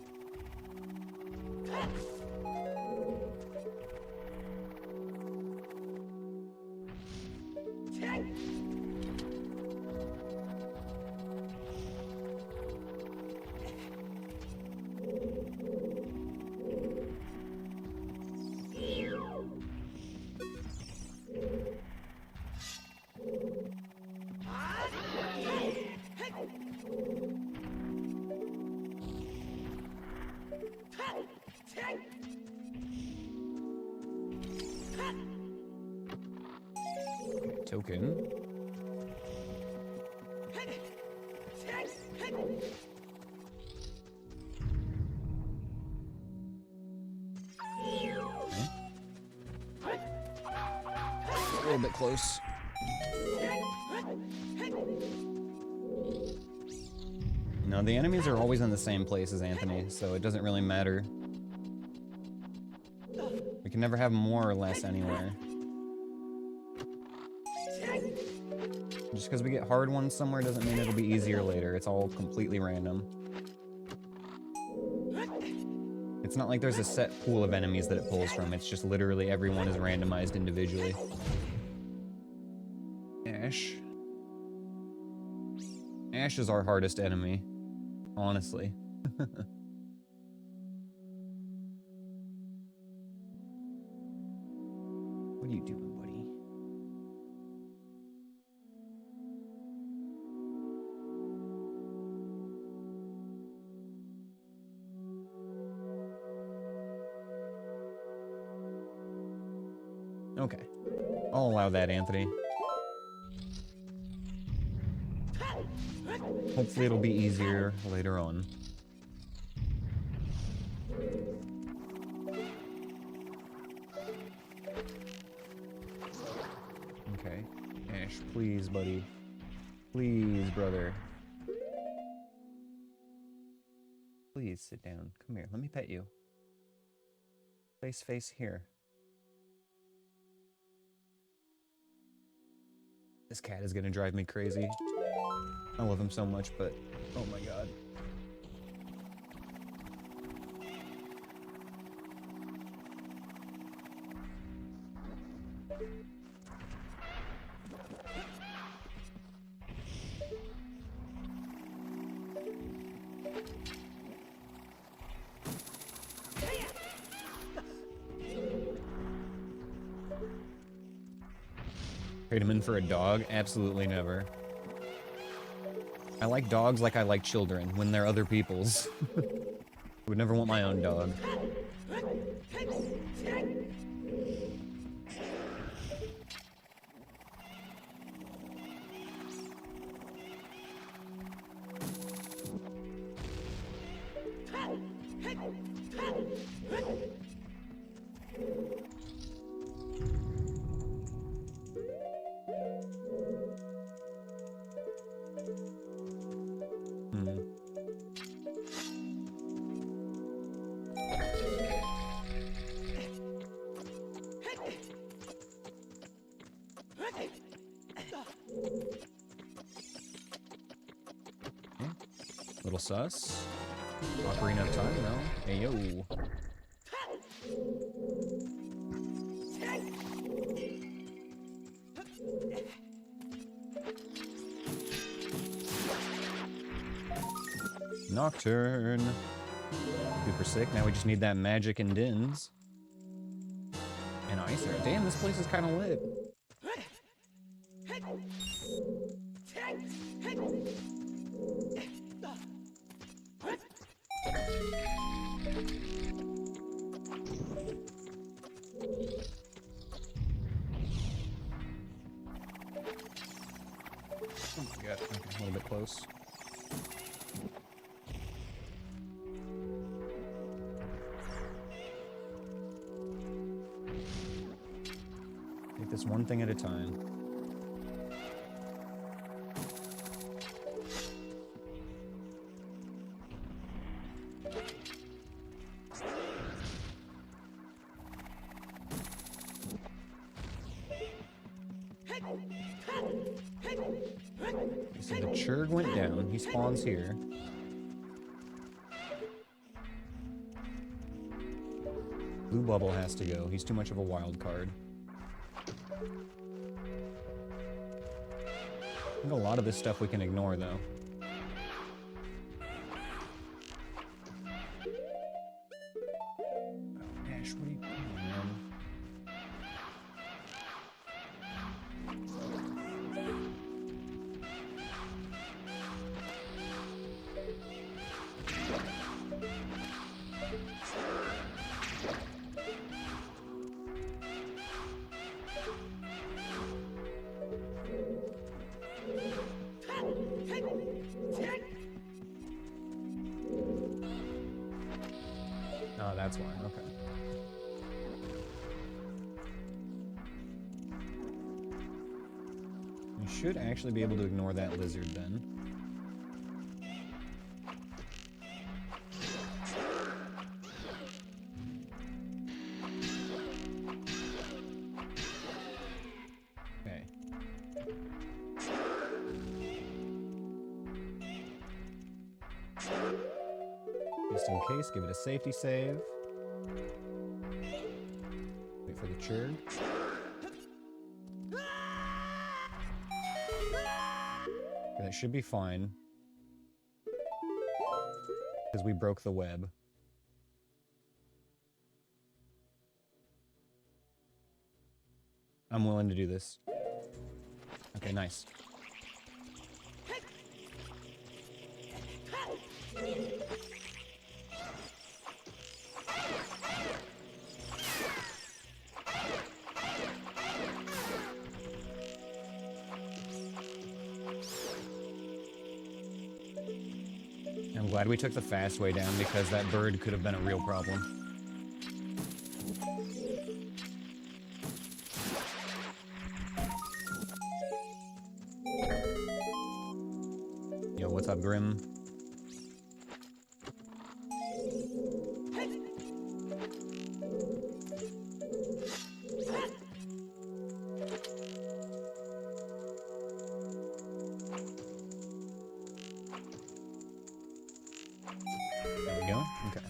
Token. Okay. A little bit close. No, the enemies are always in the same place as Anthony, so it doesn't really matter. We can never have more or less anywhere. Just because we get hard ones somewhere doesn't mean it'll be easier later. It's all completely random. It's not like there's a set pool of enemies that it pulls from. It's just literally everyone is randomized individually. Ash. Ash is our hardest enemy. Honestly. What are you doing, buddy? Okay. I'll allow that, Anthony. Hopefully it'll be easier later on. Okay. Ash, please, buddy. Please, brother. Please sit down. Come here. Let me pet you. Face here. This cat is gonna drive me crazy. I love him so much, but oh my god. Trade him in for a dog? Absolutely never. I like dogs like I like children, when they're other people's. I would never want my own dog. Little sus. Ocarina of Time, no? Hey, yo. Nocturne. Super sick. Now we just need that magic and Dins. And Icer. Damn, this place is kind of lit. Oh my god, okay, a little bit close. Take this one thing at a time. So the Churg went down. He spawns here. Blue Bubble has to go. He's too much of a wild card. I think a lot of this stuff we can ignore, though. Oh, Ash, what are you doing, man? Oh, that's why. Okay. You should actually be able to ignore that lizard then. Okay. Just in case, give it a safety save. Wait for the Churg. Okay, that should be fine. Because we broke the web. I'm willing to do this. Okay, nice. I'm glad we took the fast way down because that bird could have been a real problem. Yo, what's up, Grim? There we go. Okay.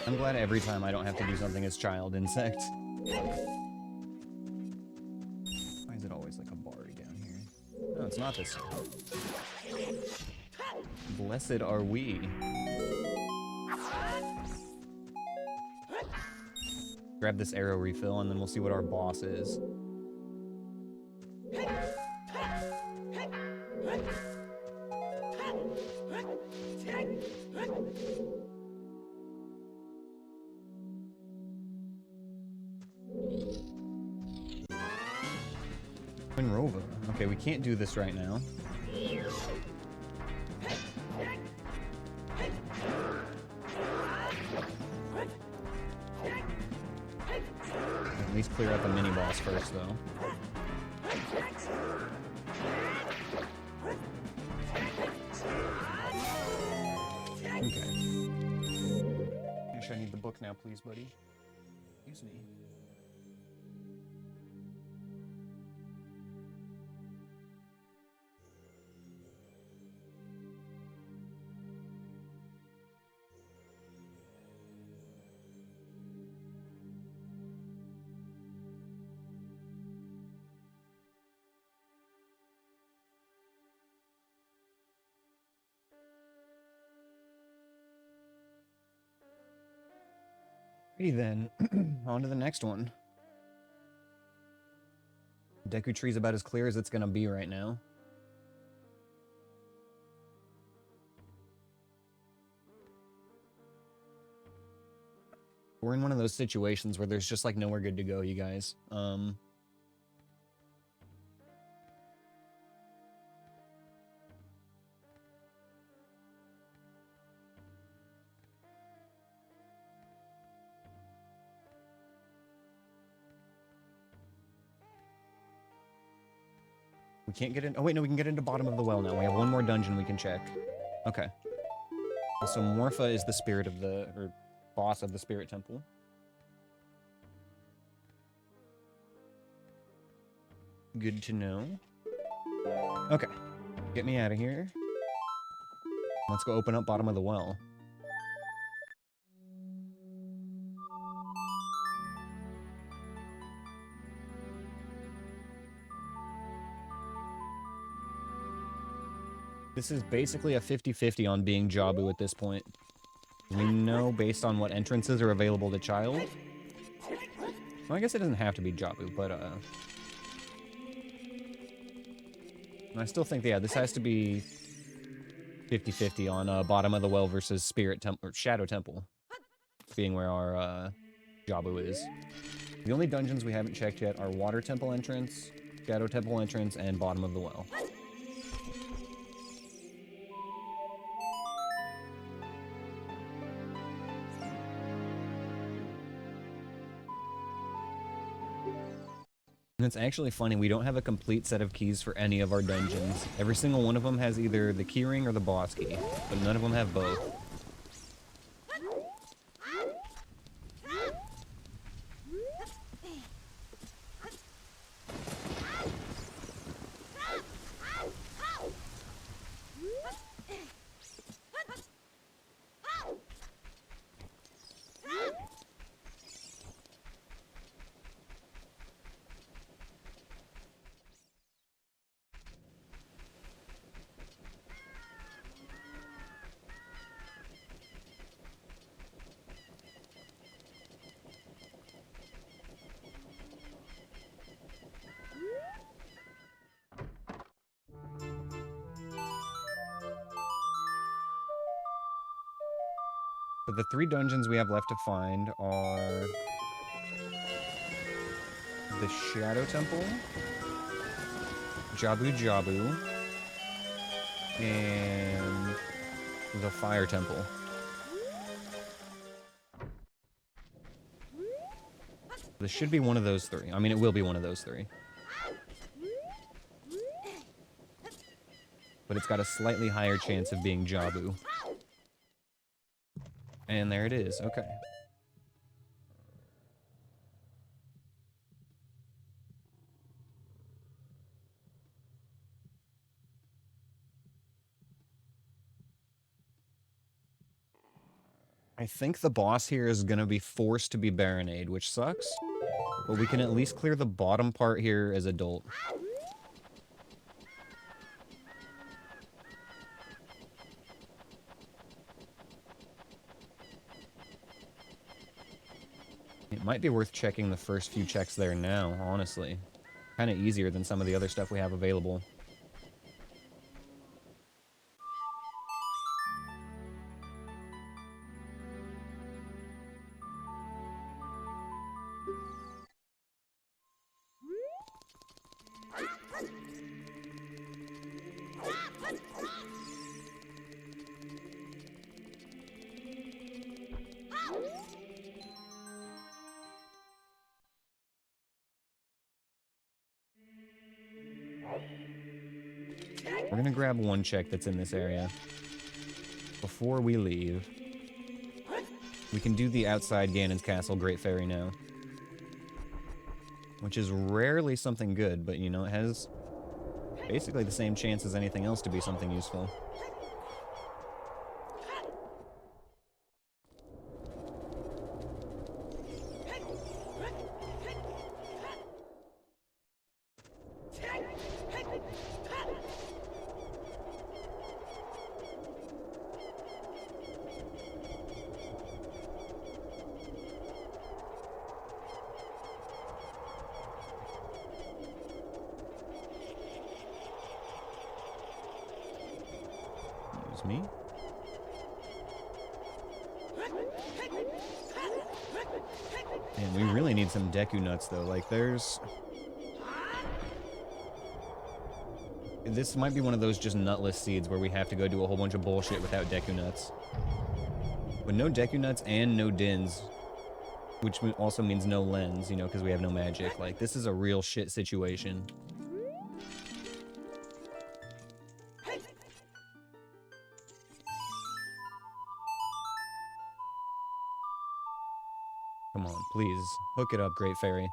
I'm glad every time I don't have to do something as child insect. Why is it always like a Bari down here? No, it's not this time. Blessed are we. Grab this arrow refill and then we'll see what our boss is. Rova. Okay, we can't do this right now. At least clear out the mini boss first, though. Okay. Ash, I need the book now, please, buddy. Excuse me. Alrighty then, on to the next one. Deku Tree's about as clear as it's gonna be right now. We're in one of those situations where there's just like nowhere good to go, you guys. We can't get in. Oh wait, no, we can get into bottom of the well now. We have one more dungeon we can check. Okay. So Morpha is the spirit of the, or boss of the spirit temple. Good to know. Okay. Get me out of here. Let's go open up bottom of the well. This is basically a 50-50 on being Jabu at this point. We know based on what entrances are available to child. Well, I guess it doesn't have to be Jabu, but I still think, yeah, this has to be 50-50 on bottom of the well versus Spirit Temple or Shadow Temple, being where our Jabu is. The only dungeons we haven't checked yet are Water Temple entrance, Shadow Temple entrance, and bottom of the well. And it's actually funny, we don't have a complete set of keys for any of our dungeons. Every single one of them has either the keyring or the boss key, but none of them have both. So the 3 dungeons we have left to find are the Shadow Temple, Jabu Jabu, and the Fire Temple. This should be one of those 3. I mean, it will be one of those 3. But it's got a slightly higher chance of being Jabu. And there it is. Okay. I think the boss here is going to be forced to be Baronade, which sucks. But we can at least clear the bottom part here as adult. It might be worth checking the first few checks there now, honestly. Kind of easier than some of the other stuff we have available. We're gonna grab one check that's in this area before we leave. We can do the outside Ganon's Castle Great Fairy now, which is rarely something good, but you know, it has basically the same chance as anything else to be something useful. me. And we really need some Deku Nuts, though. Like, there's... This might be one of those just nutless seeds where we have to go do a whole bunch of bullshit without Deku Nuts. But no Deku Nuts and no Dins, which also means no lens, you know, because we have no magic. Like, this is a real shit situation. Come on, please. Hook it up, Great Fairy.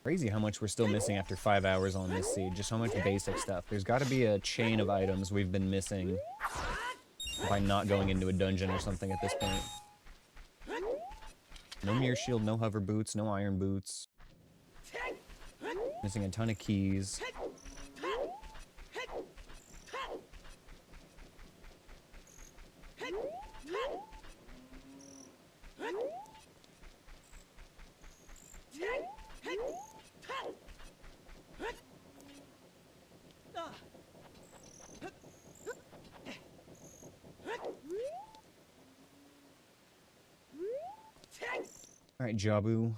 Crazy how much we're still missing after 5 hours on this seed. Just how much basic stuff. There's got to be a chain of items we've been missing by not going into a dungeon or something at this point. No mirror shield, no hover boots, no iron boots. Missing a ton of keys. Alright, Jabu.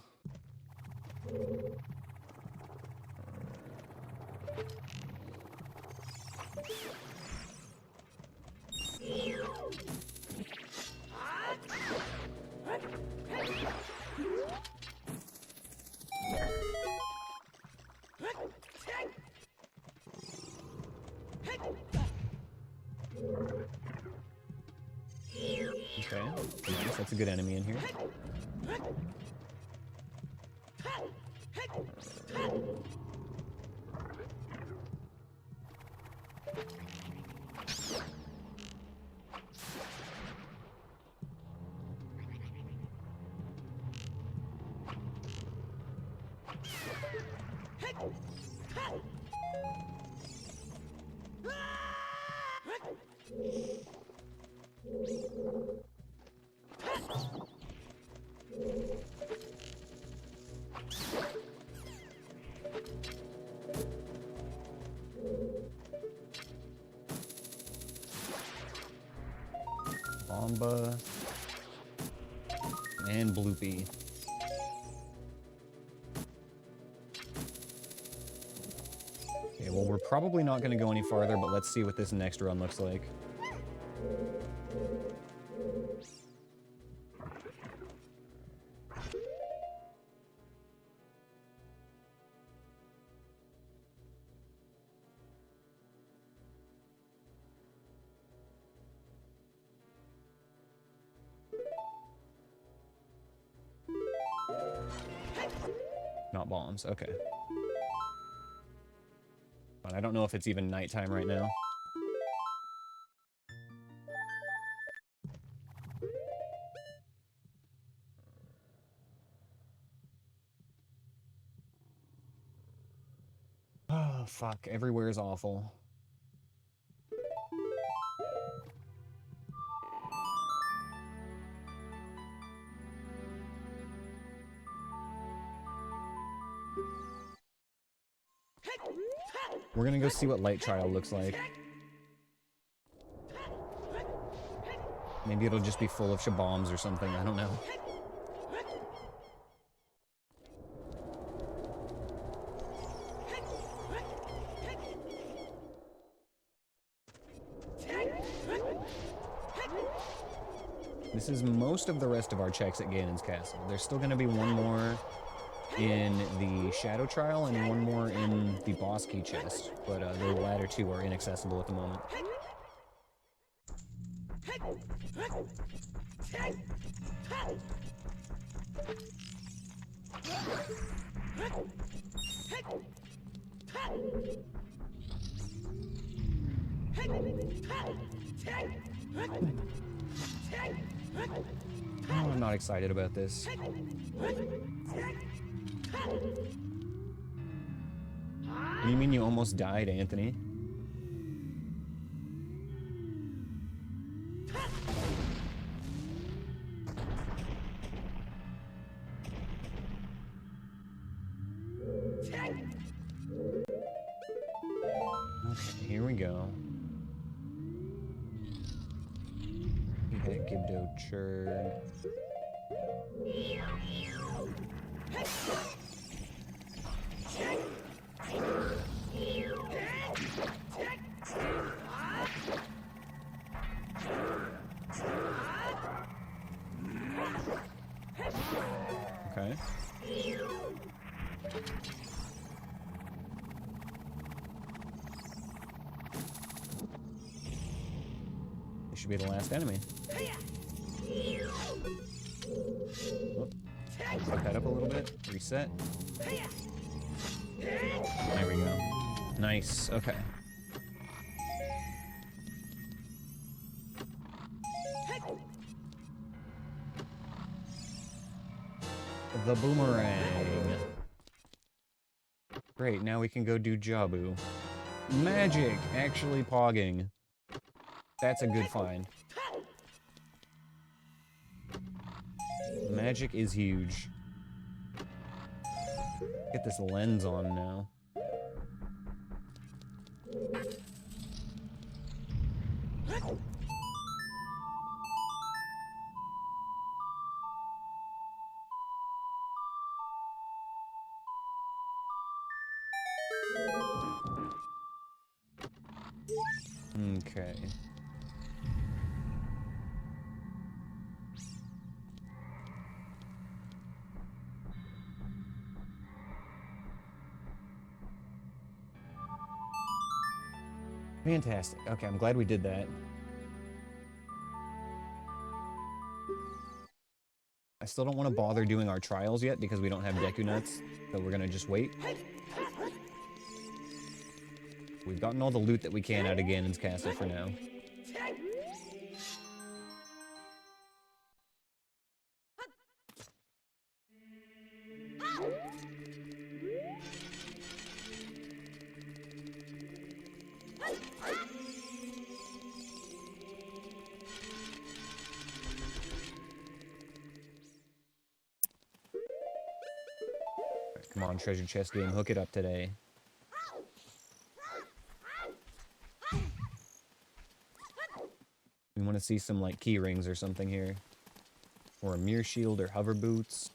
Okay, nice. That's a good enemy in here. Bomba and Bloopy. Okay, well, we're probably not going to go any farther, but let's see what this next run looks like. Not bombs, okay. But I don't know if it's even nighttime right now. Oh, fuck. Everywhere is awful. We're gonna go see what Light Trial looks like. Maybe it'll just be full of shabombs or something, I don't know. This is most of the rest of our checks at Ganon's Castle. There's still gonna be one more in the Shadow Trial and one more in the boss key chest, but the latter two are inaccessible at the moment. Oh, I'm not excited about this. What do you mean you almost died, Anthony? Okay, here we go. You hit Gibdo Churn. Okay. This should be the last enemy. Oh, fuck that up a little bit. Reset. There we go. Nice. Okay. The boomerang. Great, now we can go do Jabu. Magic! Actually pogging. That's a good find. Magic is huge. Get this lens on now. Okay. Fantastic. Okay, I'm glad we did that. I still don't want to bother doing our trials yet because we don't have Deku Nuts, so we're gonna just wait. We've gotten all the loot that we can out of Ganon's castle for now. Come on, treasure chest game, hook it up today. We want to see some, like, key rings or something here. Or a mirror shield or hover boots.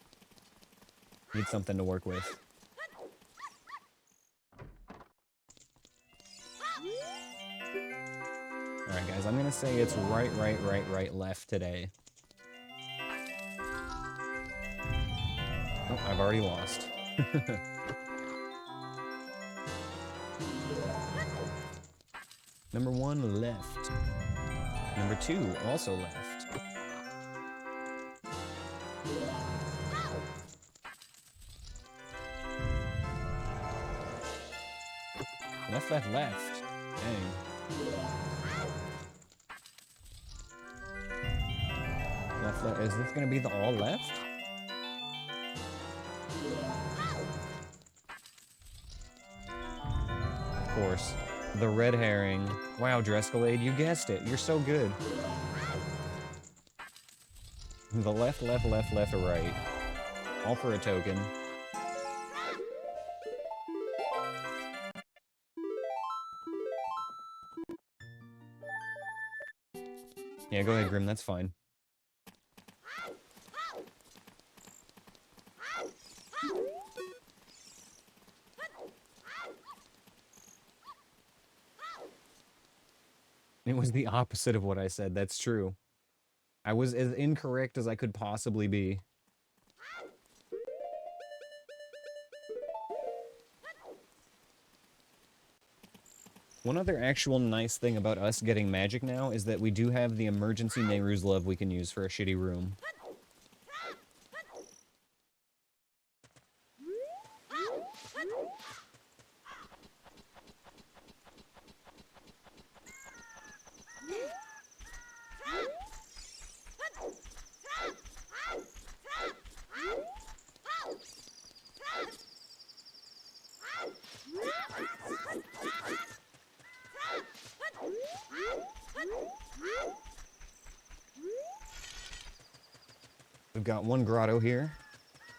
Need something to work with. Alright, guys, I'm gonna say it's right, left today. Oh, I've already lost. Number 1, left. Number 2, also left. Left, left, left. Dang. Left, left. Is this gonna be the all left? Of course. The red herring. Wow, Drescalade, you guessed it. You're so good. The left, left, left, left, or right. All for a token. Yeah, go ahead, Grim, that's fine. It was the opposite of what I said, that's true. I was as incorrect as I could possibly be. One other actual nice thing about us getting magic now is that we do have the emergency Nehru's Love we can use for a shitty room. We've got one grotto here.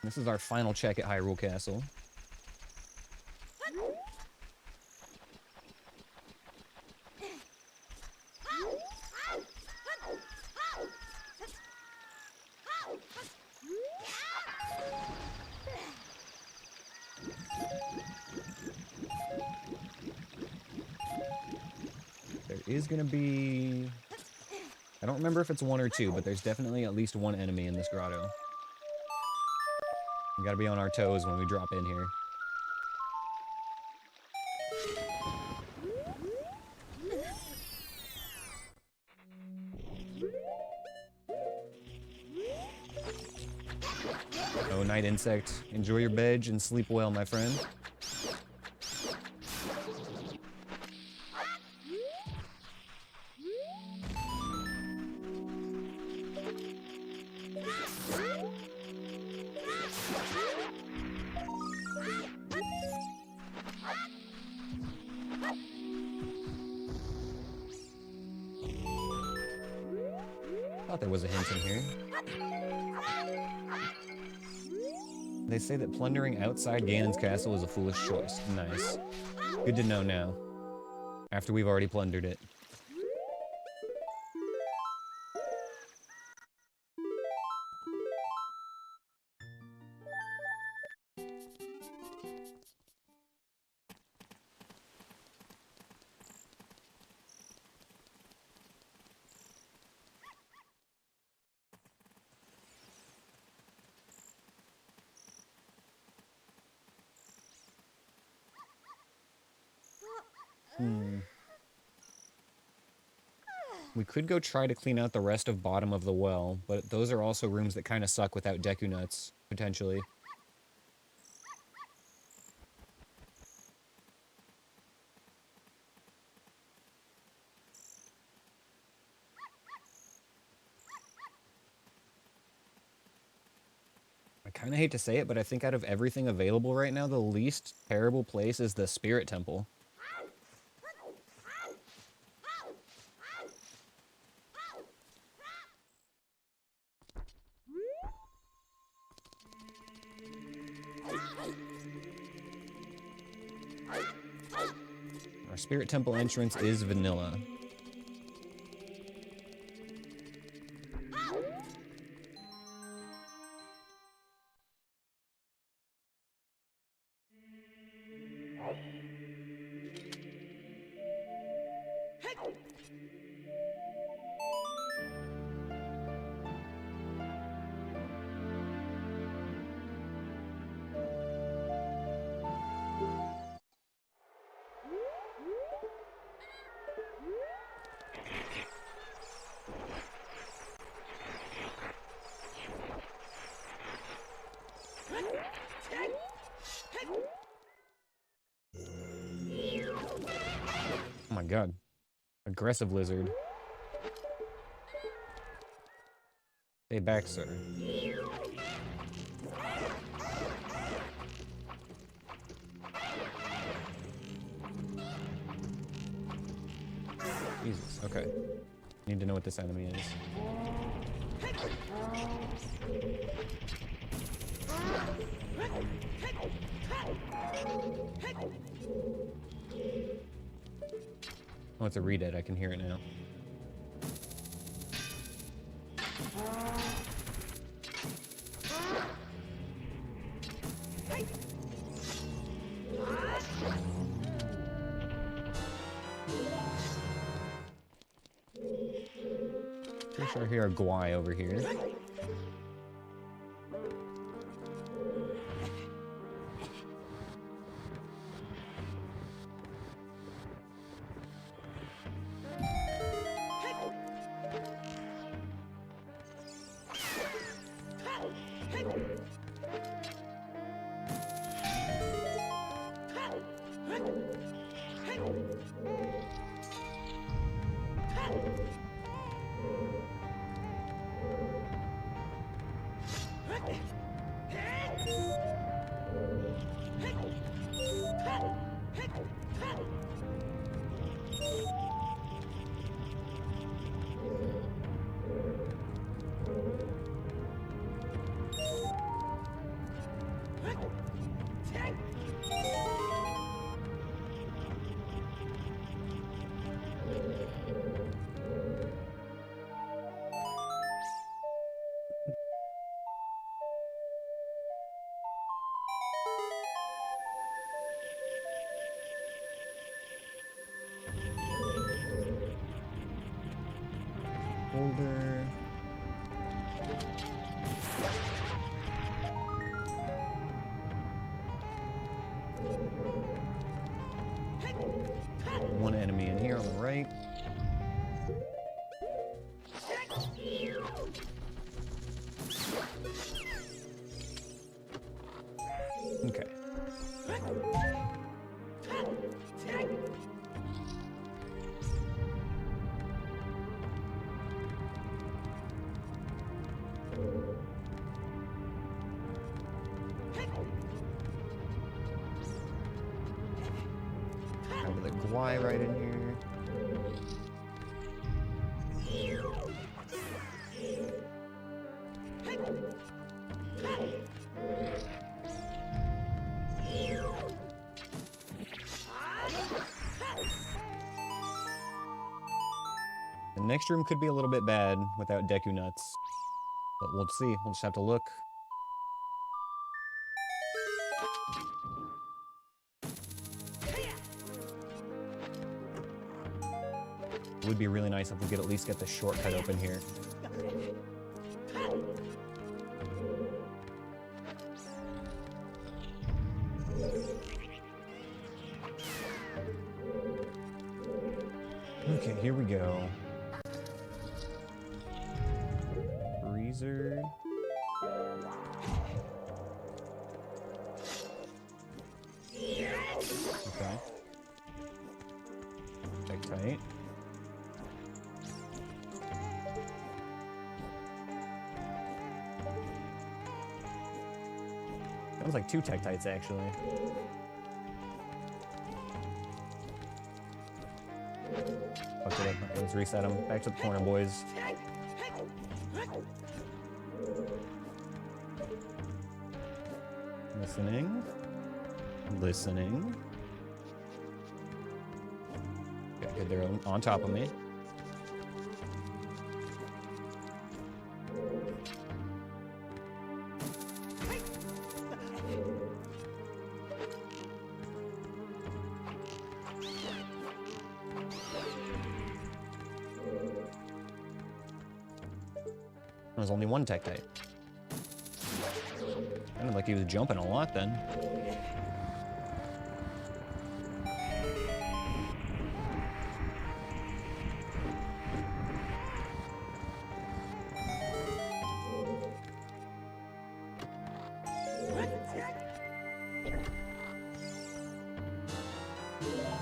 This is our final check at Hyrule Castle. There is gonna be... I don't remember if it's one or two, but there's definitely at least one enemy in this grotto. We gotta be on our toes when we drop in here. Oh, night insect. Enjoy your bed and sleep well, my friend. Thought there was a hint in here. They say that plundering outside Ganon's castle is a foolish choice. Nice. Good to know now. After we've already plundered it. We could go try to clean out the rest of bottom of the well, but those are also rooms that kind of suck without Deku Nuts, potentially. I kind of hate to say it, but I think out of everything available right now, the least terrible place is the Spirit Temple. Our Spirit Temple entrance is vanilla. Oh my god. Aggressive lizard. Stay back, sir. Jesus, okay. Need to know what this enemy is. Oh, it's a redead. I can hear it now. Pretty sure I hear a Gwai over here. One enemy in here on the right. Okay. Have the Gwai right in here. The next room could be a little bit bad without Deku Nuts. But we'll see. We'll just have to look. It would be really nice if we could at least get the shortcut open here. Okay, here we go. Freezer. Okay. Check tight. Sounds like 2 Tektites, actually. Fucked it up. Okay, let's reset them. Back to the corner, boys. Listening. Listening. Okay, good, they're on top of me. There's only 1 Tektite. Sounded like he was jumping a lot then.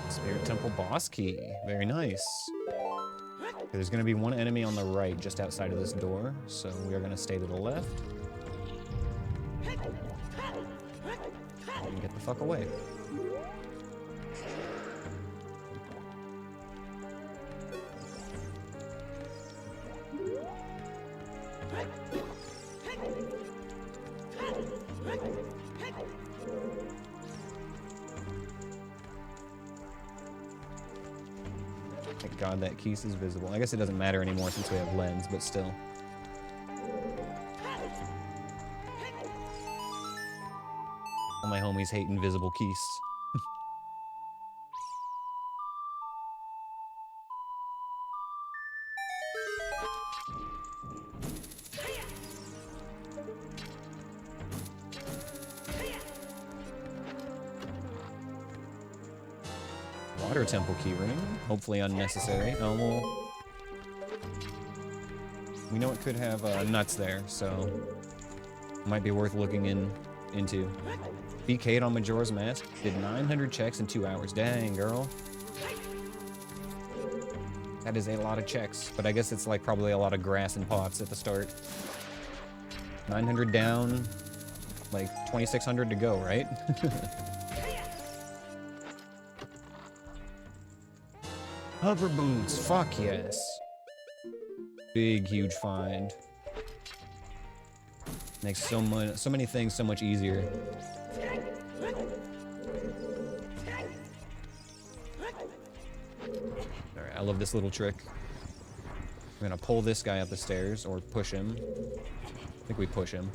Spirit Temple boss key. Very nice. There's going to be 1 enemy on the right just outside of this door, so we are going to stay to the left. And get the fuck away. Thank God that Keese is visible. I guess it doesn't matter anymore since we have lens, but still. All my homies hate invisible Keese. Water Temple keyring. Hopefully unnecessary. Oh, well. We know it could have nuts there, so might be worth looking into. BK'd on Majora's Mask. Did 900 checks in 2 hours. Dang, girl. That is a lot of checks, but I guess it's like probably a lot of grass and pots at the start. 900 down, like 2,600 to go, right? Hover boots, fuck yes. Big, huge find. Makes so many things so much easier. Alright, I love this little trick. I'm gonna pull this guy up the stairs, or push him. I think we push him.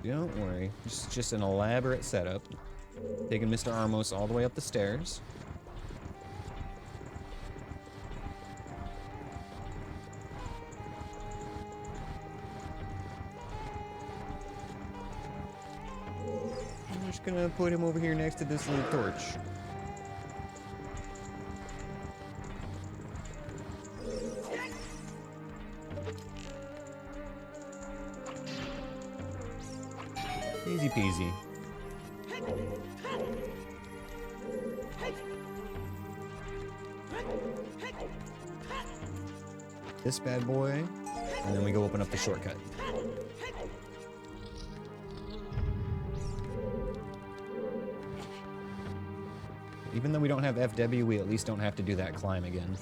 Don't worry. Just an elaborate setup. Taking Mr. Armos all the way up the stairs. I'm just gonna put him over here next to this little torch. Easy peasy. This bad boy, and then we go open up the shortcut. Even though we don't have FW, we at least don't have to do that climb again.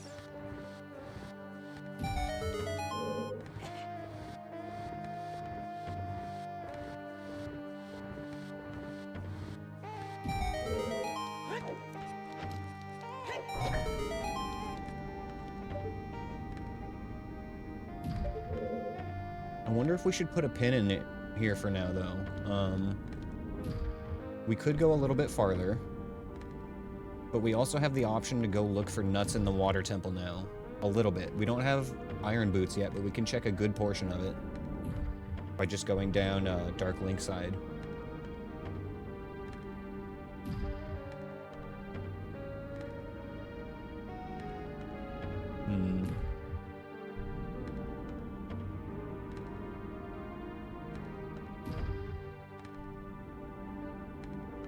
I wonder if we should put a pin in it here for now, though. We could go a little bit farther, but we also have the option to go look for nuts in the water temple now. A little bit. We don't have iron boots yet, but we can check a good portion of it by just going down Dark Link side.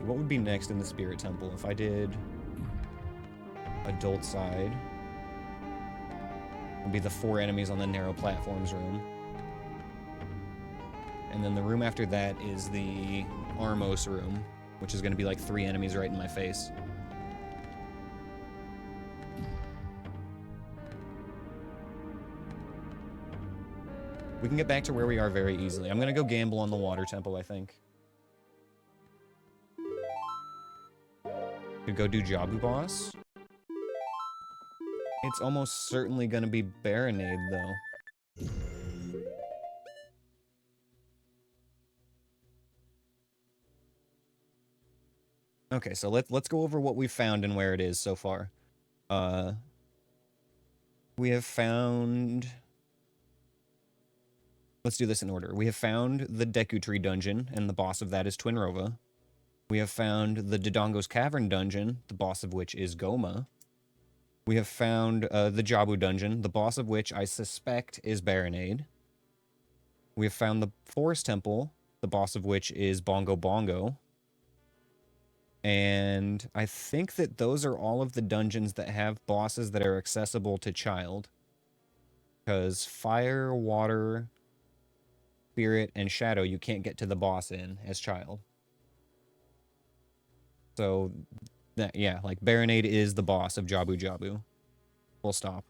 What would be next in the Spirit Temple? If I did adult side, would be the 4 enemies on the narrow platforms room. And then the room after that is the Armos room, which is going to be like 3 enemies right in my face. We can get back to where we are very easily. I'm going to go gamble on the Water Temple, I think. Could go do Jabu Boss. It's almost certainly going to be Baronade, though. Okay, so let's go over what we've found and where it is so far. We have found... Let's do this in order. We have found the Deku Tree dungeon, and the boss of that is Twinrova. We have found the Dodongo's Cavern dungeon, the boss of which is Goma. We have found the Jabu dungeon, the boss of which I suspect is Baronade. We have found the Forest Temple, the boss of which is Bongo Bongo. And I think that those are all of the dungeons that have bosses that are accessible to Child. Because Fire, Water, Spirit, and Shadow you can't get to the boss in as Child. So, that, yeah, like, Baronade is the boss of Jabu Jabu. Full stop.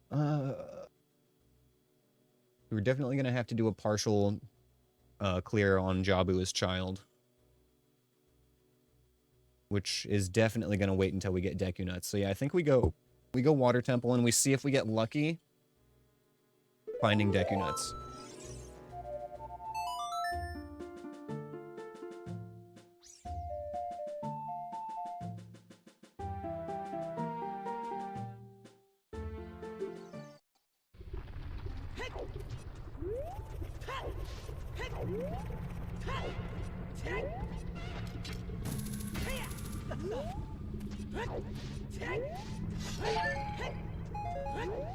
We're definitely going to have to do a partial clear on Jabu as Child. Which is definitely going to wait until we get Deku Nuts. So yeah, I think we go Water Temple and we see if we get lucky finding Deku Nuts.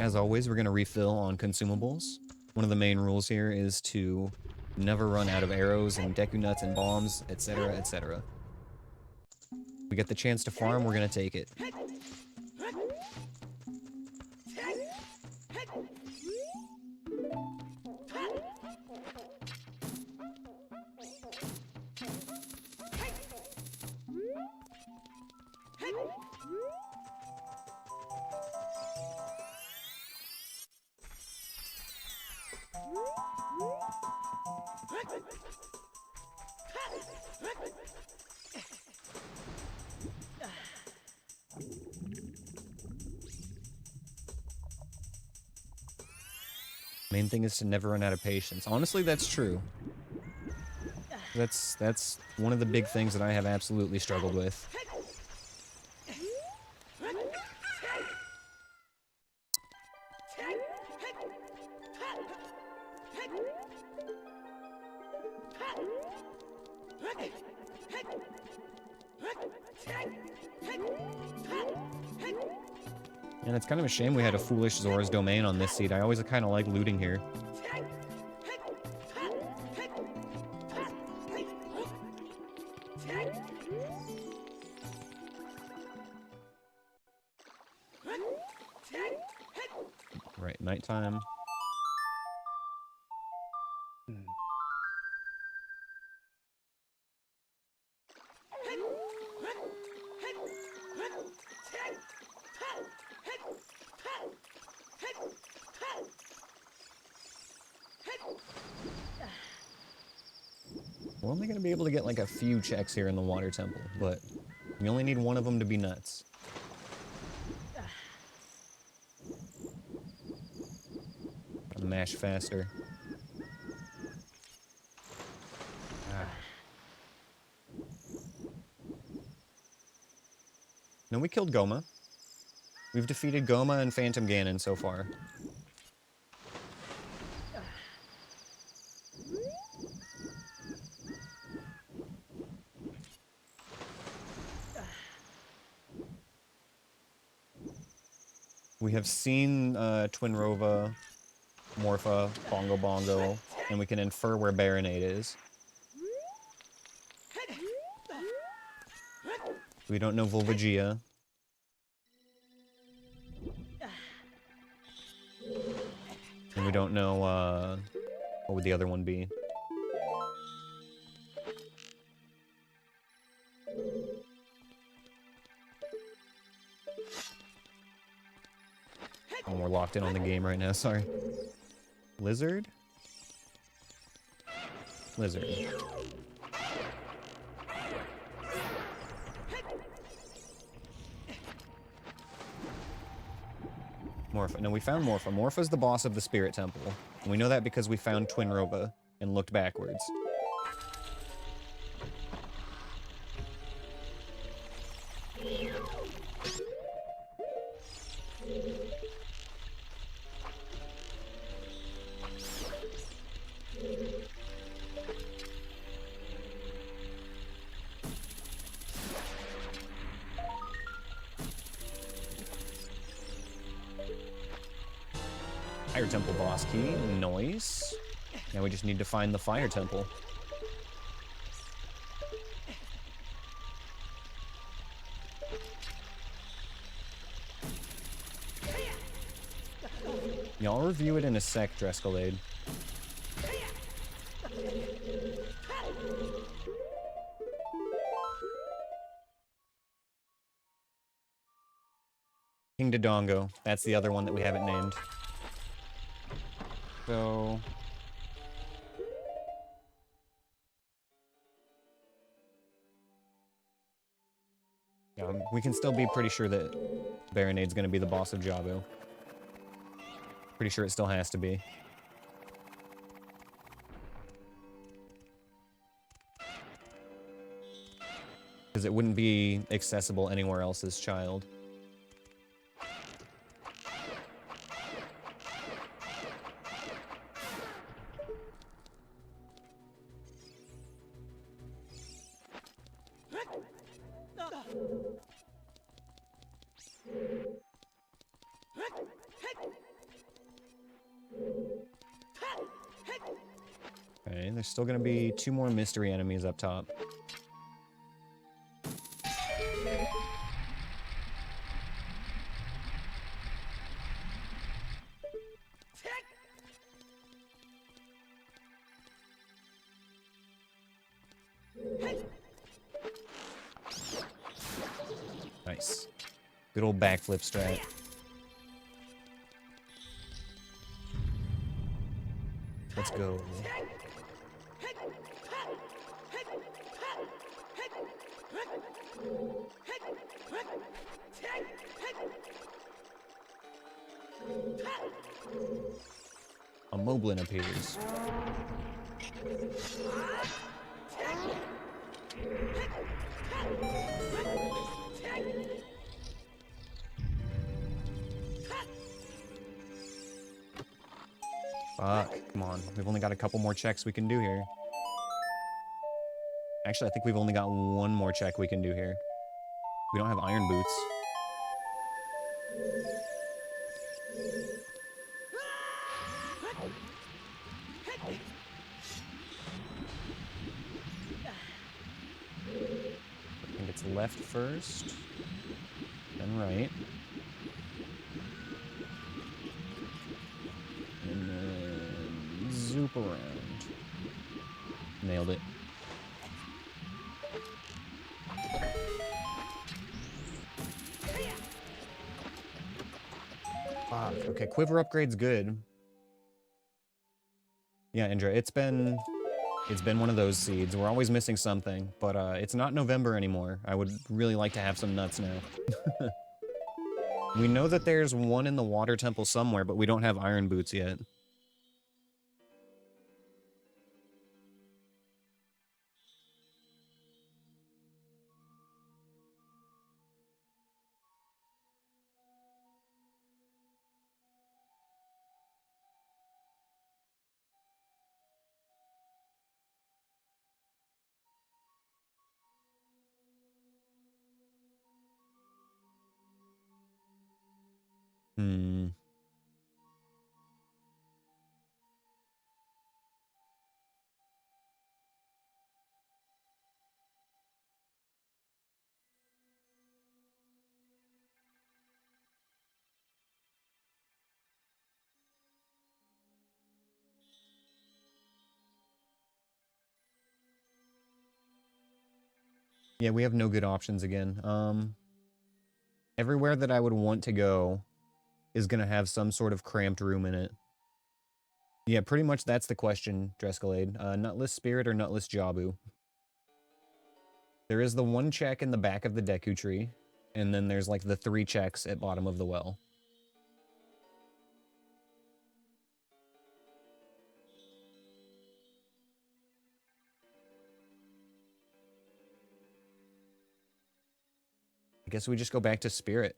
As always, we're going to refill on consumables. One of the main rules here is to never run out of arrows and Deku Nuts and bombs, etc., etc. We get the chance to farm, we're going to take it. Main thing is to never run out of patience. Honestly, that's true. That's one of the big things that I have absolutely struggled with. And it's kind of a shame we had a foolish Zora's Domain on this seed. I always kind of like looting here. Right, nighttime. We're only going to be able to get like a few checks here in the water temple, but we only need one of them to be nuts. Gotta mash faster. No, we killed Goma. We've defeated Goma and Phantom Ganon so far. We have seen Twinrova, Morpha, Bongo Bongo, and we can infer where Baronade is. We don't know Volvagia. And we don't know, what would the other one be? Oh, we're locked in on the game right now, sorry. Lizard? Lizard. Morpha. No, we found Morpha. Morpha's the boss of the Spirit Temple. And we know that because we found Twinrova and looked backwards. Fire Temple boss key. Nice. Now we just need to find the Fire Temple. Yeah, I'll review it in a sec, Drescalade. King Dodongo. That's the other one that we haven't named. So... yeah, we can still be pretty sure that Baronade's gonna be the boss of Jabu. Pretty sure it still has to be. Because it wouldn't be accessible anywhere else as child. Okay, there's still gonna be 2 more mystery enemies up top. Nice. Good old backflip strat. Let's go. A moblin appears. Fuck, come on. We've only got a couple more checks we can do here. Actually, I think we've only got one more check we can do here. We don't have iron boots. I think it's left first, then right. And then zoop around. Nailed it. Fuck. Okay, quiver upgrade's good. Yeah, Indra, it's been one of those seeds. We're always missing something, but it's not November anymore. I would really like to have some nuts now. We know that there's one in the water temple somewhere, but we don't have iron boots yet. Hmm. Yeah, we have no good options again. Everywhere that I would want to go is going to have some sort of cramped room in it. Yeah, pretty much that's the question, Drescalade. Nutless Spirit or Nutless Jabu? There is the one check in the back of the Deku Tree, and then there's like the 3 checks at bottom of the well. I guess we just go back to Spirit.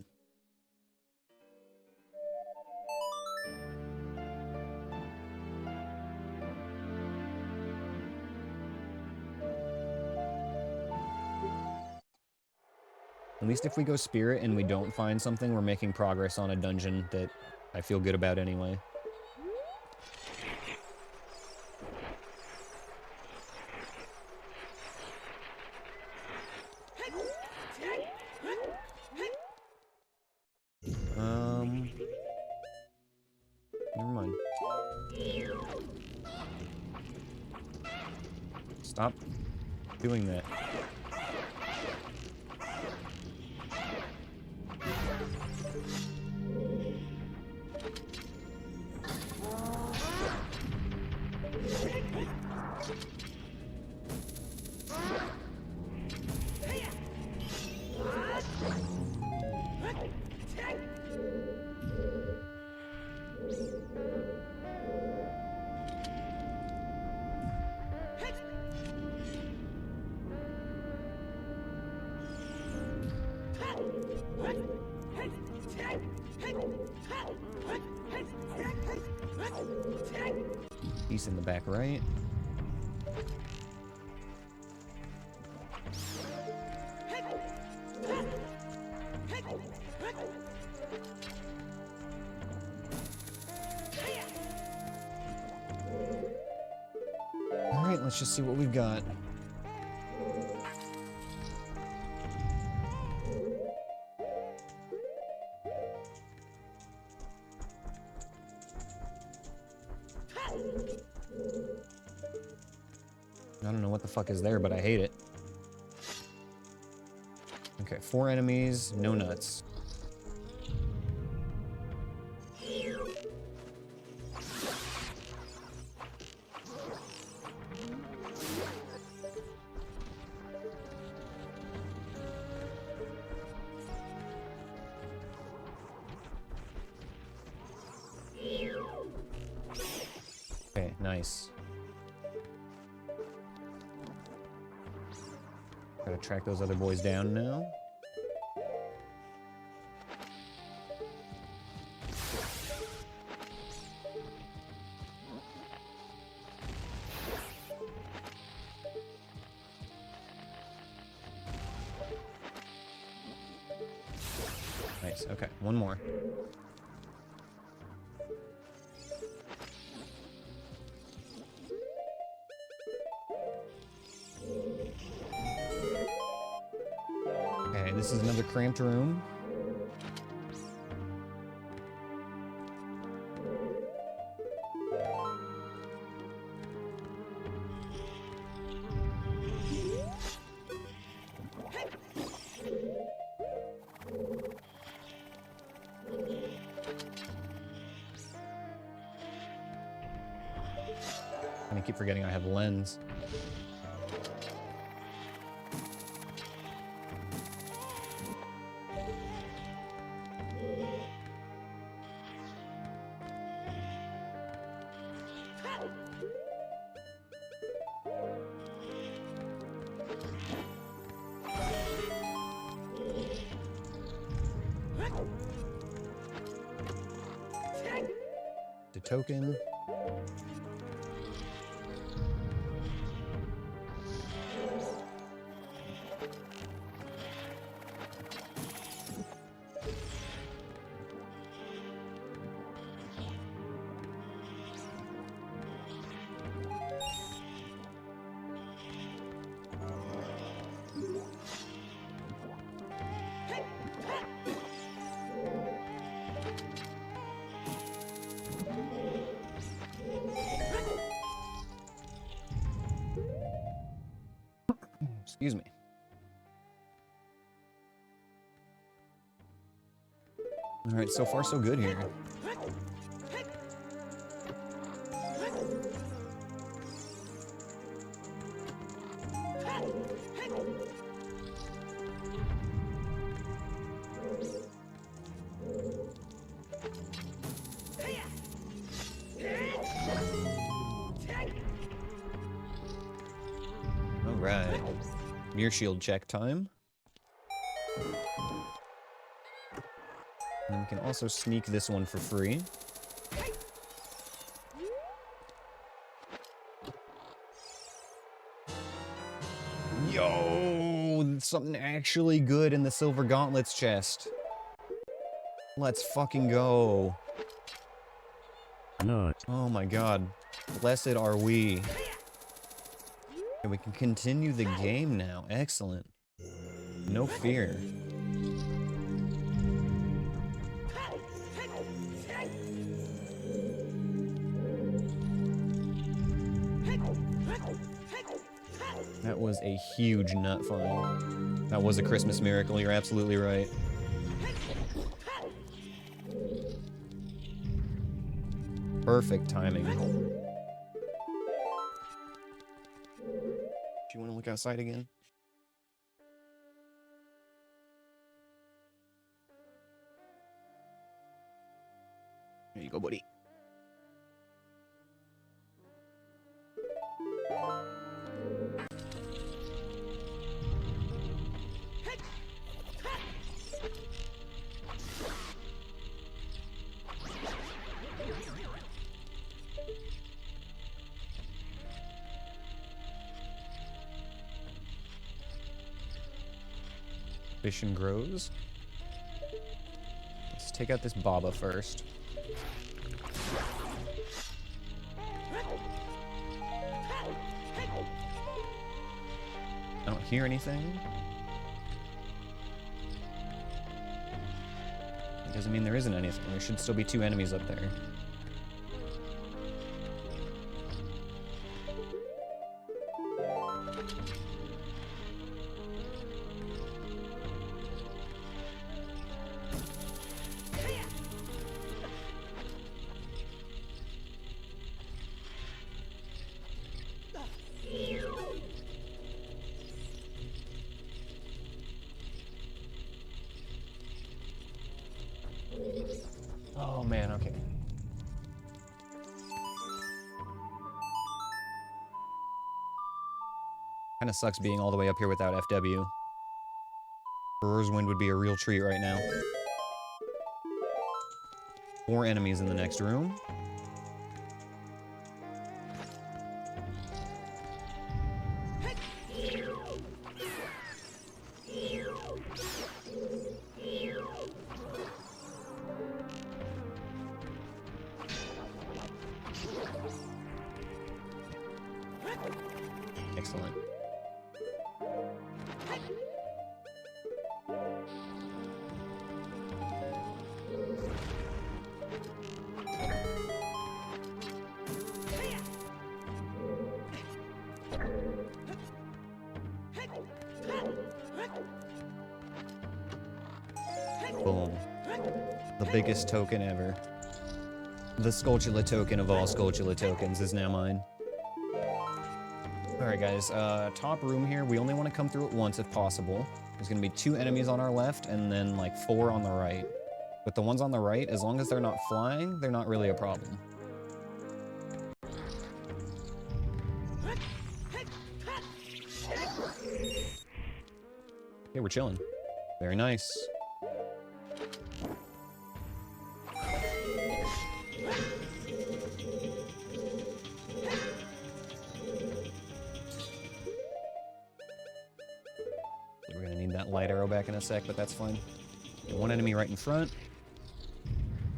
At least if we go Spirit and we don't find something, we're making progress on a dungeon that I feel good about anyway. Never mind. Stop doing that. Piece in the back right. All right, let's just see what we've got. I don't know what the fuck is there, but I hate it. Okay, 4 enemies, no nuts. Nice. Gotta track those other boys down now. Nice, okay, one more. Okay, this is another cramped room. I keep forgetting I have lens. The token. Excuse me. All right, so far so good here. All right. Mirror shield check time. And we can also sneak this one for free. Yo, something actually good in the silver gauntlets chest. Let's fucking go. No. Oh my god. Blessed are we. And we can continue the game now. Excellent. No fear. That was a huge nut find. That was a Christmas miracle, you're absolutely right. Perfect timing. Do you want to look outside again? There you go, buddy. Ambition grows. Let's take out this Baba first. I don't hear anything. It doesn't mean there isn't anything. There should still be two enemies up there. Oh man, okay. Kinda sucks being all the way up here without FW. Brewer's Wind would be a real treat right now. 4 enemies in the next room. Excellent. Boom. The biggest token ever. The Skulltula token of all Skulltula tokens is now mine. Alright guys, top room here, we only want to come through it once if possible. There's going to be 2 enemies on our left and then like 4 on the right. But the ones on the right, as long as they're not flying, they're not really a problem. Okay, we're chilling. Very nice. We're gonna need that light arrow back in a sec, but that's fine. Okay, 1 enemy right in front.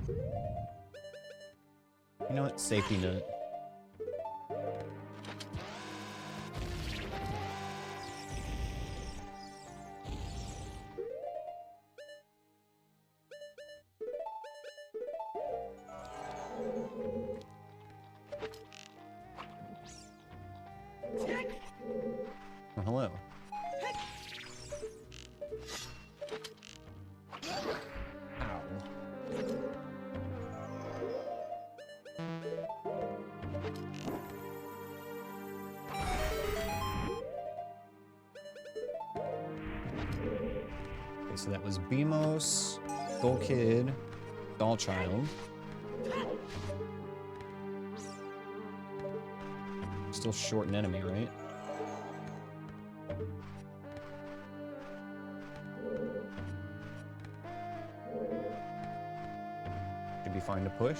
You know what? Safety nut. Oh, hello. Ow. Okay, so that was Beamos, Skull Kid, Doll Child. Still short an enemy, right? Should be fine to push.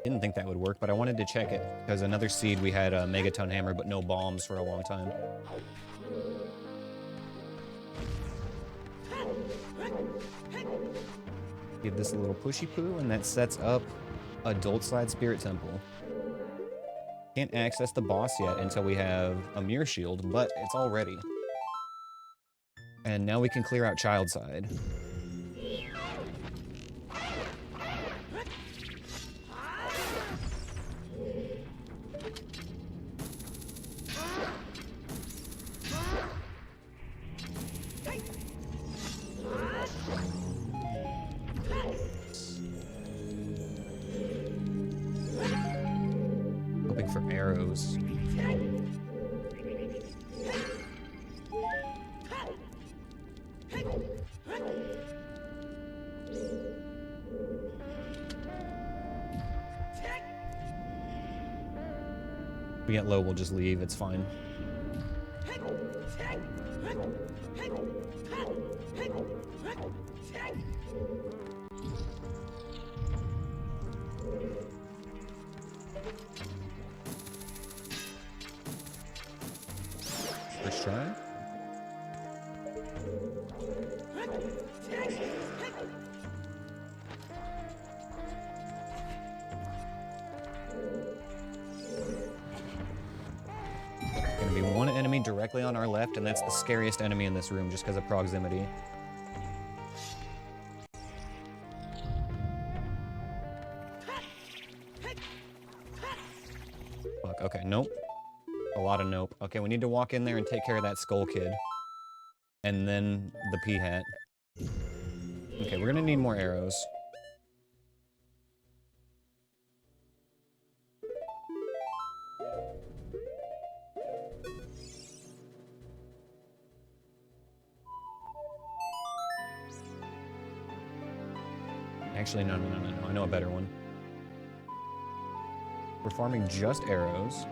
Didn't think that would work, but I wanted to check it, because another seed we had a Megaton Hammer, but no bombs for a long time. Give this a little pushy poo, and that sets up Adult Slide Spirit Temple. Can't access the boss yet until we have a Mirror Shield, but it's all ready. And now we can clear out Child Side. Hoping for arrows. If we get low, we'll just leave. It's fine. First try. Gonna be 1 enemy directly on our left, and that's the scariest enemy in this room just because of proximity. Fuck, okay, nope. A lot of nope. Okay, we need to walk in there and take care of that Skull Kid. And then the P-Hat. Okay, we're gonna need more arrows. Actually, no. I know a better one. We're farming just arrows.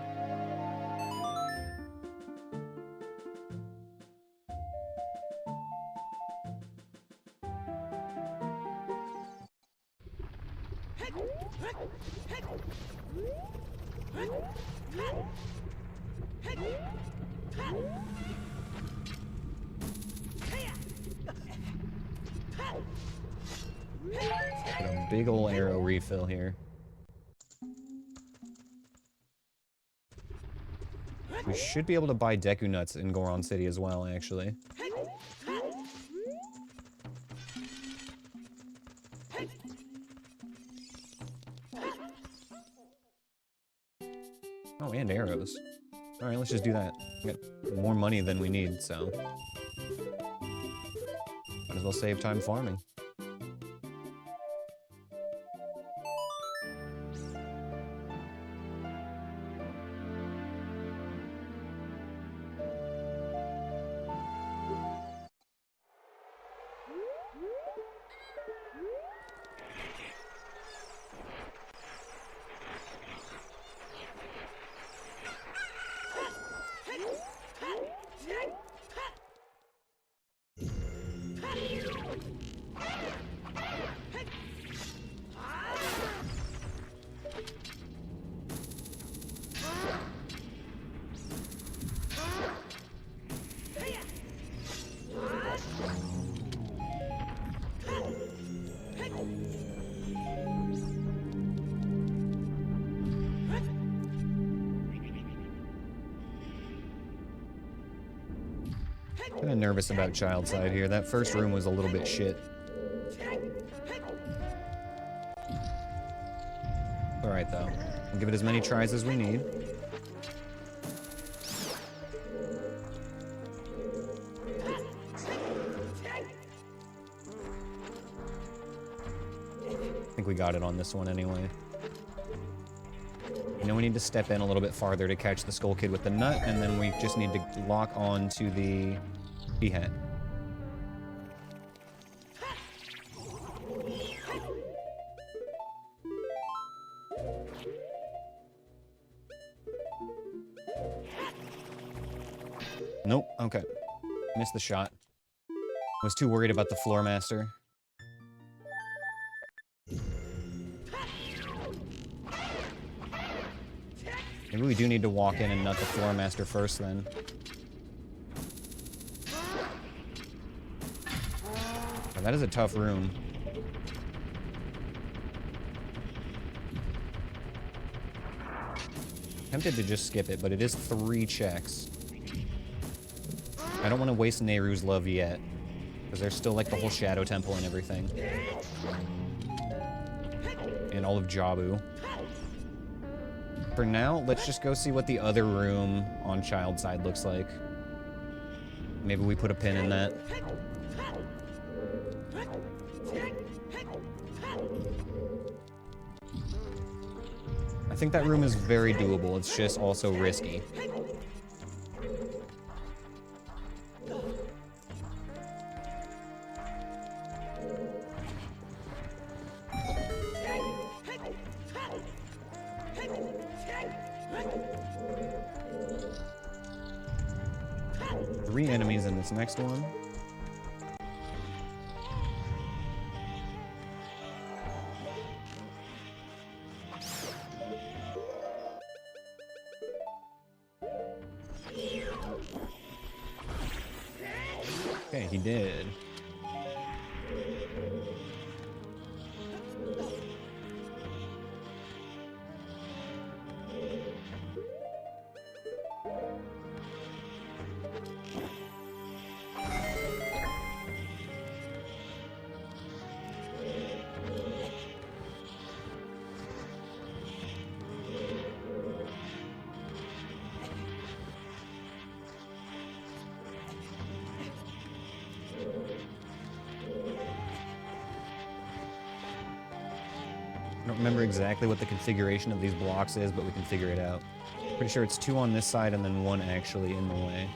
Got a big ol' arrow refill here. We should be able to buy Deku Nuts in Goron City as well, actually. Oh, and arrows. Alright, let's just do that. We got more money than we need, so... might as well save time farming. Kinda nervous about child side here. That first room was a little bit shit. Alright though. We'll give it as many tries as we need. I think we got it on this one anyway. You know, we need to step in a little bit farther to catch the Skull Kid with the nut, and then we just need to lock on to the P-hat. Nope, okay. Missed the shot. I was too worried about the Floor Master. Maybe we do need to walk in and nut the Floor Master first then. Oh, that is a tough room. Tempted to just skip it, but it is 3 checks. I don't want to waste Nehru's love yet, because there's still like the whole Shadow Temple and everything. And all of Jabu. For now, let's just go see what the other room on child side looks like. Maybe we put a pin in that. I think that room is very doable. It's just also risky. Three enemies in this next one. Okay, he did. I don't remember exactly what the configuration of these blocks is, but we can figure it out. Pretty sure it's 2 on this side and then 1 actually in the way.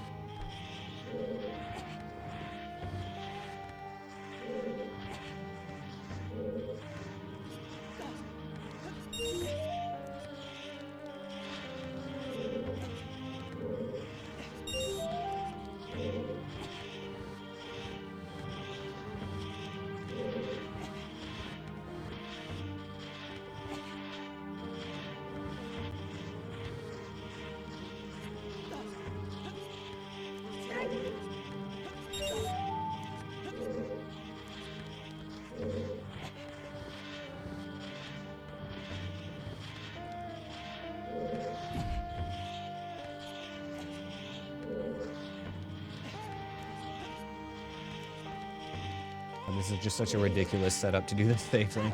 And this is just such a ridiculous setup to do this safely.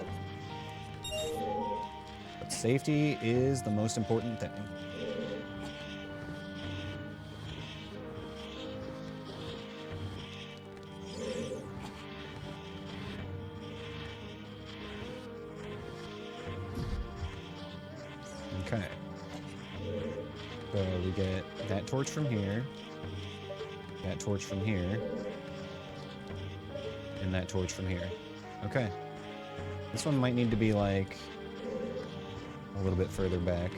But safety is the most important thing. Okay. So we get that torch from here, that torch from here, and that torch from here. Okay. This one might need to be like a little bit further back.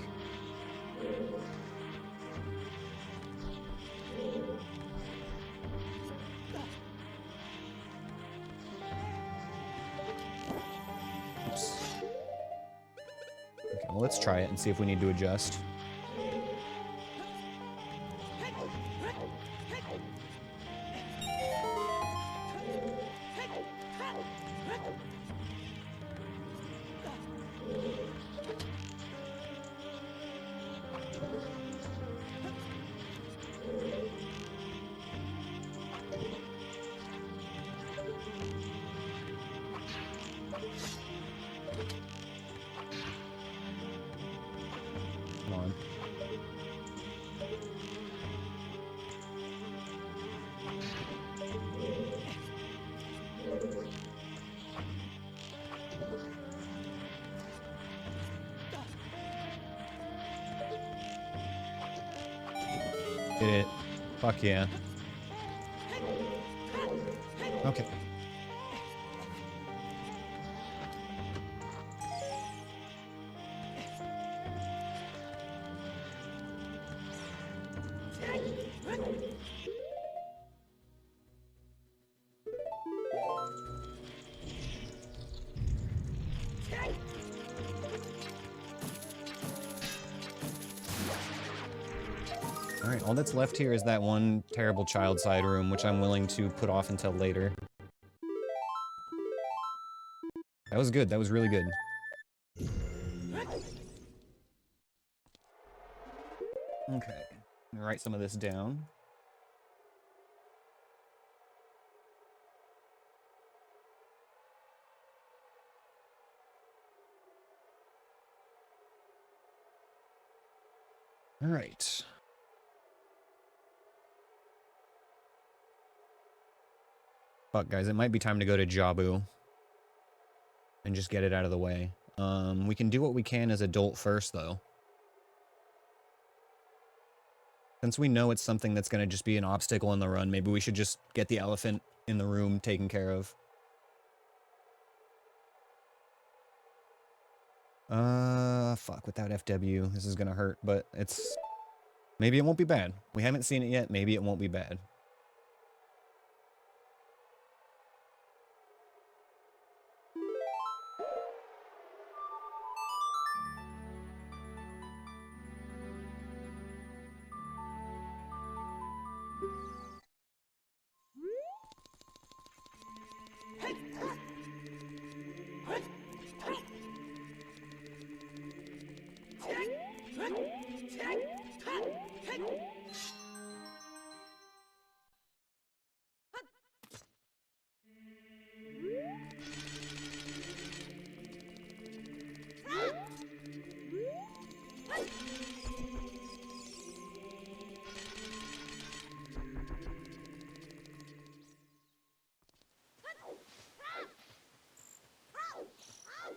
Oops. Okay, well, let's try it and see if we need to adjust. Come on. Did it. Fuck yeah. Okay. Alright, all that's left here is that one terrible child side room, which I'm willing to put off until later. That was good, that was really good. Okay, let me write some of this down. Alright. Fuck, guys, it might be time to go to Jabu. And just get it out of the way. We can do what we can as adult first, though. Since we know it's something that's going to just be an obstacle in the run, maybe we should just get the elephant in the room taken care of. Fuck, without FW, this is going to hurt, but it's... Maybe it won't be bad. We haven't seen it yet, maybe it won't be bad.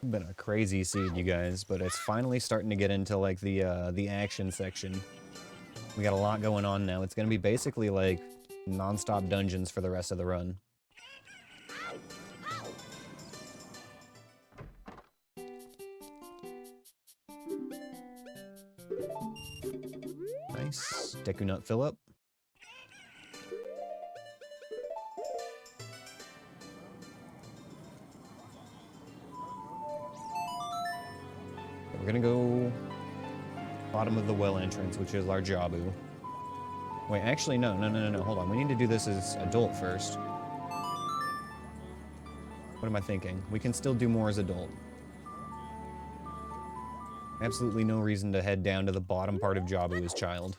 Been a crazy seed, you guys, but it's finally starting to get into like the action section. We got a lot going on now. It's gonna be basically like non-stop dungeons for the rest of the run. Nice. Deku Nut fill up. We're gonna go bottom of the well entrance, which is our Jabu. Wait, actually, no, hold on. We need to do this as adult first. What am I thinking? We can still do more as adult. Absolutely no reason to head down to the bottom part of Jabu as child.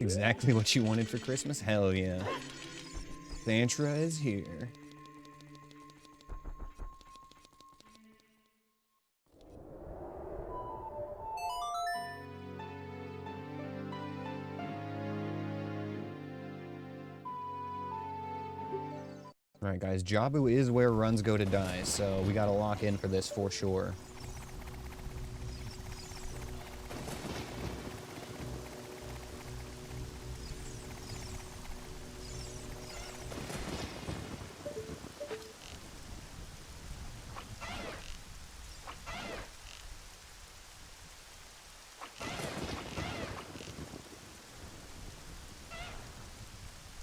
Exactly what you wanted for Christmas? Hell yeah. Santa is here. Alright guys, Jabu is where runs go to die, so we gotta lock in for this for sure.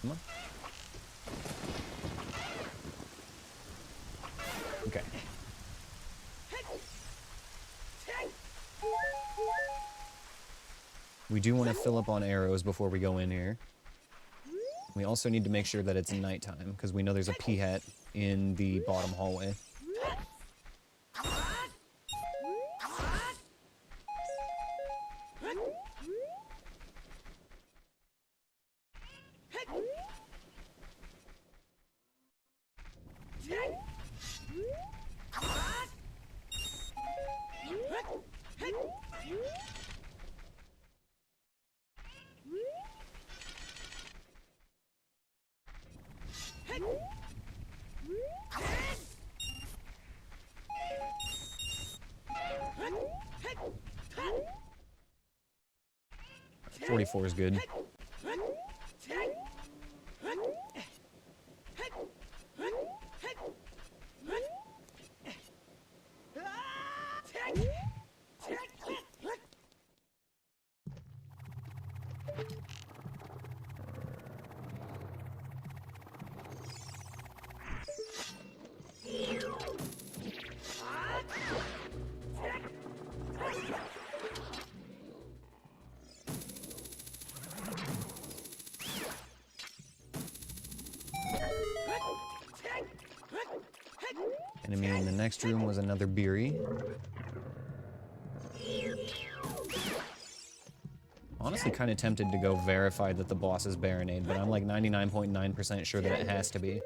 Come on. Okay. We do want to fill up on arrows before we go in here. We also need to make sure that it's nighttime, because we know there's a peahat in the bottom hallway. .44 is good. Enemy in the next room was another Beery. Honestly, kind of tempted to go verify that the boss is Baronade, but I'm like 99.9% sure that it has to be.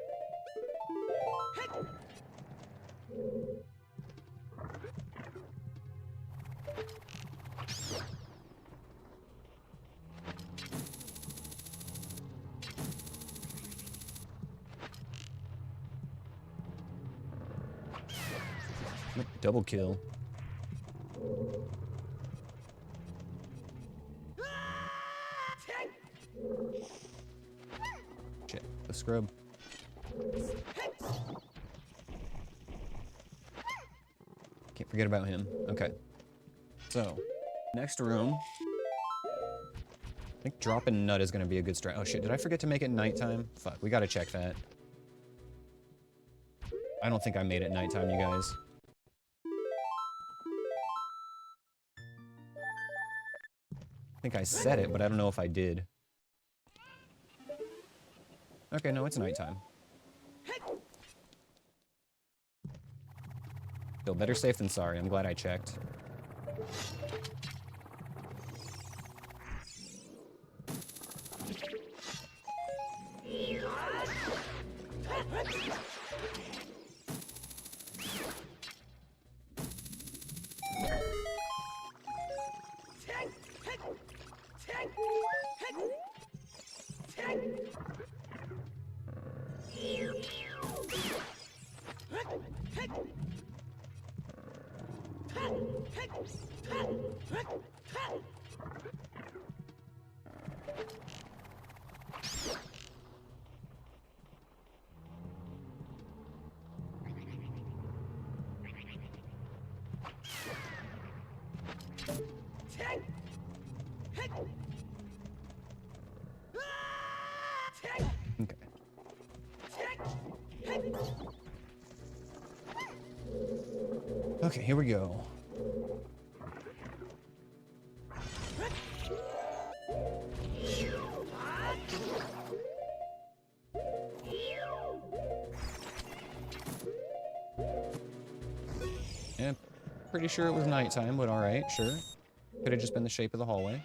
Double kill. Shit, the scrub. Can't forget about him. Okay. So, next room. I think dropping nut is going to be a good strat. Oh shit, did I forget to make it nighttime? Fuck, we gotta check that. I don't think I made it nighttime, you guys. I think I said it, but I don't know if I did. Okay, no, it's nighttime. Still better safe than sorry. I'm glad I checked. Okay. Okay, here we go. Yeah, pretty sure it was nighttime, but alright, sure. Could have just been the shape of the hallway.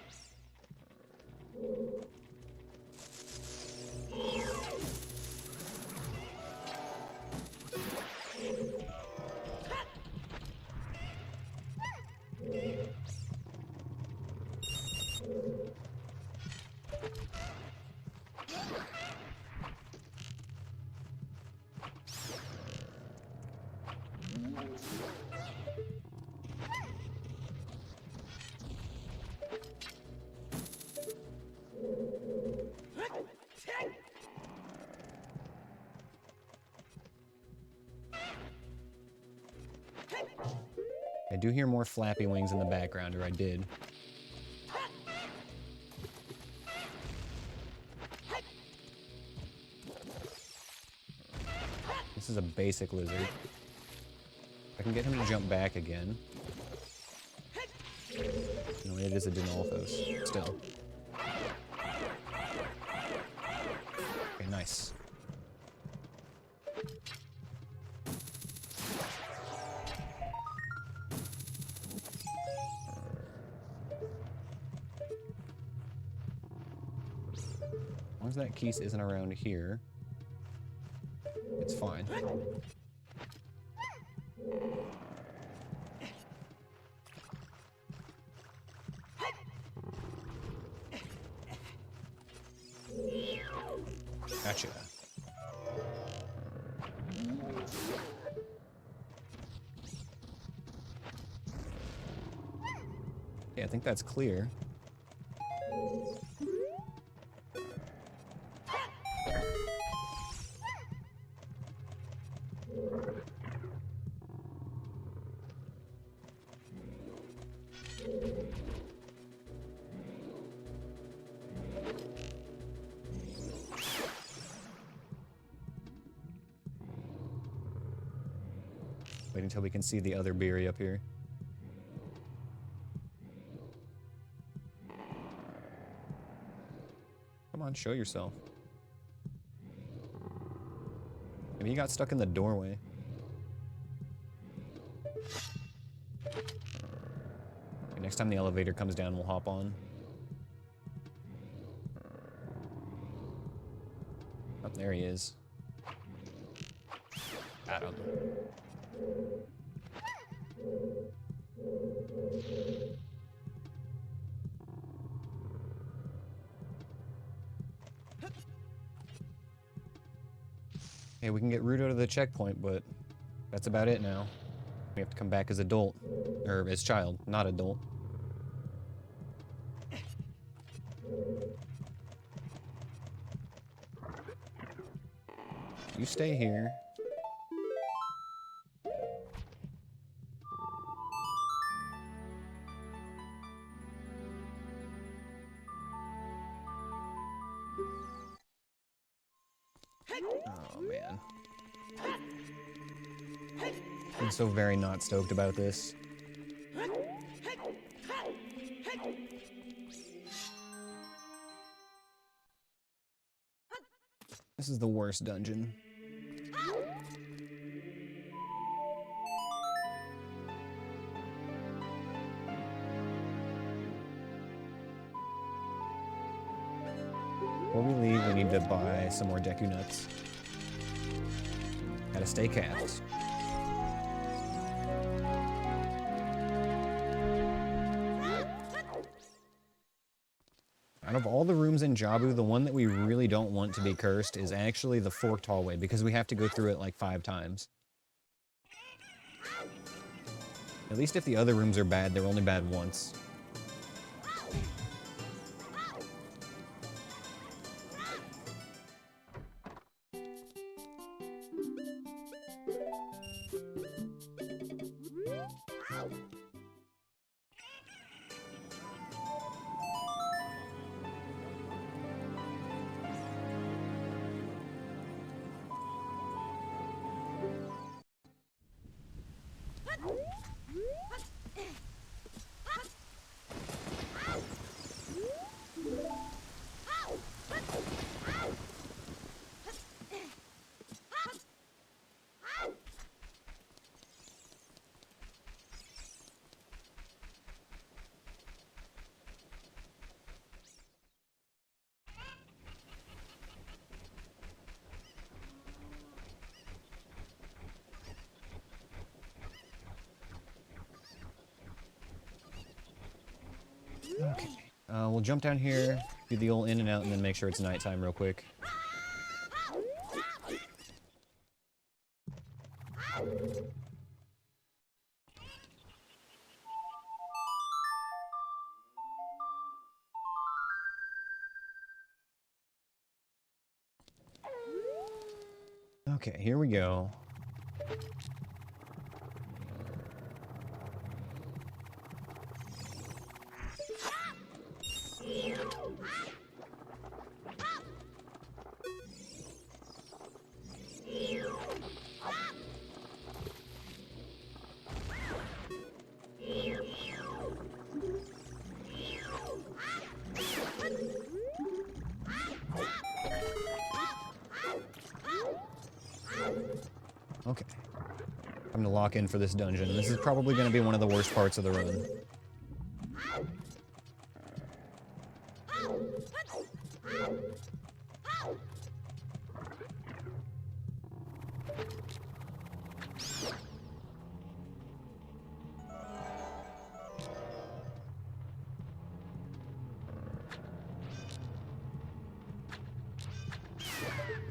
I do hear more flappy wings in the background, or I did. This is a basic lizard. I can get him to jump back again. No, it is a Dinolphos, still. Okay, nice. As long as that Keese isn't around here, it's fine. Gotcha. Yeah, I think that's clear. Wait until we can see the other Beery up here. Come on, show yourself. Maybe you got stuck in the doorway. Okay, next time the elevator comes down, we'll hop on. Oh, there he is. Got him. Okay, we can get Ruto to the checkpoint, but that's about it now. We have to come back as adult. Or as child, not adult. You stay here. Oh, man. I'm so very not stoked about this. This is the worst dungeon. Before we leave, we need to buy some more Deku Nuts. Gotta stay capped. Out of all the rooms in Jabu, the one that we really don't want to be cursed is actually the forked hallway, because we have to go through it like 5 times. At least if the other rooms are bad, they're only bad once. Okay. We'll jump down here, do the old in and out, and then make sure it's nighttime real quick. Okay, here we go. Okay. I'm gonna lock in for this dungeon. This is probably gonna be one of the worst parts of the run.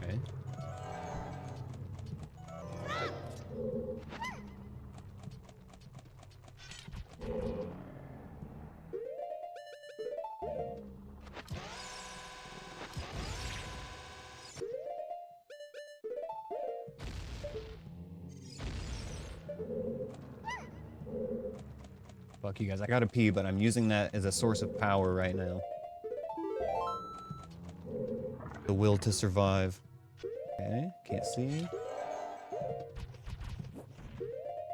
Okay. Fuck you guys, I gotta pee, but I'm using that as a source of power right now. The will to survive. Okay, can't see.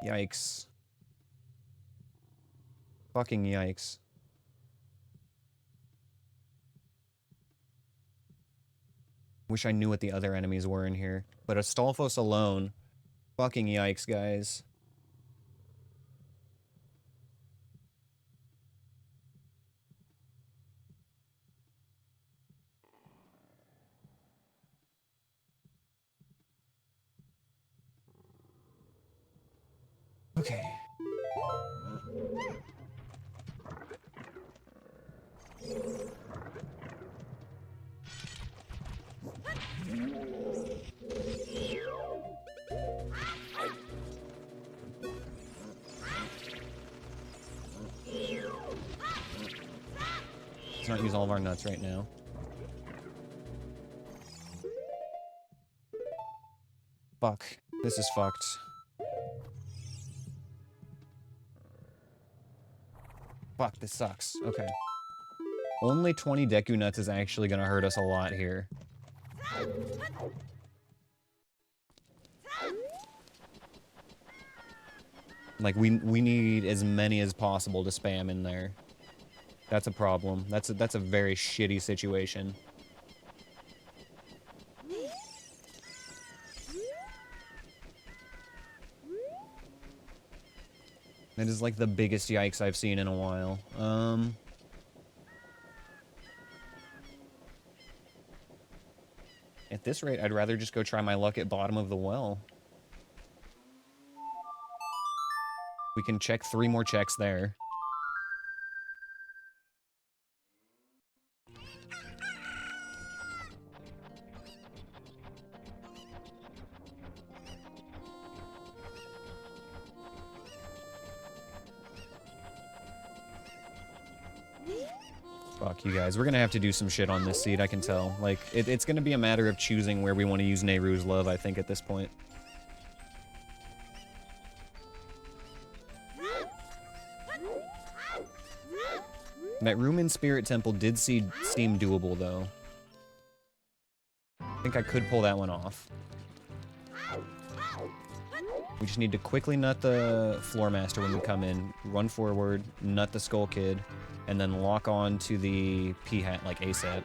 Yikes. Fucking yikes. Wish I knew what the other enemies were in here. But Astolfos alone. Fucking yikes, guys. Okay. Let's not use all of our nuts right now. Fuck. This is fucked. Fuck, this sucks. Okay. Only 20 Deku Nuts is actually gonna hurt us a lot here. Like, we need as many as possible to spam in there. That's a problem. That's a very shitty situation. That is like the biggest yikes I've seen in a while. At this rate, I'd rather just go try my luck at bottom of the well. We can check 3 more checks there. Fuck you guys. We're gonna have to do some shit on this seed, I can tell. Like, it's gonna be a matter of choosing where we want to use Nehru's love, I think, at this point. That room in Spirit Temple did seem doable, though. I think I could pull that one off. We just need to quickly nut the Floor Master when we come in, run forward, nut the Skull Kid, and then lock on to the P-Hat like ASAP.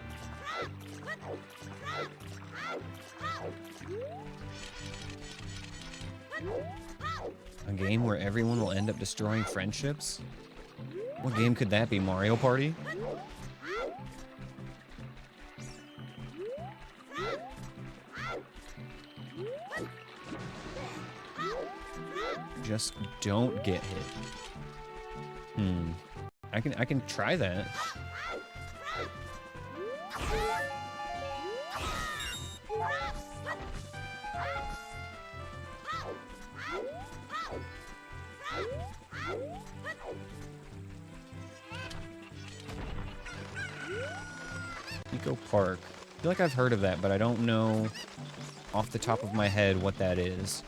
A game where everyone will end up destroying friendships? What game could that be, Mario Party? Just don't get hit. I can try that. Eco Park. I feel like I've heard of that, but I don't know off the top of my head what that is.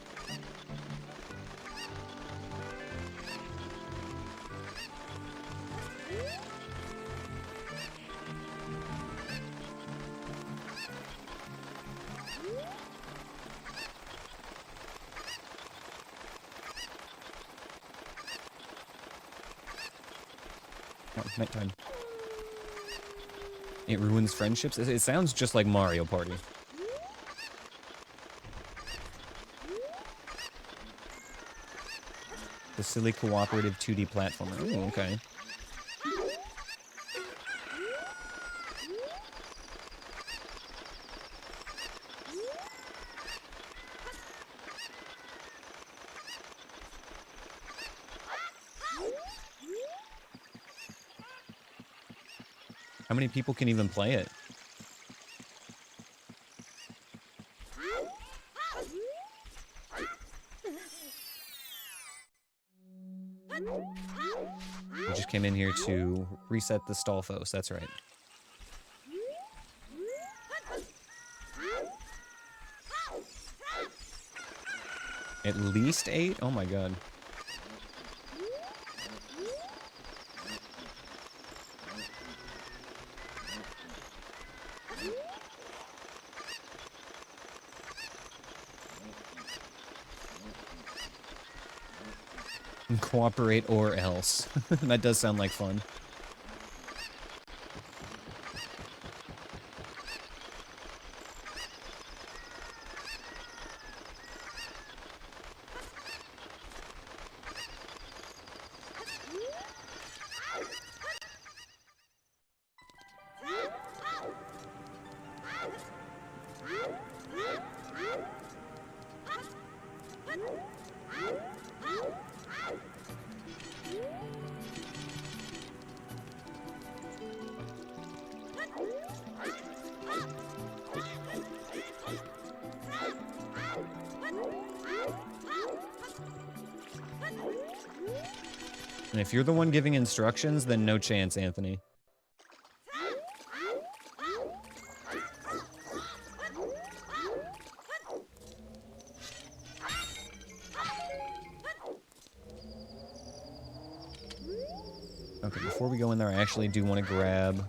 Oh, nighttime. It ruins friendships? It sounds just like Mario Party. The silly cooperative 2D platformer. Ooh, okay. How many people can even play it? We just came in here to reset the Stalfos, that's right. At least 8? Oh my god. Cooperate or else. That does sound like fun. And if you're the one giving instructions, then no chance, Anthony. Okay, before we go in there, I actually do want to grab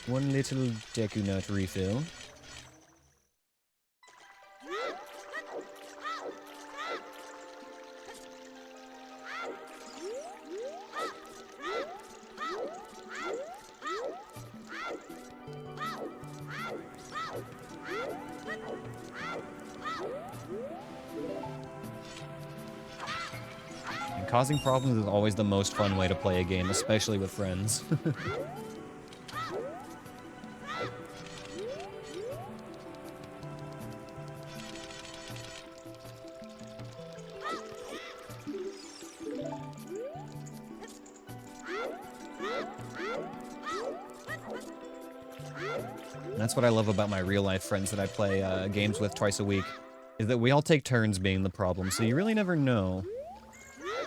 one little Deku Nut refill. Causing problems is always the most fun way to play a game, especially with friends. That's what I love about my real-life friends that I play games with twice a week, is that we all take turns being the problem, so you really never know.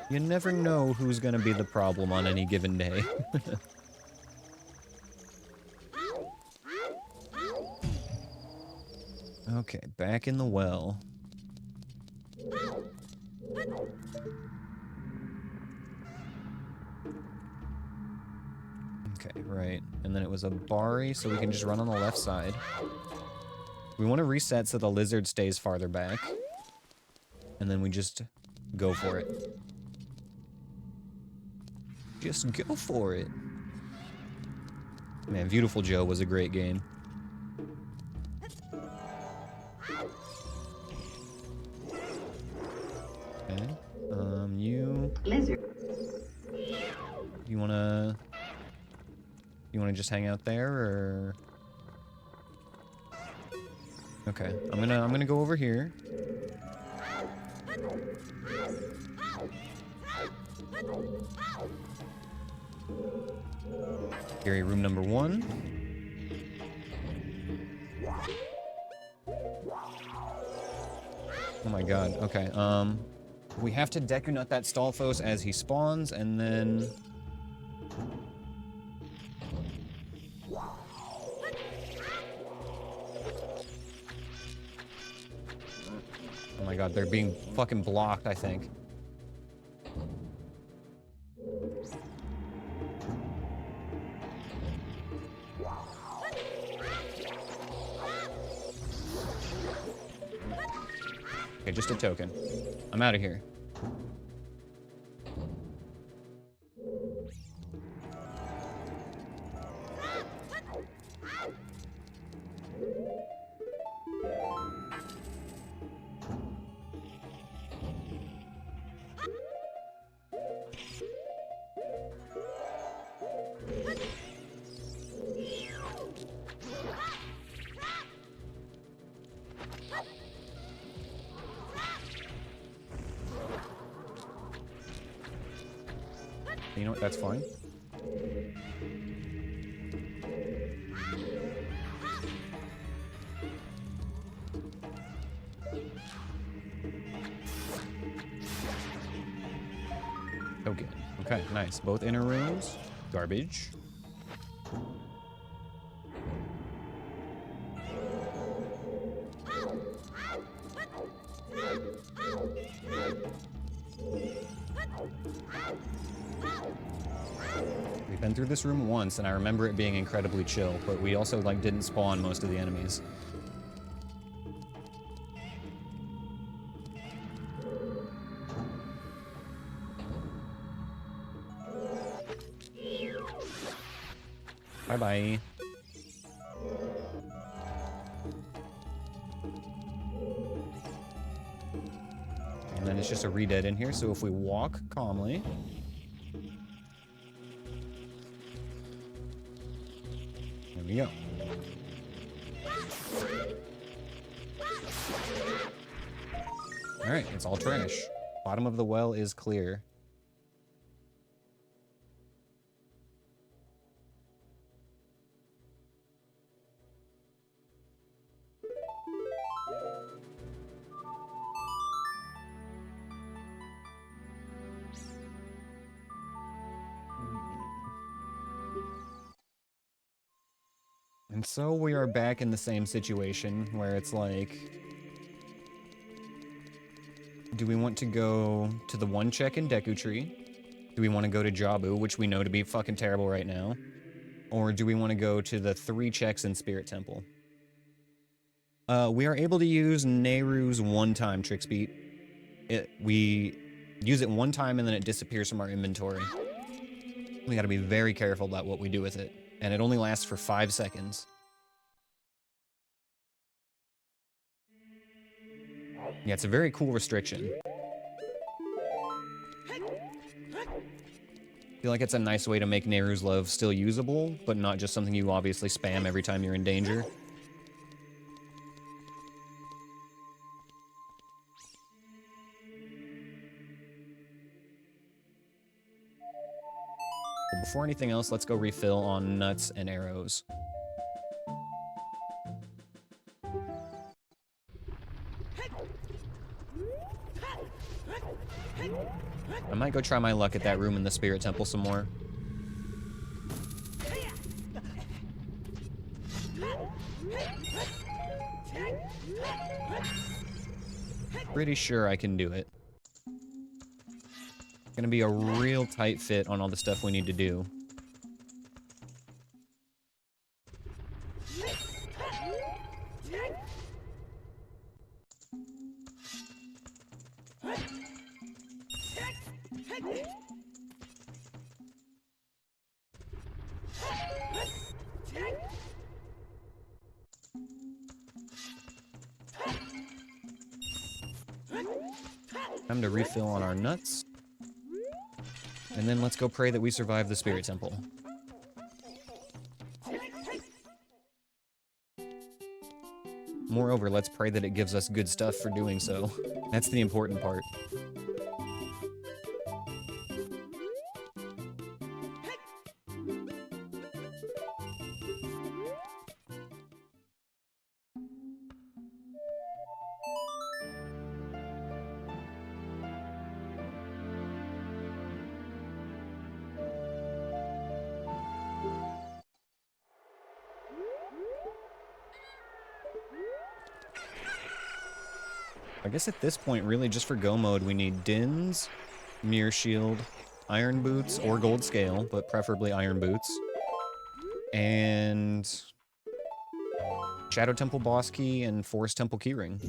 You never know who's gonna be the problem on any given day. Okay, back in the well. Okay, right. And then it was a Bari, so we can just run on the left side. We want to reset so the lizard stays farther back. And then we just go for it. Just go for it. Man, Beautiful Joe was a great game. Okay. You... You wanna just hang out there, or... Okay, I'm gonna go over here. Scary room number 1. Oh my god, okay, we have to Deku Nut that Stalfos as he spawns, and then... my god, they're being fucking blocked, I think. Okay, just a token. I'm out of here. You know what? That's fine. Okay. Okay, nice. Both inner rooms. Garbage. We've been through this room once, and I remember it being incredibly chill, but we also, like, didn't spawn most of the enemies. Bye-bye. And then it's just a re-dead in here, so if we walk calmly... There we go. Alright, it's all trash. Bottom of the well is clear. And so we are back in the same situation where it's like, do we want to go to the one check in Deku Tree? Do we want to go to Jabu, which we know to be fucking terrible right now? Or do we want to go to the 3 checks in Spirit Temple? We are able to use Nehru's one-time Trick Speed. We use it one time and then it disappears from our inventory. We gotta be very careful about what we do with it. And it only lasts for 5 seconds. Yeah, it's a very cool restriction. I feel like it's a nice way to make Nehru's Love still usable, but not just something you obviously spam every time you're in danger. But before anything else, let's go refill on nuts and arrows. I might go try my luck at that room in the Spirit Temple some more. Pretty sure I can do it. Gonna be a real tight fit on all the stuff we need to do. Time to refill on our nuts. And then let's go pray that we survive the Spirit Temple. Moreover, let's pray that it gives us good stuff for doing so. That's the important part. I guess at this point, really, just for go mode, we need Dins, Mirror Shield, Iron Boots, or Gold Scale, but preferably Iron Boots. And Shadow Temple Boss Key and Forest Temple Keyring.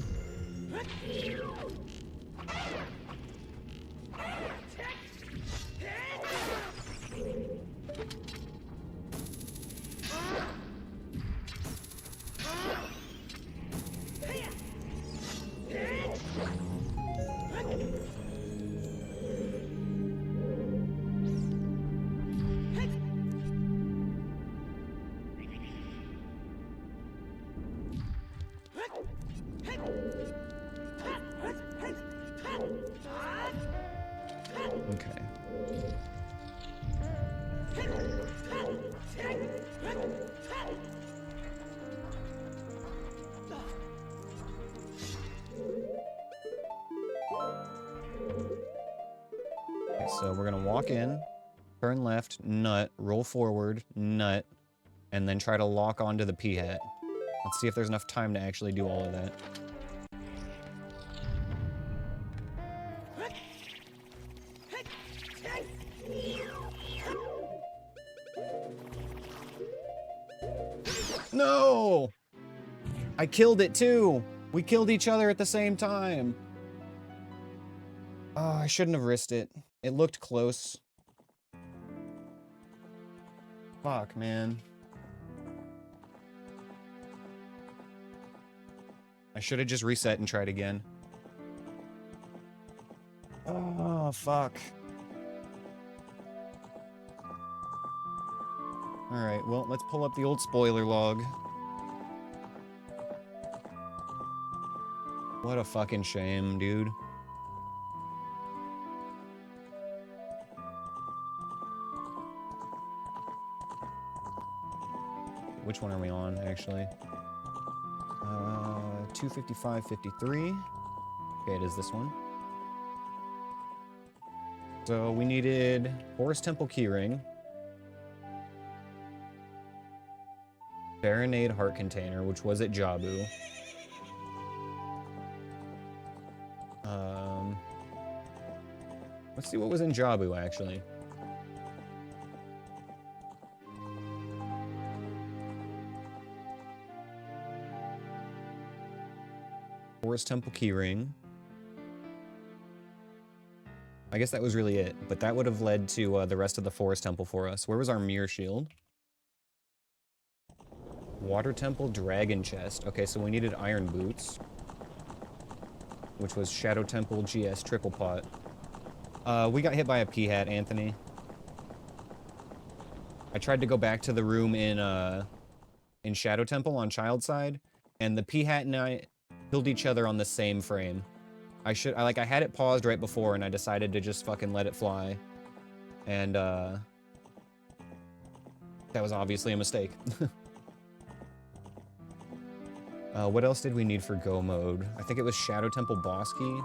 Okay. Okay, so we're gonna walk in, turn left, nut, roll forward, nut, and then try to lock onto the P-hat. Let's see if there's enough time to actually do all of that. No! I killed it too! We killed each other at the same time! Oh, I shouldn't have risked it. It looked close. Fuck, man. I should have just reset and tried again. Oh, fuck. Alright, well, let's pull up the old spoiler log. What a fucking shame, dude. Which one are we on, actually? 255.53. Okay, it is this one. So we needed Forest Temple Keyring, Baronade Heart Container, which was at Jabu. Let's see what was in Jabu, actually. Forest Temple Keyring. I guess that was really it, but that would have led to the rest of the Forest Temple for us. Where was our Mirror Shield? Water Temple Dragon Chest. Okay, so we needed Iron Boots, which was Shadow Temple GS Triple Pot. We got hit by a P-hat, Anthony. I tried to go back to the room in Shadow Temple on Child Side, and the P-hat and I killed each other on the same frame. I had it paused right before, and I decided to just fucking let it fly. And, that was obviously a mistake. What else did we need for go mode? I think it was Shadow Temple Boss Key.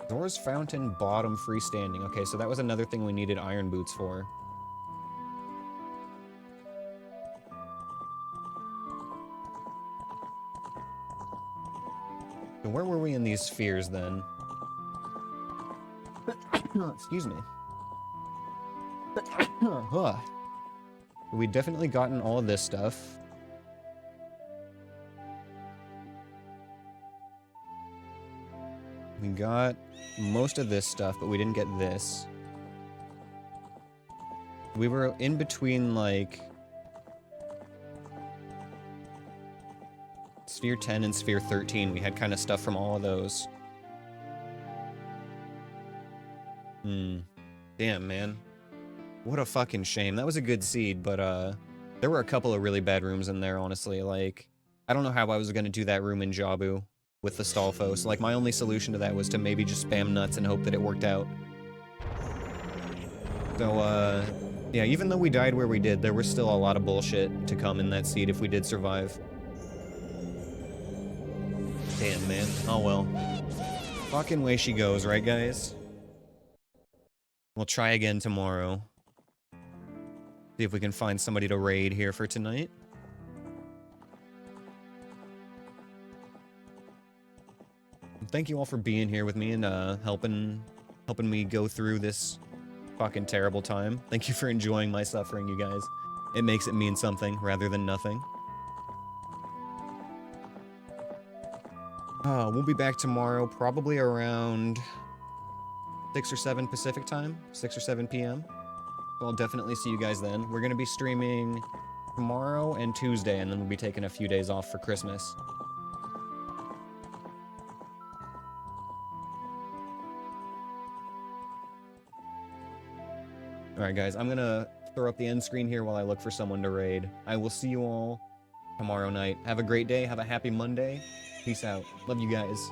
Zora's Fountain Bottom Freestanding. Okay, so that was another thing we needed Iron Boots for. So where were we in these spheres, then? Excuse me. We'd definitely gotten all of this stuff. We got most of this stuff, but we didn't get this. We were in between, like, Sphere 10 and Sphere 13. We had kind of stuff from all of those. Damn, man. What a fucking shame. That was a good seed, but, there were a couple of really bad rooms in there, honestly. Like, I don't know how I was gonna do that room in Jabu with the Stalfos. Like, my only solution to that was to maybe just spam nuts and hope that it worked out. So, yeah, even though we died where we did, there was still a lot of bullshit to come in that seed if we did survive. Damn, man. Oh well. Fucking way she goes, right, guys? We'll try again tomorrow. See if we can find somebody to raid here for tonight. thank you all for being here with me and helping me go through this fucking terrible time. Thank you for enjoying my suffering, you guys. It makes it mean something rather than nothing. We'll be back tomorrow, probably around 6 or 7 Pacific time, 6 or 7 p.m. So I'll definitely see you guys then. We're going to be streaming tomorrow and Tuesday, and then we'll be taking a few days off for Christmas. Alright guys, I'm going to throw up the end screen here while I look for someone to raid. I will see you all tomorrow night. Have a great day, have a happy Monday. Peace out. Love you guys.